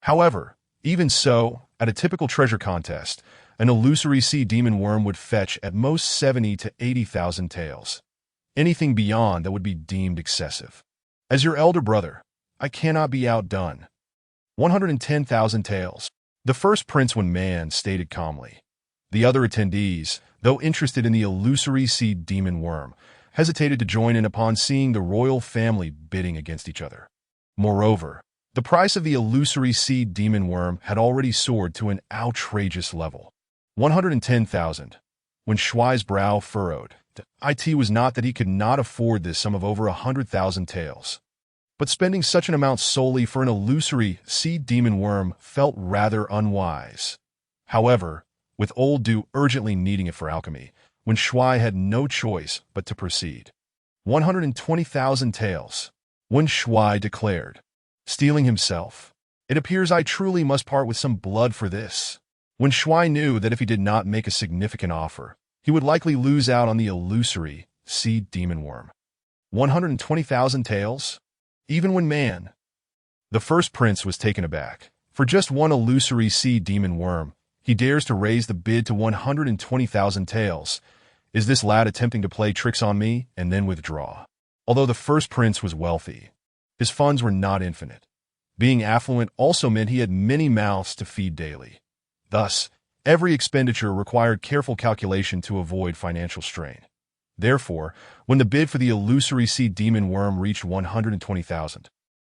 However, even so, at a typical treasure contest, an illusory sea demon worm would fetch at most 70 to 80,000 taels. Anything beyond that would be deemed excessive. As your elder brother, I cannot be outdone. 110,000 taels. The first Prince Wen Man stated calmly. The other attendees, though interested in the illusory sea demon worm, hesitated to join in upon seeing the royal family bidding against each other. Moreover, the price of the illusory sea demon worm had already soared to an outrageous level. 110,000. When Xue's brow furrowed, it was not that he could not afford this sum of over 100,000 taels. But spending such an amount solely for an illusory sea demon worm felt rather unwise. However, with old Du urgently needing it for alchemy, when Xue had no choice but to proceed. 120,000 taels. When Xue declared, stealing himself, it appears I truly must part with some blood for this. When Xue knew that if he did not make a significant offer, he would likely lose out on the illusory sea demon worm. 120,000 taels? Even when man. The first prince was taken aback. For just one illusory sea demon worm, he dares to raise the bid to 120,000 taels. Is this lad attempting to play tricks on me and then withdraw? Although the first prince was wealthy, his funds were not infinite. Being affluent also meant he had many mouths to feed daily. Thus, every expenditure required careful calculation to avoid financial strain. Therefore, when the bid for the illusory sea demon worm reached 120,000,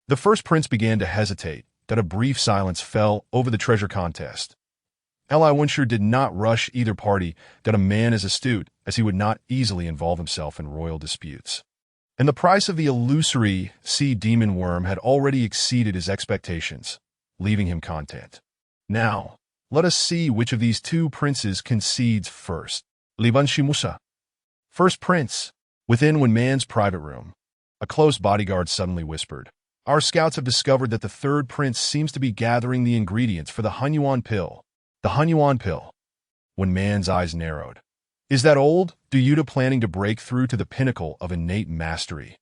the first prince began to hesitate. That a brief silence fell over the treasure contest. Li Wensher did not rush either party, that a man as astute as he would not easily involve himself in royal disputes. And the price of the illusory sea demon worm had already exceeded his expectations, leaving him content. Now, let us see which of these two princes concedes first. Liban Shimusa. First prince. Within Wen Man's private room, a close bodyguard suddenly whispered, "Our scouts have discovered that the third prince seems to be gathering the ingredients for the Hunyuan pill." The Hunyuan pill. Wen Man's eyes narrowed. Is that old Duyuda planning to break through to the pinnacle of innate mastery?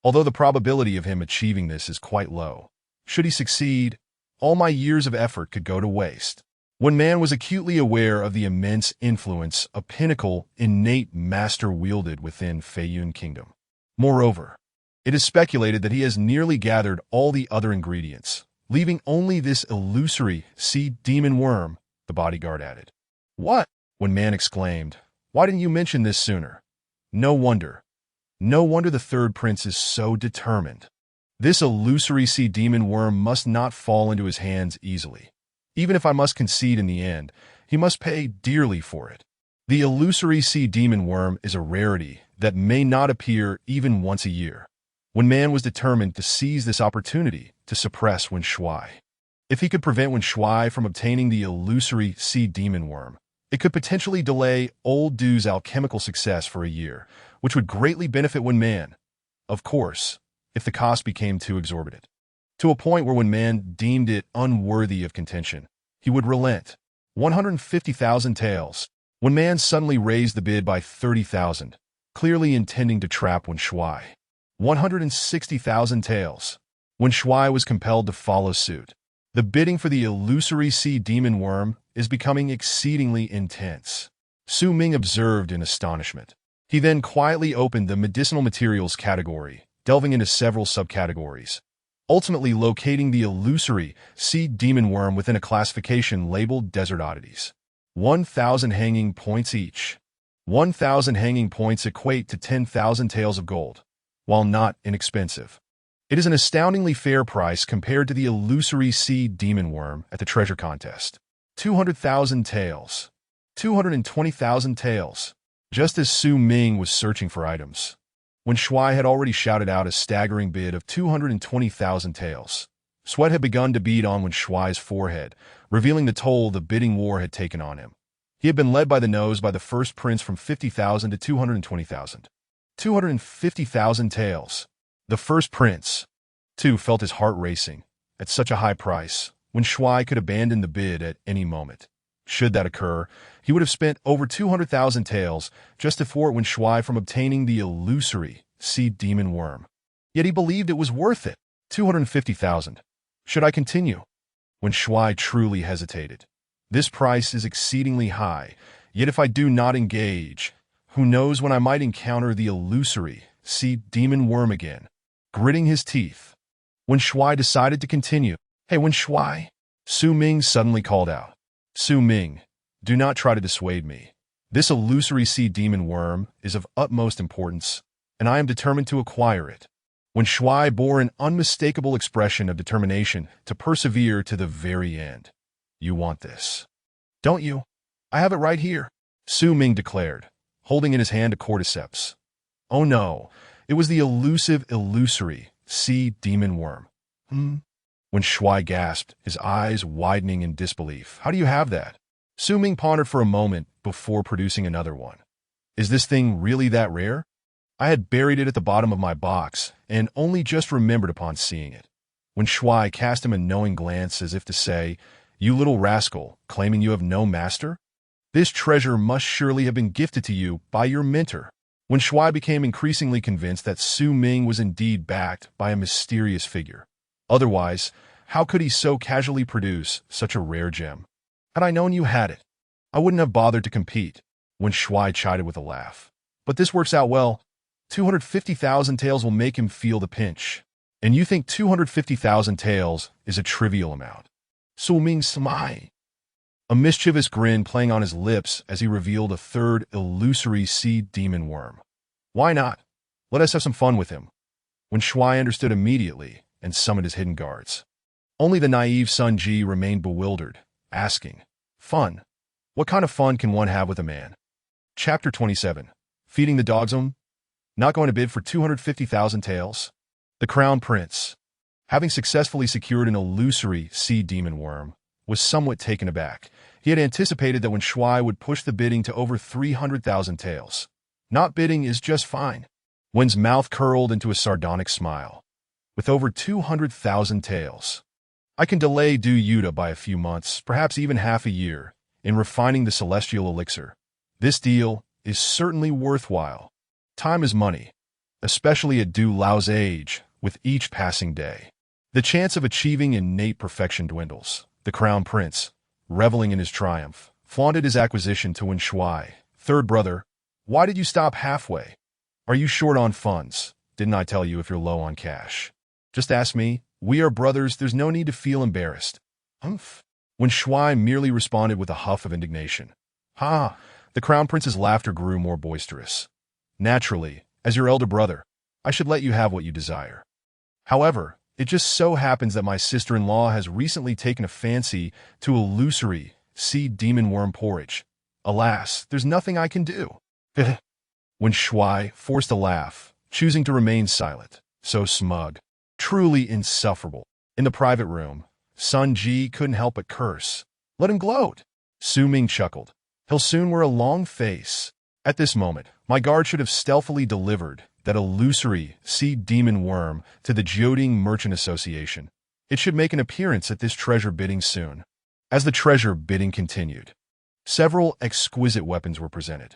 Although the probability of him achieving this is quite low. Should he succeed, all my years of effort could go to waste. Wen Man was acutely aware of the immense influence a pinnacle innate master wielded within Feiyun Kingdom. Moreover, it is speculated that he has nearly gathered all the other ingredients, leaving only this illusory sea demon worm, the bodyguard added. What? Wen Man exclaimed. Why didn't you mention this sooner? No wonder. No wonder the third prince is so determined. This illusory sea demon worm must not fall into his hands easily. Even if I must concede in the end, he must pay dearly for it. The illusory sea demon worm is a rarity that may not appear even once a year. Wen Man was determined to seize this opportunity to suppress Wen Xue. If he could prevent Wen Xue from obtaining the illusory sea demon worm, it could potentially delay old Du's alchemical success for a year, which would greatly benefit Wen Man. Of course, if the cost became too exorbitant. To a point where Wen Man deemed it unworthy of contention, he would relent. 150,000 taels. Wen Man suddenly raised the bid by 30,000, clearly intending to trap Wen Xue. 160,000 taels. Wen Xue was compelled to follow suit. The bidding for the illusory sea demon worm is becoming exceedingly intense. Su Ming observed in astonishment. He then quietly opened the medicinal materials category, delving into several subcategories, ultimately locating the illusory sea demon worm within a classification labeled Desert Oddities. 1,000 hanging points each. 1,000 hanging points equate to 10,000 taels of gold. While not inexpensive, it is an astoundingly fair price compared to the illusory sea demon worm at the treasure contest. 200,000 taels. 220,000 taels. Just as Su Ming was searching for items, Wen Xue had already shouted out a staggering bid of 220,000 taels. Sweat had begun to bead on Wen Xue's forehead, revealing the toll the bidding war had taken on him. He had been led by the nose by the first prince from 50,000 to 220,000. 250,000 taels. The first prince, too, felt his heart racing. At such a high price, Wen Xue could abandon the bid at any moment. Should that occur, he would have spent over 200,000 taels just to thwart Wen Xue from obtaining the illusory sea demon worm. Yet he believed it was worth it. 250,000. Should I continue? When Xue truly hesitated. This price is exceedingly high, yet if I do not engage, who knows when I might encounter the illusory sea demon worm again. Gritting his teeth. When Xue decided to continue. Hey, when Xue? Su Ming suddenly called out. Su Ming, do not try to dissuade me. This illusory sea demon worm is of utmost importance, and I am determined to acquire it. When Xue bore an unmistakable expression of determination to persevere to the very end. You want this, don't you? I have it right here, Su Ming declared, holding in his hand a cordyceps. Oh no, it was the illusory sea demon worm. When Xue gasped, his eyes widening in disbelief. How do you have that? Su Ming pondered for a moment before producing another one. Is this thing really that rare? I had buried it at the bottom of my box and only just remembered upon seeing it. When Xue cast him a knowing glance as if to say, You little rascal, claiming you have no master? This treasure must surely have been gifted to you by your mentor. When Xue became increasingly convinced that Su Ming was indeed backed by a mysterious figure. Otherwise, how could he so casually produce such a rare gem? Had I known you had it, I wouldn't have bothered to compete, when Xue chided with a laugh. But this works out well. 250,000 taels will make him feel the pinch. And you think 250,000 taels is a trivial amount. Su Ming smiled, a mischievous grin playing on his lips as he revealed a third illusory sea demon worm. Why not? Let us have some fun with him. When Xue understood immediately and summoned his hidden guards. Only the naive Sun Ji remained bewildered, asking, Fun? What kind of fun can one have with a man? Chapter 27. Feeding the dogs Not going to bid for 250,000 taels? The Crown Prince, having successfully secured an illusory sea demon worm, was somewhat taken aback. He had anticipated that when Xue would push the bidding to over 300,000 taels. Not bidding is just fine. Wen's mouth curled into a sardonic smile. With over 200,000 taels, I can delay Du Yuta by a few months, perhaps even half a year, in refining the celestial elixir. This deal is certainly worthwhile. Time is money, especially at Du Lao's age, with each passing day. The chance of achieving innate perfection dwindles. The Crown Prince, reveling in his triumph, flaunted his acquisition to Wen Xue. Third brother, why did you stop halfway? Are you short on funds? Didn't I tell you if you're low on cash? Just ask me. We are brothers, there's no need to feel embarrassed. Humph. When Xue merely responded with a huff of indignation. Ha! The Crown Prince's laughter grew more boisterous. Naturally, as your elder brother, I should let you have what you desire. However, it just so happens that my sister-in-law has recently taken a fancy to illusory sea demon worm porridge. Alas, there's nothing I can do. When Xue forced a laugh, choosing to remain silent, so smug, truly insufferable. In the private room, Sun Ji couldn't help but curse. Let him gloat. Su Ming chuckled. He'll soon wear a long face. At this moment, my guard should have stealthily delivered that illusory sea demon worm to the Jioding Merchant Association. It should make an appearance at this treasure bidding soon. As the treasure bidding continued, several exquisite weapons were presented.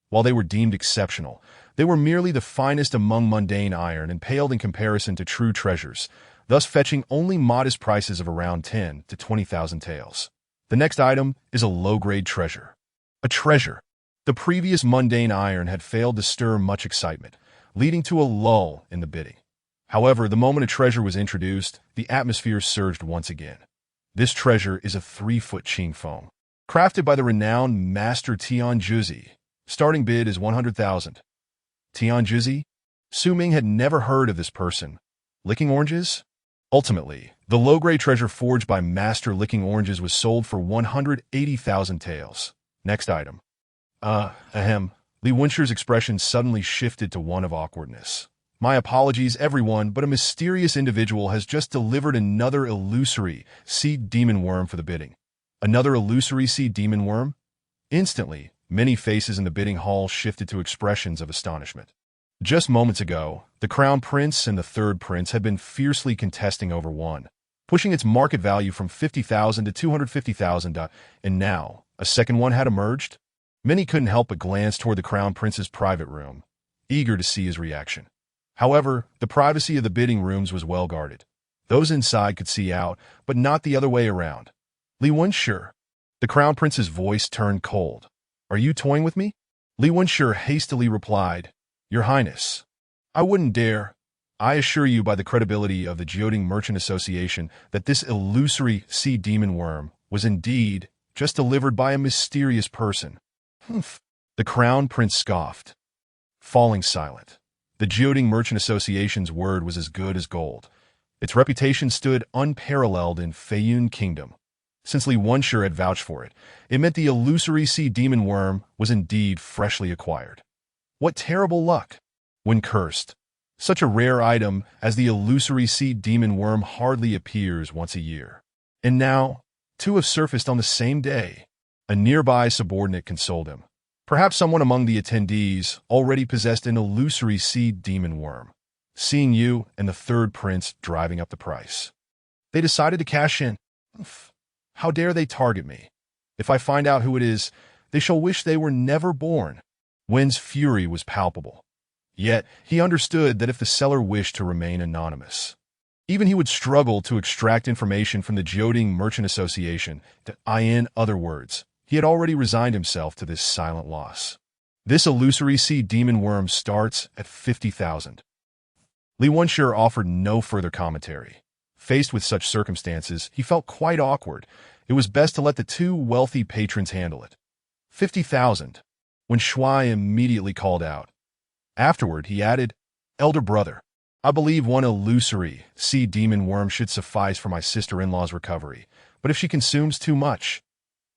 While they were deemed exceptional, they were merely the finest among mundane iron and paled in comparison to true treasures, thus fetching only modest prices of around 10 to 20,000 taels. The next item is a low-grade treasure. A treasure. The previous mundane iron had failed to stir much excitement, leading to a lull in the bidding. However, the moment a treasure was introduced, the atmosphere surged once again. This treasure is a 3-foot Qing foam, crafted by the renowned Master Tian Juzi. Starting bid is 100,000. Tian Juzi? Su Ming had never heard of this person. Licking oranges? Ultimately, the low-grade treasure forged by Master Licking Oranges was sold for 180,000 taels. Next item. Li Wensher's expression suddenly shifted to one of awkwardness. My apologies, everyone, but a mysterious individual has just delivered another illusory sea demon worm for the bidding. Another illusory sea demon worm? Instantly, many faces in the bidding hall shifted to expressions of astonishment. Just moments ago, the Crown Prince and the Third Prince had been fiercely contesting over one, pushing its market value from 50,000 to 250,000, and now, a second one had emerged? Many couldn't help but glance toward the Crown Prince's private room, eager to see his reaction. However, the privacy of the bidding rooms was well guarded. Those inside could see out, but not the other way around. Li Wenshi. The Crown Prince's voice turned cold. Are you toying with me? Li Wenshi hastily replied, Your Highness, I wouldn't dare. I assure you by the credibility of the Jioding Merchant Association that this illusory sea demon worm was indeed just delivered by a mysterious person. Humph. The Crown Prince scoffed, falling silent. The Jioding Merchant Association's word was as good as gold. Its reputation stood unparalleled in Feiyun Kingdom. Since Li Wenshi had vouched for it, it meant the illusory sea demon worm was indeed freshly acquired. What terrible luck! When cursed, such a rare item as the illusory sea demon worm hardly appears once a year. And now, two have surfaced on the same day. A nearby subordinate consoled him. Perhaps someone among the attendees already possessed an illusory sea demon worm. Seeing you and the third prince driving up the price, they decided to cash in. How dare they target me? If I find out who it is, they shall wish they were never born. Wen's fury was palpable. Yet, he understood that if the seller wished to remain anonymous, even he would struggle to extract information from the Jioding Merchant Association. In other words, he had already resigned himself to this silent loss. This illusory sea demon worm starts at 50,000. Li Wenshi offered no further commentary. Faced with such circumstances, he felt quite awkward. It was best to let the two wealthy patrons handle it. 50,000. When Xue immediately called out. Afterward, he added, Elder brother, I believe one illusory sea demon worm should suffice for my sister-in-law's recovery, but if she consumes too much,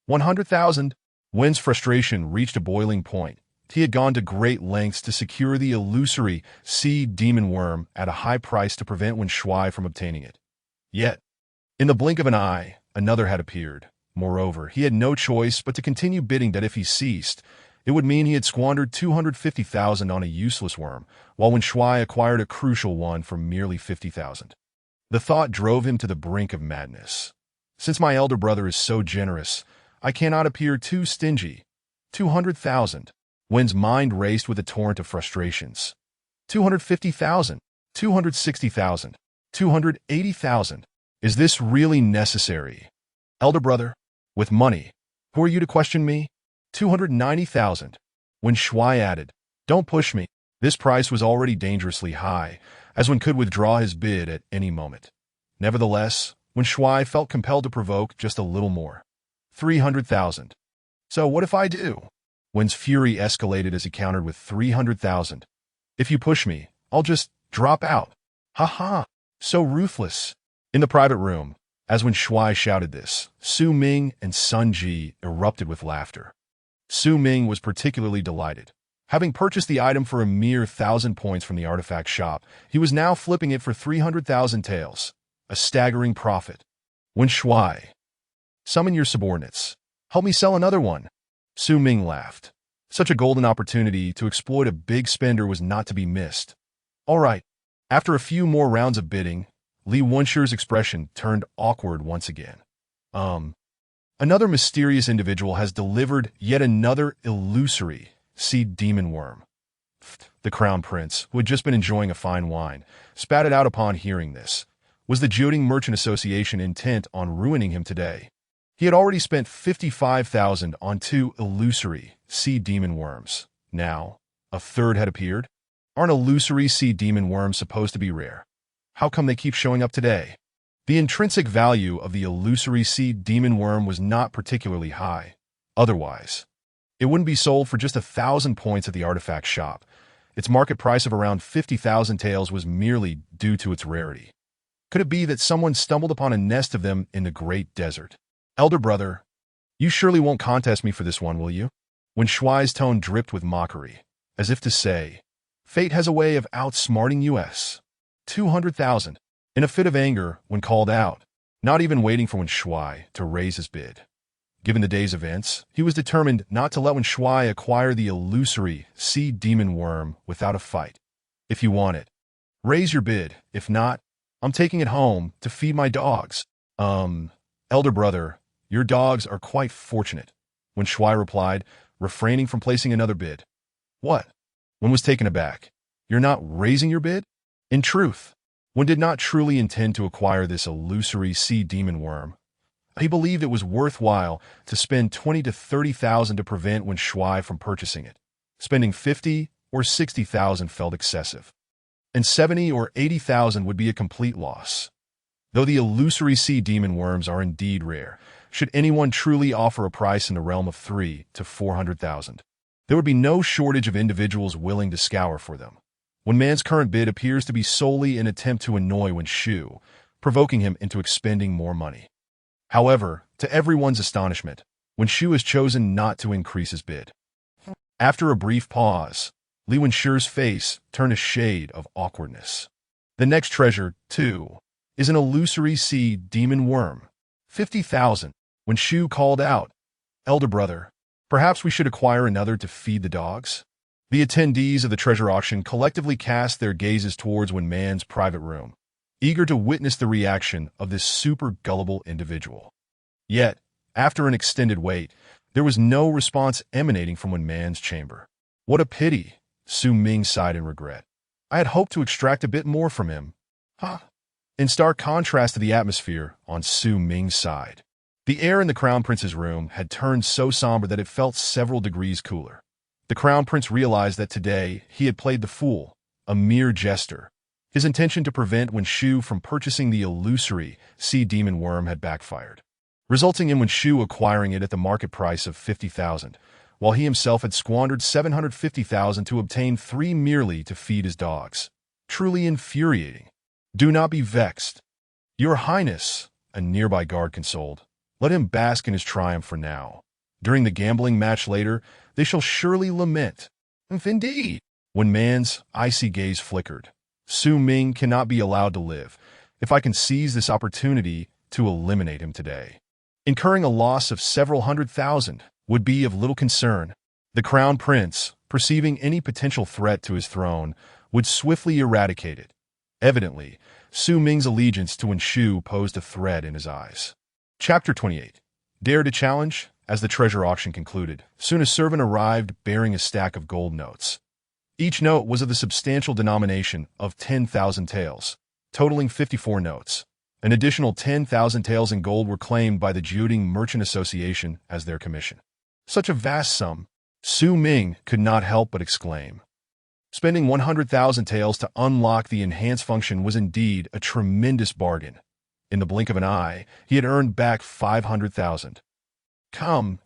100,000. Wen's frustration reached a boiling point. He had gone to great lengths to secure the illusory sea demon worm at a high price to prevent Wen Xue from obtaining it. Yet, in the blink of an eye, another had appeared. Moreover, he had no choice but to continue bidding that if he ceased, it would mean he had squandered 250,000 on a useless worm, while Wen Xue acquired a crucial one for merely 50,000. The thought drove him to the brink of madness. Since my elder brother is so generous, I cannot appear too stingy. 200,000. Wen's mind raced with a torrent of frustrations. 250,000. 260,000. 280,000. Is this really necessary? Elder brother, with money, who are you to question me? 290,000. Wen Xue added, Don't push me. This price was already dangerously high, as one could withdraw his bid at any moment. Nevertheless, Wen Xue felt compelled to provoke just a little more. 300,000. So what if I do? Wen's fury escalated as he countered with 300,000. If you push me, I'll just drop out. Ha ha, so ruthless. In the private room, as Wen Xue shouted this, Su Ming and Sun Ji erupted with laughter. Su Ming was particularly delighted. Having purchased the item for a mere 1,000 points from the artifact shop, he was now flipping it for 300,000 taels. A staggering profit. Wen Xue, summon your subordinates. Help me sell another one. Su Ming laughed. Such a golden opportunity to exploit a big spender was not to be missed. All right. After a few more rounds of bidding, Li Wenshi's expression turned awkward once again. Another mysterious individual has delivered yet another illusory sea demon worm. The Crown Prince, who had just been enjoying a fine wine, spat it out upon hearing this. Was the Jioding Merchant Association intent on ruining him today? He had already spent 55,000 on two illusory sea demon worms. Now, a third had appeared? Aren't illusory sea demon worms supposed to be rare? How come they keep showing up today? The intrinsic value of the illusory sea demon worm was not particularly high. Otherwise, it wouldn't be sold for just 1,000 points at the artifact shop. Its market price of around 50,000 taels was merely due to its rarity. Could it be that someone stumbled upon a nest of them in the great desert? Elder brother, you surely won't contest me for this one, will you? Wen Xue's tone dripped with mockery, as if to say, Fate has a way of outsmarting us. 200,000. In a fit of anger, when called out, not even waiting for Wen Xue to raise his bid. Given the day's events, he was determined not to let Wen Xue acquire the illusory sea demon worm without a fight. If you want it, raise your bid. If not, I'm taking it home to feed my dogs. Elder brother, your dogs are quite fortunate, Wen Xue replied, refraining from placing another bid. What? Wen was taken aback. You're not raising your bid? In truth, One did not truly intend to acquire this illusory sea demon worm. He believed it was worthwhile to spend 20 to 30,000 to prevent Chi Xue from purchasing it. Spending 50 or 60,000 felt excessive, and 70 or 80,000 would be a complete loss. Though the illusory sea demon worms are indeed rare, should anyone truly offer a price in the realm of 3 to 400,000, there would be no shortage of individuals willing to scour for them. When man's current bid appears to be solely an attempt to annoy Chi Xue, provoking him into expending more money. However, to everyone's astonishment, Chi Xue has chosen not to increase his bid. After a brief pause, Li Wenxu's face turned a shade of awkwardness. The next treasure, too, is an illusory sea demon worm. 50,000. When Xu called out, "Elder brother, perhaps we should acquire another to feed the dogs?" The attendees of the treasure auction collectively cast their gazes towards Wen Man's private room, eager to witness the reaction of this super gullible individual. Yet, after an extended wait, there was no response emanating from Wen Man's chamber. What a pity, Su Ming sighed in regret. I had hoped to extract a bit more from him. In stark contrast to the atmosphere on Su Ming's side, the air in the Crown Prince's room had turned so somber that it felt several degrees cooler. The Crown Prince realized that today he had played the fool, a mere jester. His intention to prevent Wen Xu from purchasing the illusory sea demon worm had backfired, resulting in Wen Xu acquiring it at the market price of 50,000, while he himself had squandered 750,000 to obtain 3 merely to feed his dogs. Truly infuriating. Do not be vexed. Your Highness, a nearby guard consoled. Let him bask in his triumph for now. During the gambling match later, they shall surely lament. Indeed. When Man's icy gaze flickered, Su Ming cannot be allowed to live. If I can seize this opportunity to eliminate him today, incurring a loss of several 100,000 would be of little concern. The Crown Prince, perceiving any potential threat to his throne, would swiftly eradicate it. Evidently, Su Ming's allegiance to Wen Xu posed a threat in his eyes. Chapter 28. Dare to challenge? As the treasure auction concluded, soon a servant arrived bearing a stack of gold notes. Each note was of the substantial denomination of 10,000 taels, totaling 54 notes. An additional 10,000 taels in gold were claimed by the Jiuding Merchant Association as their commission. Such a vast sum, Su Ming could not help but exclaim. Spending 100,000 taels to unlock the enhanced function was indeed a tremendous bargain. In the blink of an eye, he had earned back 500,000. Come,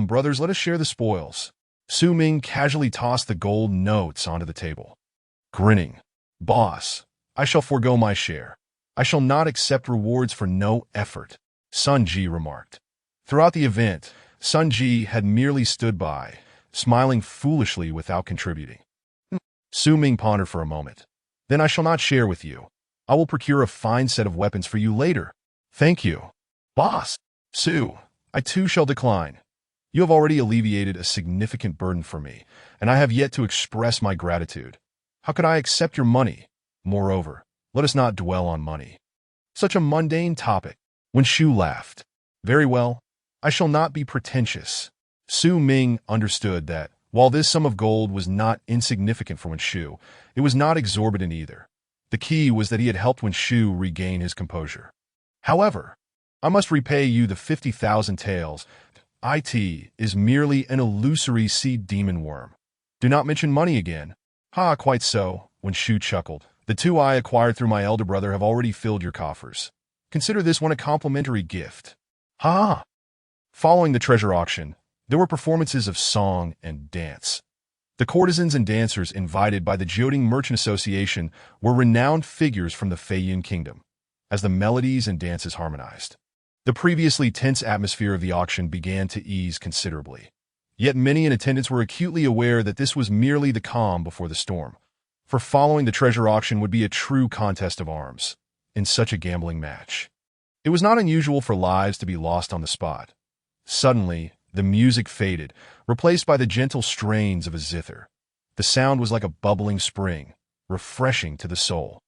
brothers, let us share the spoils. Su Ming casually tossed the gold notes onto the table. Grinning, Boss, I shall forego my share. I shall not accept rewards for no effort, Sun Ji remarked. Throughout the event, Sun Ji had merely stood by, smiling foolishly without contributing. Su Ming pondered for a moment. Then I shall not share with you. I will procure a fine set of weapons for you later. Thank you, Boss. Su, I too shall decline. You have already alleviated a significant burden for me, and I have yet to express my gratitude. How could I accept your money? Moreover, let us not dwell on money. Such a mundane topic. Wen Xu laughed. Very well, I shall not be pretentious. Su Ming understood that, while this sum of gold was not insignificant for Wen Xu, it was not exorbitant either. The key was that he had helped Wen Xu regain his composure. However, I must repay you the 50,000 taels. It is merely an illusory sea demon worm. Do not mention money again. Quite so, Wen Xu chuckled. The 2 I acquired through my elder brother have already filled your coffers. Consider this one a complimentary gift. Following the treasure auction, there were performances of song and dance. The courtesans and dancers invited by the Jiuding Merchant Association were renowned figures from the Feiyun Kingdom, as the melodies and dances harmonized. The previously tense atmosphere of the auction began to ease considerably. Yet many in attendance were acutely aware that this was merely the calm before the storm, for following the treasure auction would be a true contest of arms in such a gambling match. It was not unusual for lives to be lost on the spot. Suddenly, the music faded, replaced by the gentle strains of a zither. The sound was like a bubbling spring, refreshing to the soul.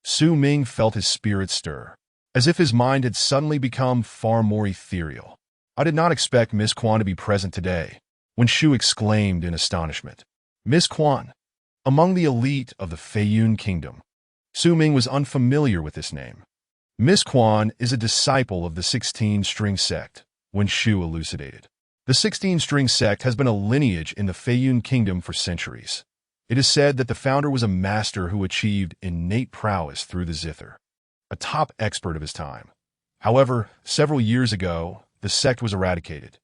Su Ming felt his spirit stir, as if his mind had suddenly become far more ethereal. I did not expect Miss Quan to be present today, Wen Xu exclaimed in astonishment. Miss Quan, among the elite of the Feiyun Kingdom. Su Ming was unfamiliar with this name. Miss Quan is a disciple of the 16-string sect, Wen Shu elucidated. The 16-string sect has been a lineage in the Feiyun kingdom for centuries. It is said that the founder was a master who achieved innate prowess through the zither, a top expert of his time. However, several years ago, the sect was eradicated.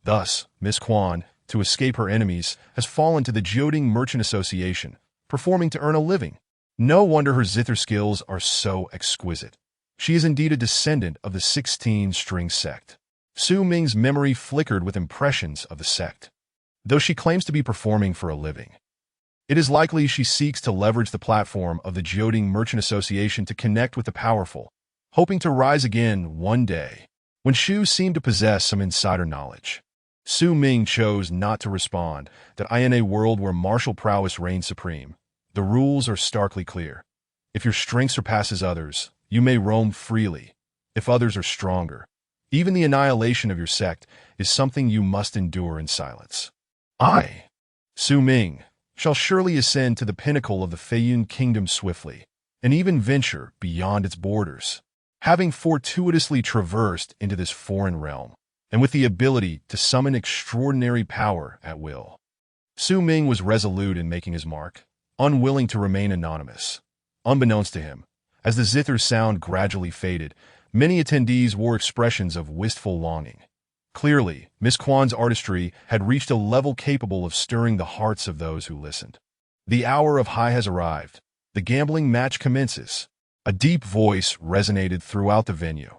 Thus, Miss Quan, to escape her enemies, has fallen to the Jioding Merchant Association, performing to earn a living. No wonder her zither skills are so exquisite. She is indeed a descendant of the 16-string sect. Su Ming's memory flickered with impressions of the sect. Though she claims to be performing for a living, it is likely she seeks to leverage the platform of the Jioding Merchant Association to connect with the powerful, hoping to rise again one day. When Shu seemed to possess some insider knowledge, Su Ming chose not to respond. That in a world where martial prowess reigns supreme, the rules are starkly clear. If your strength surpasses others, you may roam freely. If others are stronger, even the annihilation of your sect is something you must endure in silence. I, Su Ming, shall surely ascend to the pinnacle of the Feiyun kingdom swiftly, and even venture beyond its borders. Having fortuitously traversed into this foreign realm, and with the ability to summon extraordinary power at will, Su Ming was resolute in making his mark, unwilling to remain anonymous. Unbeknownst to him, as the zither's sound gradually faded, many attendees wore expressions of wistful longing. Clearly, Miss Quan's artistry had reached a level capable of stirring the hearts of those who listened. The hour of high has arrived. The gambling match commences. A deep voice resonated throughout the venue,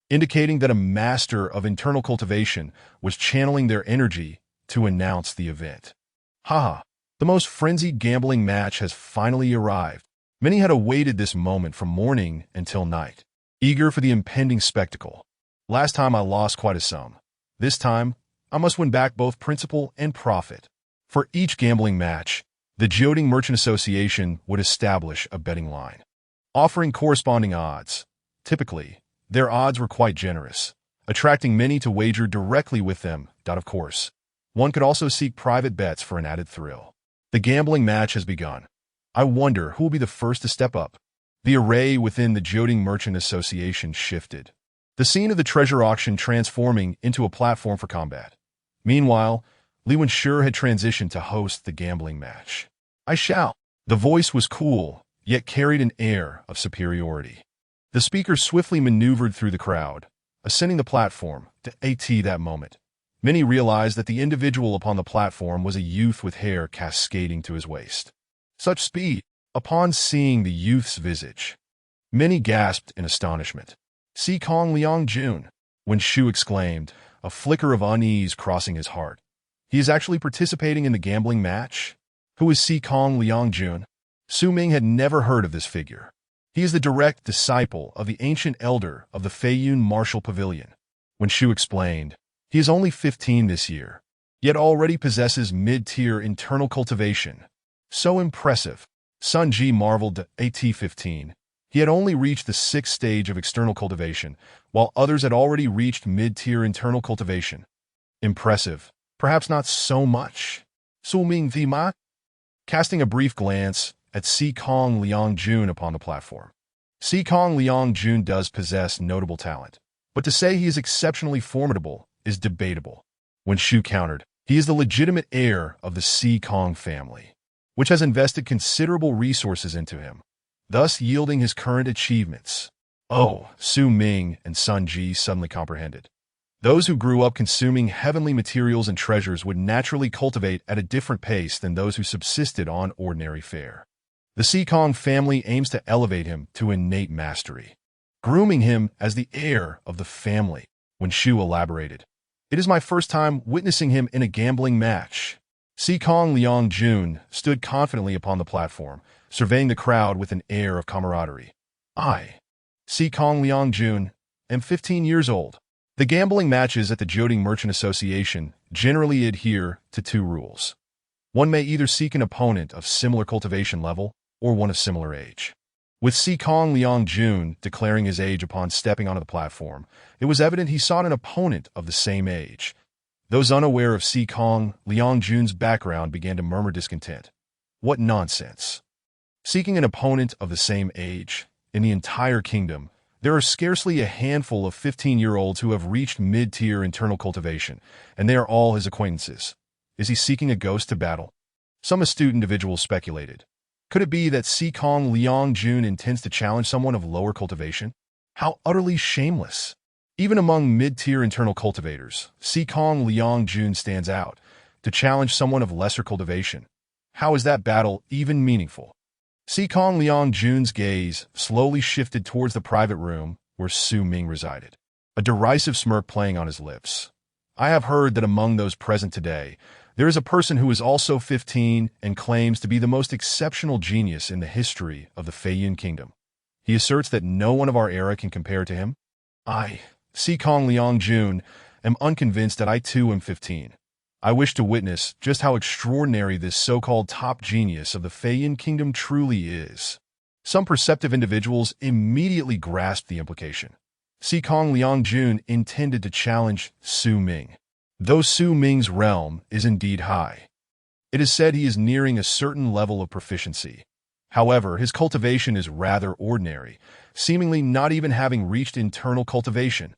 indicating that a master of internal cultivation was channeling their energy to announce the event. Haha, the most frenzied gambling match has finally arrived. Many had awaited this moment from morning until night, eager for the impending spectacle. Last time I lost quite a sum. This time, I must win back both principal and profit. For each gambling match, the Jioding Merchant Association would establish a betting line, offering corresponding odds. Typically, their odds were quite generous, attracting many to wager directly with them. Of course, one could also seek private bets for an added thrill. The gambling match has begun. I wonder who will be the first to step up. The array within the Jioding Merchant Association shifted, the scene of the treasure auction transforming into a platform for combat. Meanwhile, Li Wenshi had transitioned to host the gambling match. I shall. The voice was cool, yet carried an air of superiority. The speaker swiftly maneuvered through the crowd, ascending the platform. That moment, many realized that the individual upon the platform was a youth with hair cascading to his waist. Such speed! Upon seeing the youth's visage, many gasped in astonishment. Si Kong Liang Jun, Wen Shu exclaimed, a flicker of unease crossing his heart. He is actually participating in the gambling match? Who is Si Kong Liang Jun? Su Ming had never heard of this figure. He is the direct disciple of the ancient elder of the Feiyun Martial Pavilion. Wen Shu explained, he is only 15 this year, yet already possesses mid-tier internal cultivation. So impressive. Sun Ji marveled at 15. He had only reached the 6th stage of external cultivation, while others had already reached mid-tier internal cultivation. Impressive. Perhaps not so much. Su Ming Thima, casting a brief glance at Si Kong Liang Jun upon the platform. Si Kong Liang Jun does possess notable talent, but to say he is exceptionally formidable is debatable. When Shu countered, he is the legitimate heir of the Si Kong family, which has invested considerable resources into him, thus yielding his current achievements. Oh, Su Ming and Sun Ji suddenly comprehended. Those who grew up consuming heavenly materials and treasures would naturally cultivate at a different pace than those who subsisted on ordinary fare. The Si Kong family aims to elevate him to innate mastery, grooming him as the heir of the family. When Shu elaborated, it is my first time witnessing him in a gambling match. Si Kong Liang Jun stood confidently upon the platform, surveying the crowd with an air of camaraderie. I, Si Kong Liang Jun, am 15 years old. The gambling matches at the Jioding Merchant Association generally adhere to 2 rules. One may either seek an opponent of similar cultivation level or one of similar age. With Si Kong Liang Jun declaring his age upon stepping onto the platform, it was evident he sought an opponent of the same age. Those unaware of Si Kong Liang Jun's background began to murmur discontent. What nonsense! Seeking an opponent of the same age, in the entire kingdom, there are scarcely a handful of 15-year-olds who have reached mid-tier internal cultivation, and they are all his acquaintances. Is he seeking a ghost to battle? Some astute individuals speculated. Could it be that Confronting Lin Han intends to challenge someone of lower cultivation? How utterly shameless! Even among mid-tier internal cultivators, Confronting Lin Han stands out. To challenge someone of lesser cultivation. How is that battle even meaningful? Confronting Lin Han's gaze slowly shifted towards the private room where Su Ming resided, a derisive smirk playing on his lips. I have heard that among those present today, there is a person who is also 15 and claims to be the most exceptional genius in the history of the Feiyun Kingdom. He asserts that no one of our era can compare to him. I, Confronting Lin Han, am unconvinced that I too am 15. I wish to witness just how extraordinary this so-called top genius of the Feiyun Kingdom truly is. Some perceptive individuals immediately grasped the implication. Confronting Lin Han intended to challenge Su Ming. Though Su Ming's realm is indeed high, it is said he is nearing a certain level of proficiency. However, his cultivation is rather ordinary, seemingly not even having reached internal cultivation.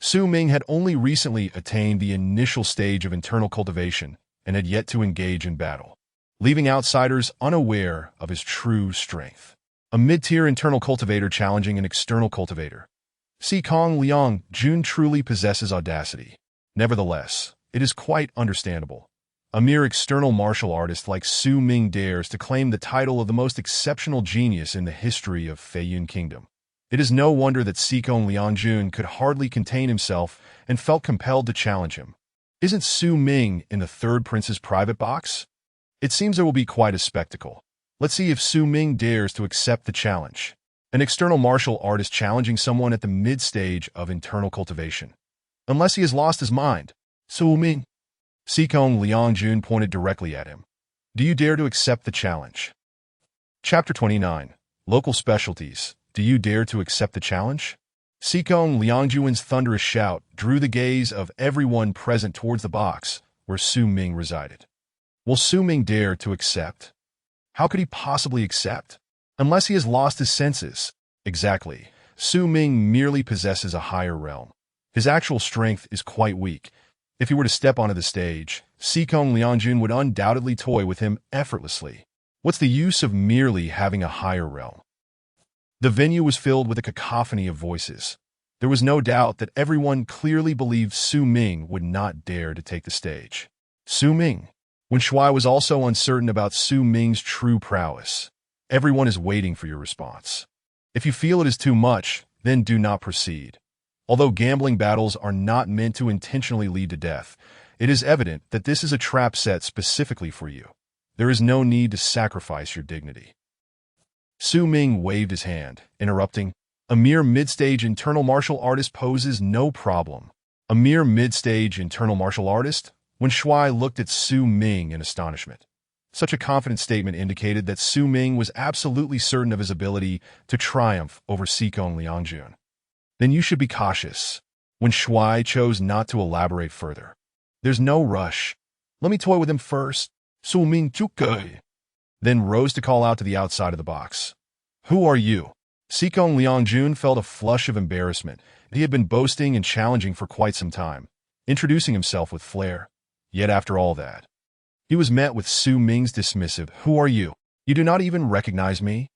Su Ming had only recently attained the initial stage of internal cultivation and had yet to engage in battle, leaving outsiders unaware of his true strength. A mid-tier internal cultivator challenging an external cultivator. Confronting Lin Han truly possesses audacity. Nevertheless, it is quite understandable. A mere external martial artist like Su Ming dares to claim the title of the most exceptional genius in the history of Feiyun Kingdom. It is no wonder that Confronting Lin Han could hardly contain himself and felt compelled to challenge him. Isn't Su Ming in the third prince's private box? It seems there will be quite a spectacle. Let's see if Su Ming dares to accept the challenge. An external martial artist challenging someone at the mid-stage of internal cultivation. Unless he has lost his mind. Su Ming. Confronting Lin Han pointed directly at him. Do you dare to accept the challenge? Chapter 29. Local Specialties. Do you dare to accept the challenge? Confronting Lin Han's thunderous shout drew the gaze of everyone present towards the box where Su Ming resided. Will Su Ming dare to accept? How could he possibly accept? Unless he has lost his senses. Exactly. Su Ming merely possesses a higher realm. His actual strength is quite weak. If he were to step onto the stage, Confronting Lin Han would undoubtedly toy with him effortlessly. What's the use of merely having a higher realm? The venue was filled with a cacophony of voices. There was no doubt that everyone clearly believed Su Ming would not dare to take the stage. Su Ming. When Xue was also uncertain about Su Ming's true prowess. Everyone is waiting for your response. If you feel it is too much, then do not proceed. Although gambling battles are not meant to intentionally lead to death, it is evident that this is a trap set specifically for you. There is no need to sacrifice your dignity. Su Ming waved his hand, interrupting. A mere mid-stage internal martial artist poses no problem. A mere mid-stage internal martial artist? When Xue looked at Su Ming in astonishment. Such a confident statement indicated that Su Ming was absolutely certain of his ability to triumph over Confronting Lin Han. Then you should be cautious. When Xue chose not to elaborate further. There's no rush. Let me toy with him first. Su Ming Chuke. Then rose to call out to the outside of the box. Who are you? Confronting Lin Han felt a flush of embarrassment. He had been boasting and challenging for quite some time, introducing himself with flair. Yet after all that, he was met with Su Ming's dismissive, "Who are you? You do not even recognize me?"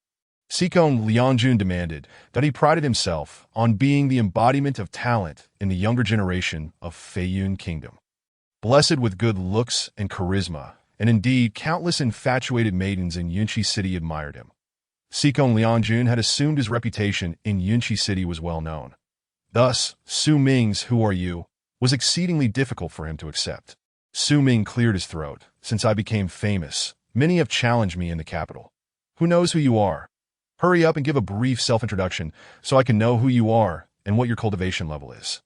Confronting Lin Han demanded that he prided himself on being the embodiment of talent in the younger generation of Feiyun Kingdom. Blessed with good looks and charisma, and indeed countless infatuated maidens in Yunqi City admired him. Confronting Lin Han had assumed his reputation in Yunqi City was well known. Thus, Su Ming's "Who are you?" was exceedingly difficult for him to accept. Su Ming cleared his throat. Since I became famous, many have challenged me in the capital. Who knows who you are? Hurry up and give a brief self-introduction so I can know who you are and what your cultivation level is.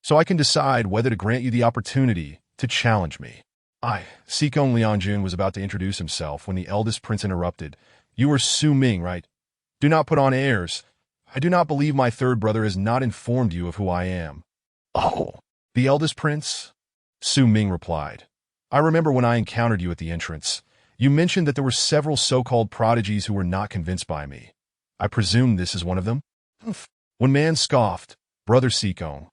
So I can decide whether to grant you the opportunity to challenge me. Confronting Lin Han was about to introduce himself when the eldest prince interrupted. You are Su Ming, right? Do not put on airs. I do not believe my third brother has not informed you of who I am. Oh, the eldest prince? Su Ming replied. I remember when I encountered you at the entrance. You mentioned that there were several so-called prodigies who were not convinced by me. I presume this is one of them? Humph. When man scoffed, Brother Xikong,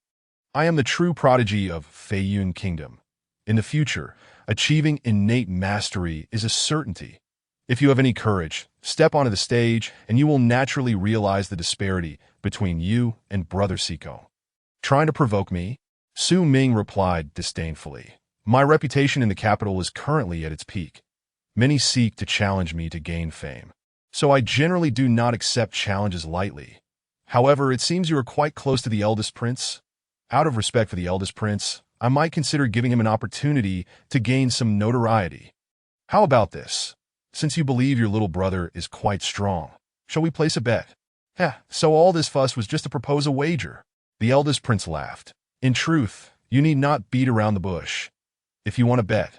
I am the true prodigy of Feiyun Kingdom. In the future, achieving innate mastery is a certainty. If you have any courage, step onto the stage, and you will naturally realize the disparity between you and Brother Xikong. Trying to provoke me? Su Ming replied disdainfully. My reputation in the capital is currently at its peak. Many seek to challenge me to gain fame, so I generally do not accept challenges lightly. However, it seems you are quite close to the eldest prince. Out of respect for the eldest prince, I might consider giving him an opportunity to gain some notoriety. How about this? Since you believe your little brother is quite strong, shall we place a bet? So all this fuss was just to propose a wager. The eldest prince laughed. In truth, you need not beat around the bush. If you want to bet,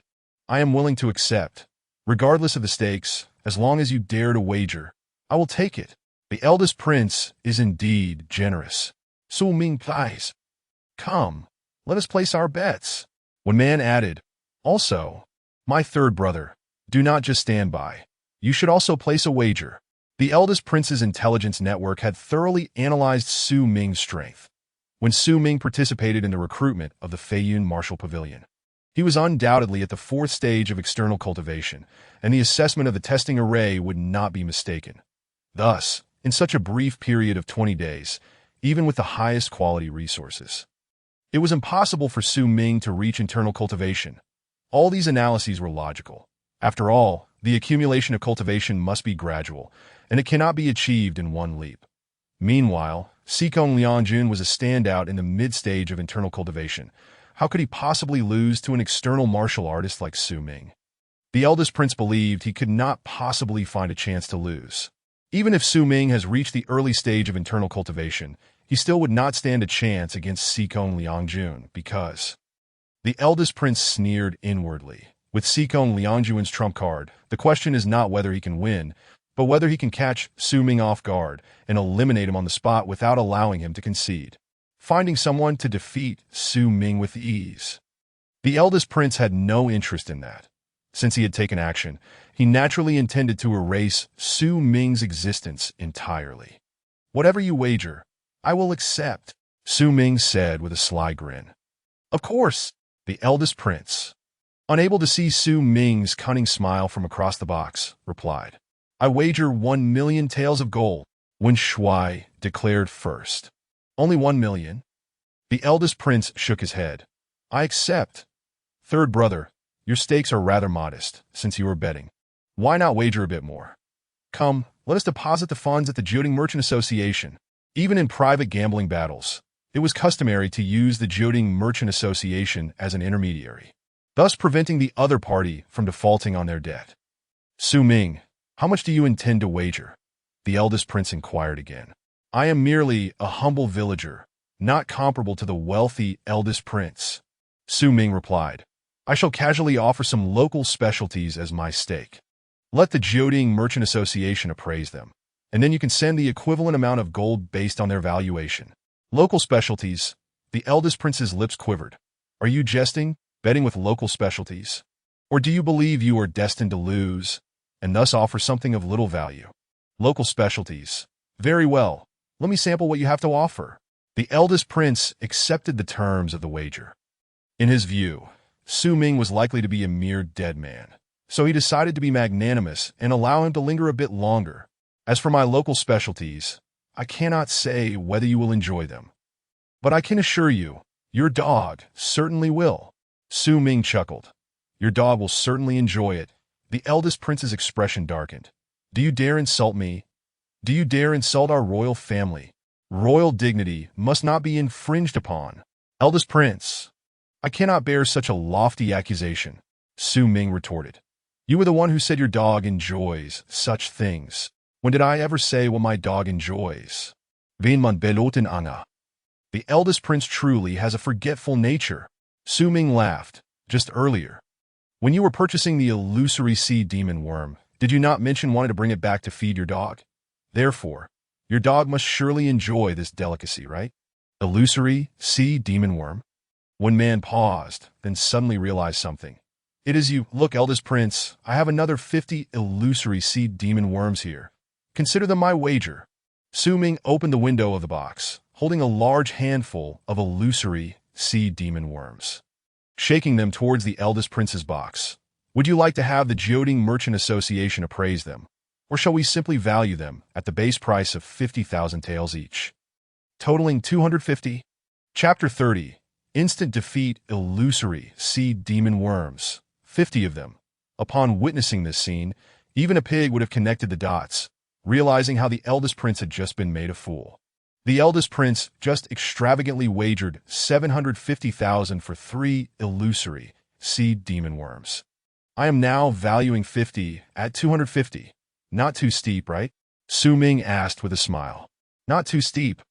I am willing to accept. Regardless of the stakes, as long as you dare to wager, I will take it. The eldest prince is indeed generous. Su Ming replies. Come, let us place our bets. When man added, also, my third brother, do not just stand by. You should also place a wager. The eldest prince's intelligence network had thoroughly analyzed Su Ming's strength. When Su Ming participated in the recruitment of the Feiyun Martial Pavilion, he was undoubtedly at the fourth stage of external cultivation, and the assessment of the testing array would not be mistaken. Thus, in such a brief period of 20 days, even with the highest quality resources, it was impossible for Su Ming to reach internal cultivation. All these analyses were logical. After all, the accumulation of cultivation must be gradual, and it cannot be achieved in one leap. Meanwhile, Xikong Liangjun was a standout in the mid-stage of internal cultivation. How could he possibly lose to an external martial artist like Su Ming? The eldest prince believed he could not possibly find a chance to lose. Even if Su Ming has reached the early stage of internal cultivation, he still would not stand a chance against Xikong Liangjun because... The eldest prince sneered inwardly. With Xikong Liangjun's trump card, the question is not whether he can win, but whether he can catch Su Ming off guard and eliminate him on the spot without allowing him to concede. Finding someone to defeat Su Ming with ease. The eldest prince had no interest in that. Since he had taken action, he naturally intended to erase Su Ming's existence entirely. Whatever you wager, I will accept, Su Ming said with a sly grin. Of course, the eldest prince, unable to see Su Ming's cunning smile from across the box, replied. I wager 1 million taels of gold. When Xue declared first. Only 1 million? The eldest prince shook his head. I accept. Third brother, your stakes are rather modest, since you are betting. Why not wager a bit more? Come, let us deposit the funds at the Jiuding Merchant Association. Even in private gambling battles, it was customary to use the Jiuding Merchant Association as an intermediary, thus preventing the other party from defaulting on their debt. Su Ming, how much do you intend to wager? The eldest prince inquired again. I am merely a humble villager, not comparable to the wealthy eldest prince. Su Ming replied. I shall casually offer some local specialties as my stake. Let the Jiuding Merchant Association appraise them, and then you can send the equivalent amount of gold based on their valuation. Local specialties. The eldest prince's lips quivered. Are you jesting, betting with local specialties? Or do you believe you are destined to lose, and thus offer something of little value? Local specialties. Very well. Let me sample what you have to offer. The eldest prince accepted the terms of the wager. In his view, Su Ming was likely to be a mere dead man, so he decided to be magnanimous and allow him to linger a bit longer. As for my local specialties, I cannot say whether you will enjoy them. But I can assure you, your dog certainly will. Su Ming chuckled. Your dog will certainly enjoy it. The eldest prince's expression darkened. Do you dare insult me? Do you dare insult our royal family? Royal dignity must not be infringed upon. Eldest prince, I cannot bear such a lofty accusation, Su Ming retorted. You were the one who said your dog enjoys such things. When did I ever say what my dog enjoys? Wen man beloten anga. The eldest prince truly has a forgetful nature. Su Ming laughed. Just earlier, when you were purchasing the illusory sea demon worm, did you not mention wanting to bring it back to feed your dog? Therefore, your dog must surely enjoy this delicacy, right? Illusory sea demon worm? When man paused, then suddenly realized something. It is you. Look, eldest prince, I have another 50 illusory seed demon worms here. Consider them my wager. Su Ming opened the window of the box, holding a large handful of illusory seed demon worms, shaking them towards the eldest prince's box. Would you like to have the Jioding Merchant Association appraise them, or shall we simply value them at the base price of 50,000 taels each, totaling 250? Chapter 30. Instant defeat illusory seed demon worms. 50 of them. Upon witnessing this scene, even a pig would have connected the dots, realizing how the eldest prince had just been made a fool. The eldest prince just extravagantly wagered 750,000 for 3 illusory seed demon worms. I am now valuing 50 at 250. Not too steep, right? Su Ming asked with a smile. Not too steep.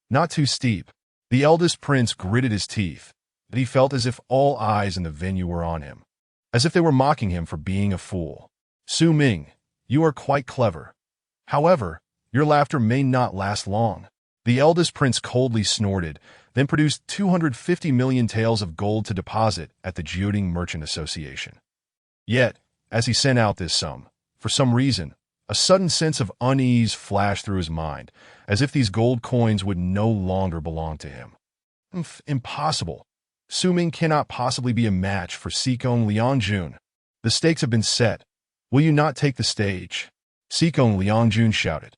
Not too steep. The eldest prince gritted his teeth, but he felt as if all eyes in the venue were on him, as if they were mocking him for being a fool. Su Ming, you are quite clever. However, your laughter may not last long. The eldest prince coldly snorted, then produced 250 million taels of gold to deposit at the Jioding Merchant Association. Yet, as he sent out this sum, for some reason, a sudden sense of unease flashed through his mind, as if these gold coins would no longer belong to him. Impossible. Su Ming cannot possibly be a match for Xikong Liangjun. The stakes have been set. Will you not take the stage? Xikong Liangjun shouted.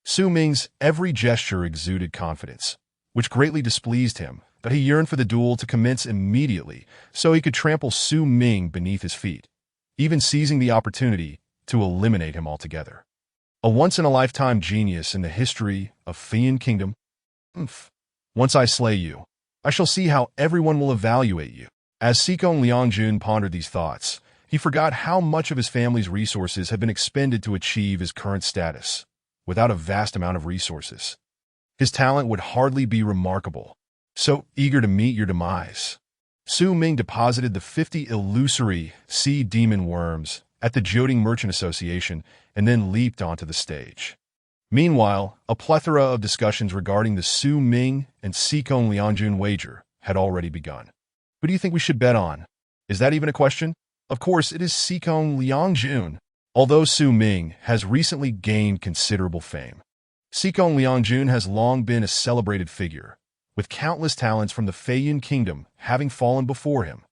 Su Ming's every gesture exuded confidence, which greatly displeased him, but he yearned for the duel to commence immediately so he could trample Su Ming beneath his feet, even seizing the opportunity to eliminate him altogether. A once-in-a-lifetime genius in the history of Feiyan Kingdom. Once I slay you, I shall see how everyone will evaluate you. As Xikong Liangjun pondered these thoughts, he forgot how much of his family's resources had been expended to achieve his current status. Without a vast amount of resources, his talent would hardly be remarkable. So eager to meet your demise. Su Ming deposited the 50 illusory sea demon worms at the Jioding Merchant Association and then leaped onto the stage. Meanwhile, a plethora of discussions regarding the Su Ming and Xikong Liangjun wager had already begun. Who do you think we should bet on? Is that even a question? Of course, it is Xikong Liangjun. Although Su Ming has recently gained considerable fame, Xikong Liangjun has long been a celebrated figure, with countless talents from the Feiyan Kingdom having fallen before him.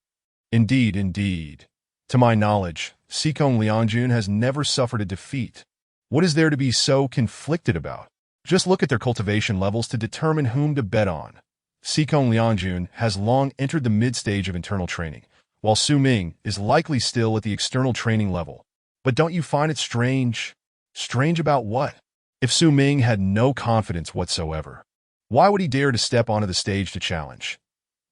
Indeed. To my knowledge, Xikong Liangjun has never suffered a defeat. What is there to be so conflicted about? Just look at their cultivation levels to determine whom to bet on. Xikong Liangjun has long entered the mid-stage of internal training, while Su Ming is likely still at the external training level. But don't you find it strange? Strange about what? If Su Ming had no confidence whatsoever, why would he dare to step onto the stage to challenge?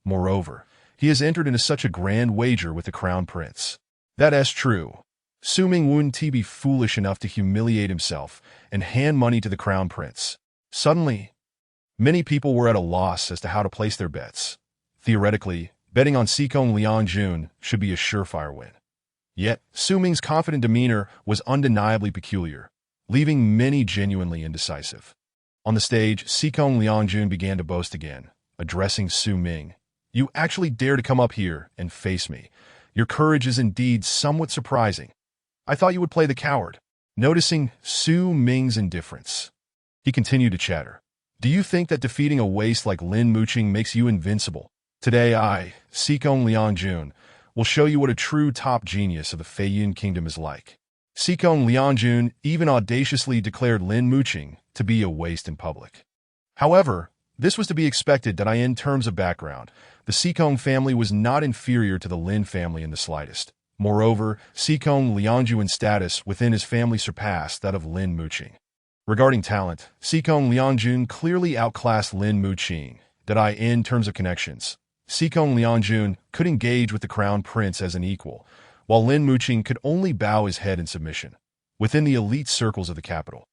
Moreover, he has entered into such a grand wager with the Crown Prince. That is true. Su Ming wouldn't be foolish enough to humiliate himself and hand money to the Crown Prince. Suddenly, many people were at a loss as to how to place their bets. Theoretically, betting on Xikong Liangjun should be a surefire win. Yet, Su Ming's confident demeanor was undeniably peculiar, leaving many genuinely indecisive. On the stage, Xikong Liangjun began to boast again, addressing Su Ming. You actually dare to come up here and face me. Your courage is indeed somewhat surprising. I thought you would play the coward. Noticing Su Ming's indifference, he continued to chatter. Do you think that defeating a waste like Lin Muqing makes you invincible? Today I, Xikong Liangjun, will show you what a true top genius of the Feiyan Kingdom is like. Xikong Liangjun even audaciously declared Lin Muqing to be a waste in public. However, this was to be expected that in terms of background, the Xikong family was not inferior to the Lin family in the slightest. Moreover, Xikong Liangjun's status within his family surpassed that of Lin Muqing. Regarding talent, Xikong Liangjun clearly outclassed Lin Muqing, that in terms of connections, Xikong Liangjun could engage with the Crown Prince as an equal, while Lin Muqing could only bow his head in submission, within the elite circles of the capital.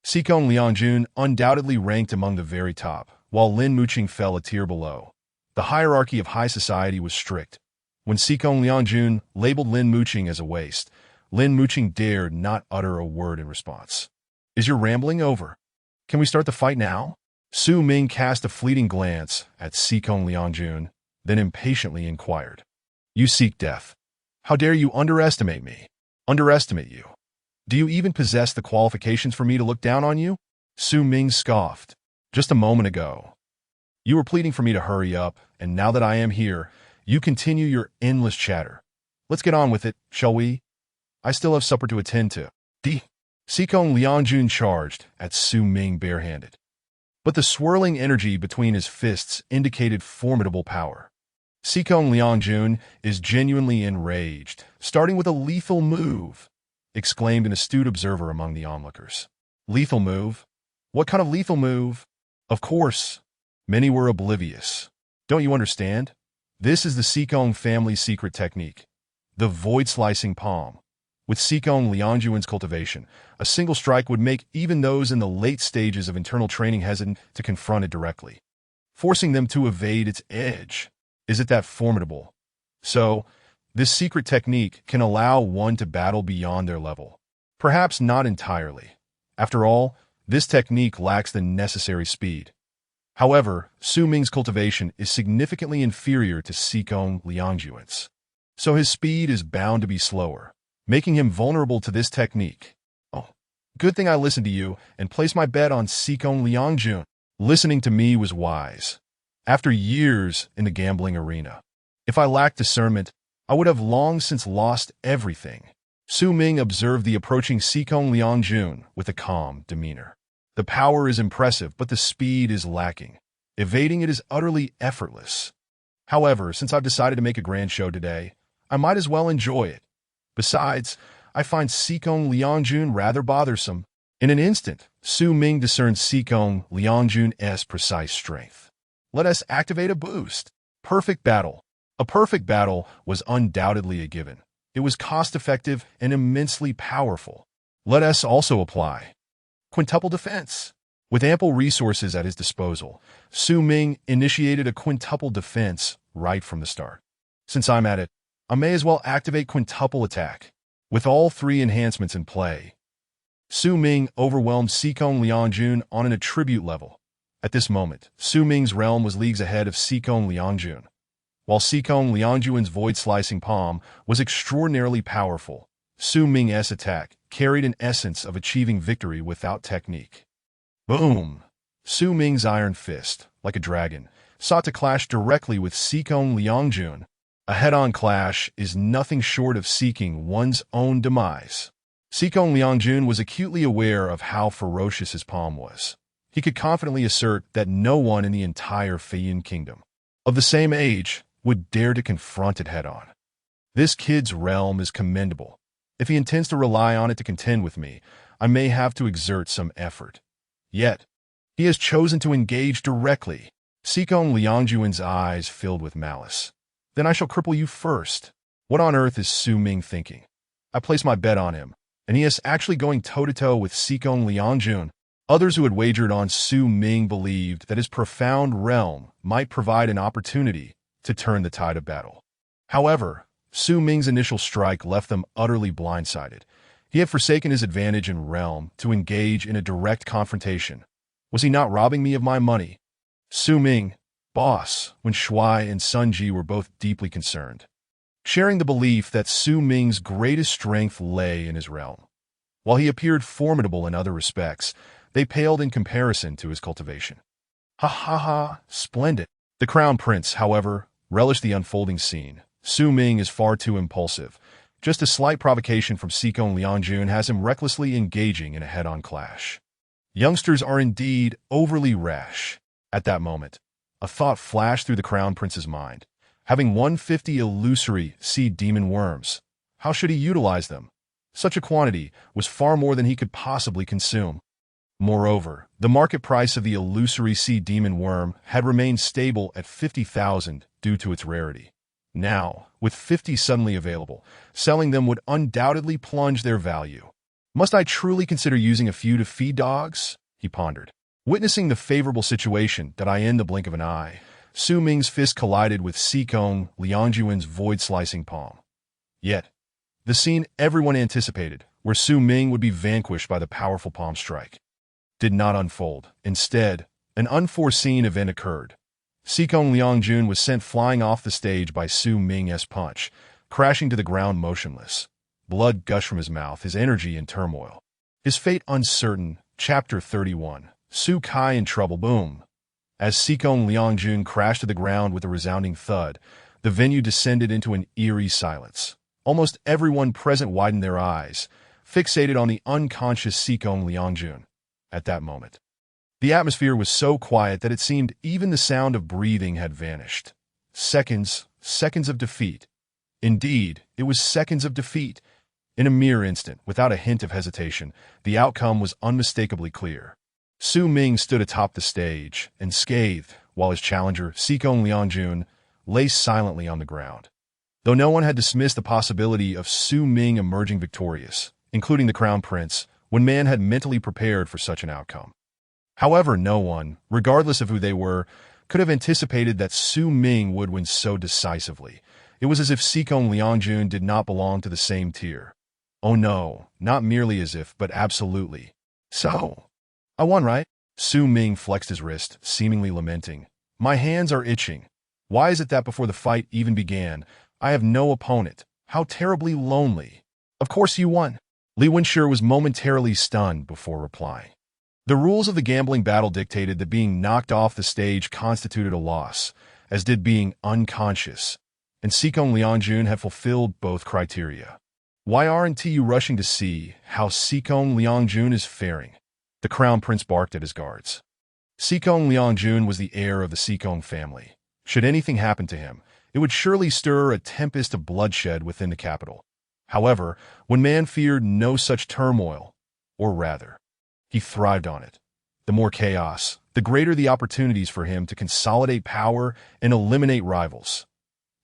Xikong Liangjun undoubtedly ranked among the very top, while Lin Muqing fell a tier below. The hierarchy of high society was strict. When Xikong Liangjun labeled Lin Muqing as a waste, Lin Muqing dared not utter a word in response. Is your rambling over? Can we start the fight now? Su Ming cast a fleeting glance at Xikong Liangjun, then impatiently inquired. You seek death. How dare you underestimate me? Underestimate you? Do you even possess the qualifications for me to look down on you? Su Ming scoffed. Just a moment ago, you were pleading for me to hurry up, and now that I am here, you continue your endless chatter. Let's get on with it, shall we? I still have supper to attend to. Xikong Liangjun charged at Su Ming barehanded. But the swirling energy between his fists indicated formidable power. Xikong Liangjun is genuinely enraged, starting with a lethal move, exclaimed an astute observer among the onlookers. Lethal move? What kind of lethal move? Of course, many were oblivious. Don't you understand? This is the Xikong family's secret technique, the void-slicing palm. With Xikong Liangjun's cultivation, a single strike would make even those in the late stages of internal training hesitant to confront it directly, forcing them to evade its edge. Is it that formidable? So, this secret technique can allow one to battle beyond their level. Perhaps not entirely. After all, this technique lacks the necessary speed. However, Su Ming's cultivation is significantly inferior to Xikong Liangjun's, so his speed is bound to be slower, making him vulnerable to this technique. Oh, good thing I listened to you and placed my bet on Xikong Liangjun. Listening to me was wise. After years in the gambling arena, if I lacked discernment, I would have long since lost everything. Su Ming observed the approaching Xikong Liangjun with a calm demeanor. The power is impressive, but the speed is lacking. Evading it is utterly effortless. However, since I've decided to make a grand show today, I might as well enjoy it. Besides, I find Xikong Liangjun rather bothersome. In an instant, Su Ming discerned Xikong Liangjun's precise strength. Let us activate a boost. Perfect battle. A perfect battle was undoubtedly a given. It was cost-effective and immensely powerful. Let us also apply quintuple defense. With ample resources at his disposal, Su Ming initiated a quintuple defense right from the start. Since I'm at it, I may as well activate quintuple attack. With all three enhancements in play, Su Ming overwhelmed Xikong Liangjun on an attribute level. At this moment, Su Ming's realm was leagues ahead of Xikong Liangjun. While Xikong Liangjun's void-slicing palm was extraordinarily powerful, Su Ming's attack carried an essence of achieving victory without technique. Boom! Su Ming's iron fist, like a dragon, sought to clash directly with Xikong Liangjun. A head-on clash is nothing short of seeking one's own demise. Xikong Liangjun was acutely aware of how ferocious his palm was. He could confidently assert that no one in the entire Feiyin kingdom, of the same age, would dare to confront it head-on. This kid's realm is commendable. If he intends to rely on it to contend with me, I may have to exert some effort. Yet, he has chosen to engage directly. Xikong Liangjun's eyes filled with malice. Then I shall cripple you first. What on earth is Su Ming thinking? I place my bet on him, and he is actually going toe-to-toe with Xikong Liangjun. Others who had wagered on Su Ming believed that his profound realm might provide an opportunity to turn the tide of battle. However, Su Ming's initial strike left them utterly blindsided. He had forsaken his advantage in realm to engage in a direct confrontation. Was he not robbing me of my money? Su Ming, boss, when Xue and Sun Ji were both deeply concerned, sharing the belief that Su Ming's greatest strength lay in his realm. While he appeared formidable in other respects, they paled in comparison to his cultivation. Ha ha ha, splendid. The Crown Prince, however, relished the unfolding scene. Su Ming is far too impulsive. Just a slight provocation from Xikong Liangjun has him recklessly engaging in a head-on clash. Youngsters are indeed overly rash. At that moment, a thought flashed through the Crown Prince's mind. Having 150 illusory sea demon worms, how should he utilize them? Such a quantity was far more than he could possibly consume. Moreover, the market price of the illusory sea demon worm had remained stable at 50,000 due to its rarity. Now, with 50 suddenly available, selling them would undoubtedly plunge their value. Must I truly consider using a few to feed dogs? He pondered. Witnessing the favorable situation that I in the blink of an eye, Su Ming's fist collided with Xikong Liangjun's void-slicing palm. Yet, the scene everyone anticipated, where Su Ming would be vanquished by the powerful palm strike, did not unfold. Instead, an unforeseen event occurred. Xikong Liangjun was sent flying off the stage by Su Ming's punch, crashing to the ground motionless. Blood gushed from his mouth, his energy in turmoil. His fate uncertain. Chapter 31. Su Kai in trouble. Boom. As Xikong Liangjun crashed to the ground with a resounding thud, the venue descended into an eerie silence. Almost everyone present widened their eyes, fixated on the unconscious Xikong Liangjun. At that moment, the atmosphere was so quiet that it seemed even the sound of breathing had vanished. Seconds of defeat. Indeed, it was seconds of defeat. In a mere instant, without a hint of hesitation, the outcome was unmistakably clear. Su Ming stood atop the stage, unscathed, while his challenger, Xikong Liangjun, lay silently on the ground. Though no one had dismissed the possibility of Su Ming emerging victorious, including the Crown Prince, when man had mentally prepared for such an outcome. However, no one, regardless of who they were, could have anticipated that Su Ming would win so decisively. It was as if Xikong Liangjun did not belong to the same tier. Oh no, not merely as if, but absolutely. So, I won, right? Su Ming flexed his wrist, seemingly lamenting. My hands are itching. Why is it that before the fight even began, I have no opponent? How terribly lonely. Of course you won. Li Wenshi was momentarily stunned before replying. The rules of the gambling battle dictated that being knocked off the stage constituted a loss, as did being unconscious, and Xikong Liangjun had fulfilled both criteria. Why aren't you rushing to see how Xikong Liangjun is faring? The Crown Prince barked at his guards. Xikong Liangjun was the heir of the Xikong family. Should anything happen to him, it would surely stir a tempest of bloodshed within the capital. However, when man feared no such turmoil, or rather, he thrived on it. The more chaos, the greater the opportunities for him to consolidate power and eliminate rivals.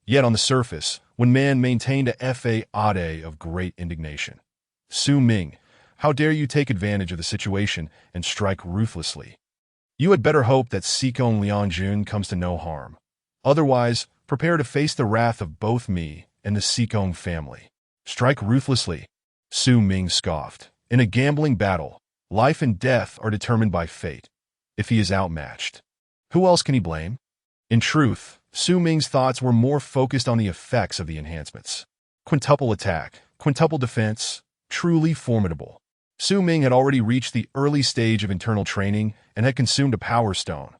Yet on the surface, when man maintained a facade of great indignation. Su Ming, how dare you take advantage of the situation and strike ruthlessly? You had better hope that Xikong Liangjun comes to no harm. Otherwise, prepare to face the wrath of both me and the Xikong family. Strike ruthlessly. Su Ming scoffed. In a gambling battle, life and death are determined by fate. If he is outmatched, who else can he blame? In truth, Su Ming's thoughts were more focused on the effects of the enhancements. Quintuple attack, quintuple defense, truly formidable. Su Ming had already reached the early stage of internal training and had consumed a power stone.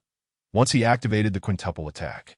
Once he activated the quintuple attack,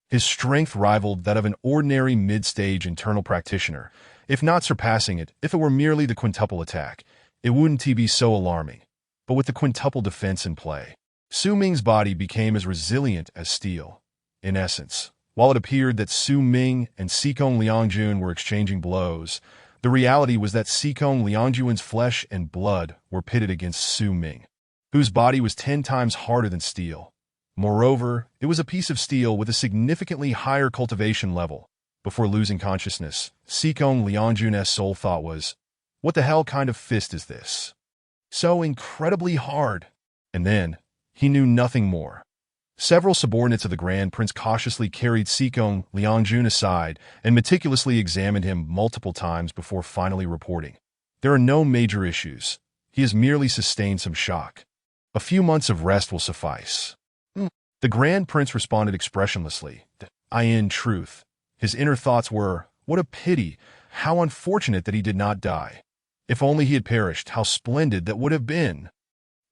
his strength rivaled that of an ordinary mid-stage internal practitioner, if not surpassing it. If it were merely the quintuple attack, it wouldn't be so alarming. But with the quintuple defense in play, Su Ming's body became as resilient as steel. In essence, while it appeared that Su Ming and Xikong Liangjun were exchanging blows, the reality was that Xikong Liangjun's flesh and blood were pitted against Su Ming, whose body was 10 times harder than steel. Moreover, it was a piece of steel with a significantly higher cultivation level. Before losing consciousness, Xikong Liangjun's sole thought was, what the hell kind of fist is this? So incredibly hard. And then, he knew nothing more. Several subordinates of the Grand Prince cautiously carried Xikong Liangjun aside and meticulously examined him multiple times before finally reporting. There are no major issues. He has merely sustained some shock. A few months of rest will suffice. The Grand Prince responded expressionlessly. In truth, his inner thoughts were, what a pity, how unfortunate that he did not die. If only he had perished, how splendid that would have been.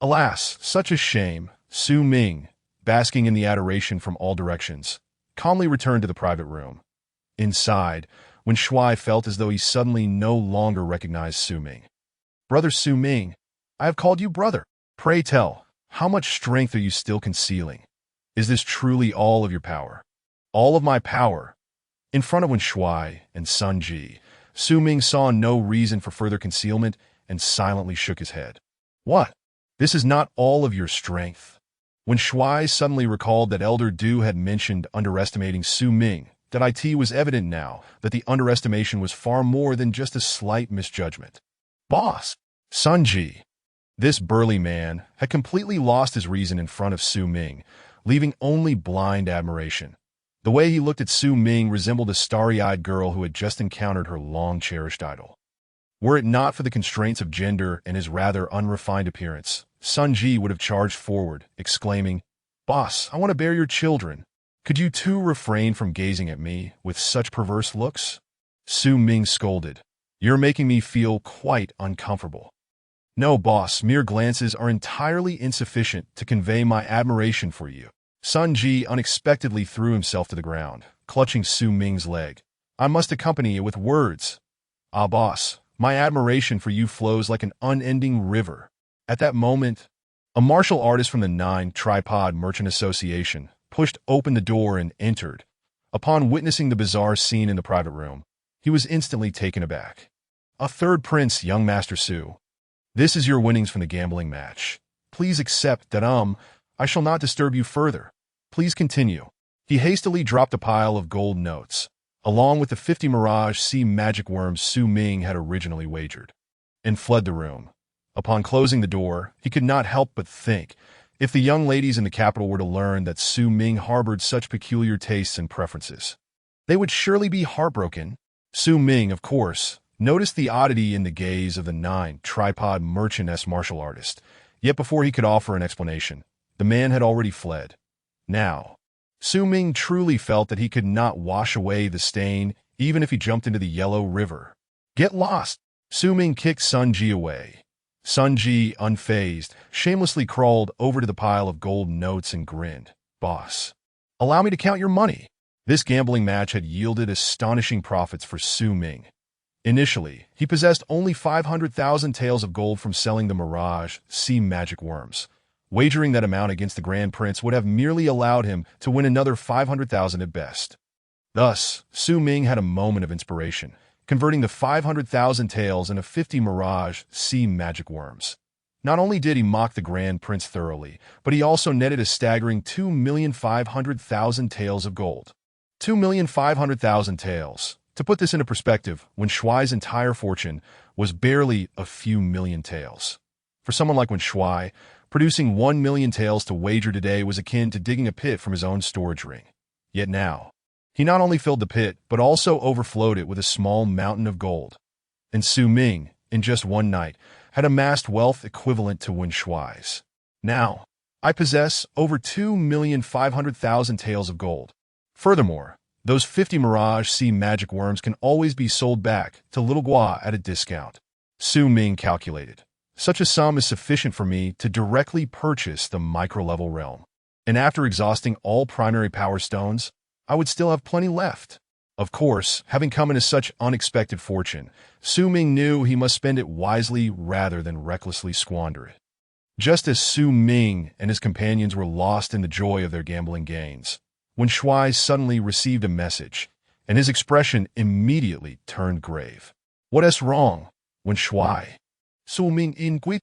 Alas, such a shame. Su Ming, basking in the adoration from all directions, calmly returned to the private room. Inside, Wen Shuai felt as though he suddenly no longer recognized Su Ming. Brother Su Ming, I have called you brother. Pray tell, how much strength are you still concealing? Is this truly all of your power? All of my power? In front of Wen Shuai and Sun Ji, Su Ming saw no reason for further concealment and silently shook his head. What? This is not all of your strength. When Shuai suddenly recalled that Elder Du had mentioned underestimating Su Ming, that it was evident now that the underestimation was far more than just a slight misjudgment. Boss, Sun Ji. This burly man had completely lost his reason in front of Su Ming, leaving only blind admiration. The way he looked at Su Ming resembled a starry-eyed girl who had just encountered her long-cherished idol. Were it not for the constraints of gender and his rather unrefined appearance, Sun Ji would have charged forward, exclaiming, Boss, I want to bear your children. Could you too refrain from gazing at me with such perverse looks? Su Ming scolded. You're making me feel quite uncomfortable. No, boss, mere glances are entirely insufficient to convey my admiration for you. Sun Ji unexpectedly threw himself to the ground, clutching Su Ming's leg. I must accompany it with words. Ah, boss, my admiration for you flows like an unending river. At that moment, a martial artist from the Nine Tripod Merchant Association pushed open the door and entered. Upon witnessing the bizarre scene in the private room, he was instantly taken aback. A third prince, young Master Su. This is your winnings from the gambling match. Please accept that, I shall not disturb you further. Please continue. He hastily dropped a pile of gold notes, along with the 50 Mirage Sea magic worms Su Ming had originally wagered, and fled the room. Upon closing the door, he could not help but think, if the young ladies in the capital were to learn that Su Ming harbored such peculiar tastes and preferences, they would surely be heartbroken. Su Ming, of course, noticed the oddity in the gaze of the Nine Tripod Merchant martial artist, yet before he could offer an explanation, the man had already fled. Now, Su Ming truly felt that he could not wash away the stain even if he jumped into the Yellow River. Get lost! Su Ming kicked Sun Ji away. Sun Ji, unfazed, shamelessly crawled over to the pile of gold notes and grinned. Boss, allow me to count your money. This gambling match had yielded astonishing profits for Su Ming. Initially, he possessed only 500,000 taels of gold from selling the Mirage Sea magic worms. Wagering that amount against the Grand Prince would have merely allowed him to win another 500,000 at best. Thus, Su Ming had a moment of inspiration, converting the 500,000 taels into 50 Mirage Sea magic worms. Not only did he mock the Grand Prince thoroughly, but he also netted a staggering 2,500,000 taels of gold. 2,500,000 taels. To put this into perspective, Wen Shuai's entire fortune was barely a few million taels. For someone like Wen Shuai, producing 1 million taels to wager today was akin to digging a pit from his own storage ring. Yet now, he not only filled the pit, but also overflowed it with a small mountain of gold. And Su Ming, in just one night, had amassed wealth equivalent to Wen Shuai's. Now, I possess over 2,500,000 taels of gold. Furthermore, those 50 Mirage Sea magic worms can always be sold back to Little Gua at a discount. Su Ming calculated. Such a sum is sufficient for me to directly purchase the micro-level realm. And after exhausting all primary power stones, I would still have plenty left. Of course, having come into such unexpected fortune, Su Ming knew he must spend it wisely rather than recklessly squander it. Just as Su Ming and his companions were lost in the joy of their gambling gains, Wen Shuai suddenly received a message, and his expression immediately turned grave. What is wrong, Wen Shuai? Su Ming inquired,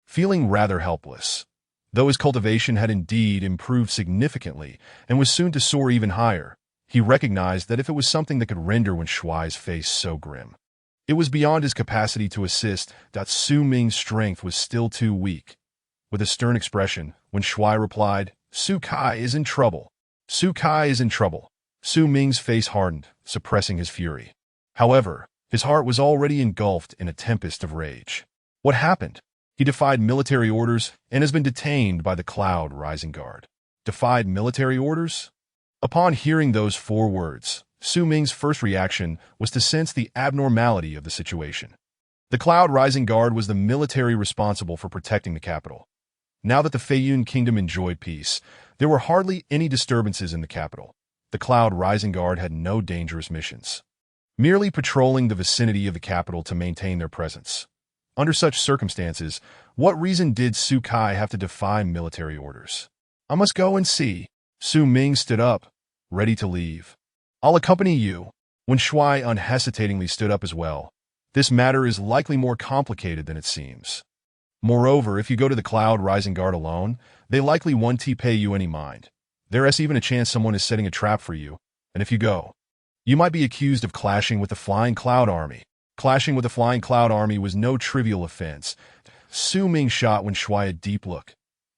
feeling rather helpless. Though his cultivation had indeed improved significantly and was soon to soar even higher, he recognized that if it was something that could render Wen Shuai's face so grim, it was beyond his capacity to assist. Su Ming's strength was still too weak. With a stern expression, Wen Shuai replied, Su Kai is in trouble. Su Kai is in trouble. Su Ming's face hardened, suppressing his fury. However, his heart was already engulfed in a tempest of rage. What happened? He defied military orders and has been detained by the Cloud Rising Guard. Defied military orders? Upon hearing those 4 words, Su Ming's first reaction was to sense the abnormality of the situation. The Cloud Rising Guard was the military responsible for protecting the capital. Now that the Feiyun Kingdom enjoyed peace, there were hardly any disturbances in the capital. The Cloud Rising Guard had no dangerous missions, merely patrolling the vicinity of the capital to maintain their presence. Under such circumstances, what reason did Su Kai have to defy military orders? I must go and see. Su Ming stood up, ready to leave. I'll accompany you. Wen Shuai unhesitatingly stood up as well. This matter is likely more complicated than it seems. Moreover, if you go to the Cloud Rising Guard alone, they likely won't pay you any mind. There is even a chance someone is setting a trap for you, and if you go, you might be accused of clashing with the Flying Cloud Army. Clashing with the Flying Cloud Army was no trivial offense. Su Ming shot Wen Shuai a deep look.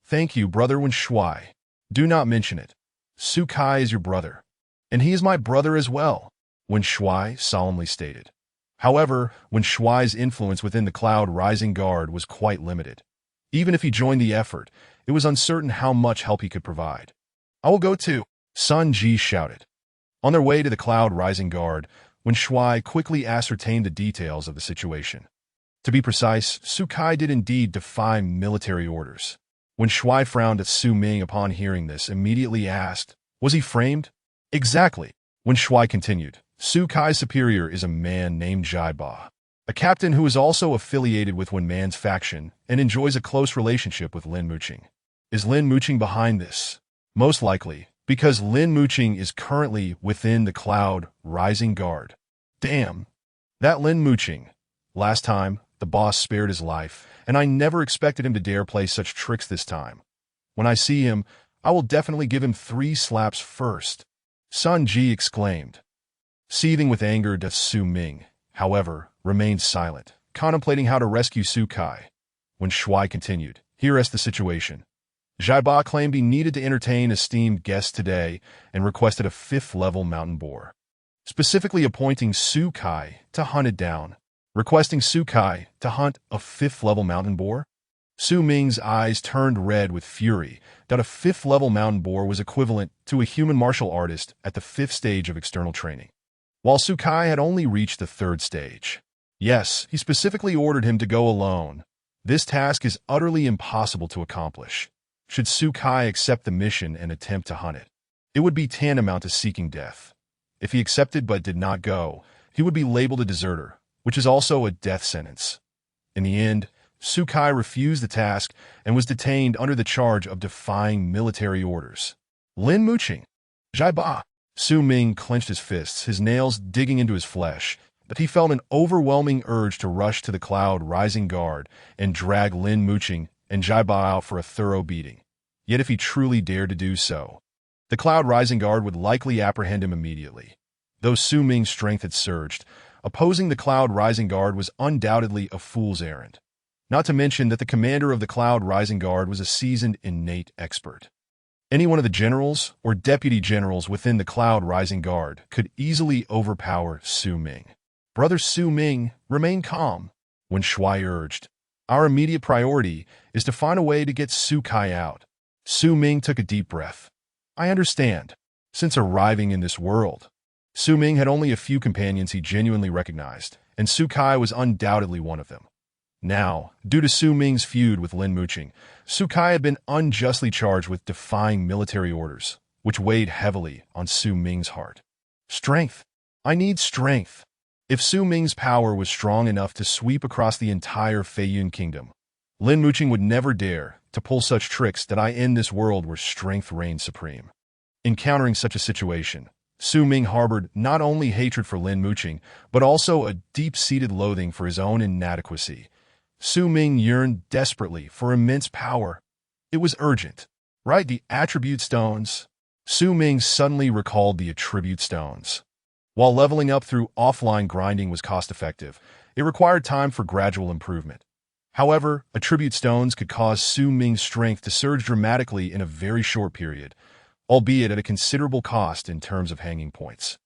Thank you, brother Wen Shuai. Do not mention it. Su Kai is your brother, and he is my brother as well, Wen Shuai solemnly stated. However, Wen Shuai's influence within the Cloud Rising Guard was quite limited. Even if he joined the effort, it was uncertain how much help he could provide. I will go too, Sun Ji shouted. On their way to the Cloud Rising Guard, Wen Shuai quickly ascertained the details of the situation. To be precise, Su Kai did indeed defy military orders. Wen Shuai frowned at Su Ming upon hearing this, immediately asked, "Was he framed?" "Exactly." Wen Shuai continued, "Su Kai's superior is a man named Jai Ba, a captain who is also affiliated with Wen Man's faction and enjoys a close relationship with Lin Muqing. Is Lin Muqing behind this? Most likely, because Lin Muqing is currently within the Cloud Rising Guard. Damn. That Lin Muqing. Last time, the boss spared his life, and I never expected him to dare play such tricks this time. When I see him, I will definitely give him 3 slaps first." Sun Ji exclaimed. Seething with anger, Su Ming, however, remained silent, contemplating how to rescue Su Kai. When Shuai continued, "Here's the situation. Jai Ba claimed he needed to entertain esteemed guests today and requested a 5th-level mountain boar, specifically appointing Su Kai to hunt it down." Requesting Su Kai to hunt a 5th-level mountain boar? Su Ming's eyes turned red with fury that a 5th-level mountain boar was equivalent to a human martial artist at the 5th stage of external training, while Su Kai had only reached the 3rd stage. Yes, he specifically ordered him to go alone. This task is utterly impossible to accomplish. Should Su Kai accept the mission and attempt to hunt it, it would be tantamount to seeking death. If he accepted but did not go, he would be labeled a deserter, which is also a death sentence. In the end, Su Kai refused the task and was detained under the charge of defying military orders. Lin Muqing. Jai Ba. Su Ming clenched his fists, his nails digging into his flesh, but he felt an overwhelming urge to rush to the Cloud Rising Guard and drag Lin Muqing and Jai Ba out for a thorough beating. Yet if he truly dared to do so, the Cloud Rising Guard would likely apprehend him immediately. Though Su Ming's strength had surged, opposing the Cloud Rising Guard was undoubtedly a fool's errand. Not to mention that the commander of the Cloud Rising Guard was a seasoned innate expert. Any one of the generals or deputy generals within the Cloud Rising Guard could easily overpower Su Ming. "Brother Su Ming, remain calm," Wen Shuai urged. "Our immediate priority is to find a way to get Su Kai out." Su Ming took a deep breath. "I understand. Since arriving in this world, Su Ming had only a few companions he genuinely recognized, and Su Kai was undoubtedly one of them. Now, due to Su Ming's feud with Lin Muqing, Su Kai had been unjustly charged with defying military orders, which weighed heavily on Su Ming's heart. Strength. I need strength. If Su Ming's power was strong enough to sweep across the entire Feiyun kingdom, Lin Muqing would never dare to pull such tricks that I end this world where strength reigns supreme. Encountering such a situation, Su Ming harbored not only hatred for Lin Muqing, but also a deep-seated loathing for his own inadequacy. Su Ming yearned desperately for immense power. It was urgent. Right, the attribute stones. Su Ming suddenly recalled the attribute stones. While leveling up through offline grinding was cost-effective, it required time for gradual improvement. However, attribute stones could cause Su Ming's strength to surge dramatically in a very short period, albeit at a considerable cost in terms of hanging points.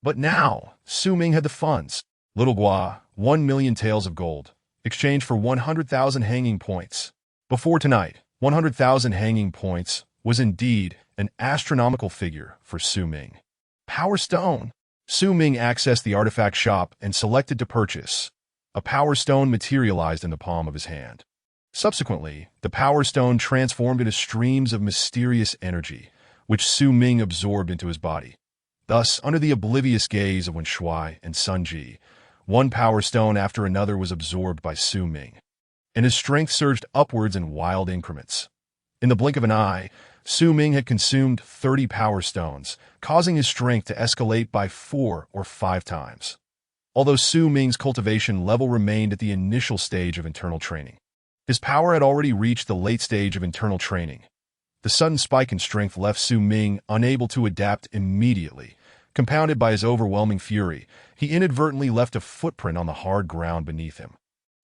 But now, Su Ming had the funds. Little Gua, 1 million taels of gold, exchanged for 100,000 hanging points. Before tonight, 100,000 hanging points was indeed an astronomical figure for Su Ming. Power Stone. Su Ming accessed the artifact shop and selected to purchase. A power stone materialized in the palm of his hand. Subsequently, the power stone transformed into streams of mysterious energy, which Su Ming absorbed into his body. Thus, under the oblivious gaze of Wen Shuai and Sun Ji, one power stone after another was absorbed by Su Ming, and his strength surged upwards in wild increments. In the blink of an eye, Su Ming had consumed 30 power stones, causing his strength to escalate by 4 or 5 times. Although Su Ming's cultivation level remained at the initial stage of internal training, his power had already reached the late stage of internal training. The sudden spike in strength left Su Ming unable to adapt immediately. Compounded by his overwhelming fury, he inadvertently left a footprint on the hard ground beneath him.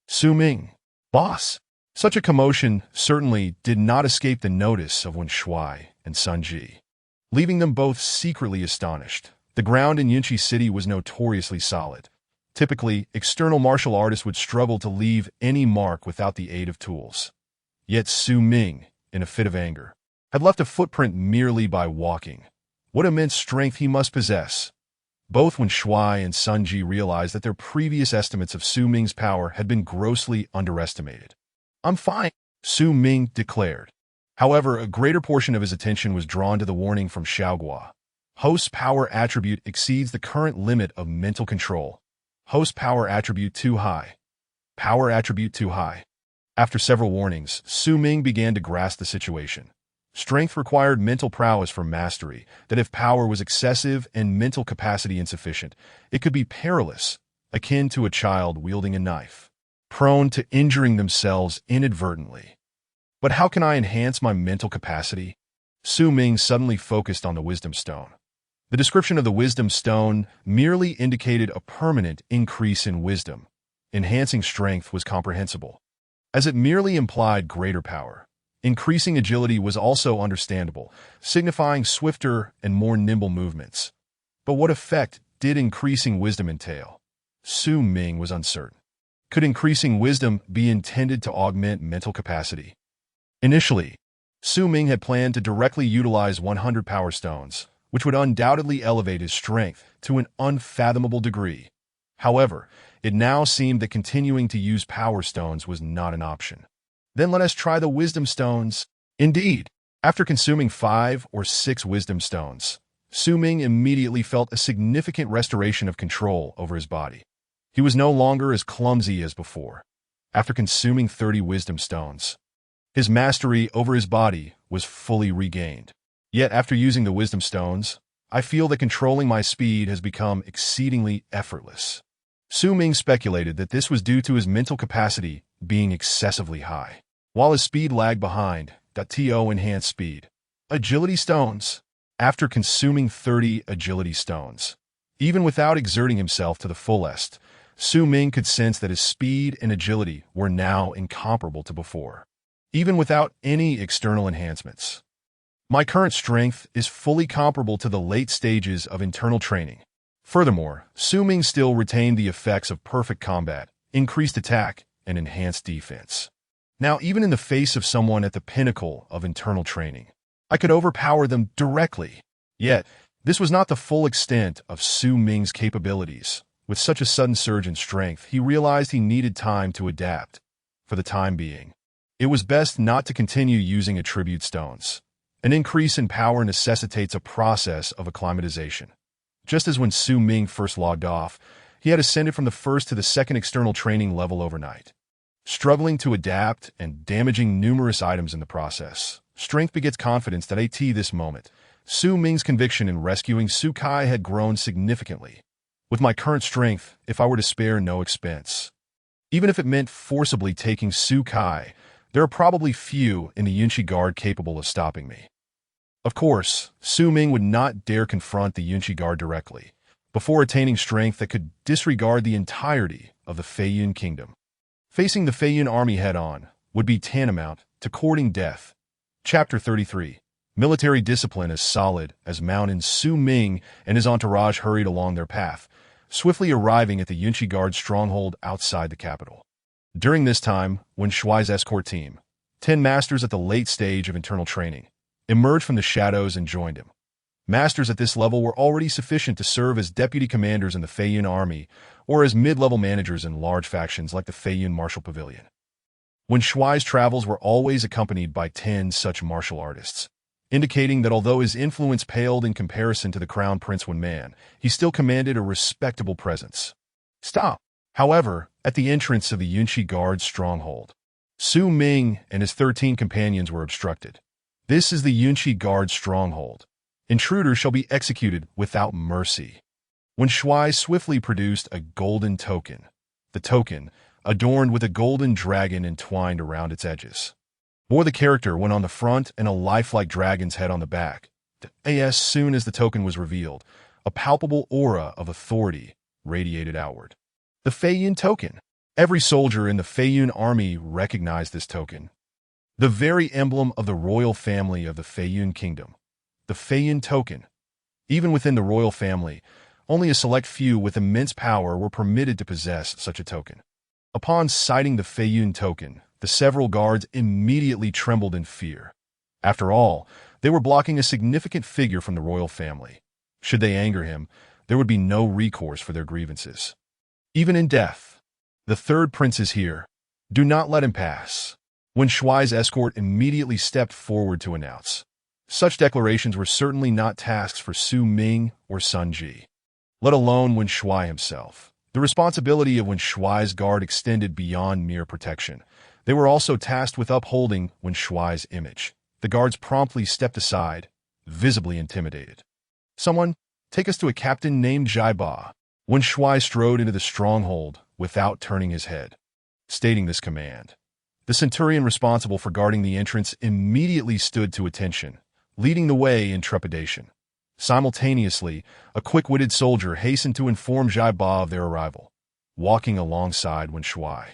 Su Ming, boss! Such a commotion certainly did not escape the notice of Wen Shuai and Sun Ji, leaving them both secretly astonished. The ground in Yinchi City was notoriously solid. Typically, external martial artists would struggle to leave any mark without the aid of tools. Yet Su Ming, in a fit of anger, had left a footprint merely by walking. What immense strength he must possess! Both Wen Shuai and Sun Ji realized that their previous estimates of Su Ming's power had been grossly underestimated. "I'm fine," Su Ming declared. However, a greater portion of his attention was drawn to the warning from Xiaoguo. Host's power attribute exceeds the current limit of mental control. Host power attribute too high. Power attribute too high. After several warnings, Su Ming began to grasp the situation. Strength required mental prowess for mastery, that if power was excessive and mental capacity insufficient, it could be perilous, akin to a child wielding a knife, prone to injuring themselves inadvertently. But how can I enhance my mental capacity? Su Ming suddenly focused on the Wisdom Stone. The description of the Wisdom Stone merely indicated a permanent increase in wisdom. Enhancing strength was comprehensible, as it merely implied greater power. Increasing agility was also understandable, signifying swifter and more nimble movements. But what effect did increasing wisdom entail? Su Ming was uncertain. Could increasing wisdom be intended to augment mental capacity? Initially, Su Ming had planned to directly utilize 100 power stones, which would undoubtedly elevate his strength to an unfathomable degree. However, it now seemed that continuing to use power stones was not an option. Then let us try the Wisdom Stones. Indeed, after consuming 5 or 6 Wisdom Stones, Su Ming immediately felt a significant restoration of control over his body. He was no longer as clumsy as before. After consuming 30 Wisdom Stones, his mastery over his body was fully regained. Yet after using the Wisdom Stones, I feel that controlling my speed has become exceedingly effortless. Su Ming speculated that this was due to his mental capacity being excessively high, while his speed lagged behind. To enhance speed. Agility Stones. After consuming 30 Agility Stones, even without exerting himself to the fullest, Su Ming could sense that his speed and agility were now incomparable to before, even without any external enhancements. My current strength is fully comparable to the late stages of internal training. Furthermore, Su Ming still retained the effects of perfect combat, increased attack, and enhanced defense. Now, even in the face of someone at the pinnacle of internal training, I could overpower them directly. Yet, this was not the full extent of Su Ming's capabilities. With such a sudden surge in strength, he realized he needed time to adapt. For the time being, it was best not to continue using attribute stones. An increase in power necessitates a process of acclimatization. Just as when Su Ming first logged off, he had ascended from the first to the second external training level overnight. Struggling to adapt and damaging numerous items in the process, strength begets confidence that at this moment, Su Ming's conviction in rescuing Su Kai had grown significantly. With my current strength, if I were to spare no expense, even if it meant forcibly taking Su Kai, there are probably few in the Yunqi Guard capable of stopping me. Of course, Su Ming would not dare confront the Yunqi Guard directly, before attaining strength that could disregard the entirety of the Feiyun Kingdom. Facing the Feiyun army head-on would be tantamount to courting death. Chapter 33. Military discipline as solid as mountains. Su Ming and his entourage hurried along their path, swiftly arriving at the Yunqi Guard stronghold outside the capital. During this time, Wen Shuai's escort team, 10 masters at the late stage of internal training, emerged from the shadows and joined him. Masters at this level were already sufficient to serve as deputy commanders in the Feiyun army or as mid-level managers in large factions like the Feiyun Martial Pavilion. Wen Shuai's travels were always accompanied by 10 such martial artists, indicating that although his influence paled in comparison to the Crown Prince Wen Man, he still commanded a respectable presence. Stop! However, at the entrance of the Yunqi Guard's stronghold, Su Ming and his 13 companions were obstructed. This is the Yunqi Guard stronghold. Intruders shall be executed without mercy. Wen Shuai swiftly produced a golden token. The token, adorned with a golden dragon entwined around its edges, bore the character Wen on the front and a lifelike dragon's head on the back. As soon as the token was revealed, a palpable aura of authority radiated outward. The Feiyun token. Every soldier in the Feiyun army recognized this token. The very emblem of the royal family of the Feiyun Kingdom. The Feiyun token. Even within the royal family, only a select few with immense power were permitted to possess such a token. Upon sighting the Feiyun token, the several guards immediately trembled in fear. After all, they were blocking a significant figure from the royal family. Should they anger him, there would be no recourse for their grievances. Even in death. The third prince is here. Do not let him pass. Wen Shuai's escort immediately stepped forward to announce. Such declarations were certainly not tasks for Su Ming or Sun Ji, let alone Wen Shuai himself. The responsibility of Wen Shuai's guard extended beyond mere protection. They were also tasked with upholding Wen Shuai's image. The guards promptly stepped aside, visibly intimidated. Someone, take us to a captain named Zhai Ba. Wen Shuai strode into the stronghold without turning his head, stating this command. The centurion responsible for guarding the entrance immediately stood to attention, leading the way in trepidation. Simultaneously, a quick-witted soldier hastened to inform Zhai Ba of their arrival, walking alongside Wen Shuai.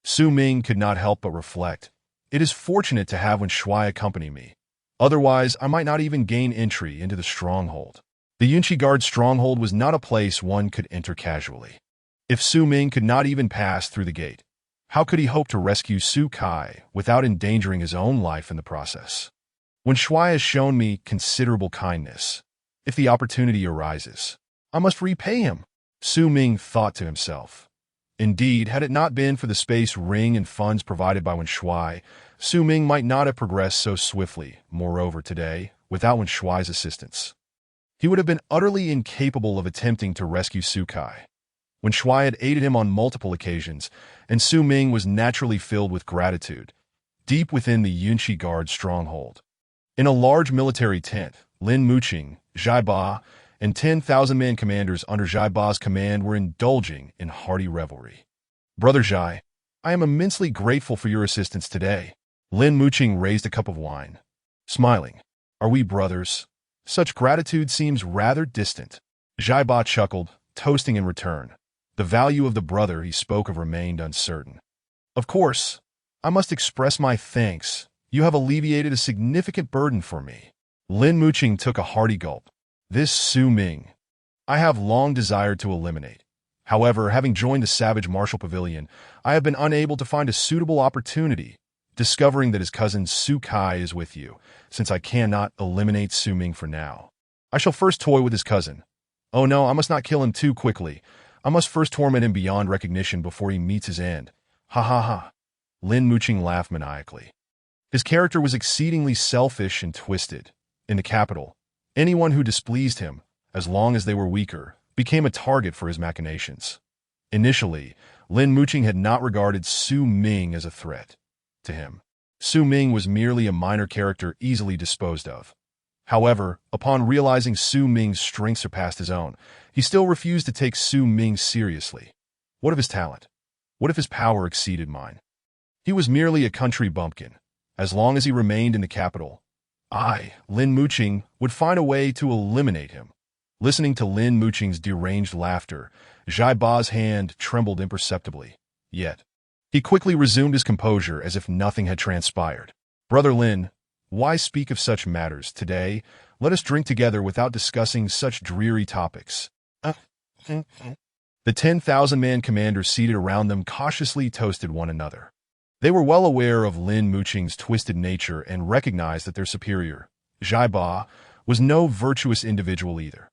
Su Ming could not help but reflect. It is fortunate to have Wen Shuai accompany me. Otherwise, I might not even gain entry into the stronghold. The Yunqi Guard stronghold was not a place one could enter casually. If Su Ming could not even pass through the gate, how could he hope to rescue Su Kai without endangering his own life in the process? Wen Shuai has shown me considerable kindness. If the opportunity arises, I must repay him, Su Ming thought to himself. Indeed, had it not been for the space ring and funds provided by Wen Shuai, Su Ming might not have progressed so swiftly. Moreover, today, without Wen Shuai's assistance, he would have been utterly incapable of attempting to rescue Su Kai. Wen Shuai had aided him on multiple occasions, and Su Ming was naturally filled with gratitude, deep within the Yunqi Guard stronghold. In a large military tent, Lin Muqing, Zhai Ba, and 10,000-man commanders under Zhai Ba's command were indulging in hearty revelry. Brother Zhai, I am immensely grateful for your assistance today. Lin Muqing raised a cup of wine, smiling. Are we brothers? Such gratitude seems rather distant. Zhai Ba chuckled, toasting in return. The value of the brother he spoke of remained uncertain. Of course, I must express my thanks. You have alleviated a significant burden for me. Lin Muqing took a hearty gulp. This Su Ming, I have long desired to eliminate. However, having joined the Savage Martial Pavilion, I have been unable to find a suitable opportunity. Discovering that his cousin Su Kai is with you, since I cannot eliminate Su Ming for now, I shall first toy with his cousin. Oh no, I must not kill him too quickly. I must first torment him beyond recognition before he meets his end. Ha ha ha. Lin Muqing laughed maniacally. His character was exceedingly selfish and twisted. In the capital, anyone who displeased him, as long as they were weaker, became a target for his machinations. Initially, Lin Muqing had not regarded Su Ming as a threat to him. Su Ming was merely a minor character easily disposed of. However, upon realizing Su Ming's strength surpassed his own, he still refused to take Su Ming seriously. What of his talent? What if his power exceeded mine? He was merely a country bumpkin. As long as he remained in the capital, I, Lin Muqing, would find a way to eliminate him. Listening to Lin Muqing's deranged laughter, Zhai Ba's hand trembled imperceptibly. Yet, he quickly resumed his composure as if nothing had transpired. Brother Lin, why speak of such matters today? Let us drink together without discussing such dreary topics. The 10,000-man commanders seated around them cautiously toasted one another. They were well aware of Lin Muqing's twisted nature and recognized that their superior, Zhai Ba, was no virtuous individual either.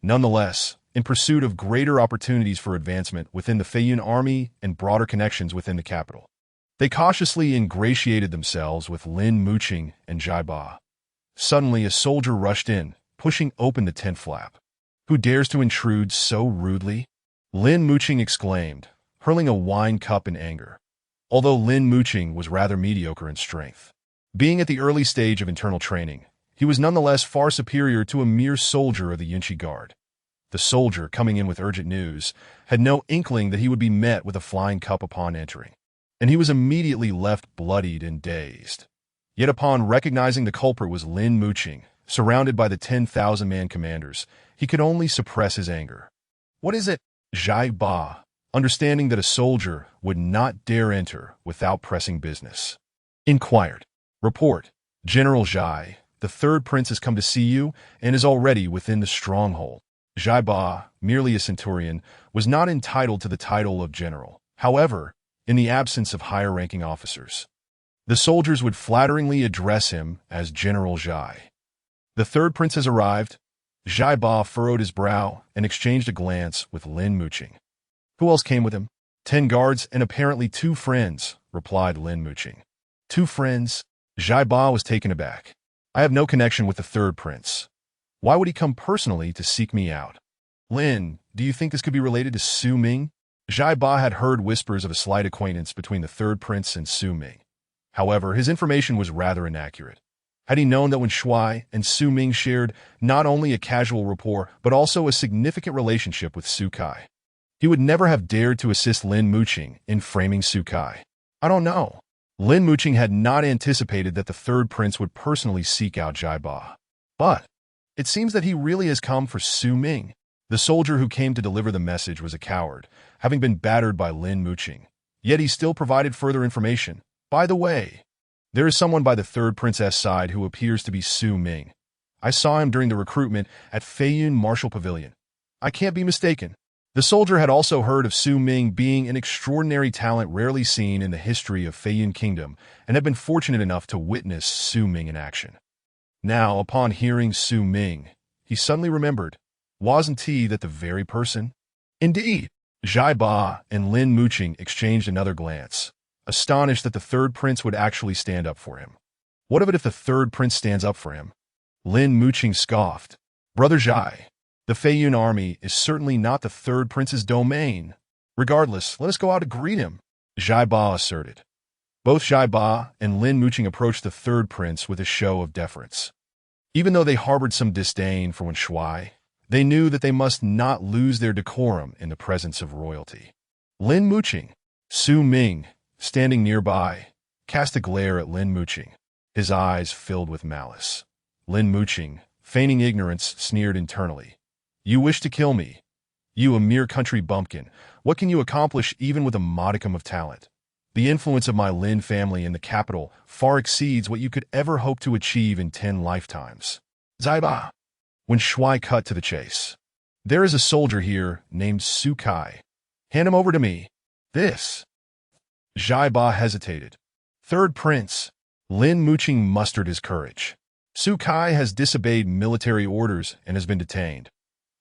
Nonetheless, in pursuit of greater opportunities for advancement within the Feiyun army and broader connections within the capital, they cautiously ingratiated themselves with Lin Muqing and Zhai Ba. Suddenly, a soldier rushed in, pushing open the tent flap. Who dares to intrude so rudely? Lin Muqing exclaimed, hurling a wine cup in anger. Although Lin Muqing was rather mediocre in strength, being at the early stage of internal training, he was nonetheless far superior to a mere soldier of the Yunqi Guard. The soldier, coming in with urgent news, had no inkling that he would be met with a flying cup upon entering, and he was immediately left bloodied and dazed. Yet upon recognizing the culprit was Lin Muqing, surrounded by the 10,000-man commanders, he could only suppress his anger. What is it? Zhai Ba, understanding that a soldier would not dare enter without pressing business, inquired. Report, General Zhai, the third prince has come to see you and is already within the stronghold. Zhai Ba, merely a centurion, was not entitled to the title of general. However, in the absence of higher-ranking officers, the soldiers would flatteringly address him as General Zhai. The third prince has arrived. Zhai Ba furrowed his brow and exchanged a glance with Lin Muqing. Who else came with him? 10 guards and apparently 2 friends, replied Lin Muqing. 2 friends? Zhai Ba was taken aback. I have no connection with the third prince. Why would he come personally to seek me out? Lin, do you think this could be related to Su Ming? Zhai Ba had heard whispers of a slight acquaintance between the third prince and Su Ming. However, his information was rather inaccurate. Had he known that Wen Shuai and Su Ming shared not only a casual rapport, but also a significant relationship with Su Kai, he would never have dared to assist Lin Muqing in framing Su Kai. I don't know. Lin Muqing had not anticipated that the third prince would personally seek out Zhai Ba. But it seems that he really has come for Su Ming. The soldier who came to deliver the message was a coward, having been battered by Lin Muqing. Yet he still provided further information. By the way, there is someone by the third prince's side who appears to be Su Ming. I saw him during the recruitment at Feiyun Martial Pavilion. I can't be mistaken. The soldier had also heard of Su Ming being an extraordinary talent rarely seen in the history of Feiyun Kingdom and had been fortunate enough to witness Su Ming in action. Now, upon hearing Su Ming, he suddenly remembered, wasn't he that the very person? Indeed. Zhai Ba and Lin Muqing exchanged another glance, astonished that the third prince would actually stand up for him. What of it if the third prince stands up for him? Lin Muqing scoffed. Brother Zhai, the Feiyun army is certainly not the third prince's domain. Regardless, let us go out to greet him, Zhai Ba asserted. Both Zhai Ba and Lin Muqing approached the third prince with a show of deference. Even though they harbored some disdain for Wen Shuai, they knew that they must not lose their decorum in the presence of royalty. Lin Muqing, Su Ming, standing nearby, cast a glare at Lin Muqing, his eyes filled with malice. Lin Muqing, feigning ignorance, sneered internally. You wish to kill me? You, a mere country bumpkin, what can you accomplish even with a modicum of talent? The influence of my Lin family in the capital far exceeds what you could ever hope to achieve in 10 lifetimes. Zhai Ba. Wen Shuai cut to the chase. There is a soldier here named Su Kai. Hand him over to me. This. Zhai Ba hesitated. Third prince. Lin Muqing mustered his courage. Su Kai has disobeyed military orders and has been detained.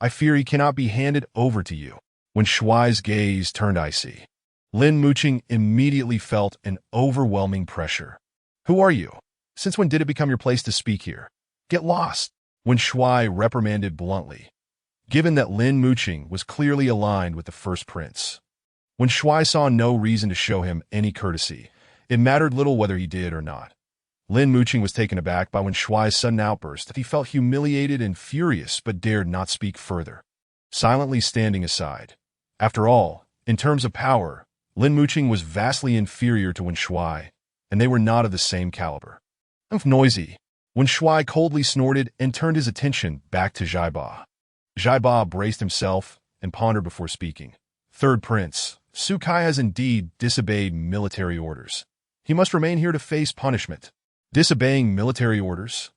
I fear he cannot be handed over to you. Wen Shuai's gaze turned icy. Lin Muqing immediately felt an overwhelming pressure. Who are you? Since when did it become your place to speak here? Get lost, Wen Shuai reprimanded bluntly. Given that Lin Muqing was clearly aligned with the first prince, Wen Shuai saw no reason to show him any courtesy. It mattered little whether he did or not. Lin Muqing was taken aback by Wen Shuai's sudden outburst that he felt humiliated and furious but dared not speak further, silently standing aside. After all, in terms of power, Lin Muqing was vastly inferior to Wen Shuai, and they were not of the same caliber. Noisy, Wen Shuai coldly snorted and turned his attention back to Zhai Ba. Zhai Ba braced himself and pondered before speaking. Third prince, Su Kai has indeed disobeyed military orders. He must remain here to face punishment. Disobeying military orders?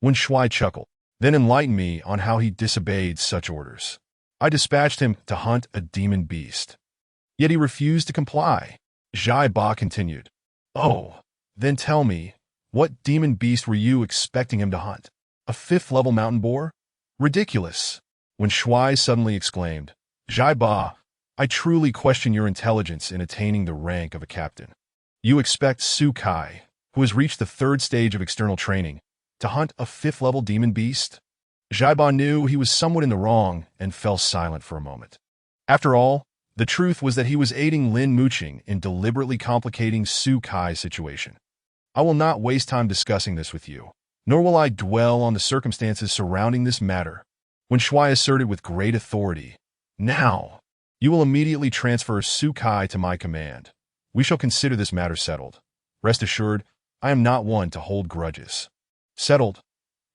Wen Shuai chuckled, then enlightened me on how he disobeyed such orders. I dispatched him to hunt a demon beast. Yet he refused to comply. Zhai Ba continued. Oh, then tell me, what demon beast were you expecting him to hunt? A 5th-level mountain boar? Ridiculous. Wen Shuai suddenly exclaimed. Zhai Ba, I truly question your intelligence in attaining the rank of a captain. You expect Su Kai, who has reached the 3rd stage of external training, to hunt a 5th-level demon beast? Zhai Ba knew he was somewhat in the wrong and fell silent for a moment. After all, the truth was that he was aiding Lin Muqing in deliberately complicating Su Kai's situation. I will not waste time discussing this with you, nor will I dwell on the circumstances surrounding this matter. Wen Shuai asserted with great authority, Now, you will immediately transfer Su Kai to my command. We shall consider this matter settled. Rest assured, I am not one to hold grudges. Settled.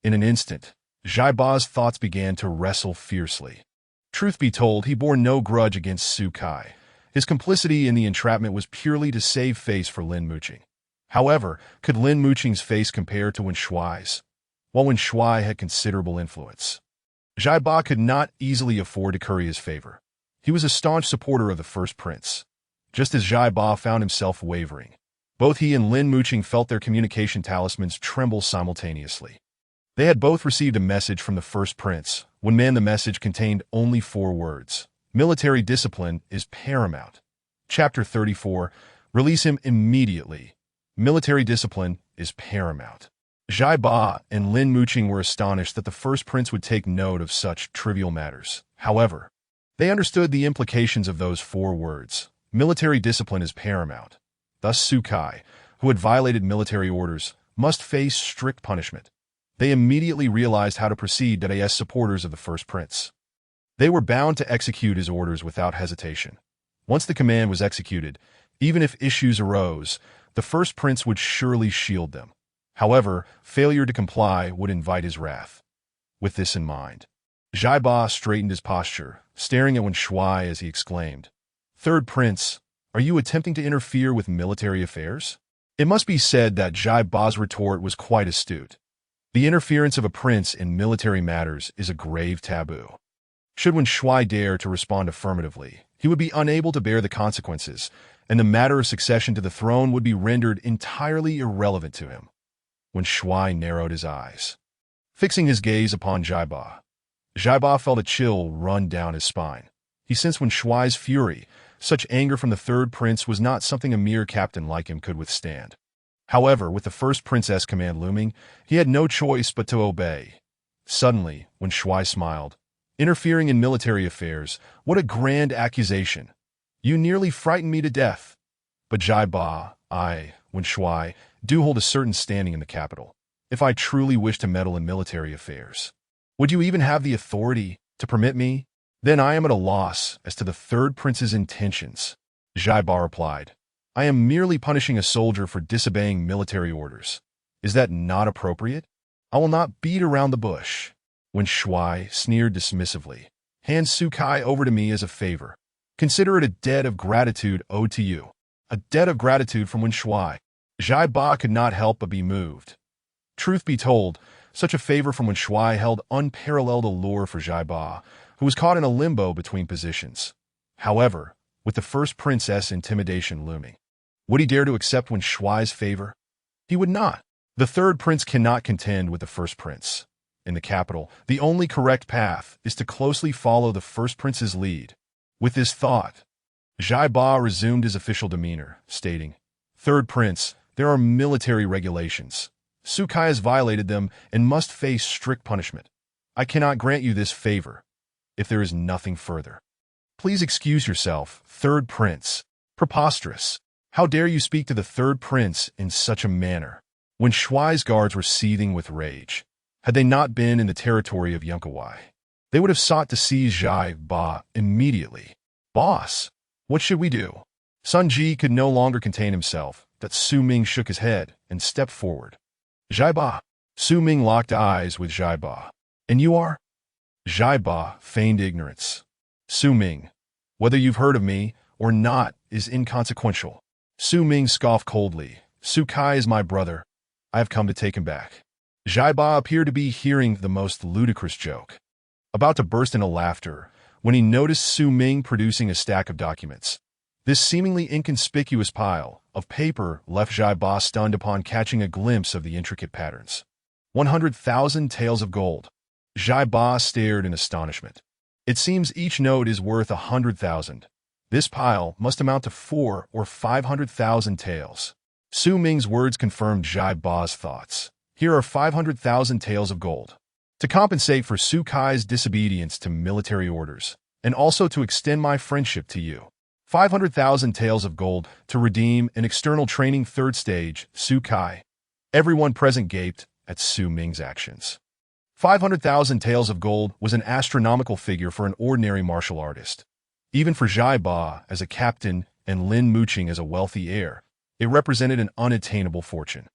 In an instant, Zhai Ba's thoughts began to wrestle fiercely. Truth be told, he bore no grudge against Su Kai. His complicity in the entrapment was purely to save face for Lin Muqing. However, could Lin Muqing's face compare to Wen Shuai's? While Wen Shuai had considerable influence, Zhai Ba could not easily afford to curry his favor. He was a staunch supporter of the first prince. Just as Zhai Ba found himself wavering, both he and Lin Muqing felt their communication talismans tremble simultaneously. They had both received a message from the first prince. When the message contained only 4 words. Military discipline is paramount. Chapter 34. Release him immediately. Military discipline is paramount. Chi Xue and Lin Muqing were astonished that the first prince would take note of such trivial matters. However, they understood the implications of those 4 words. Military discipline is paramount. Thus Su Kai, who had violated military orders, must face strict punishment. They immediately realized how to proceed as supporters of the first prince. They were bound to execute his orders without hesitation. Once the command was executed, even if issues arose, the first prince would surely shield them. However, failure to comply would invite his wrath. With this in mind, Chi Xue straightened his posture, staring at Chi Xue as he exclaimed, "Third prince, are you attempting to interfere with military affairs?" It must be said that Chi Xue's retort was quite astute. The interference of a prince in military matters is a grave taboo. Should Chi Xue dare to respond affirmatively, he would be unable to bear the consequences, and the matter of succession to the throne would be rendered entirely irrelevant to him. Chi Xue narrowed his eyes, fixing his gaze upon Chi Xue felt a chill run down his spine. He sensed Chi Xue's fury. Such anger from the third prince was not something a mere captain like him could withstand. However, with the first prince's command looming, he had no choice but to obey. Suddenly, Chi Xue smiled. "Interfering in military affairs, what a grand accusation! You nearly frightened me to death. But Chi Xue, do hold a certain standing in the capital. If I truly wish to meddle in military affairs, would you even have the authority to permit me? Then I am at a loss as to the third prince's intentions." Chi Xue replied, "I am merely punishing a soldier for disobeying military orders. Is that not appropriate? I will not beat around the bush." Chi Xue sneered dismissively, "Hand Su Kai over to me as a favor. Consider it a debt of gratitude owed to you." A debt of gratitude from Chi Xue. Chi Xue could not help but be moved. Truth be told, such a favor from Chi Xue held unparalleled allure for Chi Xue, who was caught in a limbo between positions. However, with the first princess intimidation looming, would he dare to accept Chi Xue's favor? He would not. The third prince cannot contend with the first prince. In the capital, the only correct path is to closely follow the first prince's lead. With this thought, Chi Xue resumed his official demeanor, stating, "Third prince, there are military regulations. Su Kai has violated them and must face strict punishment. I cannot grant you this favor if there is nothing further. Please excuse yourself, third prince." Preposterous. How dare you speak to the third prince in such a manner? Chi Xue's guards were seething with rage. Had they not been in the territory of Yunkawai, they would have sought to seize Chi Xue immediately. "Boss, what should we do?" Sun Ji could no longer contain himself. That Su Ming shook his head and stepped forward. "Chi Xue." Su Ming locked eyes with Chi Xue. "And you are?" Chi Xue feigned ignorance. "Su Ming, whether you've heard of me or not is inconsequential." Su Ming scoffed coldly. "Su Kai is my brother. I have come to take him back." Chi Xue appeared to be hearing the most ludicrous joke, about to burst into laughter when he noticed Su Ming producing a stack of documents. This seemingly inconspicuous pile of paper left Chi Xue stunned upon catching a glimpse of the intricate patterns. 100,000 taels of gold. Chi Xue stared in astonishment. It seems each note is worth 100,000. This pile must amount to 400,000 or 500,000 taels. Su Ming's words confirmed Chi Xue's thoughts. Here are 500,000 taels of gold. To compensate for Su Kai's disobedience to military orders, and also to extend my friendship to you. 500,000 taels of gold to redeem an external training third stage, Su Kai. Everyone present gaped at Su Ming's actions. 500,000 taels of gold was an astronomical figure for an ordinary martial artist. Even for Chi Xue as a captain and Lin Muqing as a wealthy heir, it represented an unattainable fortune.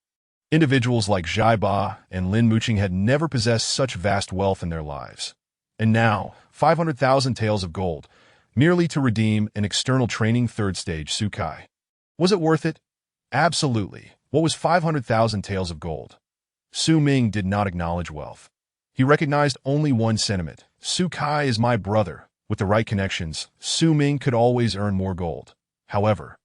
Individuals like Chi Xue and Lin Muqing had never possessed such vast wealth in their lives. And now, 500,000 taels of gold, merely to redeem an external training third stage Su Kai. Was it worth it? Absolutely. What was 500,000 taels of gold? Su Ming did not acknowledge wealth. He recognized only one sentiment. Su Kai is my brother. With the right connections, Su Ming could always earn more gold. However,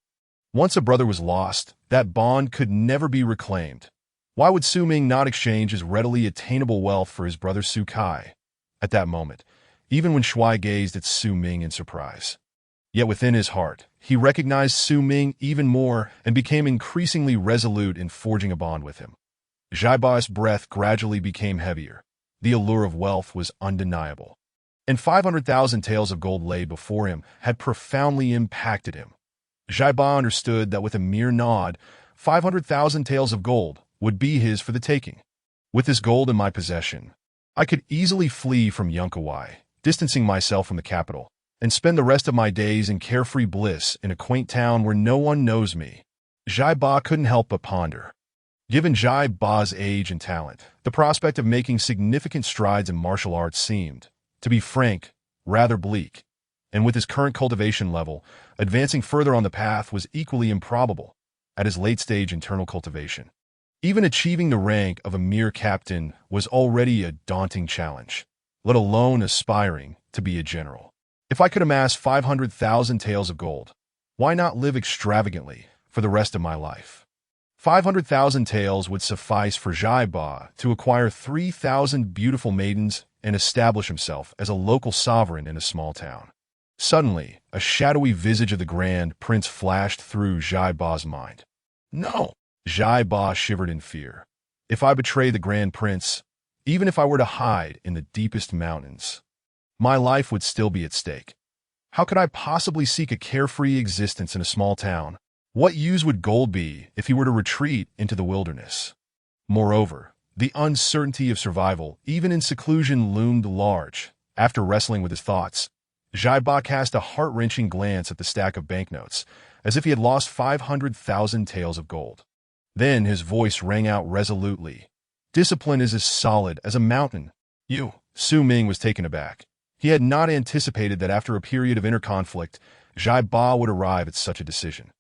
once a brother was lost, that bond could never be reclaimed. Why would Su Ming not exchange his readily attainable wealth for his brother Su Kai? At that moment, even when Xue gazed at Su Ming in surprise. Yet within his heart, he recognized Su Ming even more and became increasingly resolute in forging a bond with him. Zhai Ba's breath gradually became heavier. The allure of wealth was undeniable. And 500,000 taels of gold laid before him had profoundly impacted him. Zhai Ba understood that with a mere nod, 500,000 taels of gold would be his for the taking. With this gold in my possession, I could easily flee from Yankawai, distancing myself from the capital, and spend the rest of my days in carefree bliss in a quaint town where no one knows me. Zhai Ba couldn't help but ponder. Given Zhai Ba's age and talent, the prospect of making significant strides in martial arts seemed, to be frank, rather bleak. And with his current cultivation level, advancing further on the path was equally improbable at his late-stage internal cultivation. Even achieving the rank of a mere captain was already a daunting challenge, let alone aspiring to be a general. If I could amass 500,000 taels of gold, why not live extravagantly for the rest of my life? 500,000 taels would suffice for Zhai Ba to acquire 3,000 beautiful maidens and establish himself as a local sovereign in a small town. Suddenly, a shadowy visage of the Grand Prince flashed through Zhai Ba's mind. No! Zhai Ba shivered in fear. If I betray the Grand Prince, even if I were to hide in the deepest mountains, my life would still be at stake. How could I possibly seek a carefree existence in a small town? What use would gold be if he were to retreat into the wilderness? Moreover, the uncertainty of survival, even in seclusion, loomed large. After wrestling with his thoughts, Zhai Ba cast a heart-wrenching glance at the stack of banknotes, as if he had lost 500,000 taels of gold. Then his voice rang out resolutely. Discipline is as solid as a mountain. You. Su Ming was taken aback. He had not anticipated that after a period of inner conflict, Zhai Ba would arrive at such a decision.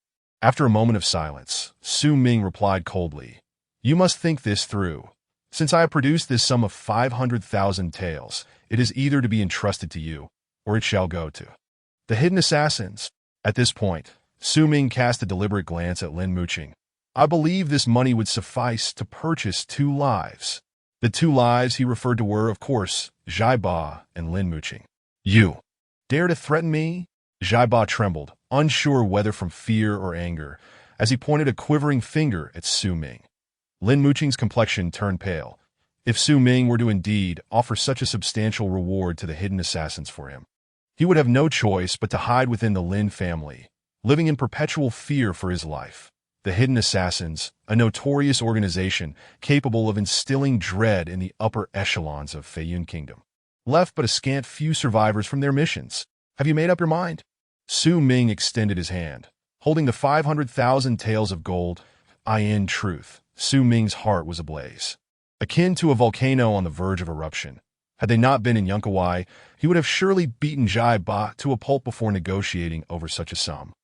After a moment of silence, Su Ming replied coldly, You must think this through. Since I have produced this sum of 500,000 taels, it is either to be entrusted to you, or it shall go to the hidden assassins. At this point, Su Ming cast a deliberate glance at Lin Muqing. I believe this money would suffice to purchase 2 lives. The 2 lives he referred to were, of course, Zhai Ba and Lin Muqing. You dare to threaten me? Zhai Ba trembled, unsure whether from fear or anger, as he pointed a quivering finger at Su Ming. Lin Muqing's complexion turned pale. If Su Ming were to indeed offer such a substantial reward to the hidden assassins for him, he would have no choice but to hide within the Lin family, living in perpetual fear for his life. The Hidden Assassins, a notorious organization capable of instilling dread in the upper echelons of Feiyun Kingdom, left but a scant few survivors from their missions. Have you made up your mind? Su Ming extended his hand, holding the 500,000 taels of gold. In truth, Su Ming's heart was ablaze, akin to a volcano on the verge of eruption. Had they not been in Yankawai, he would have surely beaten Zhai Ba to a pulp before negotiating over such a sum.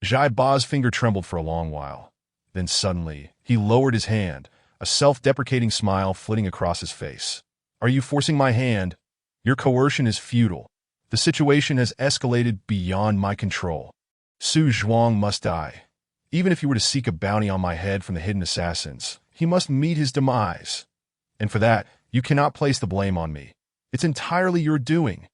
Zhai Ba's finger trembled for a long while. Then suddenly, he lowered his hand, a self-deprecating smile flitting across his face. Are you forcing my hand? Your coercion is futile. The situation has escalated beyond my control. Su Zhuang must die. Even if he were to seek a bounty on my head from the hidden assassins, he must meet his demise. And for that, you cannot place the blame on me. It's entirely your doing.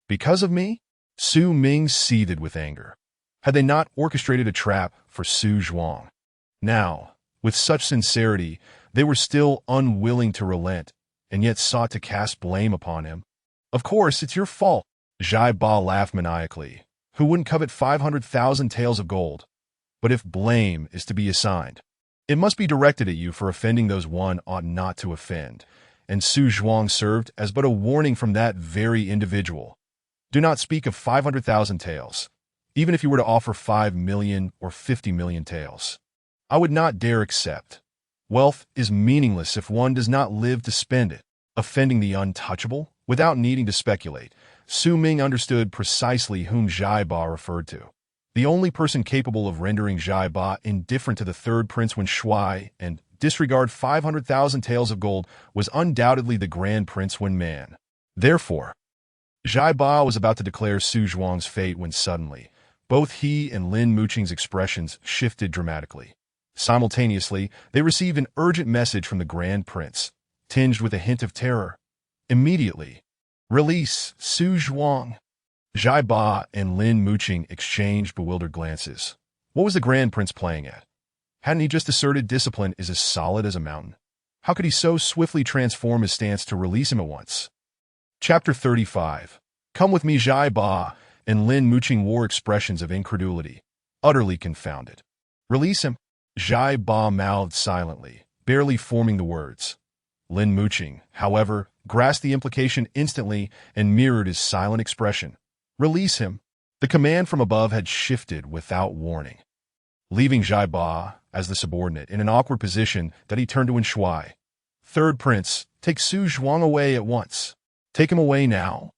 Because of me? Su Ming seethed with anger. Had they not orchestrated a trap for Su Zhuang? Now, with such sincerity, they were still unwilling to relent, and yet sought to cast blame upon him. Of course, it's your fault. Zhai Ba laughed maniacally. Who wouldn't covet 500,000 taels of gold? But if blame is to be assigned, it must be directed at you for offending those one ought not to offend, and Su Zhuang served as but a warning from that very individual. Do not speak of 500,000 taels. Even if you were to offer 5 million or 50 million taels, I would not dare accept. Wealth is meaningless if one does not live to spend it. Offending the untouchable, without needing to speculate, Su Ming understood precisely whom Zhai Ba referred to. The only person capable of rendering Zhai Ba indifferent to the third prince when Xue and disregard 500,000 taels of gold was undoubtedly the Grand Prince when man. Therefore, Zhai Ba was about to declare Su Zhuang's fate when suddenly, both he and Lin Muqing's expressions shifted dramatically. Simultaneously, they received an urgent message from the Grand Prince, tinged with a hint of terror. Immediately, release Su Zhuang. Zhai Ba and Lin Muqing exchanged bewildered glances. What was the Grand Prince playing at? Hadn't he just asserted discipline is as solid as a mountain? How could he so swiftly transform his stance to release him at once? Chapter 35. Come with me. Zhai Ba and Lin Muqing wore expressions of incredulity, utterly confounded. Release him? Zhai Ba mouthed silently, barely forming the words. Lin Muqing, however, grasped the implication instantly and mirrored his silent expression. Release him. The command from above had shifted without warning, leaving Zhai Ba, as the subordinate, in an awkward position that he turned to Wen Shuai. Third Prince, take Su Zhuang away at once. Take him away now.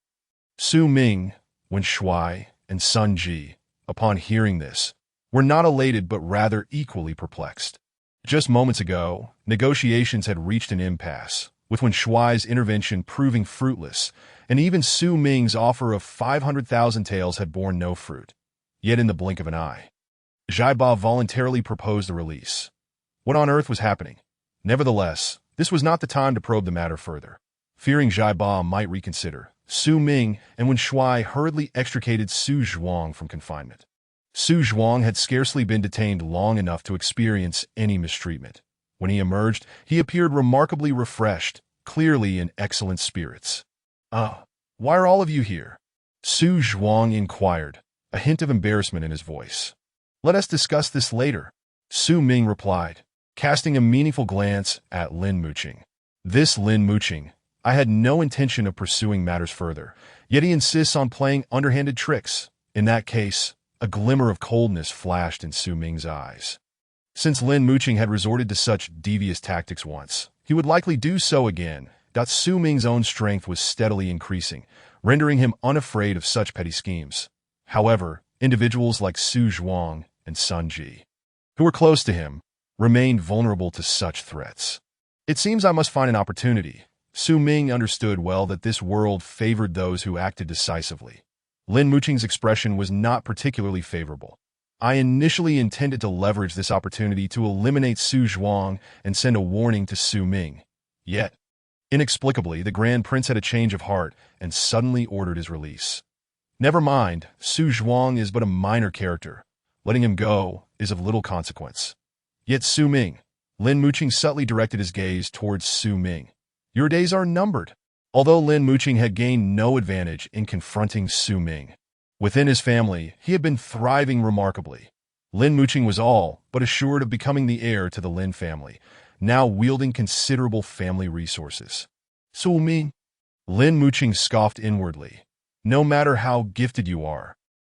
Su Ming, Wen Shuai, and Sun Ji, upon hearing this, were not elated but rather equally perplexed. Just moments ago, negotiations had reached an impasse, with Wen Shuai's intervention proving fruitless, and even Su Ming's offer of 500,000 taels had borne no fruit. Yet in the blink of an eye, Zhai Ba voluntarily proposed the release. What on earth was happening? Nevertheless, this was not the time to probe the matter further. Fearing Zhai Ba might reconsider, Su Ming and Wen Shuai hurriedly extricated Su Zhuang from confinement. Su Zhuang had scarcely been detained long enough to experience any mistreatment. When he emerged, he appeared remarkably refreshed, clearly in excellent spirits. Why are all of you here? Su Zhuang inquired, a hint of embarrassment in his voice. Let us discuss this later, Su Ming replied, casting a meaningful glance at Lin Muqing. This Lin Muqing, I had no intention of pursuing matters further, yet he insists on playing underhanded tricks. In that case, a glimmer of coldness flashed in Su Ming's eyes. Since Lin Muqing had resorted to such devious tactics once, he would likely do so again. Su Ming's own strength was steadily increasing, rendering him unafraid of such petty schemes. However, individuals like Su Zhuang and Sun Ji, who were close to him, remained vulnerable to such threats. It seems I must find an opportunity. Su Ming understood well that this world favored those who acted decisively. Lin Muqing's expression was not particularly favorable. I initially intended to leverage this opportunity to eliminate Su Zhuang and send a warning to Su Ming. Yet, inexplicably, the Grand Prince had a change of heart and suddenly ordered his release. Never mind, Su Zhuang is but a minor character. Letting him go is of little consequence. Yet Su Ming, Lin Muqing subtly directed his gaze towards Su Ming. Your days are numbered. Although Lin Muqing had gained no advantage in confronting Su Ming, within his family, he had been thriving remarkably. Lin Muqing was all but assured of becoming the heir to the Lin family, now wielding considerable family resources. Su Ming, Lin Muqing scoffed inwardly. No matter how gifted you are,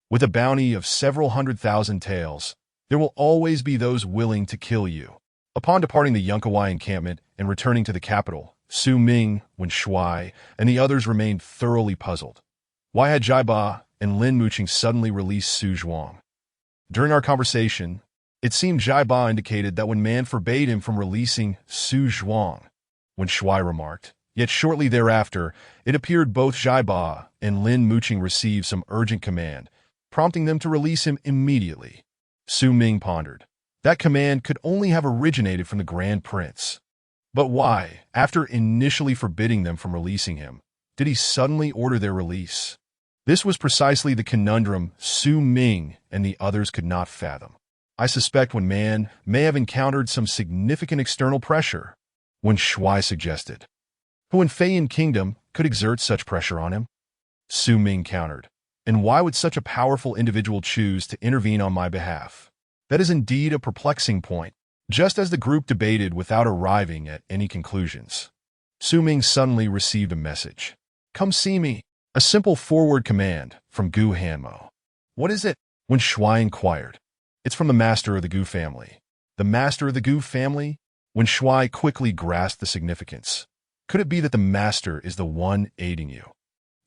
with a bounty of several 100,000 taels, there will always be those willing to kill you. Upon departing the Yunkawai encampment and returning to the capital, Su Ming, Wen Shuai, and the others remained thoroughly puzzled. Why had Zhai Ba and Lin Muqing suddenly released Su Zhuang? During our conversation, it seemed Zhai Ba indicated that when man forbade him from releasing Su Zhuang, Wen Shuai remarked. Yet shortly thereafter, it appeared both Zhai Ba and Lin Muqing received some urgent command, prompting them to release him immediately. Su Ming pondered. That command could only have originated from the Grand Prince. But why, after initially forbidding them from releasing him, did he suddenly order their release? This was precisely the conundrum Su Ming and the others could not fathom. I suspect Wen Man may have encountered some significant external pressure, Wen Shuai suggested. Who in Feiyan Kingdom could exert such pressure on him? Su Ming countered. And why would such a powerful individual choose to intervene on my behalf? That is indeed a perplexing point. Just as the group debated without arriving at any conclusions, Su Ming suddenly received a message. Come see me. A simple forward command from Gu Hanmo. What is it? Wen Shuai inquired. It's from the master of the Gu family. The master of the Gu family? Wen Shuai quickly grasped the significance. Could it be that the master is the one aiding you?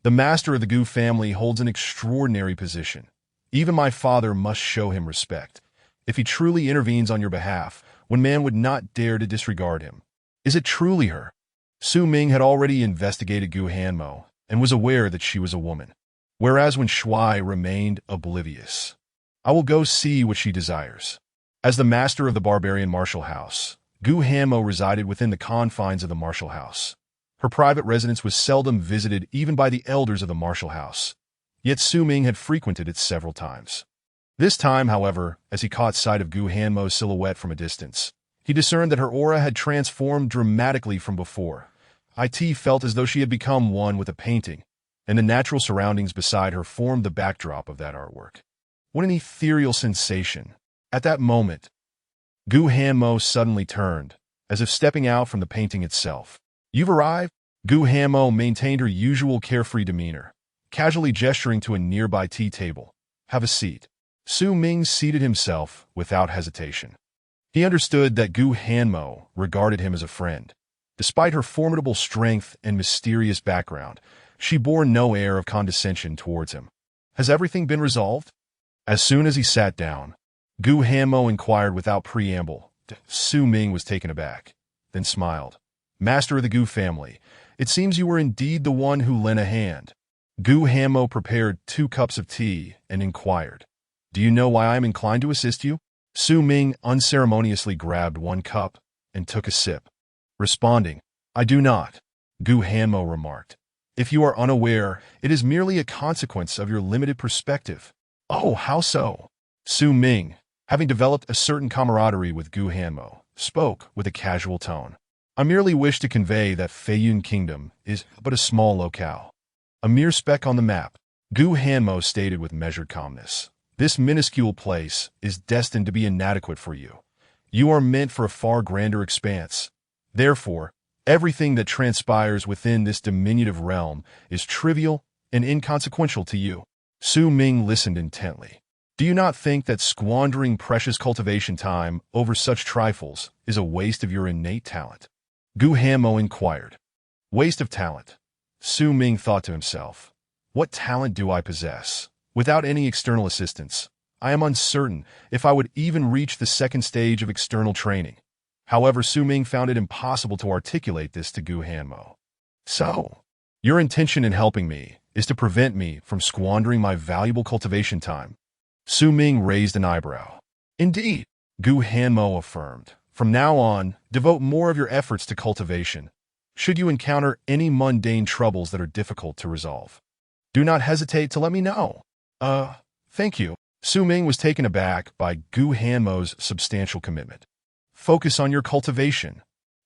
The master of the Gu family holds an extraordinary position. Even my father must show him respect. If he truly intervenes on your behalf, Wen Man would not dare to disregard him. Is it truly her? Su Ming had already investigated Gu Hanmo and was aware that she was a woman, whereas Wen Shuai remained oblivious. I will go see what she desires. As the master of the barbarian martial house, Gu Hanmo resided within the confines of the martial house. Her private residence was seldom visited even by the elders of the martial house, yet Su Ming had frequented it several times. This time, however, as he caught sight of Gu Hanmo's silhouette from a distance, he discerned that her aura had transformed dramatically from before. It felt as though she had become one with a painting, and the natural surroundings beside her formed the backdrop of that artwork. What an ethereal sensation! At that moment, Gu Hanmo suddenly turned, as if stepping out from the painting itself. "You've arrived?" Gu Hanmo maintained her usual carefree demeanor, casually gesturing to a nearby tea table. "Have a seat." Su Ming seated himself without hesitation. He understood that Gu Hanmo regarded him as a friend. Despite her formidable strength and mysterious background, she bore no air of condescension towards him. "Has everything been resolved?" As soon as he sat down, Gu Hanmo inquired without preamble. Su Ming was taken aback, then smiled. "Master of the Gu family, it seems you were indeed the one who lent a hand." Gu Hanmo prepared 2 cups of tea and inquired, "Do you know why I am inclined to assist you?" Su Ming unceremoniously grabbed 1 cup and took a sip. Responding, "I do not," Gu Hanmo remarked. "If you are unaware, it is merely a consequence of your limited perspective." "Oh, how so?" Su Ming, having developed a certain camaraderie with Gu Hanmo, spoke with a casual tone. "I merely wish to convey that Feiyun Kingdom is but a small locale. A mere speck on the map," Gu Hanmo stated with measured calmness. "This minuscule place is destined to be inadequate for you. You are meant for a far grander expanse. Therefore, everything that transpires within this diminutive realm is trivial and inconsequential to you." Su Ming listened intently. "Do you not think that squandering precious cultivation time over such trifles is a waste of your innate talent?" Gu Hanmo inquired. "Waste of talent?" Su Ming thought to himself. "What talent do I possess? Without any external assistance, I am uncertain if I would even reach the 2nd stage of external training." However, Su Ming found it impossible to articulate this to Gu Hanmo. "So, your intention in helping me is to prevent me from squandering my valuable cultivation time?" Su Ming raised an eyebrow. "Indeed," Gu Hanmo affirmed. "From now on, devote more of your efforts to cultivation. Should you encounter any mundane troubles that are difficult to resolve, do not hesitate to let me know." Thank you." Su Ming was taken aback by Gu Hanmo's substantial commitment. "Focus on your cultivation,"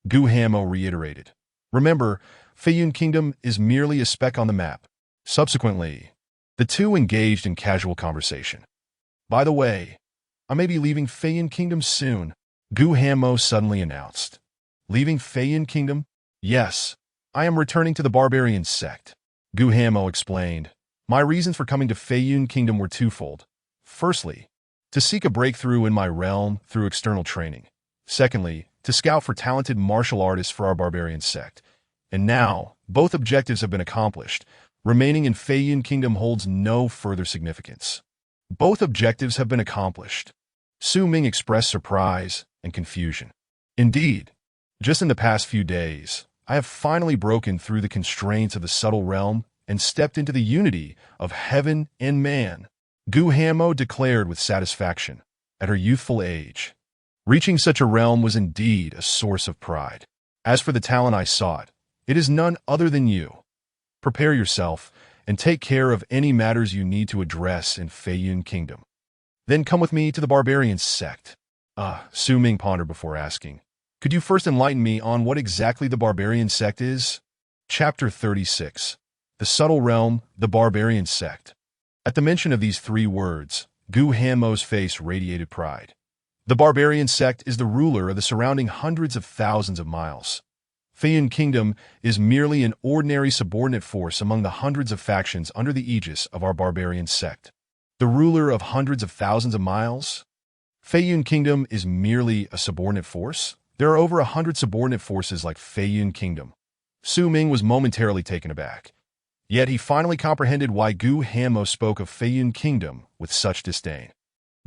Gu Hanmo reiterated. "Remember, Feiyun Kingdom is merely a speck on the map." Subsequently, the two engaged in casual conversation. "By the way, I may be leaving Feiyun Kingdom soon," Gu Hanmo suddenly announced. "Leaving Feiyun Kingdom?" "Yes, I am returning to the barbarian sect," Gu Hanmo explained. "My reasons for coming to Feiyun Kingdom were twofold. Firstly, to seek a breakthrough in my realm through external training. Secondly, to scout for talented martial artists for our barbarian sect. And now, both objectives have been accomplished. Remaining in Feiyun Kingdom holds no further significance." "Both objectives have been accomplished." Su Ming expressed surprise and confusion. "Indeed, just in the past few days, I have finally broken through the constraints of the subtle realm and stepped into the unity of heaven and man," Gu Hanmo declared with satisfaction. At her youthful age, reaching such a realm was indeed a source of pride. "As for the talent I sought, it is none other than you. Prepare yourself and take care of any matters you need to address in Feiyun Kingdom. Then come with me to the barbarian sect." Su Ming pondered before asking, "Could you first enlighten me on what exactly the barbarian sect is?" Chapter 36. The Subtle Realm, the Barbarian Sect. At the mention of these 3 words, Gu Hanmo's face radiated pride. The barbarian sect is the ruler of the surrounding hundreds of thousands of miles. Feiyun Kingdom is merely an ordinary subordinate force among the hundreds of factions under the aegis of our barbarian sect. The ruler of hundreds of thousands of miles? Feiyun Kingdom is merely a subordinate force? There are over 100 subordinate forces like Feiyun Kingdom. Su Ming was momentarily taken aback. Yet he finally comprehended why Gu Hanmo spoke of Feiyun Kingdom with such disdain,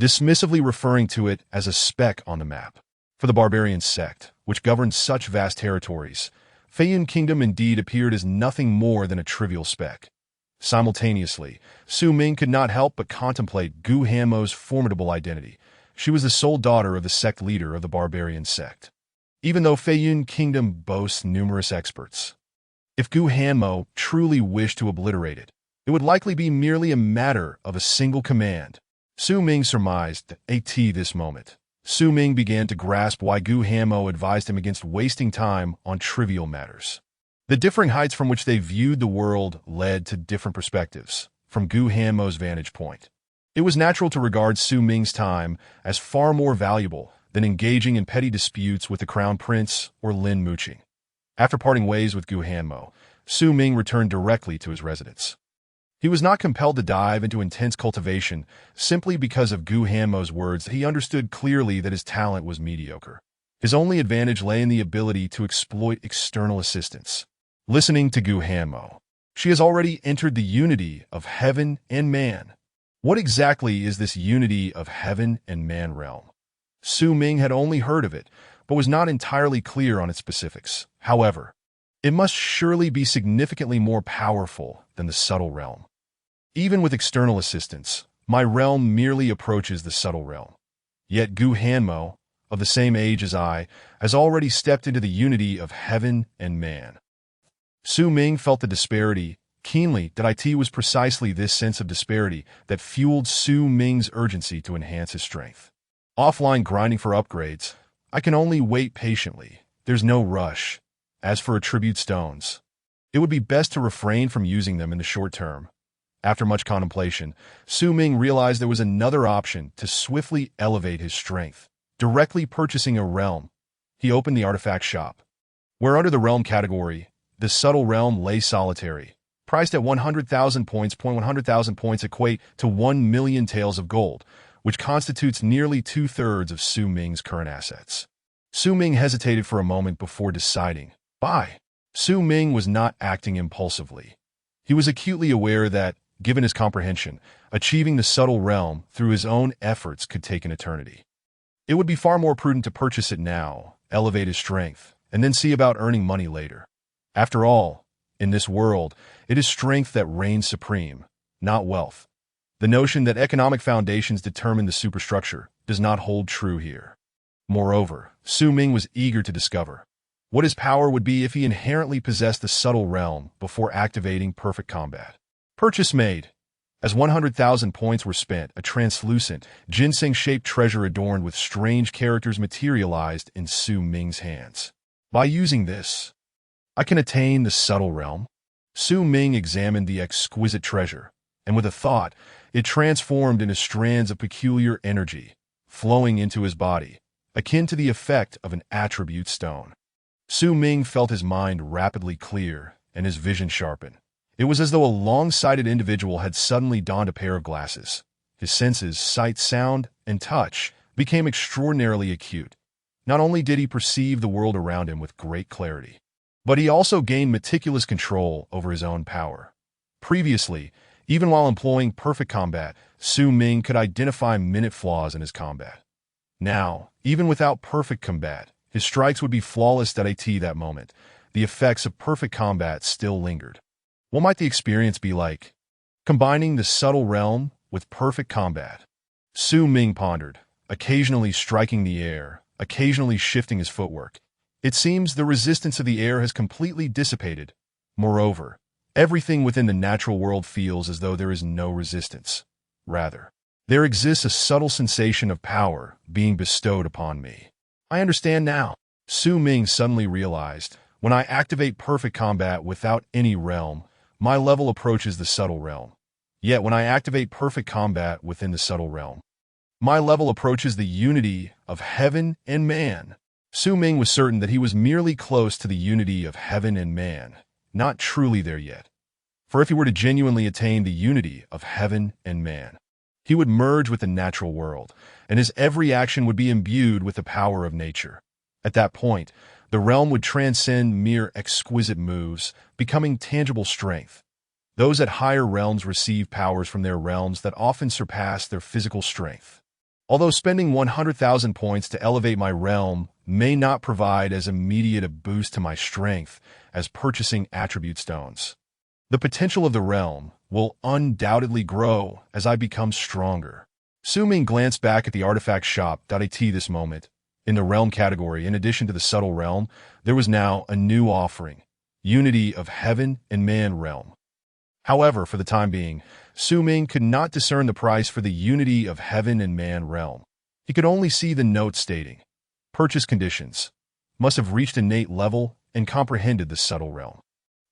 dismissively referring to it as a speck on the map. For the barbarian sect, which governed such vast territories, Feiyun Kingdom indeed appeared as nothing more than a trivial speck. Simultaneously, Su Ming could not help but contemplate Gu Hanmo's formidable identity. She was the sole daughter of the sect leader of the barbarian sect, even though Feiyun Kingdom boasts numerous experts. If Gu Hanmo truly wished to obliterate it, it would likely be merely a matter of a single command. Su Ming surmised at this moment. Su Ming began to grasp why Gu Hanmo advised him against wasting time on trivial matters. The differing heights from which they viewed the world led to different perspectives. From Gu Hanmo's vantage point, it was natural to regard Su Ming's time as far more valuable than engaging in petty disputes with the Crown Prince or Lin Muqing. After parting ways with Gu Hanmo, Su Ming returned directly to his residence. He was not compelled to dive into intense cultivation simply because of Gu Hanmo's words. He understood clearly that his talent was mediocre. His only advantage lay in the ability to exploit external assistance. Listening to Gu Hanmo, she has already entered the unity of heaven and man. What exactly is this unity of heaven and man realm? Su Ming had only heard of it, but was not entirely clear on its specifics. However, it must surely be significantly more powerful than the subtle realm. Even with external assistance, my realm merely approaches the subtle realm. Yet Gu Hanmo, of the same age as I, has already stepped into the unity of heaven and man. Su Ming felt the disparity keenly. That it was precisely this sense of disparity that fueled Su Ming's urgency to enhance his strength. Offline grinding for upgrades, I can only wait patiently. There's no rush. As for attribute stones, it would be best to refrain from using them in the short term. After much contemplation, Su Ming realized there was another option to swiftly elevate his strength, directly purchasing a realm. He opened the artifact shop, where under the realm category, the subtle realm lay solitary, priced at 100,000 points. 100,000 points equate to 1 million taels of gold, which constitutes nearly 2/3 of Su Ming's current assets. Su Ming hesitated for a moment before deciding. Buy. Su Ming was not acting impulsively. He was acutely aware that, given his comprehension, achieving the subtle realm through his own efforts could take an eternity. It would be far more prudent to purchase it now, elevate his strength, and then see about earning money later. After all, in this world, it is strength that reigns supreme, not wealth. The notion that economic foundations determine the superstructure does not hold true here. Moreover, Su Ming was eager to discover what his power would be if he inherently possessed the subtle realm before activating perfect combat. Purchase made. As 100,000 points were spent, a translucent, ginseng-shaped treasure adorned with strange characters materialized in Su Ming's hands. By using this, I can attain the subtle realm. Su Ming examined the exquisite treasure, and with a thought, it transformed into strands of peculiar energy, flowing into his body, akin to the effect of an attribute stone. Su Ming felt his mind rapidly clear and his vision sharpen. It was as though a long-sighted individual had suddenly donned a pair of glasses. His senses, sight, sound, and touch, became extraordinarily acute. Not only did he perceive the world around him with great clarity, but he also gained meticulous control over his own power. Previously, even while employing perfect combat, Su Ming could identify minute flaws in his combat. Now, even without perfect combat, his strikes would be flawless at that moment. The effects of perfect combat still lingered. What might the experience be like? Combining the subtle realm with perfect combat. Su Ming pondered, occasionally striking the air, occasionally shifting his footwork. It seems the resistance of the air has completely dissipated. Moreover, everything within the natural world feels as though there is no resistance. Rather, there exists a subtle sensation of power being bestowed upon me. I understand now. Su Ming suddenly realized, when I activate perfect combat without any realm, my level approaches the subtle realm. Yet when I activate perfect combat within the subtle realm, my level approaches the unity of heaven and man. Su Ming was certain that he was merely close to the unity of heaven and man, not truly there yet. For if he were to genuinely attain the unity of heaven and man, he would merge with the natural world, and his every action would be imbued with the power of nature. At that point, the realm would transcend mere exquisite moves, becoming tangible strength. Those at higher realms receive powers from their realms that often surpass their physical strength. Although spending 100,000 points to elevate my realm may not provide as immediate a boost to my strength as purchasing attribute stones, the potential of the realm will undoubtedly grow as I become stronger. Su Ming glanced back at the artifact shop. At this moment, in the realm category, in addition to the subtle realm, there was now a new offering, Unity of Heaven and Man realm. However, for the time being, Su Ming could not discern the price for the Unity of Heaven and Man realm. He could only see the note stating, purchase conditions, must have reached innate level and comprehended the subtle realm.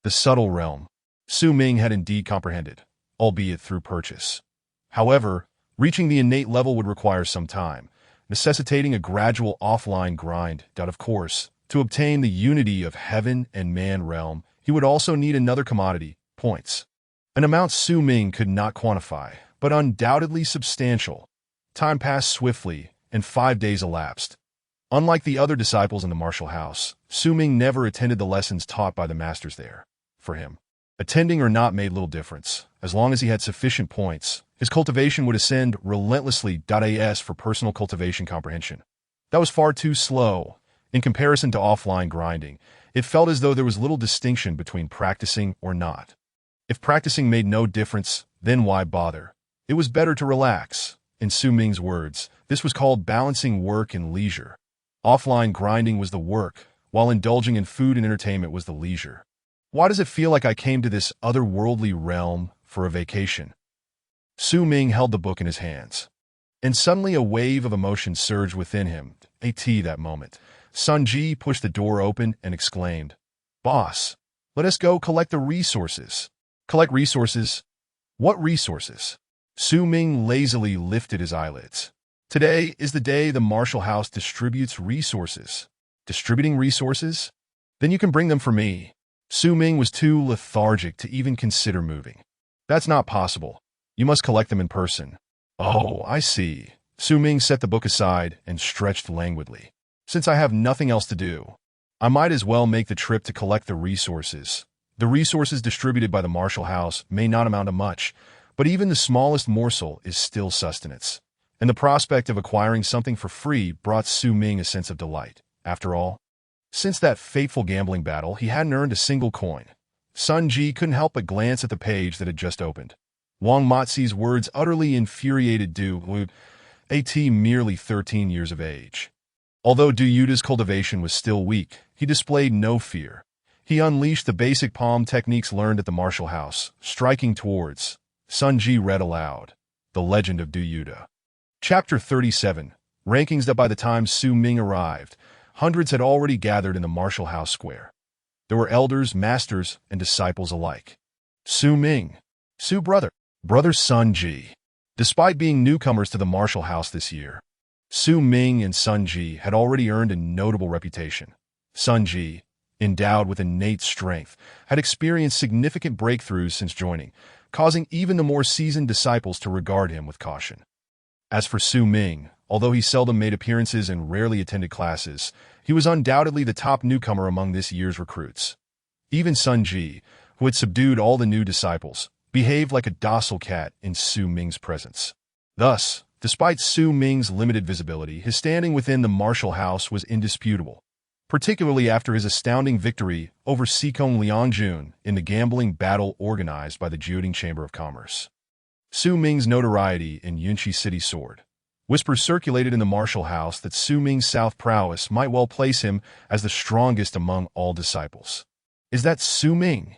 The subtle realm, Su Ming had indeed comprehended, albeit through purchase. However, reaching the innate level would require some time, necessitating a gradual offline grind. Of course, to obtain the Unity of Heaven and Man realm, he would also need another commodity, points. An amount Su Ming could not quantify, but undoubtedly substantial. Time passed swiftly, and 5 days elapsed. Unlike the other disciples in the martial house, Su Ming never attended the lessons taught by the masters there. For him, attending or not made little difference. As long as he had sufficient points, his cultivation would ascend relentlessly. As for personal cultivation comprehension, that was far too slow. In comparison to offline grinding, it felt as though there was little distinction between practicing or not. If practicing made no difference, then why bother? It was better to relax. In Su Ming's words, this was called balancing work and leisure. Offline grinding was the work, while indulging in food and entertainment was the leisure. Why does it feel like I came to this otherworldly realm for a vacation? Su Ming held the book in his hands, and suddenly a wave of emotion surged within him. That moment, Sun Ji pushed the door open and exclaimed, "Boss, let us go collect the resources." Collect resources? What resources? Su Ming lazily lifted his eyelids. Today is the day the martial house distributes resources. Distributing resources? Then you can bring them for me. Su Ming was too lethargic to even consider moving. That's not possible. You must collect them in person. Oh, I see. Su Ming set the book aside and stretched languidly. Since I have nothing else to do, I might as well make the trip to collect the resources. The resources distributed by the martial house may not amount to much, but even the smallest morsel is still sustenance. And the prospect of acquiring something for free brought Su Ming a sense of delight. After all, since that fateful gambling battle, he hadn't earned a single coin. Sun Ji couldn't help but glance at the page that had just opened. Wang Mozi's words utterly infuriated Du Yuta's merely 13 years of age. Although Du Yuta's cultivation was still weak, he displayed no fear. He unleashed the basic palm techniques learned at the martial house, striking towards. Sun Ji read aloud, The Legend of Du Yuta. Chapter 37, Rankings. That by the time Su Ming arrived, hundreds had already gathered in the martial house square. There were elders, masters, and disciples alike. Su Ming, Su brother Sun Ji. Despite being newcomers to the martial house this year, Su Ming and Sun Ji had already earned a notable reputation. Sun Ji, endowed with innate strength, had experienced significant breakthroughs since joining, causing even the more seasoned disciples to regard him with caution. As for Su Ming, although he seldom made appearances and rarely attended classes, he was undoubtedly the top newcomer among this year's recruits. Even Sun Ji, who had subdued all the new disciples, behaved like a docile cat in Su Ming's presence. Thus, despite Su Ming's limited visibility, his standing within the martial house was indisputable, particularly after his astounding victory over Sikong Liangjun in the gambling battle organized by the Jiuding Chamber of Commerce. Su Ming's notoriety in Yunqi City soared. Whispers circulated in the martial house that Su Ming's south prowess might well place him as the strongest among all disciples. Is that Su Ming?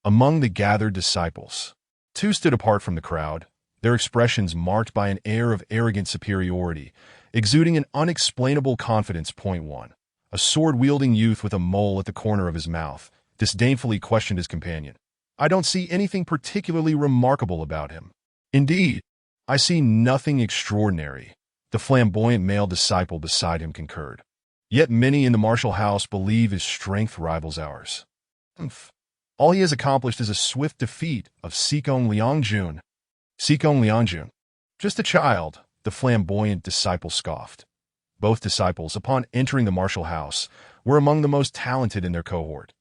Among the gathered disciples, two stood apart from the crowd, their expressions marked by an air of arrogant superiority, exuding an unexplainable confidence. 1. A sword-wielding youth with a mole at the corner of his mouth disdainfully questioned his companion. I don't see anything particularly remarkable about him. Indeed, I see nothing extraordinary, the flamboyant male disciple beside him concurred. Yet many in the martial house believe his strength rivals ours. All he has accomplished is a swift defeat of Sikong Liangjun. Sikong Liangjun? Just a child, the flamboyant disciple scoffed. Both disciples, upon entering the martial house, were among the most talented in their cohort.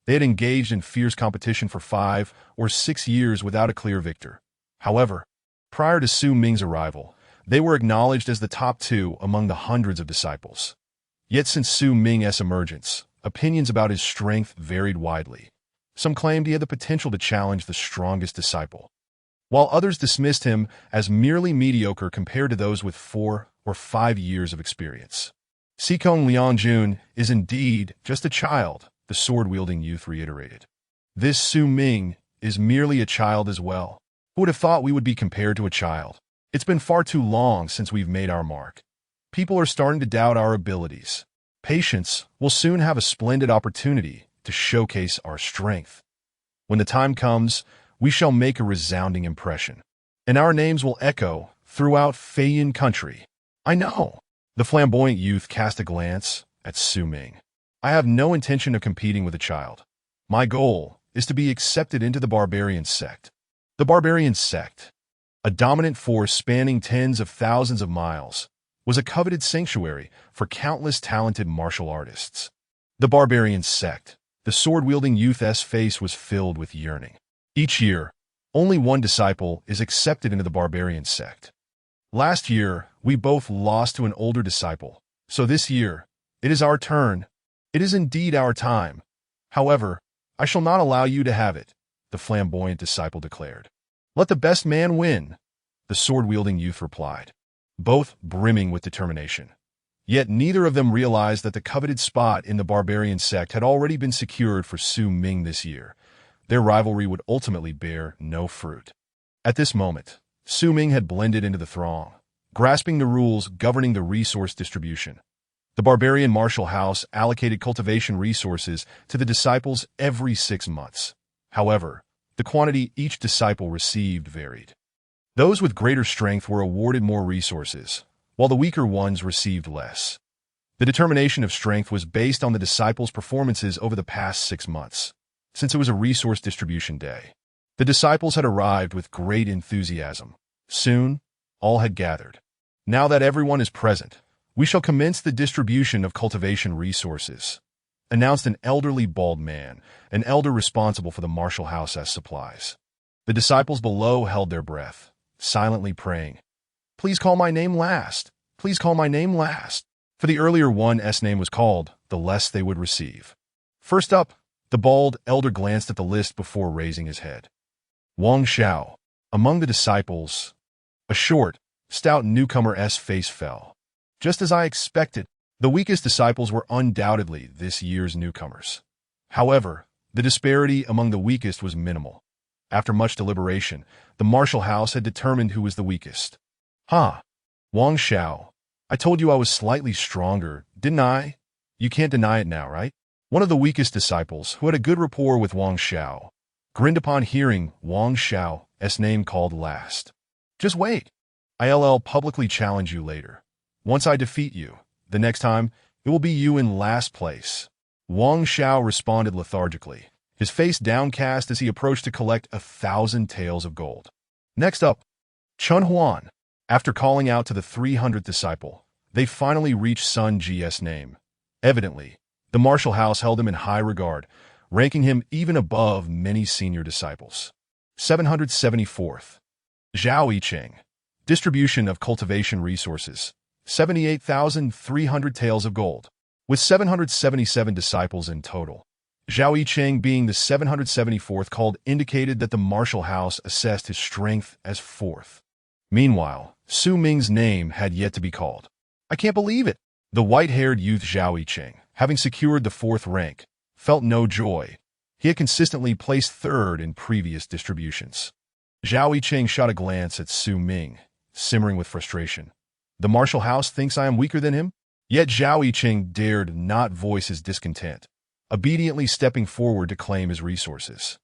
They had engaged in fierce competition for 5 or 6 years without a clear victor. However, prior to Su Ming's arrival, they were acknowledged as the top 2 among the hundreds of disciples. Yet since Su Ming's emergence, opinions about his strength varied widely. Some claimed he had the potential to challenge the strongest disciple. while others dismissed him as merely mediocre compared to those with 4 or 5 years of experience. Confronting Lin Han is indeed just a child, the sword-wielding youth reiterated. This Su Ming is merely a child as well. Who would have thought we would be compared to a child? It's been far too long since we've made our mark. People are starting to doubt our abilities. Patience will soon have a splendid opportunity to showcase our strength. When the time comes, we shall make a resounding impression, and our names will echo throughout Feiyan country. I know. The flamboyant youth cast a glance at Su Ming. I have no intention of competing with a child. My goal is to be accepted into the Barbarian sect. The Barbarian sect, a dominant force spanning tens of thousands of miles, was a coveted sanctuary for countless talented martial artists. The Barbarian sect, the sword-wielding youth's face was filled with yearning. Each year, only one disciple is accepted into the Barbarian sect. Last year, we both lost to an older disciple, so this year, it is our turn. It is indeed our time. However, I shall not allow you to have it, the flamboyant disciple declared. Let the best man win, the sword-wielding youth replied, both brimming with determination. Yet neither of them realized that the coveted spot in the Barbarian sect had already been secured for Su Ming this year. Their rivalry would ultimately bear no fruit. At this moment, Su Ming had blended into the throng, grasping the rules governing the resource distribution. The Barbarian Martial House allocated cultivation resources to the disciples every 6 months. However, the quantity each disciple received varied. Those with greater strength were awarded more resources, while the weaker ones received less. The determination of strength was based on the disciples' performances over the past 6 months, since it was a resource distribution day. The disciples had arrived with great enthusiasm. Soon, all had gathered. Now that everyone is present, we shall commence the distribution of cultivation resources, announced an elderly bald man, an elder responsible for the Martial House's supplies. The disciples below held their breath, silently praying, "Please call my name last. Please call my name last." For the earlier one's name was called, the less they would receive. First up, the bald elder glanced at the list before raising his head. Wang Xiao. Among the disciples, a short, stout newcomer's face fell. Just as I expected, the weakest disciples were undoubtedly this year's newcomers. However, the disparity among the weakest was minimal. After much deliberation, the Martial House had determined who was the weakest. Wang Xiao, I told you I was slightly stronger, didn't I? You can't deny it now, right? One of the weakest disciples, who had a good rapport with Wang Xiao, grinned upon hearing Wang Xiao's name called last. Just wait. I'll publicly challenge you later. Once I defeat you, the next time, it will be you in last place. Wang Xiao responded lethargically, his face downcast as he approached to collect 1,000 taels of gold. Next up, Chun Huan. After calling out to the 300th disciple, they finally reached Sun Ji's name. Evidently, the Martial House held him in high regard, ranking him even above many senior disciples. 774th. Zhao Yicheng. Distribution of cultivation resources. 78,300 taels of gold. With 777 disciples in total. Zhao Yicheng being the 774th called indicated that the Martial House assessed his strength as 4th. Meanwhile, Su Ming's name had yet to be called. I can't believe it. The white-haired youth Zhao Yicheng, having secured the 4th rank, felt no joy. He had consistently placed 3rd in previous distributions. Zhao Yicheng shot a glance at Su Ming, simmering with frustration. The Martial House thinks I am weaker than him? Yet Zhao Yicheng dared not voice his discontent, obediently stepping forward to claim his resources.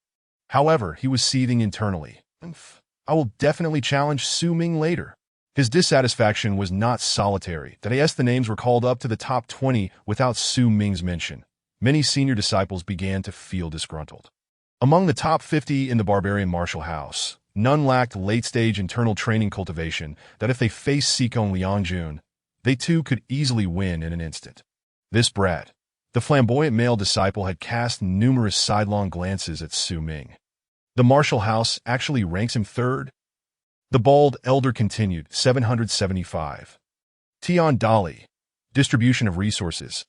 However, he was seething internally. I will definitely challenge Su Ming later. His dissatisfaction was not solitary, that the names were called up to the top 20 without Su Ming's mention. Many senior disciples began to feel disgruntled. Among the top 50 in the Barbarian Martial House, none lacked late-stage internal training cultivation that if they faced Confronting Lin Han, they too could easily win in an instant. This brat, the flamboyant male disciple, had cast numerous sidelong glances at Su Ming. The Martial House actually ranks him 3rd? The bald elder continued, 775. Tian Dali. Distribution of resources.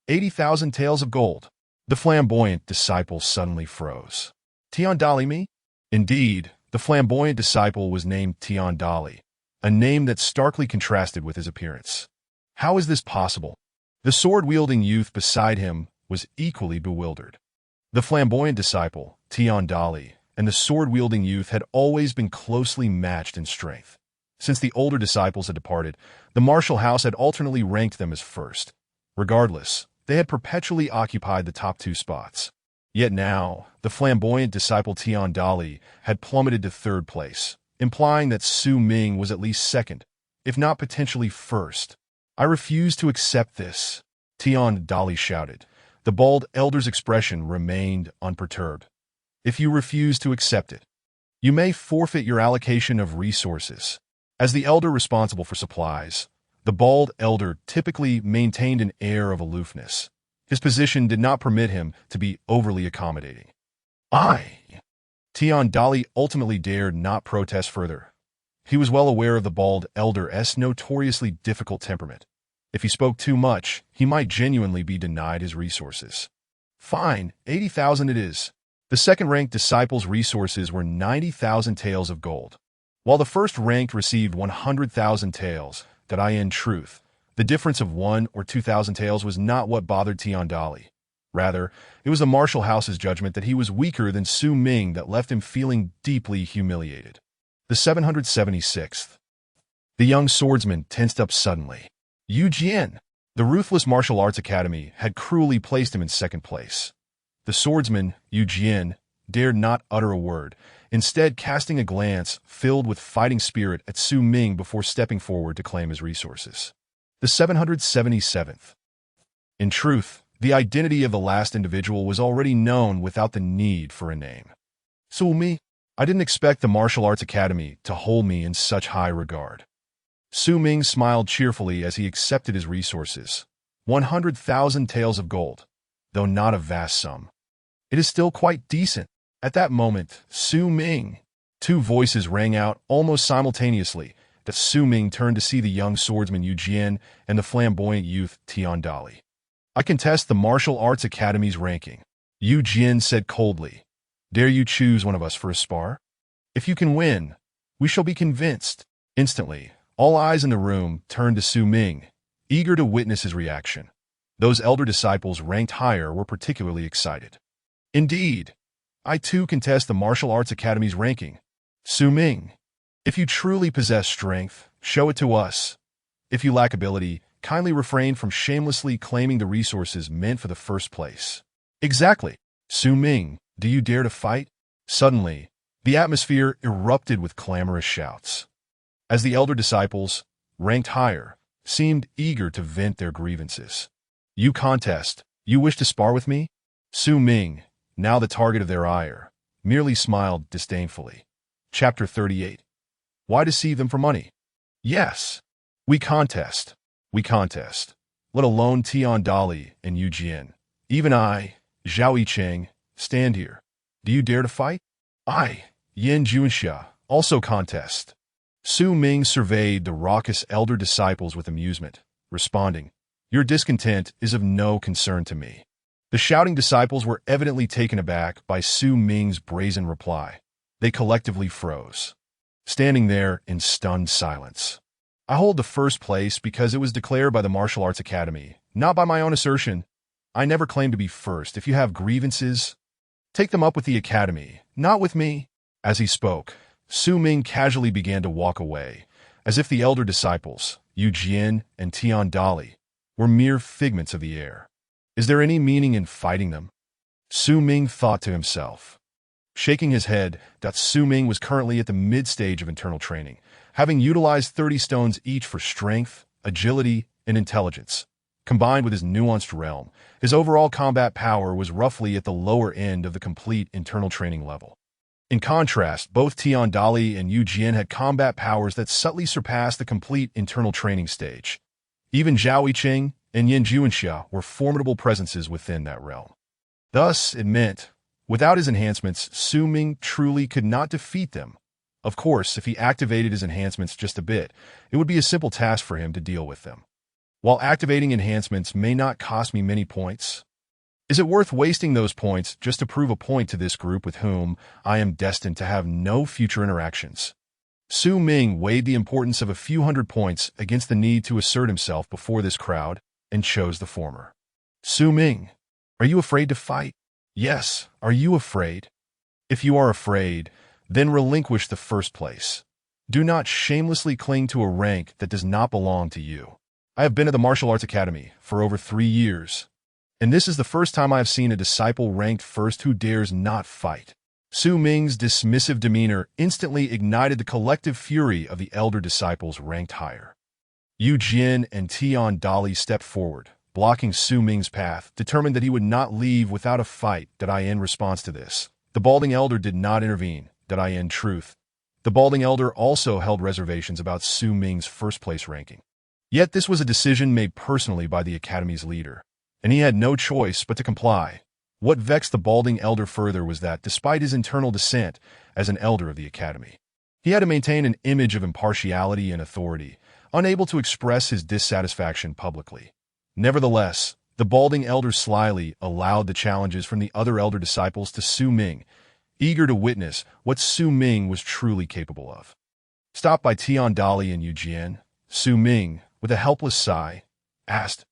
80,000 taels of gold. The flamboyant disciple suddenly froze. Tian Dali me? Indeed, The flamboyant disciple was named Tian Dali, a name that starkly contrasted with his appearance. How is this possible? The sword-wielding youth beside him was equally bewildered. The flamboyant disciple, Tian Dali, and the sword-wielding youth had always been closely matched in strength. Since the older disciples had departed, the martial house had alternately ranked them as first. Regardless, they had perpetually occupied the top two spots. Yet now, the flamboyant disciple Tian Dali had plummeted to third place, implying that Su Ming was at least second, if not potentially first. I refuse to accept this, Tian Dali shouted. The bald elder's expression remained unperturbed. If you refuse to accept it, you may forfeit your allocation of resources. As the elder responsible for supplies, the bald elder typically maintained an air of aloofness. His position did not permit him to be overly accommodating. Tian Dali ultimately dared not protest further. He was well aware of the bald elder's notoriously difficult temperament. If he spoke too much, he might genuinely be denied his resources. Fine, 80,000 it is. The second-ranked disciple's resources were 90,000 taels of gold, while the first-ranked received 100,000 taels. That in truth, the difference of 1 or 2,000 taels was not what bothered Tian Dali. Rather, it was the martial house's judgment that he was weaker than Su Ming that left him feeling deeply humiliated. The 776th. The young swordsman tensed up suddenly. Yu Jian, the ruthless martial arts academy, had cruelly placed him in second place. The swordsman, Yu Jian, dared not utter a word, instead casting a glance filled with fighting spirit at Su Ming before stepping forward to claim his resources. The 777th. In truth, the identity of the last individual was already known without the need for a name. Su Ming, I didn't expect the martial arts academy to hold me in such high regard. Su Ming smiled cheerfully as he accepted his resources. 100,000 taels of gold, though not a vast sum. It is still quite decent. At that moment, Su Ming. Two voices rang out almost simultaneously. That Su Ming turned to see the young swordsman Yu Jian and the flamboyant youth Tian Dali. I contest the Martial Arts Academy's ranking, Yu Jian said coldly. Dare you choose one of us for a spar? If you can win, we shall be convinced. Instantly, all eyes in the room turned to Su Ming, eager to witness his reaction. Those elder disciples ranked higher were particularly excited. Indeed, I too contest the Martial Arts Academy's ranking. Su Ming, if you truly possess strength, show it to us. If you lack ability, kindly refrain from shamelessly claiming the resources meant for the first place. Exactly. Su Ming, do you dare to fight? Suddenly, the atmosphere erupted with clamorous shouts. As the elder disciples, ranked higher, seemed eager to vent their grievances. You contest, you wish to spar with me? Su Ming, now the target of their ire, merely smiled disdainfully. Chapter 38. Why deceive them for money? Yes. We contest. We contest. Let alone Tian Dali and Yu Jian. Even I, Zhao Yicheng, stand here. Do you dare to fight? I, Yin Juanxia, also contest. Su Ming surveyed the raucous elder disciples with amusement, responding, Your discontent is of no concern to me. The shouting disciples were evidently taken aback by Su Ming's brazen reply. They collectively froze, standing there in stunned silence. I hold the first place because it was declared by the Martial Arts Academy, not by my own assertion. I never claimed to be first. If you have grievances, take them up with the Academy, not with me. As he spoke, Su Ming casually began to walk away, as if the elder disciples, Yu Jian and Tian Dali, were mere figments of the air. Is there any meaning in fighting them? Su Ming thought to himself. Shaking his head, Su Ming was currently at the mid-stage of internal training, having utilized 30 stones each for strength, agility, and intelligence. Combined with his nuanced realm, his overall combat power was roughly at the lower end of the complete internal training level. In contrast, both Tian Dali and Yu Jian had combat powers that subtly surpassed the complete internal training stage. Even Zhao Yicheng and Yin Juanxia were formidable presences within that realm. Thus, it meant, without his enhancements, Su Ming truly could not defeat them. Of course, if he activated his enhancements just a bit, it would be a simple task for him to deal with them. While activating enhancements may not cost me many points, Is it worth wasting those points just to prove a point to this group with whom I am destined to have no future interactions? Su Ming weighed the importance of a few hundred points against the need to assert himself before this crowd and chose the former. Su Ming, are you afraid to fight? Yes, are you afraid? If you are afraid, then relinquish the first place. Do not shamelessly cling to a rank that does not belong to you. I have been at the Martial Arts Academy for over 3 years, and this is the first time I have seen a disciple ranked first who dares not fight. Su Ming's dismissive demeanor instantly ignited the collective fury of the elder disciples ranked higher. Yu Jin and Tian Dali stepped forward, blocking Su Ming's path, determined that he would not leave without a fight. In response to this, the balding elder did not intervene. In truth, the balding elder also held reservations about Su Ming's first-place ranking. Yet this was a decision made personally by the Academy's leader, and he had no choice but to comply. What vexed the balding elder further was that, despite his internal dissent as an elder of the Academy, he had to maintain an image of impartiality and authority, unable to express his dissatisfaction publicly. Nevertheless, the balding elder slyly allowed the challenges from the other elder disciples to Su Ming, eager to witness what Su Ming was truly capable of. Stopped by Tian Dali and Yu Jian, Su Ming, with a helpless sigh, asked,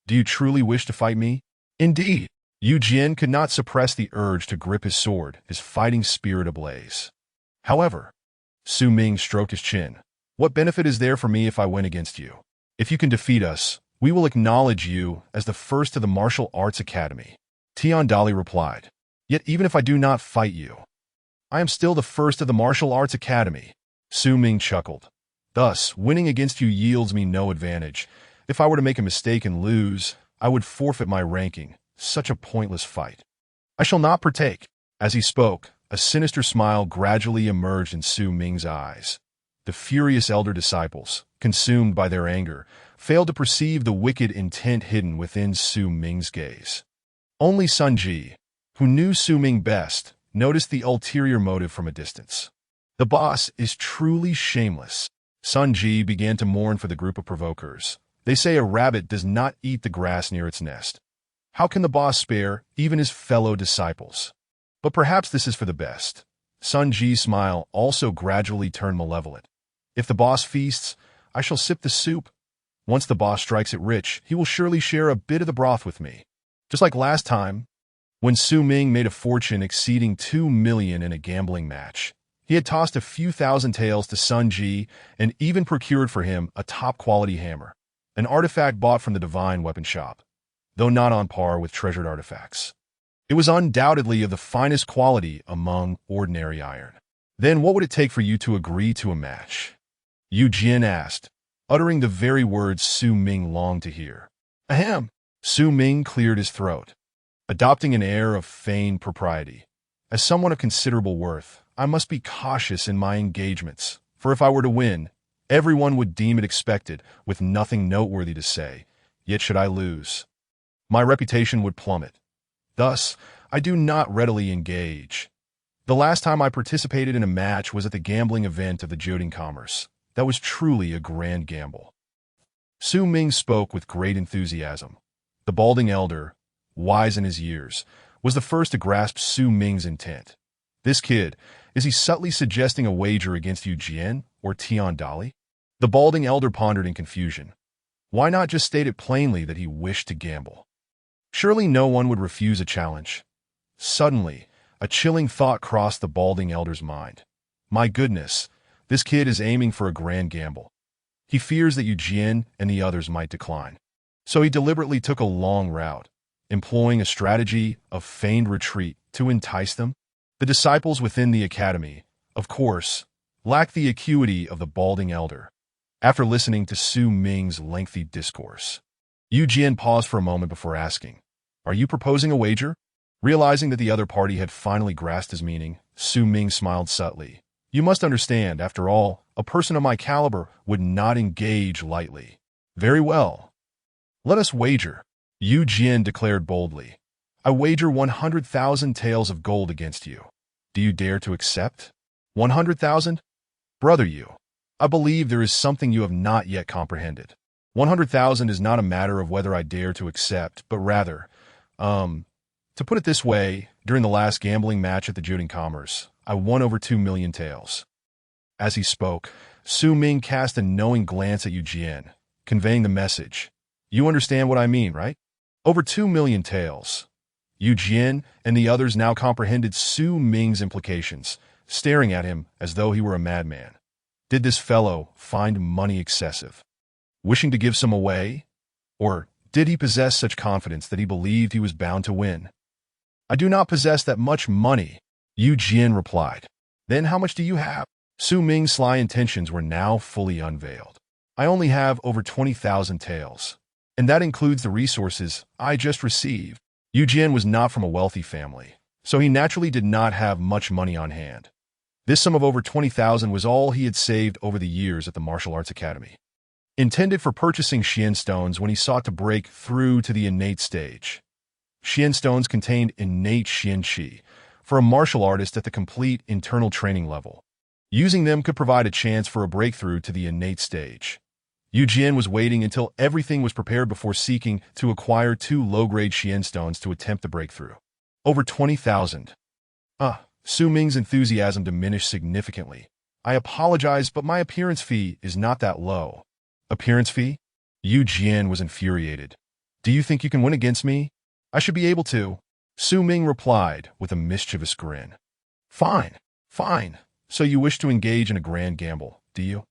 "Do you truly wish to fight me?" "Indeed." Yu Jian could not suppress the urge to grip his sword, his fighting spirit ablaze. However, Su Ming stroked his chin. "What benefit is there for me if I win against you? If you can defeat us, we will acknowledge you as the first of the Martial Arts Academy." Tian Dali replied, "Yet even if I do not fight you, I am still the first of the Martial Arts Academy." Su Ming chuckled. "Thus, winning against you yields me no advantage. If I were to make a mistake and lose, I would forfeit my ranking. Such a pointless fight. I shall not partake." As he spoke, a sinister smile gradually emerged in Su Ming's eyes. The furious elder disciples, consumed by their anger, failed to perceive the wicked intent hidden within Su Ming's gaze. Only Sun Ji, who knew Su Ming best, noticed the ulterior motive from a distance. "The boss is truly shameless." Sun Ji began to mourn for the group of provokers. "They say a rabbit does not eat the grass near its nest. How can the boss spare even his fellow disciples? But perhaps this is for the best." Sun Ji's smile also gradually turned malevolent. "If the boss feasts, I shall sip the soup. Once the boss strikes it rich, he will surely share a bit of the broth with me. Just like last time, when Su Ming made a fortune exceeding 2 million in a gambling match. He had tossed a few thousand taels to Sun Ji and even procured for him a top-quality hammer, an artifact bought from the Divine Weapon Shop, though not on par with treasured artifacts. It was undoubtedly of the finest quality among ordinary iron. "Then what would it take for you to agree to a match?" Yu Jin asked, uttering the very words Su Ming longed to hear. "Ahem." Su Ming cleared his throat, adopting an air of feigned propriety. "As someone of considerable worth, I must be cautious in my engagements, for if I were to win, everyone would deem it expected, with nothing noteworthy to say. Yet should I lose, my reputation would plummet. Thus, I do not readily engage. The last time I participated in a match was at the gambling event of the Jiuding Commerce. That was truly a grand gamble." Su Ming spoke with great enthusiasm. The balding elder, wise in his years, was the first to grasp Su Ming's intent. This kid, is he subtly suggesting a wager against Yu Jian or Tian Dali? The balding elder pondered in confusion. Why not just state it plainly that he wished to gamble? Surely no one would refuse a challenge. Suddenly, a chilling thought crossed the balding elder's mind. My goodness, this kid is aiming for a grand gamble. He fears that Yu Jian and the others might decline. So he deliberately took a long route, employing a strategy of feigned retreat to entice them. The disciples within the academy, of course, lacked the acuity of the balding elder. After listening to Su Ming's lengthy discourse, Yu Jian paused for a moment before asking, "Are you proposing a wager?" Realizing that the other party had finally grasped his meaning, Su Ming smiled subtly. "You must understand, after all, a person of my caliber would not engage lightly." "Very well. Let us wager," Yu Jian declared boldly. "I wager 100,000 taels of gold against you. Do you dare to accept?" 100,000? Brother Yu, I believe there is something you have not yet comprehended. 100,000 is not a matter of whether I dare to accept, but rather, To put it this way, during the last gambling match at the Judan Commerce, I won over 2 million taels. As he spoke, Su Ming cast a knowing glance at Yu Jian, conveying the message. You understand what I mean, right? Over 2 million taels. Yu Jian and the others now comprehended Su Ming's implications, staring at him as though he were a madman. Did this fellow find money excessive, wishing to give some away? Or did he possess such confidence that he believed he was bound to win? I do not possess that much money, Yu Jian replied. Then how much do you have? Su Ming's sly intentions were now fully unveiled. I only have over 20,000 taels, and that includes the resources I just received. Yu Jian was not from a wealthy family, so he naturally did not have much money on hand. This sum of over 20,000 was all he had saved over the years at the martial arts academy, intended for purchasing Xian stones when he sought to break through to the innate stage. Xian stones contained innate Xian Qi for a martial artist at the complete internal training level. Using them could provide a chance for a breakthrough to the innate stage. Yu Jian was waiting until everything was prepared before seeking to acquire 2 low-grade Xian stones to attempt the breakthrough. Over 20,000. Su Ming's enthusiasm diminished significantly. I apologize, but my appearance fee is not that low. Appearance fee? Yu Jian was infuriated. Do you think you can win against me? I should be able to. Su Ming replied with a mischievous grin. Fine, fine. So you wish to engage in a grand gamble, do you?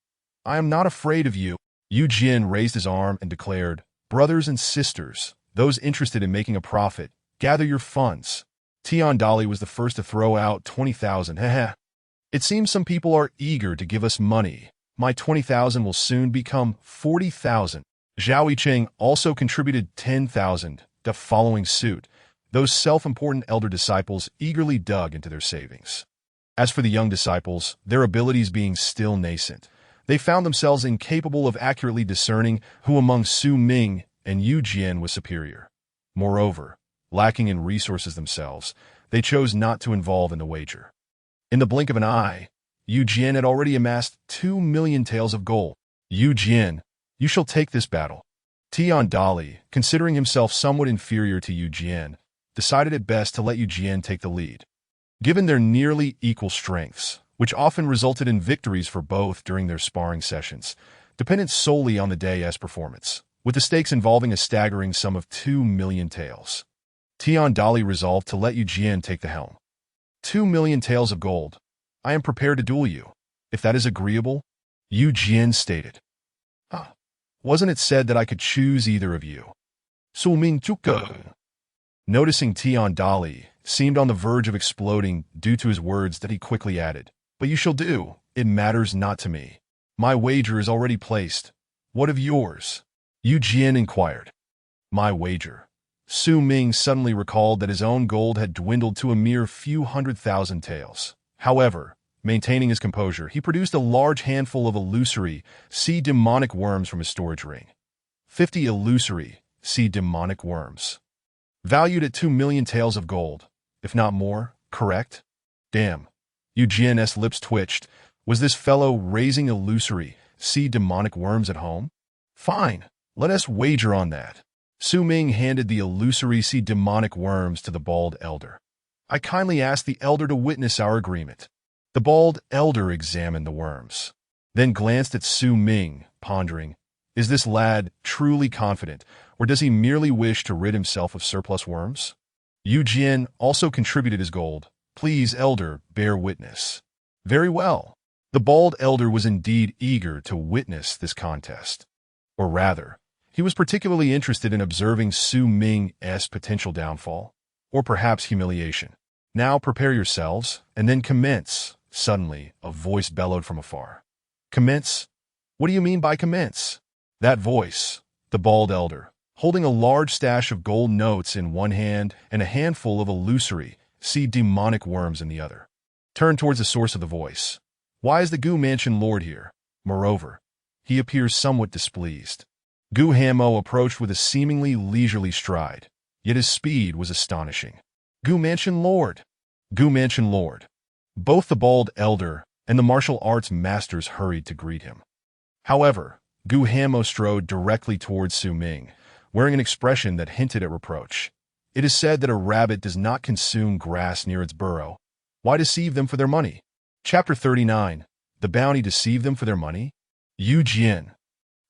I am not afraid of you. Yu Jian raised his arm and declared, Brothers and sisters, those interested in making a profit, gather your funds. Tian Dali was the first to throw out 20,000. It seems some people are eager to give us money. My 20,000 will soon become 40,000. Zhao Yicheng also contributed 10,000. Following suit, those self-important elder disciples eagerly dug into their savings. As for the young disciples, their abilities being still nascent, they found themselves incapable of accurately discerning who among Su Ming and Yu Jian was superior. Moreover, lacking in resources themselves, they chose not to involve in the wager. In the blink of an eye, Yu Jian had already amassed 2 million taels of gold. Yu Jian, you shall take this battle. Tian Dali, considering himself somewhat inferior to Yu Jian, decided it best to let Yu Jian take the lead. Given their nearly equal strengths, which often resulted in victories for both during their sparring sessions, dependent solely on the day's performance, with the stakes involving a staggering sum of 2 million taels. Tian Dali resolved to let Yu Jian take the helm. 2 million taels of gold. I am prepared to duel you, if that is agreeable, Yu Jian stated. Wasn't it said that I could choose either of you? Su Ming Zhuge. Noticing Tian Dali seemed on the verge of exploding due to his words that he quickly added, But you shall do, it matters not to me. My wager is already placed. What of yours? Yu Jian inquired. My wager. Su Ming suddenly recalled that his own gold had dwindled to a mere few 100,000 taels. However, maintaining his composure, he produced a large handful of illusory, demonic worms from his storage ring. 50 illusory, demonic worms. Valued at 2 million taels of gold, if not more, correct? Damn. Yu Jian's lips twitched. Was this fellow raising illusory, demonic worms at home? Fine, let us wager on that. Su Ming handed the illusory demonic worms to the bald elder. I kindly ask the elder to witness our agreement. The bald elder examined the worms, then glanced at Su Ming, pondering, is this lad truly confident, or does he merely wish to rid himself of surplus worms? Yu Jian also contributed his gold. Please, elder, bear witness. Very well. The bald elder was indeed eager to witness this contest. Or rather, he was particularly interested in observing Su Ming's potential downfall, or perhaps humiliation. Now prepare yourselves, and then commence. Suddenly, a voice bellowed from afar. Commence? What do you mean by commence? That voice, the bald elder, holding a large stash of gold notes in one hand and a handful of illusory, demonic worms in the other, turned towards the source of the voice. Why is the Gu Mansion Lord here? Moreover, he appears somewhat displeased. Gu Hamo approached with a seemingly leisurely stride, yet his speed was astonishing. Gu Mansion Lord! Gu Mansion Lord! Both the bald elder and the martial arts masters hurried to greet him. However, Gu Hamo strode directly towards Su Ming, wearing an expression that hinted at reproach. It is said that a rabbit does not consume grass near its burrow. Why deceive them for their money? Chapter 39. The bounty deceived them for their money? Yu Jian,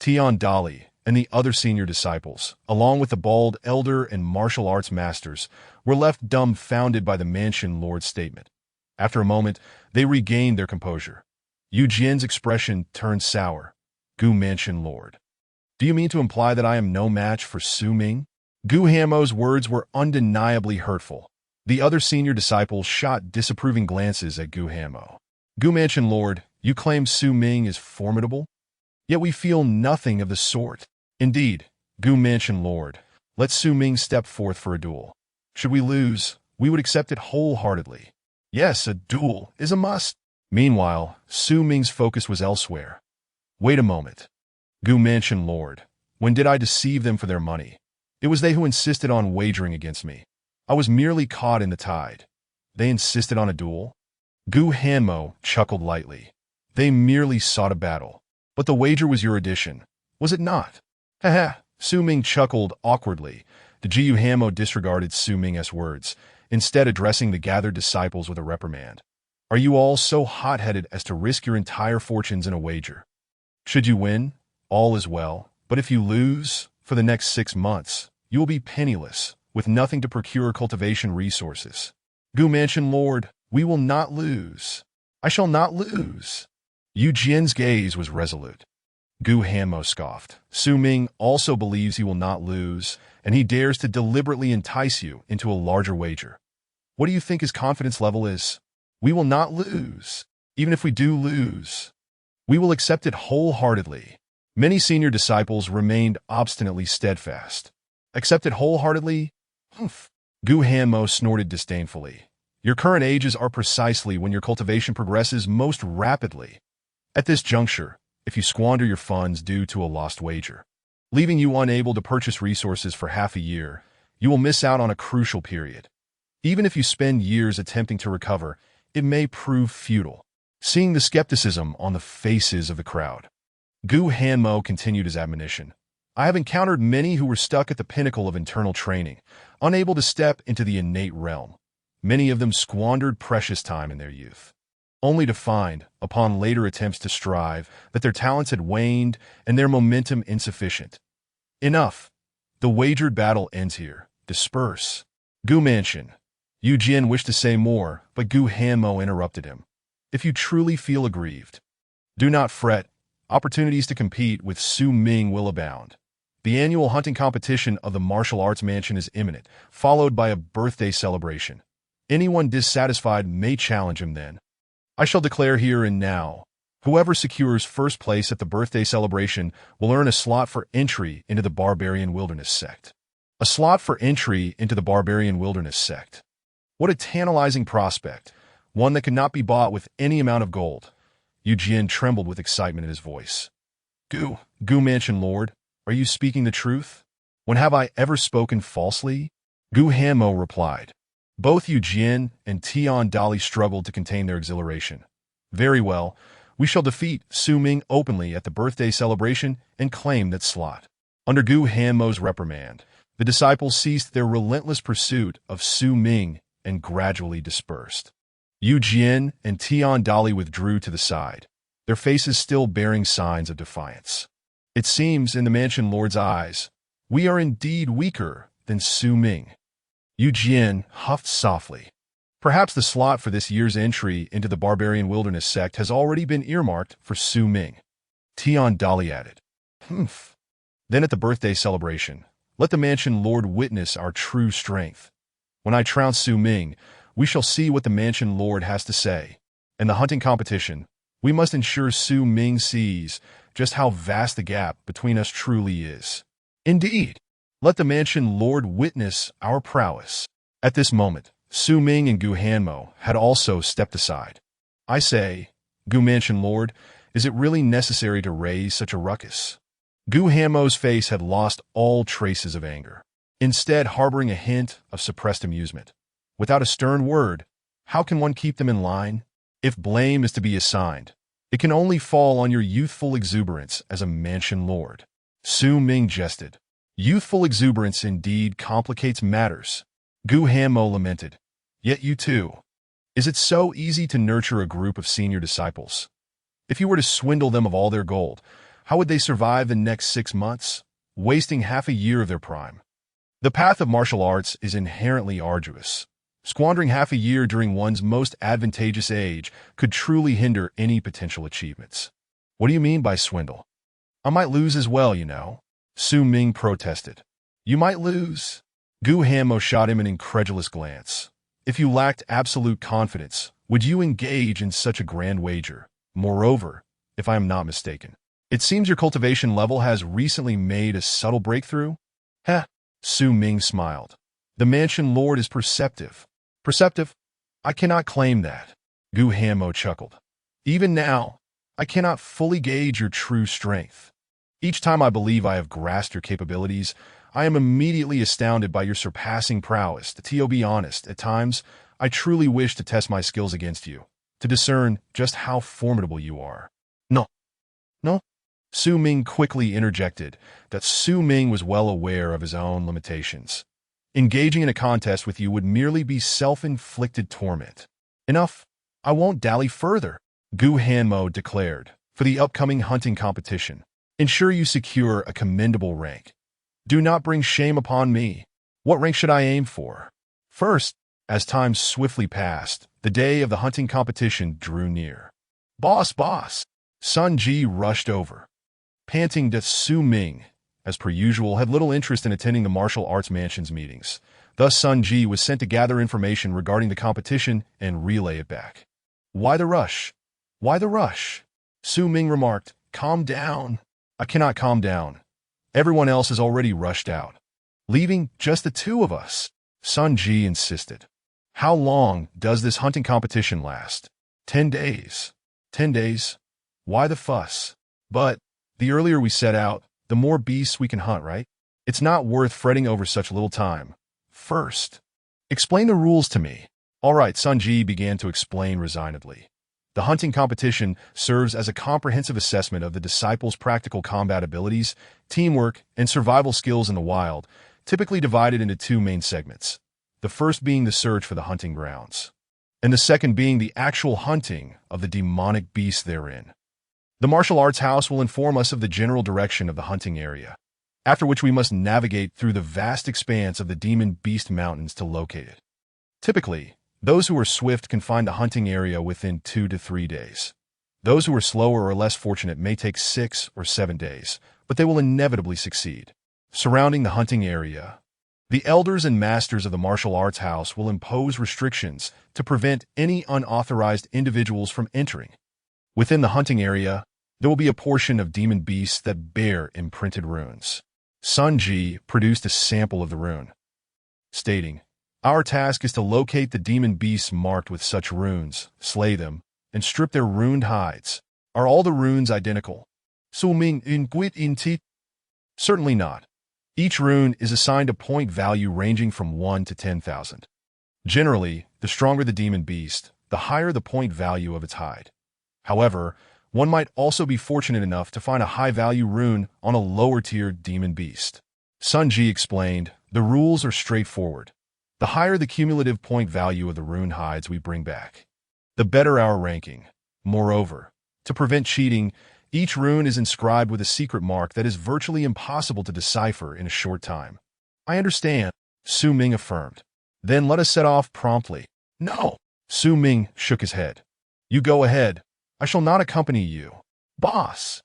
Tian Dali, and the other senior disciples, along with the bald elder and martial arts masters, were left dumbfounded by the mansion lord's statement. After a moment, they regained their composure. Yu Jian's expression turned sour. Gu mansion lord. Do you mean to imply that I am no match for Su Ming? Gu Hamo's words were undeniably hurtful. The other senior disciples shot disapproving glances at Gu Hamo. Gu mansion lord, you claim Su Ming is formidable? Yet we feel nothing of the sort. Indeed, Gu mansion lord, let Su Ming step forth for a duel. Should we lose, we would accept it wholeheartedly. Yes, a duel is a must. Meanwhile, Su Ming's focus was elsewhere. Wait a moment. Gu mansion lord, when did I deceive them for their money? It was they who insisted on wagering against me. I was merely caught in the tide. They insisted on a duel? Gu Hanmo chuckled lightly. They merely sought a battle. But the wager was your addition, was it not? Haha, Su Ming chuckled awkwardly. The Gu Hanmo disregarded Su Ming's words, instead addressing the gathered disciples with a reprimand. Are you all so hot-headed as to risk your entire fortunes in a wager? Should you win, all is well, but if you lose, for the next 6 months, you will be penniless, with nothing to procure cultivation resources. Gu mansion lord, we will not lose. I shall not lose. Yu Jian's gaze was resolute. Gu Hanmo scoffed. Su Ming also believes he will not lose, and he dares to deliberately entice you into a larger wager. What do you think his confidence level is? We will not lose. Even if we do lose, we will accept it wholeheartedly. Many senior disciples remained obstinately steadfast. Accept it wholeheartedly? Humph. Gu Hanmo snorted disdainfully. Your current ages are precisely when your cultivation progresses most rapidly. At this juncture, if you squander your funds due to a lost wager, leaving you unable to purchase resources for half a year, you will miss out on a crucial period. Even if you spend years attempting to recover, it may prove futile. Seeing the skepticism on the faces of the crowd, Gu Hanmo continued his admonition. I have encountered many who were stuck at the pinnacle of internal training, unable to step into the innate realm. Many of them squandered precious time in their youth, only to find, upon later attempts to strive, that their talents had waned and their momentum insufficient. Enough. The wagered battle ends here. Disperse. Gu mansion. Yu Jian wished to say more, but Gu Hanmo interrupted him. If you truly feel aggrieved, do not fret. Opportunities to compete with Su Ming will abound. The annual hunting competition of the martial arts mansion is imminent, followed by a birthday celebration. Anyone dissatisfied may challenge him then. I shall declare here and now, whoever secures first place at the birthday celebration will earn a slot for entry into the Barbarian Wilderness Sect. A slot for entry into the Barbarian Wilderness Sect. What a tantalizing prospect, one that could not be bought with any amount of gold. Yu Jian trembled with excitement in his voice. Gu mansion lord, are you speaking the truth? When have I ever spoken falsely? Gu Hanmo replied. Both Yu Jian and Tian Dali struggled to contain their exhilaration. Very well, we shall defeat Su Ming openly at the birthday celebration and claim that slot. Under Gu Hanmo's reprimand, the disciples ceased their relentless pursuit of Su Ming and gradually dispersed. Yu Jian and Tian Dali withdrew to the side, their faces still bearing signs of defiance. It seems, in the mansion lord's eyes, we are indeed weaker than Su Ming. Yu Jian huffed softly. Perhaps the slot for this year's entry into the Barbarian Wilderness Sect has already been earmarked for Su Ming. Tian Dali added. Humph. Then at the birthday celebration, let the mansion lord witness our true strength. When I trounce Su Ming, we shall see what the mansion lord has to say. In the hunting competition, we must ensure Su Ming sees just how vast the gap between us truly is. Indeed. Let the mansion lord witness our prowess. At this moment, Su Ming and Gu Hanmo had also stepped aside. I say, Gu mansion lord, is it really necessary to raise such a ruckus? Gu Hanmo's face had lost all traces of anger, instead harboring a hint of suppressed amusement. Without a stern word, how can one keep them in line? If blame is to be assigned, it can only fall on your youthful exuberance as a mansion lord. Su Ming jested. Youthful exuberance indeed complicates matters. Gu Hanmo lamented. Yet you too. Is it so easy to nurture a group of senior disciples? If you were to swindle them of all their gold, how would they survive the next 6 months, wasting half a year of their prime? The path of martial arts is inherently arduous. Squandering half a year during one's most advantageous age could truly hinder any potential achievements. What do you mean by swindle? I might lose as well, you know. Su Ming protested. You might lose? Gu Hanmo shot him an incredulous glance. If you lacked absolute confidence, would you engage in such a grand wager? Moreover, if I am not mistaken, it seems your cultivation level has recently made a subtle breakthrough? Heh, Su Ming smiled. The mansion lord is perceptive. Perceptive? I cannot claim that. Gu Hanmo chuckled. Even now, I cannot fully gauge your true strength. Each time I believe I have grasped your capabilities, I am immediately astounded by your surpassing prowess. To be honest, at times, I truly wish to test my skills against you, to discern just how formidable you are. No. No? Su Ming quickly interjected that Su Ming was well aware of his own limitations. Engaging in a contest with you would merely be self-inflicted torment. Enough. I won't dally further, Gu Hanmo declared. For the upcoming hunting competition, ensure you secure a commendable rank. Do not bring shame upon me. What rank should I aim for? First, as time swiftly passed, the day of the hunting competition drew near. Boss! Sun Ji rushed over. Panting that Su Ming, as per usual, had little interest in attending the martial arts mansion's meetings. Thus Sun Ji was sent to gather information regarding the competition and relay it back. Why the rush? Why the rush? Su Ming remarked. Calm down. I cannot calm down. Everyone else has already rushed out, leaving just the two of us. Sun Ji insisted. How long does this hunting competition last? 10 days. 10 days? Why the fuss? But the earlier we set out, the more beasts we can hunt, right? It's not worth fretting over such little time. First, explain the rules to me. All right, Sun Ji began to explain resignedly. The hunting competition serves as a comprehensive assessment of the disciples' practical combat abilities, teamwork, and survival skills in the wild, typically divided into 2 main segments. The first being the search for the hunting grounds, and the second being the actual hunting of the demonic beasts therein. The martial arts house will inform us of the general direction of the hunting area, after which we must navigate through the vast expanse of the demon beast mountains to locate it. Typically, those who are swift can find the hunting area within 2 to 3 days. Those who are slower or less fortunate may take 6 or 7 days, but they will inevitably succeed. Surrounding the hunting area, the elders and masters of the martial arts house will impose restrictions to prevent any unauthorized individuals from entering. Within the hunting area, there will be a portion of demon beasts that bear imprinted runes. Sun Ji produced a sample of the rune, stating, Our task is to locate the demon beasts marked with such runes, slay them, and strip their runed hides. Are all the runes identical? Su Ming in Guit in Ti? Certainly not. Each rune is assigned a point value ranging from 1 to 10,000. Generally, the stronger the demon beast, the higher the point value of its hide. However, one might also be fortunate enough to find a high-value rune on a lower-tier demon beast. Sun Ji explained, the rules are straightforward. The higher the cumulative point value of the rune hides we bring back, the better our ranking. Moreover, to prevent cheating, each rune is inscribed with a secret mark that is virtually impossible to decipher in a short time. I understand, Su Ming affirmed. Then let us set off promptly. No, Su Ming shook his head. You go ahead. I shall not accompany you. Boss!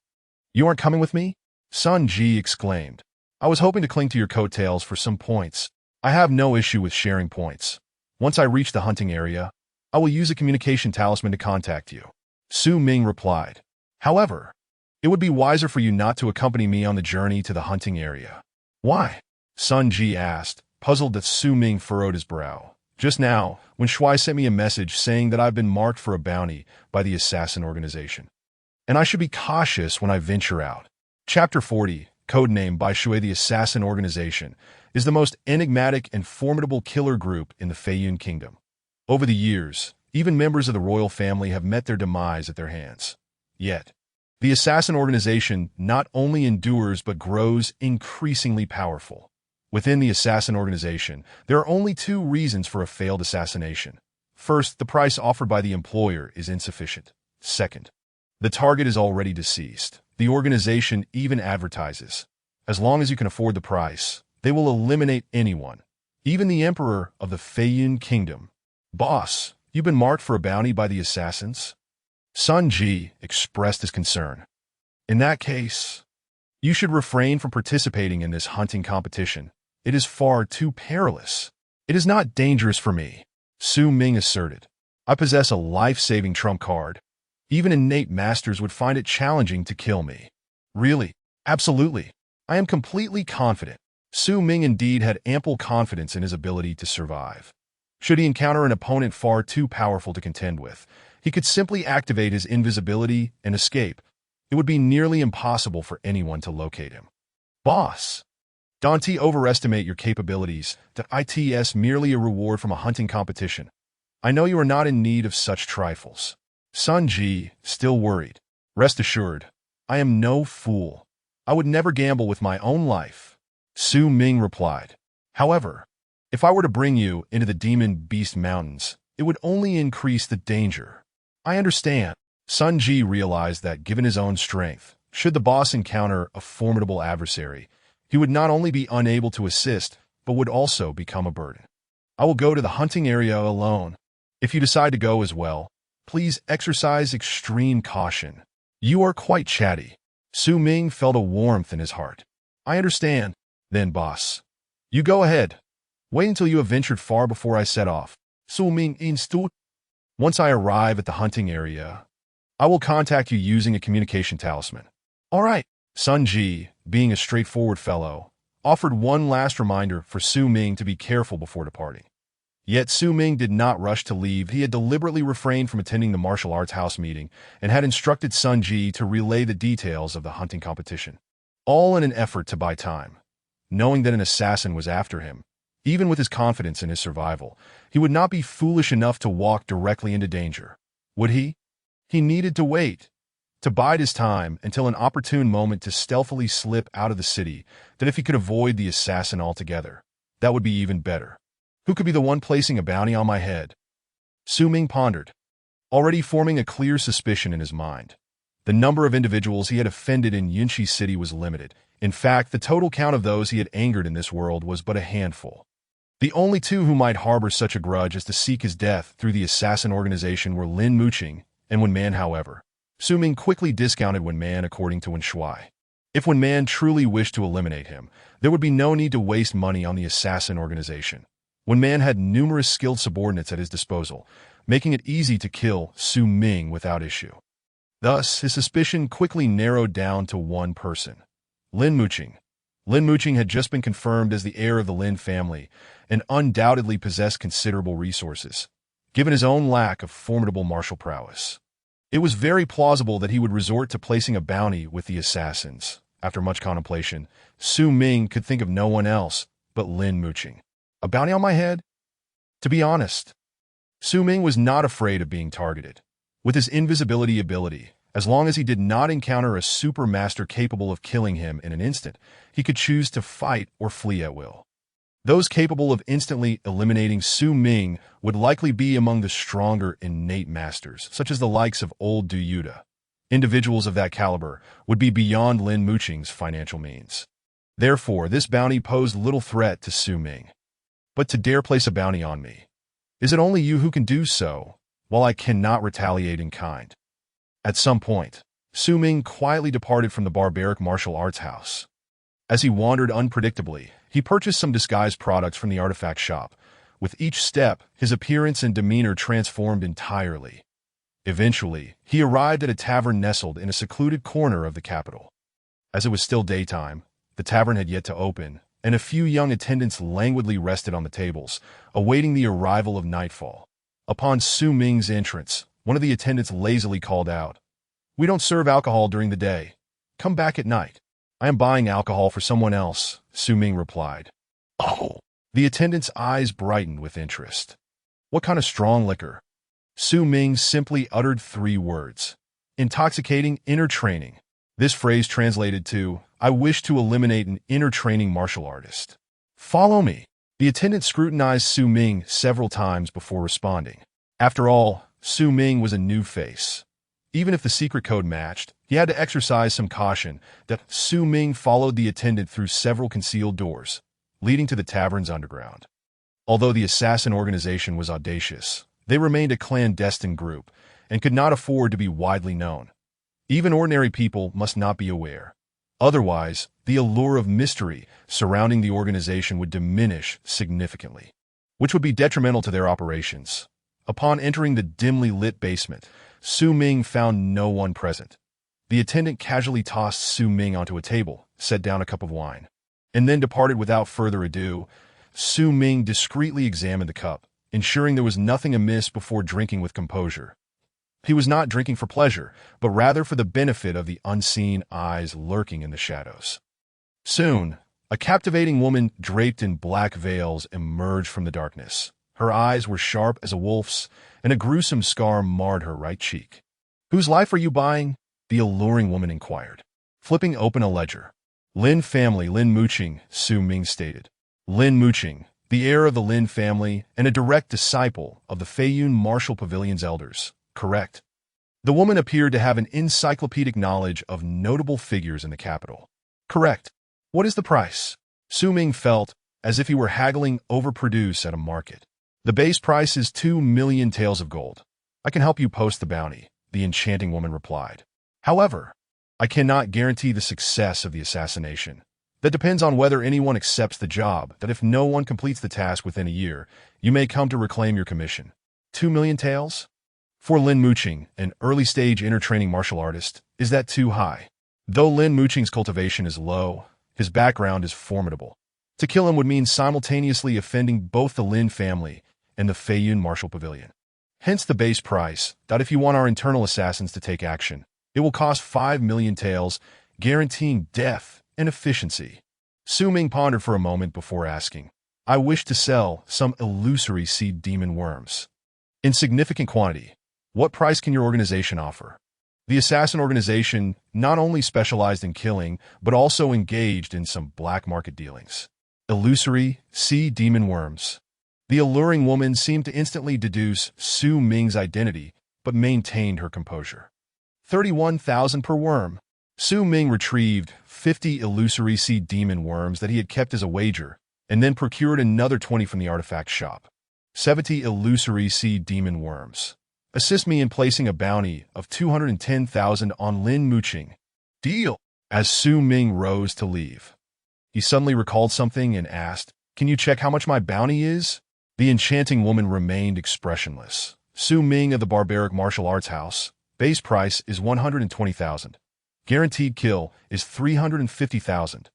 You aren't coming with me? Sun Ji exclaimed. I was hoping to cling to your coattails for some points. I have no issue with sharing points. Once I reach the hunting area, I will use a communication talisman to contact you. Su Ming replied. However, it would be wiser for you not to accompany me on the journey to the hunting area. Why? Sun Ji asked, puzzled that Su Ming furrowed his brow. Just now, when Xue sent me a message saying that I've been marked for a bounty by the assassin organization, and I should be cautious when I venture out. Chapter 40, codenamed by Xue the Assassin Organization, is the most enigmatic and formidable killer group in the Feiyun Kingdom. Over the years, even members of the royal family have met their demise at their hands. Yet, the assassin organization not only endures but grows increasingly powerful. Within the assassin organization, there are only two reasons for a failed assassination. First, the price offered by the employer is insufficient. Second, the target is already deceased. The organization even advertises, as long as you can afford the price, they will eliminate anyone, even the emperor of the Feiyun kingdom. Boss, you've been marked for a bounty by the assassins? Sun Ji expressed his concern. In that case, you should refrain from participating in this hunting competition. It is far too perilous. It is not dangerous for me, Su Ming asserted. I possess a life-saving trump card. Even innate masters would find it challenging to kill me. Really? Absolutely. I am completely confident. Su Ming indeed had ample confidence in his ability to survive. Should he encounter an opponent far too powerful to contend with, he could simply activate his invisibility and escape. It would be nearly impossible for anyone to locate him. Boss, don't overestimate your capabilities. It's merely a reward from a hunting competition. I know you are not in need of such trifles. Sun Ji, still worried. Rest assured, I am no fool. I would never gamble with my own life. Su Ming replied. However, if I were to bring you into the Demon Beast Mountains, it would only increase the danger. I understand. Sun Ji realized that given his own strength, should the boss encounter a formidable adversary, he would not only be unable to assist, but would also become a burden. I will go to the hunting area alone. If you decide to go as well, please exercise extreme caution. You are quite chatty. Su Ming felt a warmth in his heart. I understand. Then, boss, you go ahead. Wait until you have ventured far before I set off. Su Ming instood. Once I arrive at the hunting area, I will contact you using a communication talisman. All right. Sun Ji, being a straightforward fellow, offered one last reminder for Su Ming to be careful before departing. Yet Su Ming did not rush to leave. He had deliberately refrained from attending the martial arts house meeting and had instructed Sun Ji to relay the details of the hunting competition, all in an effort to buy time. Knowing that an assassin was after him, even with his confidence in his survival, he would not be foolish enough to walk directly into danger. Would he? He needed to wait, to bide his time until an opportune moment to stealthily slip out of the city. That if he could avoid the assassin altogether, that would be even better. Who could be the one placing a bounty on my head? Su Ming pondered, already forming a clear suspicion in his mind. The number of individuals he had offended in Yunshi City was limited. In fact, the total count of those he had angered in this world was but a handful. The only two who might harbor such a grudge as to seek his death through the assassin organization were Lin Muqing and Wen Man. However, Su Ming quickly discounted Wen Man according to Wen Xue. If Wen Man truly wished to eliminate him, there would be no need to waste money on the assassin organization. Wen Man had numerous skilled subordinates at his disposal, making it easy to kill Su Ming without issue. Thus, his suspicion quickly narrowed down to one person, Lin Muqing. Lin Muqing had just been confirmed as the heir of the Lin family and undoubtedly possessed considerable resources, given his own lack of formidable martial prowess. It was very plausible that he would resort to placing a bounty with the assassins. After much contemplation, Su Ming could think of no one else but Lin Muqing. A bounty on my head? To be honest, Su Ming was not afraid of being targeted. With his invisibility ability, as long as he did not encounter a super master capable of killing him in an instant, he could choose to fight or flee at will. Those capable of instantly eliminating Su Ming would likely be among the stronger innate masters, such as the likes of old Du Yuda. Individuals of that caliber would be beyond Lin Muqing's financial means. Therefore, this bounty posed little threat to Su Ming. But to dare place a bounty on me, is it only you who can do so, while I cannot retaliate in kind? At some point, Su Ming quietly departed from the Barbaric martial arts house. As he wandered unpredictably, he purchased some disguise products from the artifact shop. With each step, his appearance and demeanor transformed entirely. Eventually, he arrived at a tavern nestled in a secluded corner of the capital. As it was still daytime, the tavern had yet to open, and a few young attendants languidly rested on the tables, awaiting the arrival of nightfall. Upon Su Ming's entrance, one of the attendants lazily called out, "We don't serve alcohol during the day. Come back at night." "I am buying alcohol for someone else," Su Ming replied. "Oh." The attendant's eyes brightened with interest. "What kind of strong liquor?" Su Ming simply uttered 3 words. "Intoxicating inner training." This phrase translated to, "I wish to eliminate an inner training martial artist." Follow me. The attendant scrutinized Su Ming several times before responding. After all, Su Ming was a new face. Even if the secret code matched, he had to exercise some caution that Su Ming followed the attendant through several concealed doors, leading to the tavern's underground. Although the assassin organization was audacious, they remained a clandestine group and could not afford to be widely known. Even ordinary people must not be aware. Otherwise, the allure of mystery surrounding the organization would diminish significantly, which would be detrimental to their operations. Upon entering the dimly lit basement, Su Ming found no one present. The attendant casually tossed Su Ming onto a table, set down a cup of wine, and then departed without further ado. Su Ming discreetly examined the cup, ensuring there was nothing amiss before drinking with composure. He was not drinking for pleasure, but rather for the benefit of the unseen eyes lurking in the shadows. Soon, a captivating woman draped in black veils emerged from the darkness. Her eyes were sharp as a wolf's, and a gruesome scar marred her right cheek. "Whose life are you buying?" the alluring woman inquired. Flipping open a ledger. "Lin family, Lin Muqing," Su Ming stated. Lin Muqing, the heir of the Lin family and a direct disciple of the Feiyun Martial Pavilion's elders. Correct. The woman appeared to have an encyclopedic knowledge of notable figures in the capital. Correct. What is the price? Su Ming felt as if he were haggling over produce at a market. The base price is 2 million taels of gold. I can help you post the bounty, the enchanting woman replied. However, I cannot guarantee the success of the assassination. That depends on whether anyone accepts the job, that if no one completes the task within a year, you may come to reclaim your commission. 2 million taels? For Lin Muqing, an early-stage inner-training martial artist, is that too high? Though Lin Muqing's cultivation is low, his background is formidable. To kill him would mean simultaneously offending both the Lin family and the Feiyun Martial Pavilion. Hence the base price, that if you want our internal assassins to take action, it will cost 5 million taels, guaranteeing death and efficiency. Su Ming pondered for a moment before asking, I wish to sell some illusory seed demon worms. In significant quantity. What price can your organization offer? The assassin organization not only specialized in killing, but also engaged in some black market dealings. Illusory sea demon worms. The alluring woman seemed to instantly deduce Su Ming's identity, but maintained her composure. 31,000 per worm. Su Ming retrieved 50 illusory sea demon worms that he had kept as a wager, and then procured another 20 from the artifact shop. 70 illusory sea demon worms. Assist me in placing a bounty of 210,000 on Lin Muqing. Deal. As Su Ming rose to leave, he suddenly recalled something and asked, Can you check how much my bounty is? The enchanting woman remained expressionless. Su Ming of the Barbaric Martial Arts House. Base price is 120,000. Guaranteed kill is 350,000.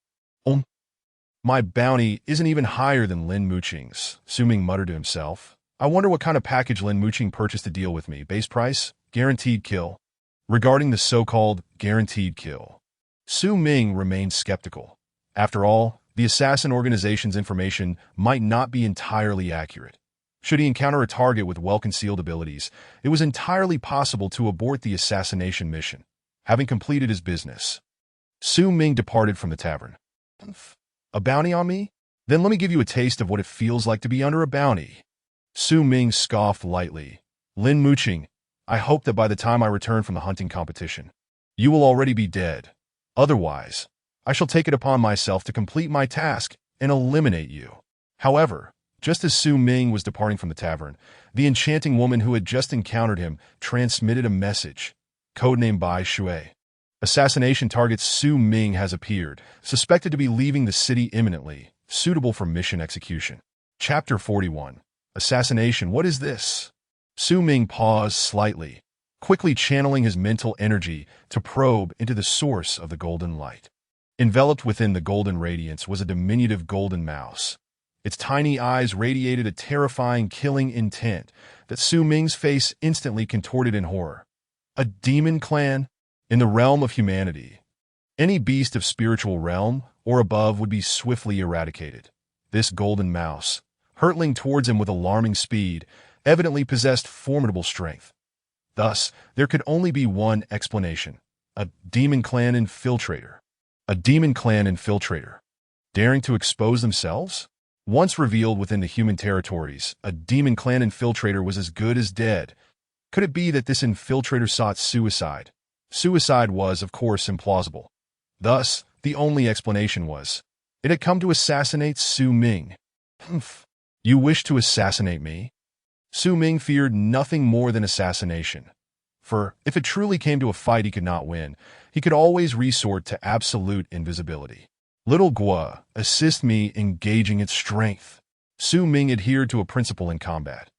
My bounty isn't even higher than Lin Muqing's, Su Ming muttered to himself. I wonder what kind of package Lin Muqing purchased to deal with me. Base price, guaranteed kill. Regarding the so-called guaranteed kill, Su Ming remained skeptical. After all, the assassin organization's information might not be entirely accurate. Should he encounter a target with well-concealed abilities, it was entirely possible to abort the assassination mission, having completed his business. Su Ming departed from the tavern. A bounty on me? Then let me give you a taste of what it feels like to be under a bounty. Su Ming scoffed lightly. Lin Muqing, I hope that by the time I return from the hunting competition, you will already be dead. Otherwise, I shall take it upon myself to complete my task and eliminate you. However, just as Su Ming was departing from the tavern, the enchanting woman who had just encountered him transmitted a message, codenamed Chi Xue. Assassination target Su Ming has appeared, suspected to be leaving the city imminently, suitable for mission execution. Chapter 41. Assassination. What is this? Su Ming paused slightly, quickly channeling his mental energy to probe into the source of the golden light. Enveloped within the golden radiance was a diminutive golden mouse. Its tiny eyes radiated a terrifying, killing intent that Su Ming's face instantly contorted in horror. A demon clan? In the realm of humanity, any beast of spiritual realm or above would be swiftly eradicated. This golden mouse, hurtling towards him with alarming speed, evidently possessed formidable strength. Thus, there could only be one explanation: a demon clan infiltrator. A demon clan infiltrator, daring to expose themselves? Once revealed within the human territories, a demon clan infiltrator was as good as dead. Could it be that this infiltrator sought suicide? Suicide was, of course, implausible. Thus, the only explanation was, it had come to assassinate Su Ming. Humph. You wish to assassinate me? Su Ming feared nothing more than assassination. For, if it truly came to a fight he could not win, he could always resort to absolute invisibility. Little Guo, assist me engaging its strength. Su Ming adhered to a principle in combat.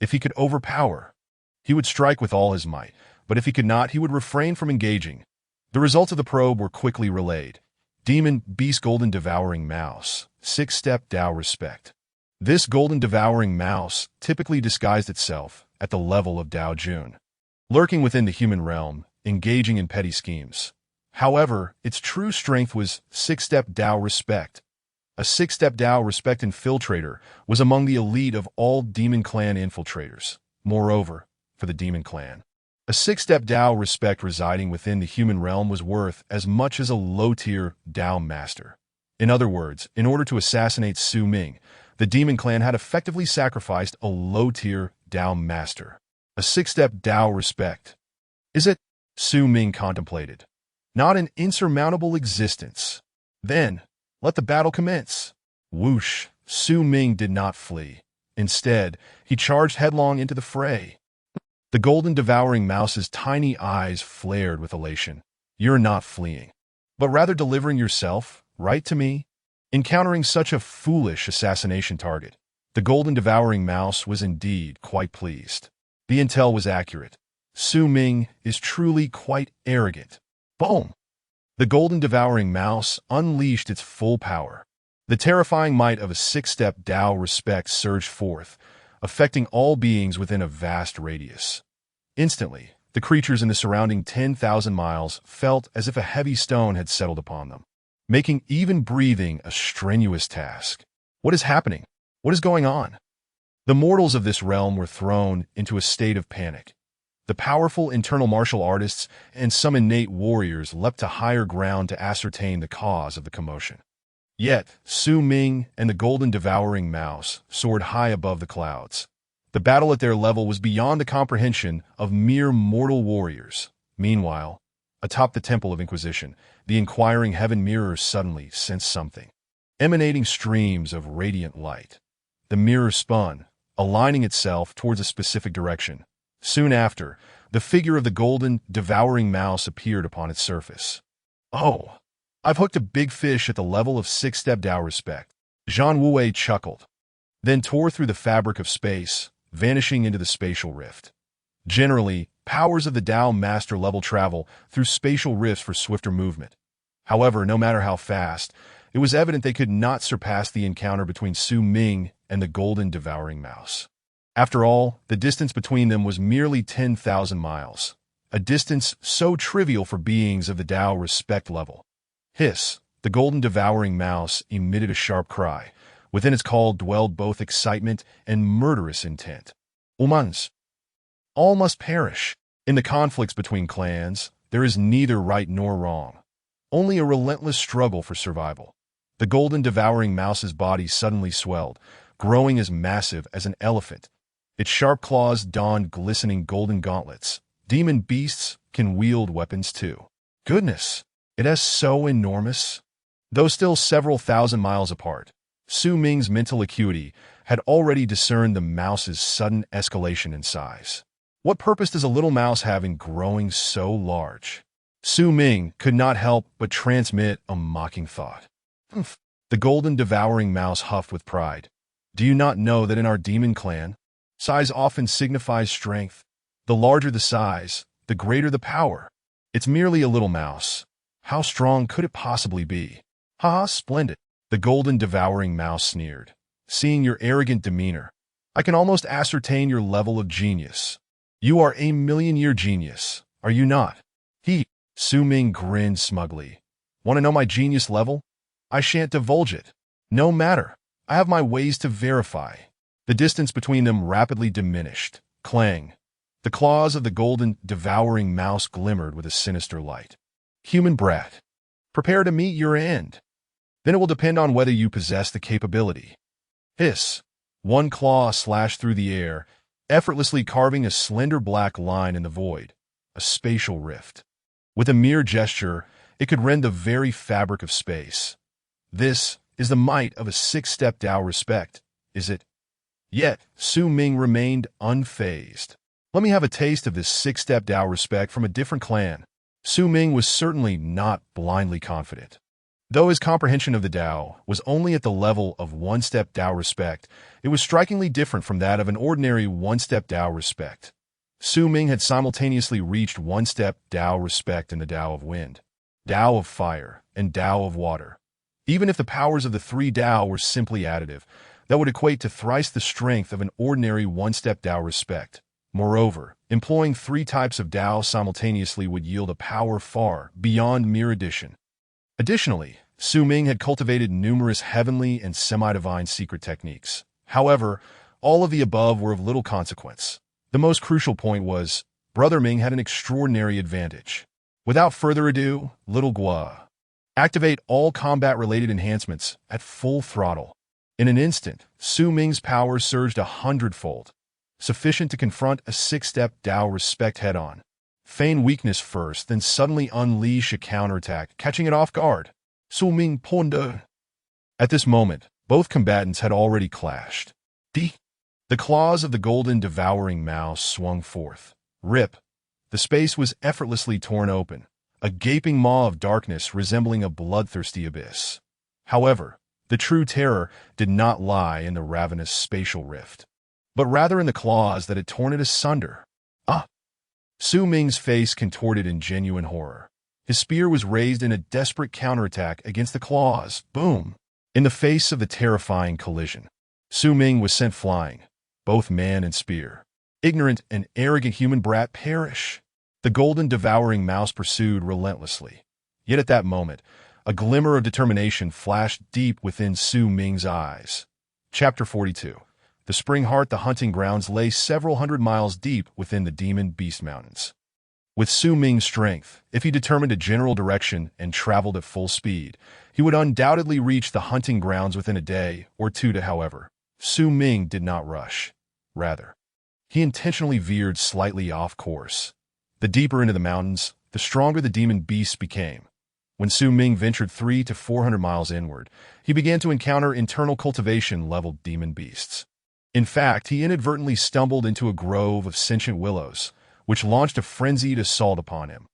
If he could overpower, he would strike with all his might, but if he could not, he would refrain from engaging. The results of the probe were quickly relayed. Demon Beast Golden Devouring Mouse, 6-step Dao Respect. This Golden Devouring Mouse typically disguised itself at the level of Dao Jun, lurking within the human realm, engaging in petty schemes. However, its true strength was 6-step Dao Respect. A 6-step Dao Respect infiltrator was among the elite of all Demon Clan infiltrators. Moreover, for the Demon Clan, a 6-step Dao Respect residing within the human realm was worth as much as a low-tier Dao Master. In other words, in order to assassinate Su Ming, the Demon Clan had effectively sacrificed a low-tier Dao Master. A 6-step Dao Respect. Is it? Su Ming contemplated. Not an insurmountable existence. Then, let the battle commence. Whoosh! Su Ming did not flee. Instead, he charged headlong into the fray. The Golden Devouring Mouse's tiny eyes flared with elation. You're not fleeing, but rather delivering yourself, right to me? Encountering such a foolish assassination target, the Golden Devouring Mouse was indeed quite pleased. The intel was accurate. Su Ming is truly quite arrogant. Boom! The Golden Devouring Mouse unleashed its full power. The terrifying might of a 6-step Dao Respect surged forth, affecting all beings within a vast radius. Instantly, the creatures in the surrounding 10,000 miles felt as if a heavy stone had settled upon them, making even breathing a strenuous task. What is happening? What is going on? The mortals of this realm were thrown into a state of panic. The powerful internal martial artists and some innate warriors leapt to higher ground to ascertain the cause of the commotion. Yet, Su Ming and the Golden Devouring Mouse soared high above the clouds. The battle at their level was beyond the comprehension of mere mortal warriors. Meanwhile, atop the Temple of Inquisition, the inquiring heaven mirror suddenly sensed something, emanating streams of radiant light. The mirror spun, aligning itself towards a specific direction. Soon after, the figure of the Golden Devouring Mouse appeared upon its surface. Oh, I've hooked a big fish at the level of 6-step Dao Respect. Zhang Wuwei chuckled, then tore through the fabric of space, vanishing into the spatial rift. Generally, powers of the Dao Master level travel through spatial rifts for swifter movement. However, no matter how fast, it was evident they could not surpass the encounter between Su Ming and the Golden Devouring Mouse. After all, the distance between them was merely 10,000 miles, a distance so trivial for beings of the Dao Respect level. Hiss! The Golden Devouring Mouse emitted a sharp cry. Within its call dwelled both excitement and murderous intent. Humans! All must perish. In the conflicts between clans, there is neither right nor wrong. Only a relentless struggle for survival. The Golden Devouring Mouse's body suddenly swelled, growing as massive as an elephant. Its sharp claws donned glistening golden gauntlets. Demon beasts can wield weapons too. Goodness! It is so enormous. Though still several thousand miles apart, Su Ming's mental acuity had already discerned the mouse's sudden escalation in size. What purpose does a little mouse have in growing so large? Su Ming could not help but transmit a mocking thought. Humph! The Golden Devouring Mouse huffed with pride. Do you not know that in our demon clan, size often signifies strength? The larger the size, the greater the power. It's merely a little mouse. How strong could it possibly be? Ha, splendid! The Golden Devouring Mouse sneered. Seeing your arrogant demeanor, I can almost ascertain your level of genius. You are a million-year genius, are you not? Su Ming grinned smugly. Want to know my genius level? I shan't divulge it. No matter. I have my ways to verify. The distance between them rapidly diminished. Clang. The claws of the Golden Devouring Mouse glimmered with a sinister light. Human brat, prepare to meet your end. Then it will depend on whether you possess the capability. Hiss! One claw slashed through the air, effortlessly carving a slender black line in the void, a spatial rift. With a mere gesture, it could rend the very fabric of space. This is the might of a six-step Tao respect, is it? Yet, Su Ming remained unfazed. Let me have a taste of this six-step Tao respect from a different clan. Su Ming was certainly not blindly confident. Though his comprehension of the Tao was only at the level of one-step Tao respect, it was strikingly different from that of an ordinary one-step Tao respect. Su Ming had simultaneously reached one-step Tao respect in the Tao of wind, Tao of fire, and Tao of water. Even if the powers of the three Tao were simply additive, that would equate to thrice the strength of an ordinary one-step Tao respect. Moreover, employing three types of Tao simultaneously would yield a power far beyond mere addition. Additionally, Su Ming had cultivated numerous heavenly and semi-divine secret techniques. However, all of the above were of little consequence. The most crucial point was, Brother Ming had an extraordinary advantage. Without further ado, Little Gua. Activate all combat-related enhancements at full throttle. In an instant, Su Ming's power surged 100-fold, sufficient to confront a six-step Tao respect head-on. Feign weakness first, then suddenly unleash a counterattack, catching it off guard. Su Ming Ponde. At this moment, both combatants had already clashed. The claws of the golden devouring mouse swung forth. Rip! The space was effortlessly torn open, a gaping maw of darkness resembling a bloodthirsty abyss. However, the true terror did not lie in the ravenous spatial rift, but rather in the claws that had torn it asunder. Su Ming's face contorted in genuine horror. His spear was raised in a desperate counterattack against the claws. Boom! In the face of the terrifying collision, Su Ming was sent flying, both man and spear. Ignorant and arrogant human brat, perish! The golden devouring mouse pursued relentlessly. Yet at that moment, a glimmer of determination flashed deep within Su Ming's eyes. Chapter 42. The Spring Heart. The hunting grounds lay several hundred miles deep within the Demon Beast Mountains. With Su Ming's strength, if he determined a general direction and traveled at full speed, he would undoubtedly reach the hunting grounds within a day or two. However, Su Ming did not rush. Rather, he intentionally veered slightly off course. The deeper into the mountains, the stronger the demon beasts became. When Su Ming ventured 300 to 400 miles inward, he began to encounter internal cultivation-leveled demon beasts. In fact, he inadvertently stumbled into a grove of sentient willows, which launched a frenzied assault upon him.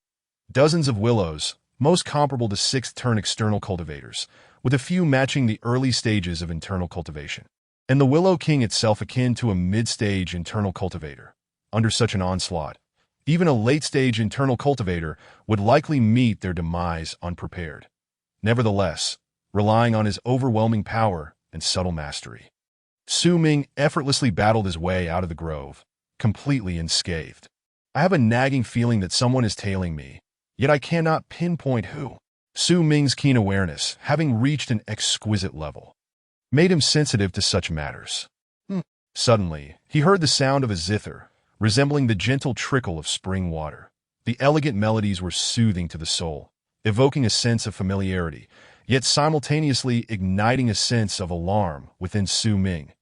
Dozens of willows, most comparable to sixth-turn external cultivators, with a few matching the early stages of internal cultivation, and the Willow King itself akin to a mid-stage internal cultivator. Under such an onslaught, even a late-stage internal cultivator would likely meet their demise unprepared. Nevertheless, relying on his overwhelming power and subtle mastery, Su Ming effortlessly battled his way out of the grove, completely unscathed. I have a nagging feeling that someone is tailing me, yet I cannot pinpoint who. Su Ming's keen awareness, having reached an exquisite level, made him sensitive to such matters. Suddenly, he heard the sound of a zither, resembling the gentle trickle of spring water. The elegant melodies were soothing to the soul, evoking a sense of familiarity, yet simultaneously igniting a sense of alarm within Su Ming.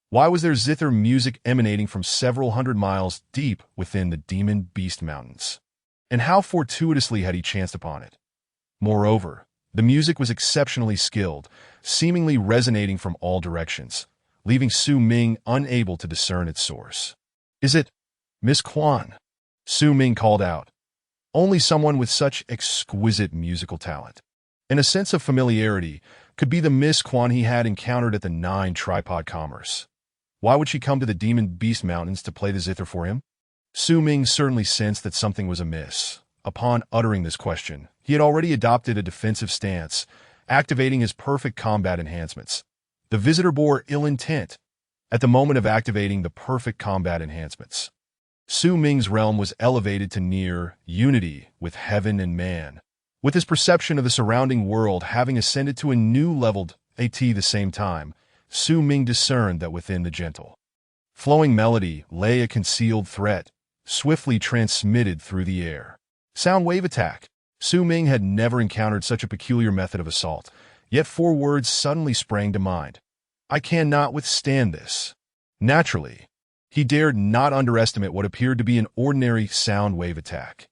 Why was there zither music emanating from several hundred miles deep within the Demon Beast Mountains? And how fortuitously had he chanced upon it? Moreover, the music was exceptionally skilled, seemingly resonating from all directions, leaving Su Ming unable to discern its source. "Is it Miss Quan?" Su Ming called out. Only someone with such exquisite musical talent and a sense of familiarity could be the Miss Quan he had encountered at the Nine Tripod Commerce. Why would she come to the Demon Beast Mountains to play the zither for him? Su Ming certainly sensed that something was amiss. Upon uttering this question, he had already adopted a defensive stance, activating his perfect combat enhancements. The visitor bore ill intent at the moment of activating the perfect combat enhancements. Su Ming's realm was elevated to near unity with heaven and man, with his perception of the surrounding world having ascended to a new level. At the same time, Su Ming discerned that within the gentle, flowing melody lay a concealed threat, swiftly transmitted through the air. Sound wave attack. Su Ming had never encountered such a peculiar method of assault, yet 4 words suddenly sprang to mind. I cannot withstand this. Naturally, he dared not underestimate what appeared to be an ordinary sound wave attack.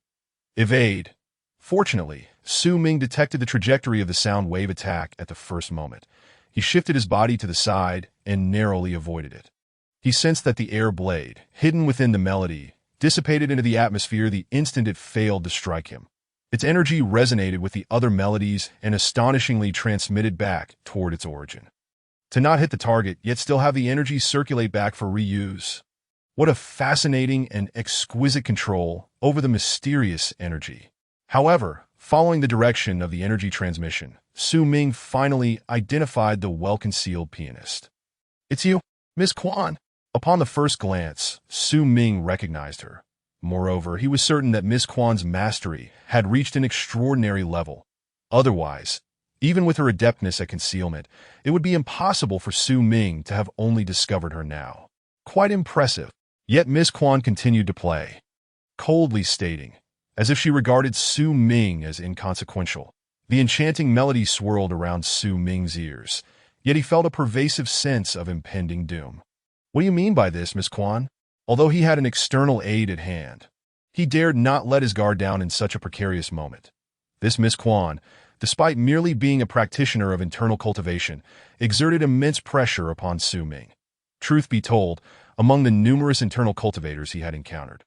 Evade. Fortunately, Su Ming detected the trajectory of the sound wave attack at the first moment. He shifted his body to the side and narrowly avoided it. He sensed that the air blade, hidden within the melody, dissipated into the atmosphere the instant it failed to strike him. Its energy resonated with the other melodies and astonishingly transmitted back toward its origin. To not hit the target, yet still have the energy circulate back for reuse. What a fascinating and exquisite control over the mysterious energy. However, following the direction of the energy transmission, Su Ming finally identified the well-concealed pianist. "It's you, Miss Quan." Upon the first glance, Su Ming recognized her. Moreover, he was certain that Miss Quan's mastery had reached an extraordinary level. Otherwise, even with her adeptness at concealment, it would be impossible for Su Ming to have only discovered her now. Quite impressive. Yet Miss Quan continued to play, coldly stating, as if she regarded Su Ming as inconsequential. The enchanting melody swirled around Su Ming's ears, yet he felt a pervasive sense of impending doom. "What do you mean by this, Miss Quan?" Although he had an external aid at hand, he dared not let his guard down in such a precarious moment. This Miss Quan, despite merely being a practitioner of internal cultivation, exerted immense pressure upon Su Ming. Truth be told, among the numerous internal cultivators he had encountered,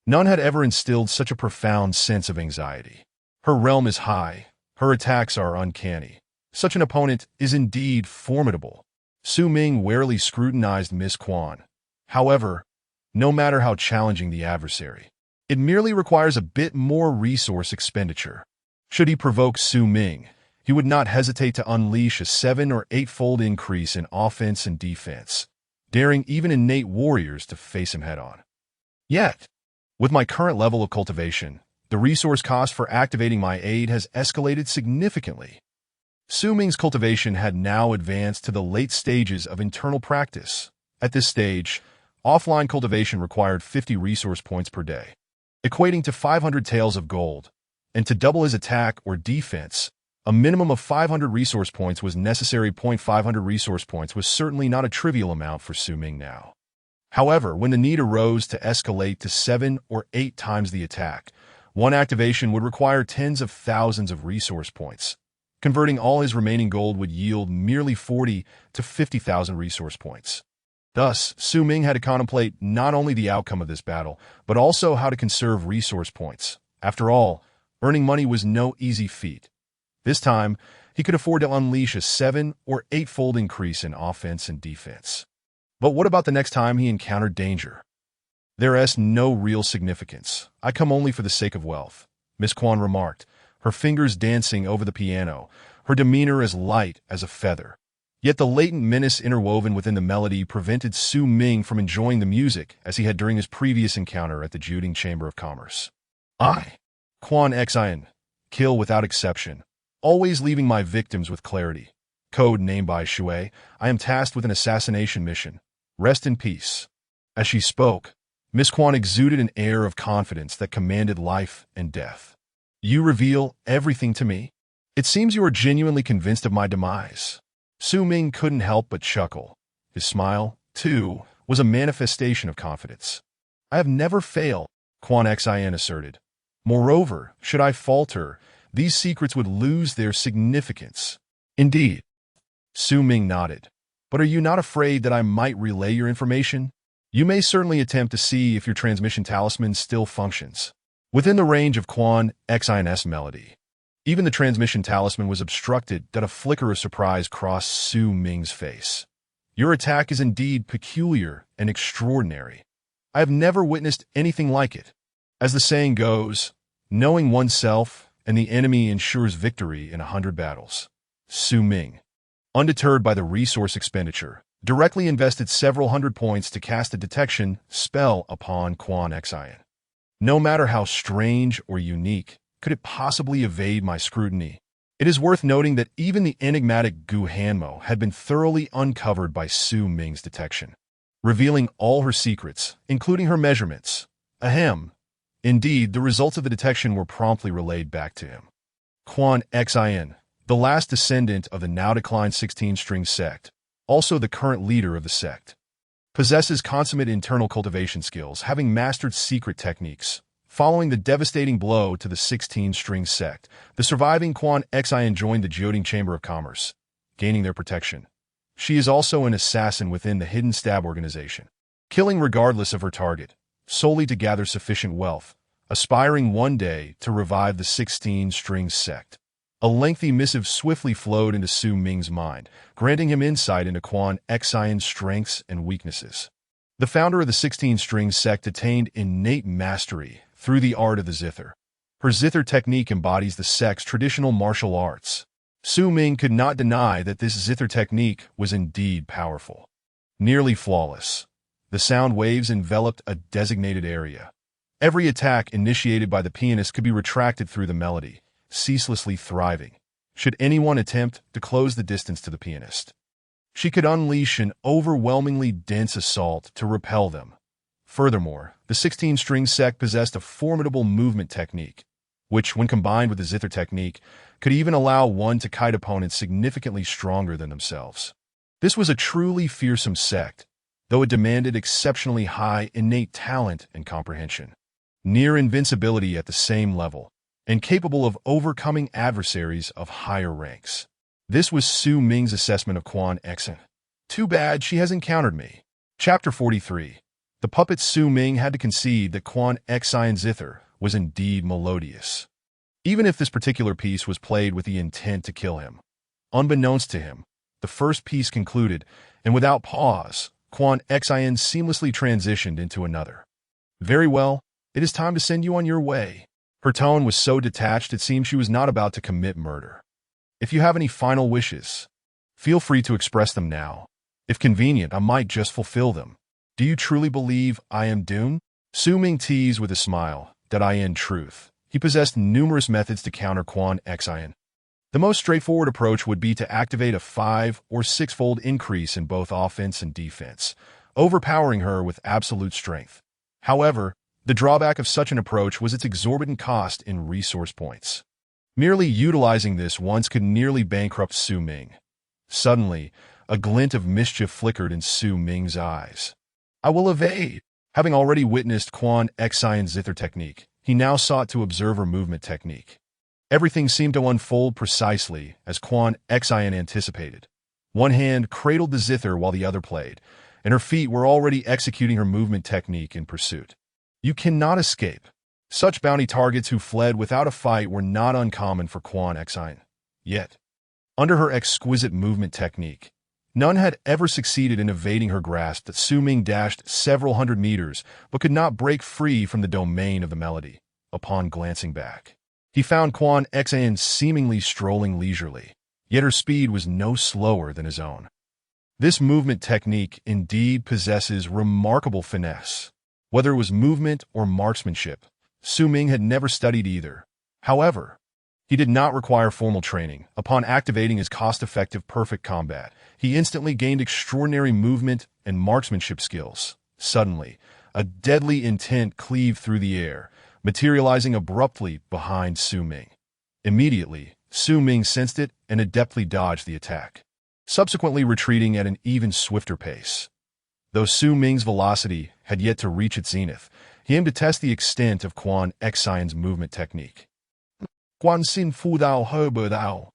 none had ever instilled such a profound sense of anxiety. Her realm is high, her attacks are uncanny. Such an opponent is indeed formidable. Su Ming warily scrutinized Miss Quan. However, no matter how challenging the adversary, it merely requires a bit more resource expenditure. Should he provoke Su Ming, he would not hesitate to unleash a 7- or 8-fold increase in offense and defense, daring even innate warriors to face him head-on. Yet, with my current level of cultivation, the resource cost for activating my aid has escalated significantly. Su Ming's cultivation had now advanced to the late stages of internal practice. At this stage, offline cultivation required 50 resource points per day, equating to 500 taels of gold, and to double his attack or defense, a minimum of 500 resource points was necessary. 500 resource points was certainly not a trivial amount for Su Ming now. However, when the need arose to escalate to 7 or 8 times the attack, one activation would require tens of thousands of resource points. Converting all his remaining gold would yield merely 40 to 50,000 resource points. Thus, Su Ming had to contemplate not only the outcome of this battle, but also how to conserve resource points. After all, earning money was no easy feat. This time, he could afford to unleash a 7- or 8-fold increase in offense and defense. But what about the next time he encountered danger? "There's no real significance. I come only for the sake of wealth," Miss Quan remarked, her fingers dancing over the piano, her demeanor as light as a feather. Yet the latent menace interwoven within the melody prevented Su Ming from enjoying the music as he had during his previous encounter at the Juding Chamber of Commerce. "I, Quan Xin, kill without exception, always leaving my victims with clarity. Code named by Xue, I am tasked with an assassination mission. Rest in peace." As she spoke, Miss Quan exuded an air of confidence that commanded life and death. "You reveal everything to me? It seems you are genuinely convinced of my demise." Su Ming couldn't help but chuckle. His smile, too, was a manifestation of confidence. "I have never failed," Quan Xin asserted. "Moreover, should I falter, these secrets would lose their significance." "Indeed." Su Ming nodded. "But are you not afraid that I might relay your information? You may certainly attempt to see if your transmission talisman still functions." Within the range of Quan Xin's melody, even the transmission talisman was obstructed that a flicker of surprise crossed Su Ming's face. "Your attack is indeed peculiar and extraordinary. I have never witnessed anything like it. As the saying goes, knowing oneself and the enemy ensures victory in 100 battles." Su Ming, undeterred by the resource expenditure, directly invested several hundred points to cast a detection spell upon Quan Xin. No matter how strange or unique, could it possibly evade my scrutiny? It is worth noting that even the enigmatic Gu Hanmo had been thoroughly uncovered by Su Ming's detection, revealing all her secrets, including her measurements. Ahem. Indeed, the results of the detection were promptly relayed back to him. Quan Xin, the last descendant of the now-declined 16-string sect, also the current leader of the sect. Possesses consummate internal cultivation skills, having mastered secret techniques. Following the devastating blow to the 16-string sect, the surviving Quan Xian joined the Jioding Chamber of Commerce, gaining their protection. She is also an assassin within the Hidden Stab organization, killing regardless of her target, solely to gather sufficient wealth, aspiring one day to revive the 16-string sect. A lengthy missive swiftly flowed into Su Ming's mind, granting him insight into Quan Xian's strengths and weaknesses. The founder of the 16-string sect attained innate mastery through the art of the zither. Her zither technique embodies the sect's traditional martial arts. Su Ming could not deny that this zither technique was indeed powerful. Nearly flawless, the sound waves enveloped a designated area. Every attack initiated by the pianist could be retracted through the melody, ceaselessly thriving, should anyone attempt to close the distance to the pianist. She could unleash an overwhelmingly dense assault to repel them. Furthermore, the 16-string sect possessed a formidable movement technique, which, when combined with the zither technique, could even allow one to kite opponents significantly stronger than themselves. This was a truly fearsome sect, though it demanded exceptionally high innate talent and comprehension. Near invincibility at the same level, and capable of overcoming adversaries of higher ranks. This was Su Ming's assessment of Quan Xian. Too bad she has encountered me. Chapter 43. The puppet Su Ming had to concede that Quan Xian's zither was indeed melodious, even if this particular piece was played with the intent to kill him. Unbeknownst to him, the first piece concluded, and without pause, Quan Xian seamlessly transitioned into another. Very well, it is time to send you on your way. Her tone was so detached it seemed she was not about to commit murder. If you have any final wishes, feel free to express them now. If convenient, I might just fulfill them. Do you truly believe I am doomed? Su Ming teased with a smile that in truth, he possessed numerous methods to counter Quan Xian. The most straightforward approach would be to activate a 5- or 6-fold increase in both offense and defense, overpowering her with absolute strength. However, the drawback of such an approach was its exorbitant cost in resource points. Merely utilizing this once could nearly bankrupt Su Ming. Suddenly, a glint of mischief flickered in Su Ming's eyes. I will evade. Having already witnessed Quan Xian's zither technique, he now sought to observe her movement technique. Everything seemed to unfold precisely as Quan Xian anticipated. One hand cradled the zither while the other played, and her feet were already executing her movement technique in pursuit. You cannot escape. Such bounty targets who fled without a fight were not uncommon for Quan Xian. Yet, under her exquisite movement technique, none had ever succeeded in evading her grasp that Su Ming dashed several hundred meters but could not break free from the domain of the melody. Upon glancing back, he found Quan Xian seemingly strolling leisurely, yet her speed was no slower than his own. This movement technique indeed possesses remarkable finesse. Whether it was movement or marksmanship, Su Ming had never studied either. However, he did not require formal training. Upon activating his cost-effective perfect combat, he instantly gained extraordinary movement and marksmanship skills. Suddenly, a deadly intent cleaved through the air, materializing abruptly behind Su Ming. Immediately, Su Ming sensed it and adeptly dodged the attack, subsequently retreating at an even swifter pace. Though Su Ming's velocity had yet to reach its zenith, he aimed to test the extent of Quan Xian's movement technique. Guan Xin Fu Dao He Bu Dao.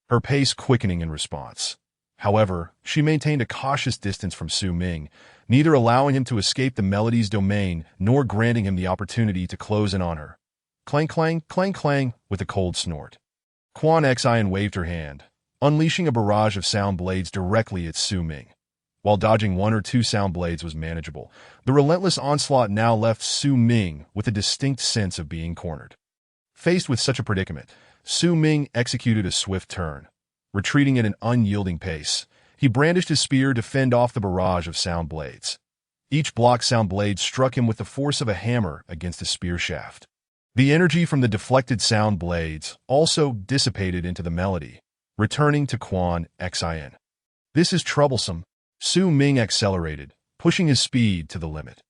Her pace quickening in response. However, she maintained a cautious distance from Su Ming, neither allowing him to escape the melody's domain nor granting him the opportunity to close in on her. Clang, clang, clang, clang, with a cold snort. Quan Xian waved her hand, unleashing a barrage of sound blades directly at Su Ming. While dodging 1 or 2 sound blades was manageable, the relentless onslaught now left Su Ming with a distinct sense of being cornered. Faced with such a predicament, Su Ming executed a swift turn. Retreating at an unyielding pace, he brandished his spear to fend off the barrage of sound blades. Each block sound blade struck him with the force of a hammer against his spear shaft. The energy from the deflected sound blades also dissipated into the melody, returning to Quan Xian. This is troublesome. Su Ming accelerated, pushing his speed to the limit.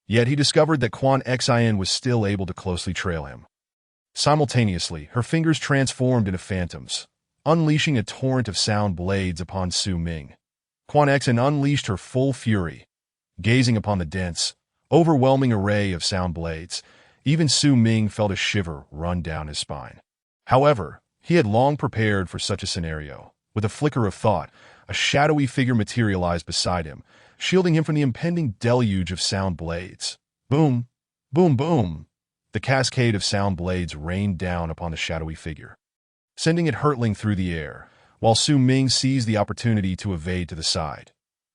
Yet he discovered that Quan Xian was still able to closely trail him. Simultaneously, her fingers transformed into phantoms, unleashing a torrent of sound blades upon Su Ming. Quan Xen unleashed her full fury, gazing upon the dense, overwhelming array of sound blades. Even Su Ming felt a shiver run down his spine. However, he had long prepared for such a scenario. With a flicker of thought, a shadowy figure materialized beside him, shielding him from the impending deluge of sound blades. Boom! Boom! Boom! The cascade of sound blades rained down upon the shadowy figure, sending it hurtling through the air, while Su Ming seized the opportunity to evade to the side.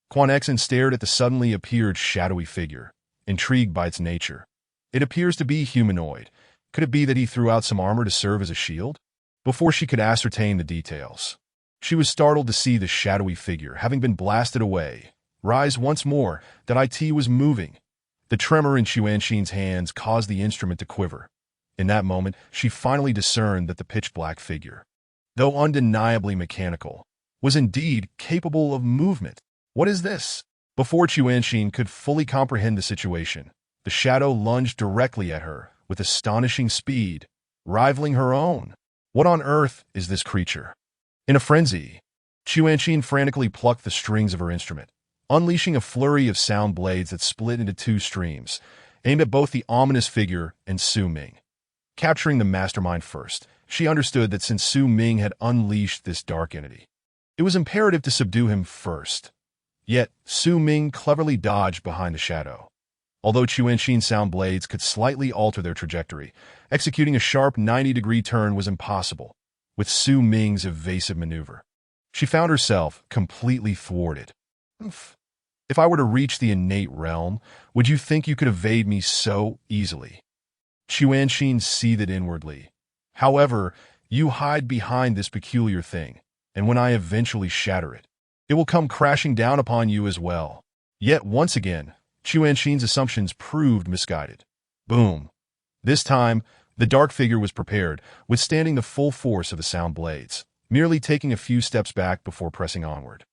Quan Xen stared at the suddenly appeared shadowy figure, intrigued by its nature. It appears to be humanoid. Could it be that he threw out some armor to serve as a shield? Before she could ascertain the details, she was startled to see the shadowy figure, having been blasted away, rise once more. That it was moving. The tremor in Xuanxin's hands caused the instrument to quiver. In that moment, she finally discerned that the pitch-black figure, though undeniably mechanical, was indeed capable of movement. What is this? Before Xuanxin could fully comprehend the situation, the shadow lunged directly at her with astonishing speed, rivaling her own. What on earth is this creature? In a frenzy, Xuanxin frantically plucked the strings of her instrument, unleashing a flurry of sound blades that split into two streams, aimed at both the ominous figure and Su Ming. Capturing the mastermind first, she understood that since Su Ming had unleashed this dark entity, it was imperative to subdue him first. Yet, Su Ming cleverly dodged behind the shadow. Although Xuanxin's sound blades could slightly alter their trajectory, executing a sharp 90-degree turn was impossible with Su Ming's evasive maneuver. She found herself completely thwarted. If I were to reach the innate realm, would you think you could evade me so easily? Xuanxin seethed inwardly. However, you hide behind this peculiar thing, and when I eventually shatter it, it will come crashing down upon you as well. Yet once again, Xuanxin's assumptions proved misguided. Boom! This time, the dark figure was prepared, withstanding the full force of the sound blades, merely taking a few steps back before pressing onward.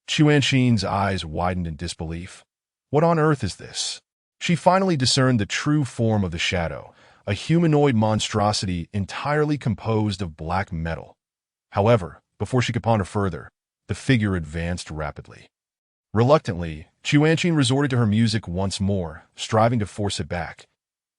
Xuanxin's eyes widened in disbelief. What on earth is this? She finally discerned the true form of the shadow, a humanoid monstrosity entirely composed of black metal. However, before she could ponder further, the figure advanced rapidly. Reluctantly, Xuanxin resorted to her music once more, striving to force it back.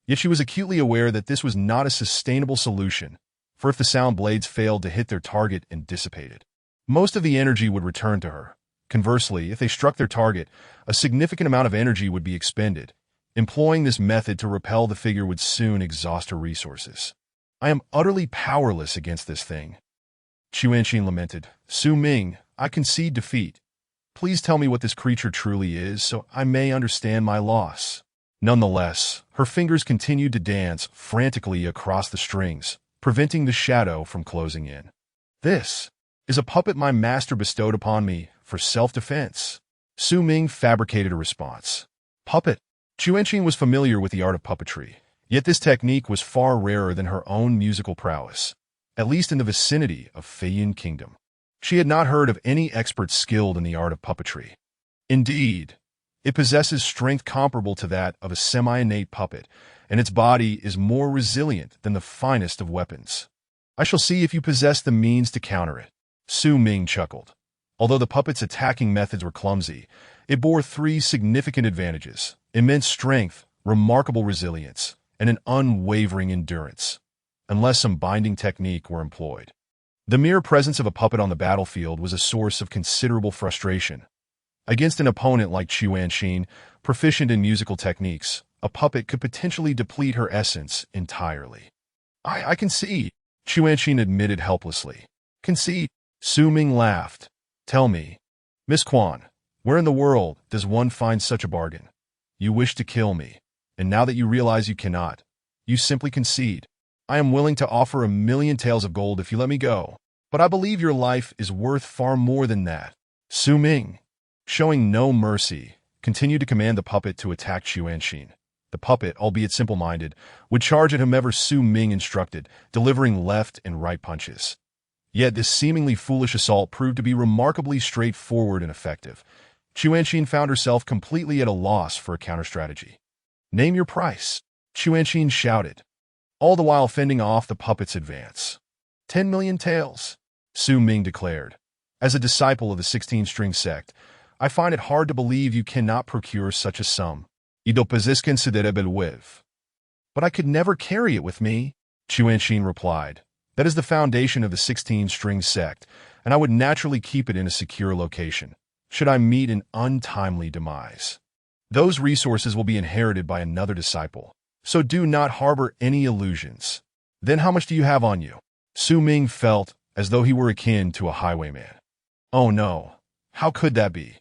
Yet she was acutely aware that this was not a sustainable solution, for if the sound blades failed to hit their target and dissipated, most of the energy would return to her. Conversely, if they struck their target, a significant amount of energy would be expended. Employing this method to repel the figure would soon exhaust her resources. I am utterly powerless against this thing. Xuanxin lamented. Su Ming, I concede defeat. Please tell me what this creature truly is so I may understand my loss. Nonetheless, her fingers continued to dance frantically across the strings, preventing the shadow from closing in. This is a puppet my master bestowed upon me for self-defense. Su Ming fabricated a response. Puppet. Xuanxin was familiar with the art of puppetry, yet this technique was far rarer than her own musical prowess, at least in the vicinity of Feiyin Kingdom. She had not heard of any expert skilled in the art of puppetry. Indeed, it possesses strength comparable to that of a semi-innate puppet, and its body is more resilient than the finest of weapons. I shall see if you possess the means to counter it. Su Ming chuckled. Although the puppet's attacking methods were clumsy, it bore three significant advantages: immense strength, remarkable resilience, and an unwavering endurance, unless some binding technique were employed. The mere presence of a puppet on the battlefield was a source of considerable frustration. Against an opponent like Xuanxin, proficient in musical techniques, a puppet could potentially deplete her essence entirely. I concede, Xuanxin admitted helplessly. Concede? Su Ming laughed. Tell me, Miss Quan, where in the world does one find such a bargain? You wish to kill me, and now that you realize you cannot, you simply concede. I am willing to offer 1,000,000 taels of gold if you let me go, but I believe your life is worth far more than that. Su Ming, showing no mercy, continued to command the puppet to attack Xuanxin. The puppet, albeit simple-minded, would charge at whomever Su Ming instructed, delivering left and right punches. Yet this seemingly foolish assault proved to be remarkably straightforward and effective. Xuanxin found herself completely at a loss for a counter-strategy. Name your price, Xuanxin shouted, all the while fending off the puppet's advance. 10,000,000 taels, Su Ming declared. As a disciple of the 16-string sect, I find it hard to believe you cannot procure such a sum. Y dopesis considerable with. But I could never carry it with me, Chuanxin replied. That is the foundation of the 16-string sect, and I would naturally keep it in a secure location, should I meet an untimely demise. Those resources will be inherited by another disciple, so do not harbor any illusions. Then how much do you have on you? Su Ming felt as though he were akin to a highwayman. Oh no, how could that be?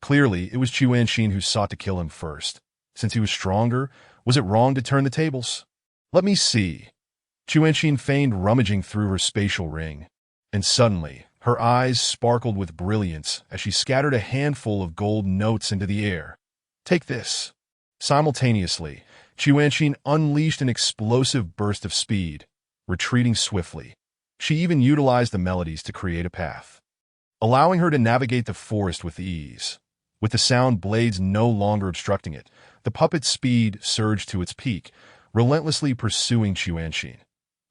Clearly, it was Chuanxin who sought to kill him first. Since he was stronger, was it wrong to turn the tables? Let me see. Chuanxin feigned rummaging through her spatial ring, and suddenly, her eyes sparkled with brilliance as she scattered a handful of gold notes into the air. Take this. Simultaneously, Chuanxin unleashed an explosive burst of speed, retreating swiftly. She even utilized the melodies to create a path, allowing her to navigate the forest with ease. With the sound blades no longer obstructing it, the puppet's speed surged to its peak, relentlessly pursuing Chuanxin.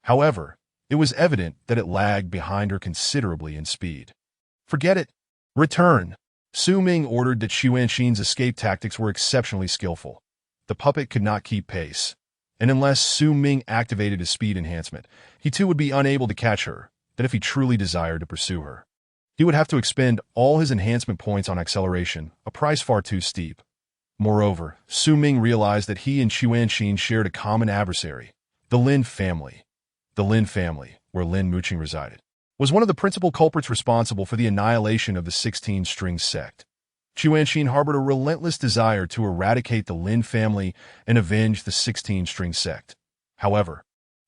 However, it was evident that it lagged behind her considerably in speed. Forget it. Return. Su Ming ordered that Chuanxin's escape tactics were exceptionally skillful. The puppet could not keep pace, and unless Su Ming activated his speed enhancement, he too would be unable to catch her, that if he truly desired to pursue her. He would have to expend all his enhancement points on acceleration, a price far too steep. Moreover, Su Ming realized that he and Chuanxin shared a common adversary, the Lin family. The Lin family, where Lin Muqing resided, was one of the principal culprits responsible for the annihilation of the 16-string sect. Chuanxin harbored a relentless desire to eradicate the Lin family and avenge the 16-string sect. However,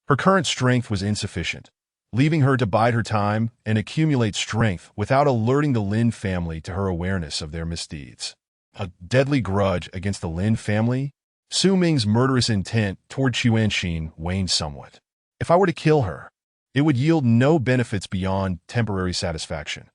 her current strength was insufficient, leaving her to bide her time and accumulate strength without alerting the Lin family to her awareness of their misdeeds. A deadly grudge against the Lin family? Su Ming's murderous intent toward Chuanxin waned somewhat. If I were to kill her, it would yield no benefits beyond temporary satisfaction.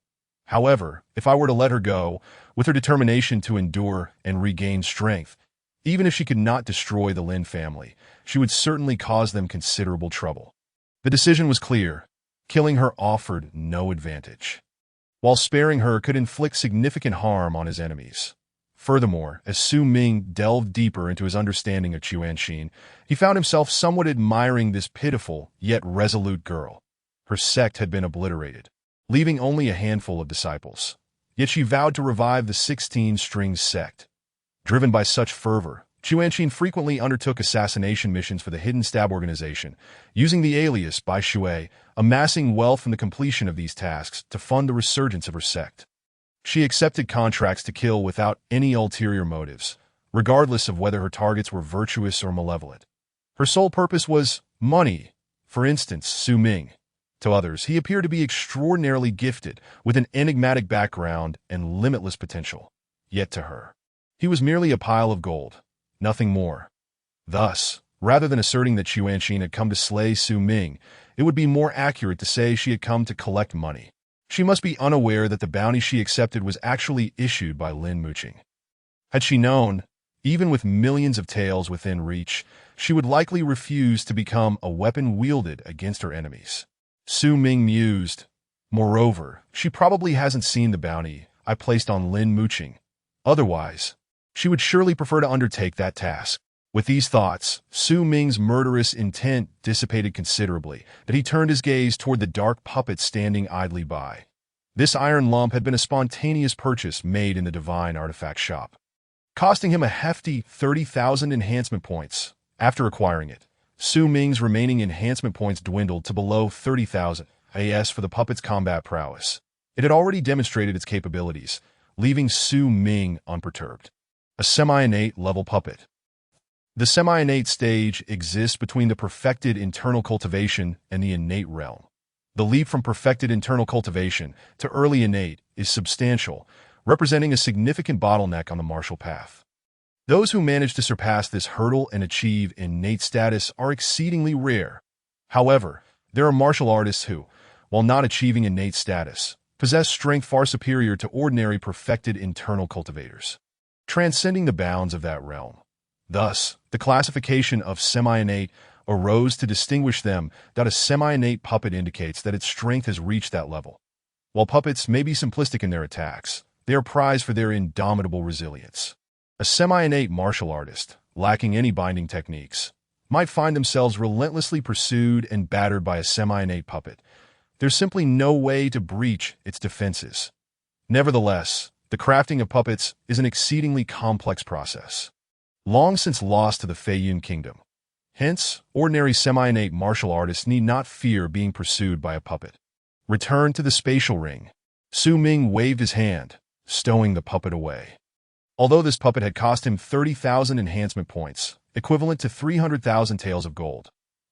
However, if I were to let her go, with her determination to endure and regain strength, even if she could not destroy the Lin family, she would certainly cause them considerable trouble. The decision was clear. Killing her offered no advantage, while sparing her could inflict significant harm on his enemies. Furthermore, as Su Ming delved deeper into his understanding of Chuanxin, he found himself somewhat admiring this pitiful yet resolute girl. Her sect had been obliterated, leaving only a handful of disciples. Yet she vowed to revive the 16-string sect. Driven by such fervor, Chuanxin frequently undertook assassination missions for the Hidden Stab organization, using the alias Chi Xue, amassing wealth from the completion of these tasks to fund the resurgence of her sect. She accepted contracts to kill without any ulterior motives, regardless of whether her targets were virtuous or malevolent. Her sole purpose was money. For instance, Su Ming. To others, he appeared to be extraordinarily gifted, with an enigmatic background and limitless potential. Yet to her, he was merely a pile of gold, nothing more. Thus, rather than asserting that Chuanxin had come to slay Su Ming, it would be more accurate to say she had come to collect money. She must be unaware that the bounty she accepted was actually issued by Lin Muqing. Had she known, even with millions of taels within reach, she would likely refuse to become a weapon wielded against her enemies. Su Ming mused. Moreover, she probably hasn't seen the bounty I placed on Lin Muqing. Otherwise, she would surely prefer to undertake that task. With these thoughts, Su Ming's murderous intent dissipated considerably, that he turned his gaze toward the dark puppet standing idly by. This iron lump had been a spontaneous purchase made in the Divine Artifact Shop, costing him a hefty 30,000 enhancement points. After acquiring it, Su Ming's remaining enhancement points dwindled to below 30,000 AS for the puppet's combat prowess. It had already demonstrated its capabilities, leaving Su Ming unperturbed. A semi-innate level puppet. The semi-innate stage exists between the perfected internal cultivation and the innate realm. The leap from perfected internal cultivation to early innate is substantial, representing a significant bottleneck on the martial path. Those who manage to surpass this hurdle and achieve innate status are exceedingly rare. However, there are martial artists who, while not achieving innate status, possess strength far superior to ordinary perfected internal cultivators, transcending the bounds of that realm. Thus, the classification of semi-innate arose to distinguish them, that a semi-innate puppet indicates that its strength has reached that level. While puppets may be simplistic in their attacks, they are prized for their indomitable resilience. A semi-innate martial artist, lacking any binding techniques, might find themselves relentlessly pursued and battered by a semi-innate puppet. There's simply no way to breach its defenses. Nevertheless, the crafting of puppets is an exceedingly complex process, long since lost to the Feiyun kingdom. Hence, ordinary semi-innate martial artists need not fear being pursued by a puppet. Return to the spatial ring. Su Ming waved his hand, stowing the puppet away. Although this puppet had cost him 30,000 enhancement points, equivalent to 300,000 taels of gold,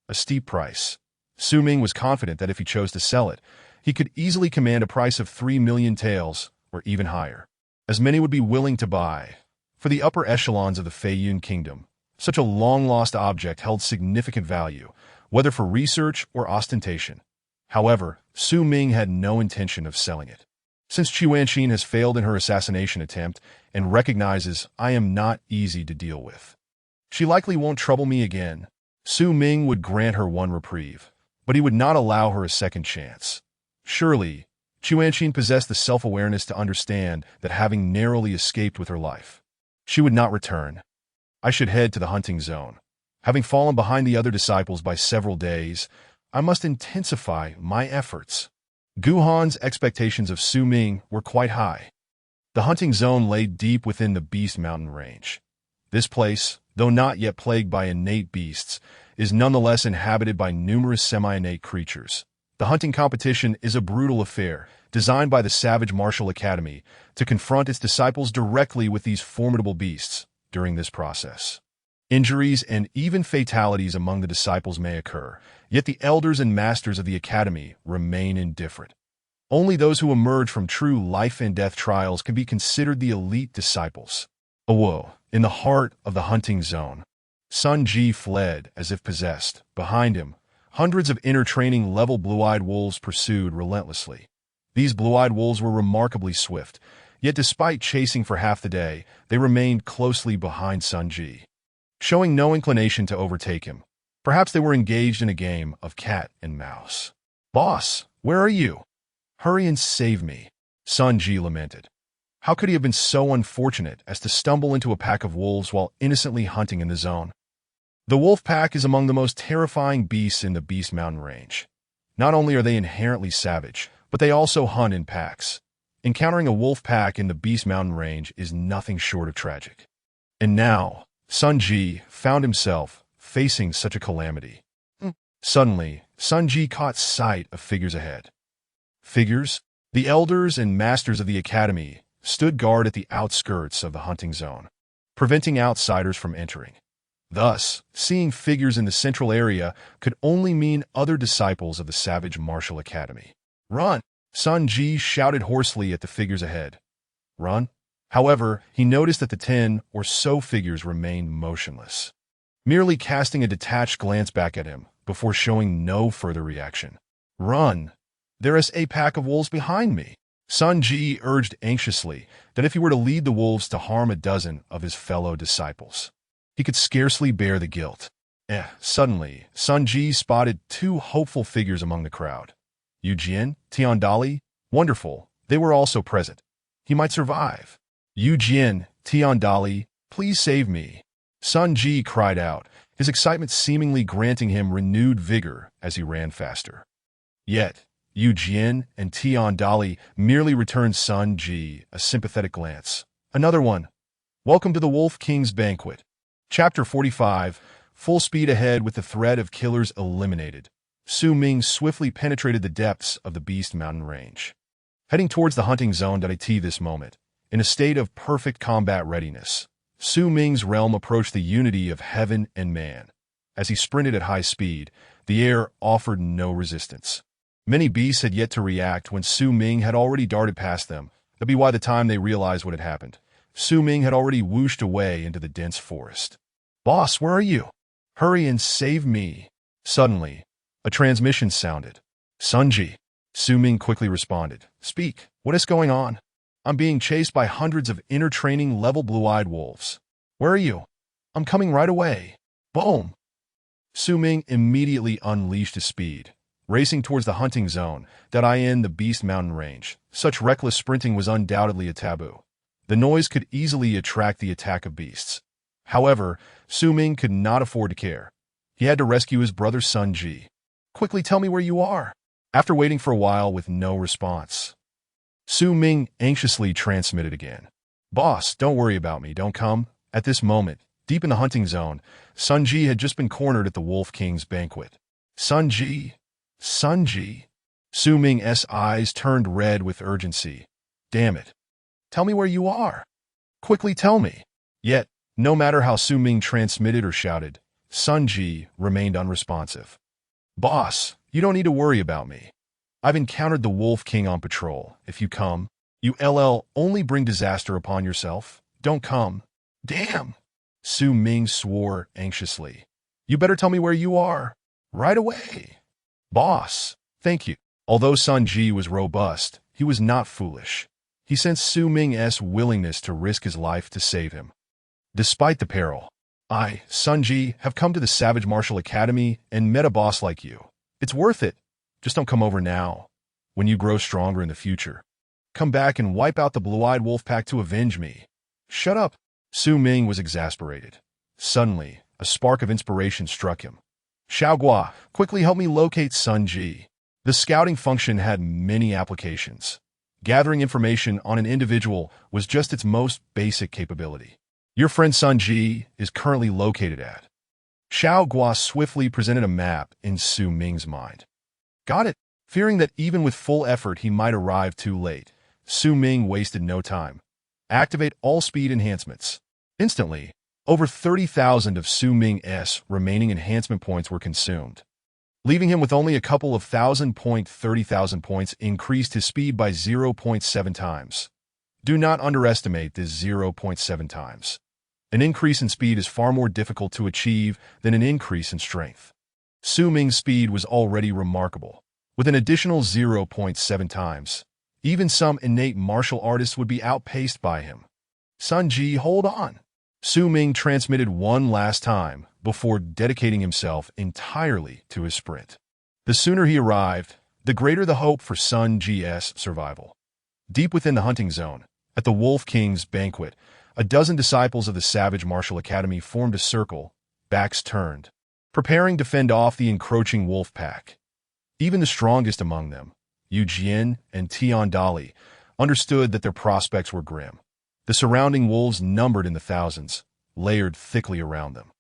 a steep price, Su Ming was confident that if he chose to sell it, he could easily command a price of 3 million taels, or even higher. As many would be willing to buy. For the upper echelons of the Feiyun kingdom, such a long-lost object held significant value, whether for research or ostentation. However, Su Ming had no intention of selling it. Since Chi Xue has failed in her assassination attempt and recognizes I am not easy to deal with, she likely won't trouble me again. Su Ming would grant her one reprieve, but he would not allow her a second chance. Surely, Chi Xue possessed the self-awareness to understand that having narrowly escaped with her life, she would not return. I should head to the hunting zone. Having fallen behind the other disciples by several days, I must intensify my efforts. Gu Han's expectations of Su Ming were quite high. The hunting zone lay deep within the Beast Mountain range. This place, though not yet plagued by innate beasts, is nonetheless inhabited by numerous semi-innate creatures. The hunting competition is a brutal affair, designed by the Savage Martial Academy to confront its disciples directly with these formidable beasts. During this process, injuries and even fatalities among the disciples may occur, yet the elders and masters of the academy remain indifferent. Only those who emerge from true life and death trials can be considered the elite disciples. In the heart of the hunting zone, Sun Ji fled as if possessed. Behind him, hundreds of inner training level blue-eyed wolves pursued relentlessly. These blue-eyed wolves were remarkably swift, yet despite chasing for half the day, they remained closely behind Sun Ji, showing no inclination to overtake him. Perhaps they were engaged in a game of cat and mouse. "Boss, where are you? Hurry and save me," Sun Ji lamented. How could he have been so unfortunate as to stumble into a pack of wolves while innocently hunting in the zone? The wolf pack is among the most terrifying beasts in the Beast Mountain range. Not only are they inherently savage, but they also hunt in packs. Encountering a wolf pack in the Beast Mountain range is nothing short of tragic. And now, Sun Ji found himself facing such a calamity. Suddenly, Sun Ji caught sight of figures ahead. Figures? The elders and masters of the academy stood guard at the outskirts of the hunting zone, preventing outsiders from entering. Thus, seeing figures in the central area could only mean other disciples of the Savage Martial Academy. "Run!" Sun Ji shouted hoarsely at the figures ahead. Run? However, he noticed that the 10 or so figures remained motionless, merely casting a detached glance back at him before showing no further reaction. "Run! There is a pack of wolves behind me." Sun Ji urged anxiously that if he were to lead the wolves to harm a dozen of his fellow disciples, he could scarcely bear the guilt. Suddenly, Sun Ji spotted two hopeful figures among the crowd. Yu Jian, Tiandali, wonderful, they were also present. He might survive. "Yu Jian, Tiandali, please save me," Sun Ji cried out, his excitement seemingly granting him renewed vigor as he ran faster. Yet, Yu Jian and Tiandali merely returned Sun Ji a sympathetic glance. Another one. Welcome to the Wolf King's banquet. Chapter 45, full speed ahead with the threat of killers eliminated. Su Ming swiftly penetrated the depths of the Beast Mountain range, heading towards the hunting zone at this moment. In a state of perfect combat readiness, Su Ming's realm approached the unity of heaven and man. As he sprinted at high speed, the air offered no resistance. Many beasts had yet to react when Su Ming had already darted past them. That'd be why the time they realized what had happened, Su Ming had already whooshed away into the dense forest. "Boss, where are you? Hurry and save me." Suddenly, a transmission sounded. "Sun Ji," Su Ming quickly responded. "Speak, what is going on?" "I'm being chased by hundreds of inner training level blue-eyed wolves." "Where are you?" "I'm coming right away." Boom! Su Ming immediately unleashed his speed, racing towards the hunting zone, the Beast Mountain Range. Such reckless sprinting was undoubtedly a taboo. The noise could easily attract the attack of beasts. However, Su Ming could not afford to care. He had to rescue his brother Sun Ji. "Quickly tell me where you are." After waiting for a while with no response, Su Ming anxiously transmitted again. "Boss, don't worry about me, don't come." At this moment, deep in the hunting zone, Sun Ji had just been cornered at the Wolf King's banquet. Sun Ji? Sun Ji? Su Ming's eyes turned red with urgency. "Damn it. Tell me where you are. Quickly tell me." Yet, no matter how Su Ming transmitted or shouted, Sun Ji remained unresponsive. "Boss, you don't need to worry about me. I've encountered the Wolf King on patrol. If you come, you'll only bring disaster upon yourself. Don't come." "Damn!" Su Ming swore anxiously. "You better tell me where you are. Right away." "Boss, thank you." Although Sun Ji was robust, he was not foolish. He sensed Su Ming's willingness to risk his life to save him. "Despite the peril, I, Sun Ji, have come to the Savage Martial Academy and met a boss like you. It's worth it. Just don't come over now. When you grow stronger in the future, come back and wipe out the blue-eyed wolf pack to avenge me." "Shut up." Su Ming was exasperated. Suddenly, a spark of inspiration struck him. "Xiaogua, quickly help me locate Sun Ji." The scouting function had many applications. Gathering information on an individual was just its most basic capability. "Your friend Sun Ji is currently located at." Xiaogua swiftly presented a map in Su Ming's mind. "Got it." Fearing that even with full effort he might arrive too late, Su Ming wasted no time. "Activate all speed enhancements." Instantly, over 30,000 of Su Ming's remaining enhancement points were consumed. Leaving him with only a couple of 30,000 points increased his speed by 0.7 times. Do not underestimate this 0.7 times. An increase in speed is far more difficult to achieve than an increase in strength. Su Ming's speed was already remarkable. With an additional 0.7 times, even some innate martial artists would be outpaced by him. "Sun Ji, hold on." Su Ming transmitted one last time before dedicating himself entirely to his sprint. The sooner he arrived, the greater the hope for Sun Ji's survival. Deep within the hunting zone, at the Wolf King's banquet, a dozen disciples of the Savage Martial Academy formed a circle, backs turned, preparing to fend off the encroaching wolf pack. Even the strongest among them, Yu Jian and Tian Dali, understood that their prospects were grim. The surrounding wolves numbered in the thousands, layered thickly around them,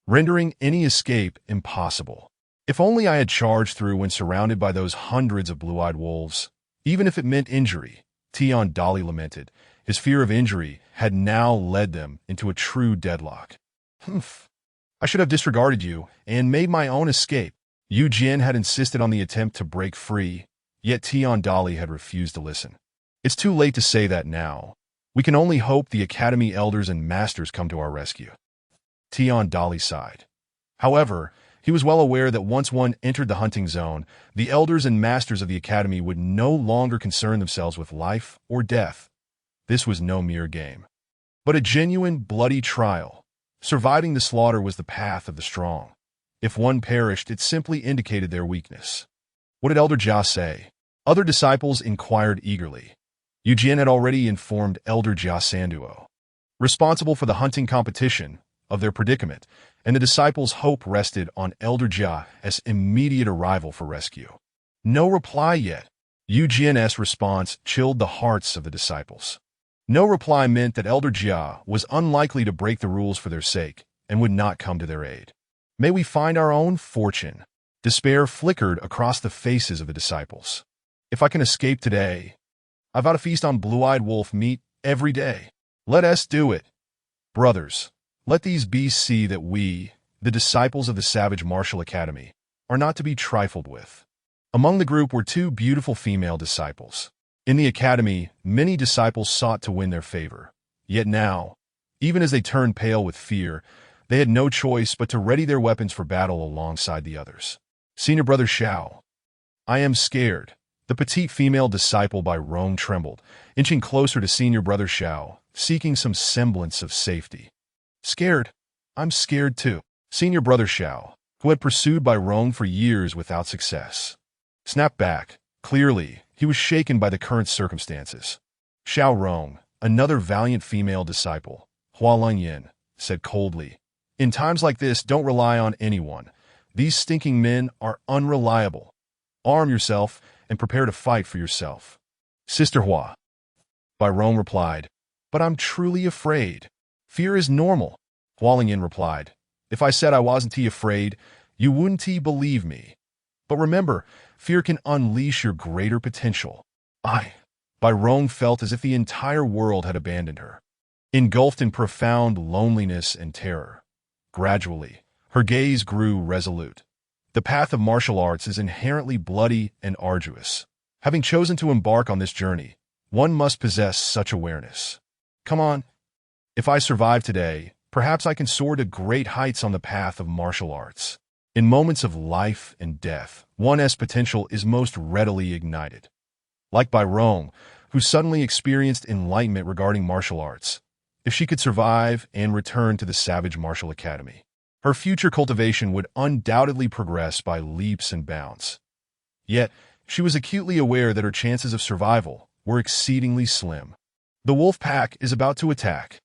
rendering any escape impossible. "If only I had charged through when surrounded by those hundreds of blue-eyed wolves, even if it meant injury," Tian Dali lamented. His fear of injury had now led them into a true deadlock. "Humph. I should have disregarded you and made my own escape." Yu Jian had insisted on the attempt to break free, yet Tian Dali had refused to listen. "It's too late to say that now. We can only hope the Academy elders and masters come to our rescue." Tian Dali sighed. However, he was well aware that once one entered the hunting zone, the elders and masters of the Academy would no longer concern themselves with life or death. This was no mere game, but a genuine bloody trial. Surviving the slaughter was the path of the strong. If one perished, it simply indicated their weakness. What did Elder Jia say? Other disciples inquired eagerly. Yu Jian had already informed Elder Jia Sanduo, responsible for the hunting competition, of their predicament, and the disciples' hope rested on Elder Jia's immediate arrival for rescue. No reply yet. Yu Jian's response chilled the hearts of the disciples. No reply meant that Elder Jia was unlikely to break the rules for their sake and would not come to their aid. "May we find our own fortune." Despair flickered across the faces of the disciples. "If I can escape today, I vow to feast on blue-eyed wolf meat every day. Let us do it. Brothers, let these beasts see that we, the disciples of the Savage Martial Academy, are not to be trifled with." Among the group were two beautiful female disciples. In the academy, many disciples sought to win their favor. Yet now, even as they turned pale with fear, they had no choice but to ready their weapons for battle alongside the others. "Senior Brother Xiao, I am scared." The petite female disciple by Rome trembled, inching closer to Senior Brother Xiao, seeking some semblance of safety. "Scared? I'm scared too." Senior Brother Xiao, who had pursued by Rome for years without success, snapped back. Clearly, he was shaken by the current circumstances. Xiao Rong, another valiant female disciple, Hua Lengyan, said coldly, "In times like this, don't rely on anyone. These stinking men are unreliable. Arm yourself and prepare to fight for yourself." "Sister Hua," Bai Rong replied, "but I'm truly afraid." "Fear is normal," Hua Lengyan replied. "If I said I wasn't afraid, you wouldn't believe me. But remember, fear can unleash your greater potential." Bai Rong felt as if the entire world had abandoned her, engulfed in profound loneliness and terror. Gradually, her gaze grew resolute. The path of martial arts is inherently bloody and arduous. Having chosen to embark on this journey, one must possess such awareness. "Come on. If I survive today, perhaps I can soar to great heights on the path of martial arts." In moments of life and death, one's potential is most readily ignited. Like Bai Rong, who suddenly experienced enlightenment regarding martial arts, if she could survive and return to the Savage Martial Academy, her future cultivation would undoubtedly progress by leaps and bounds. Yet, she was acutely aware that her chances of survival were exceedingly slim. The wolf pack is about to attack.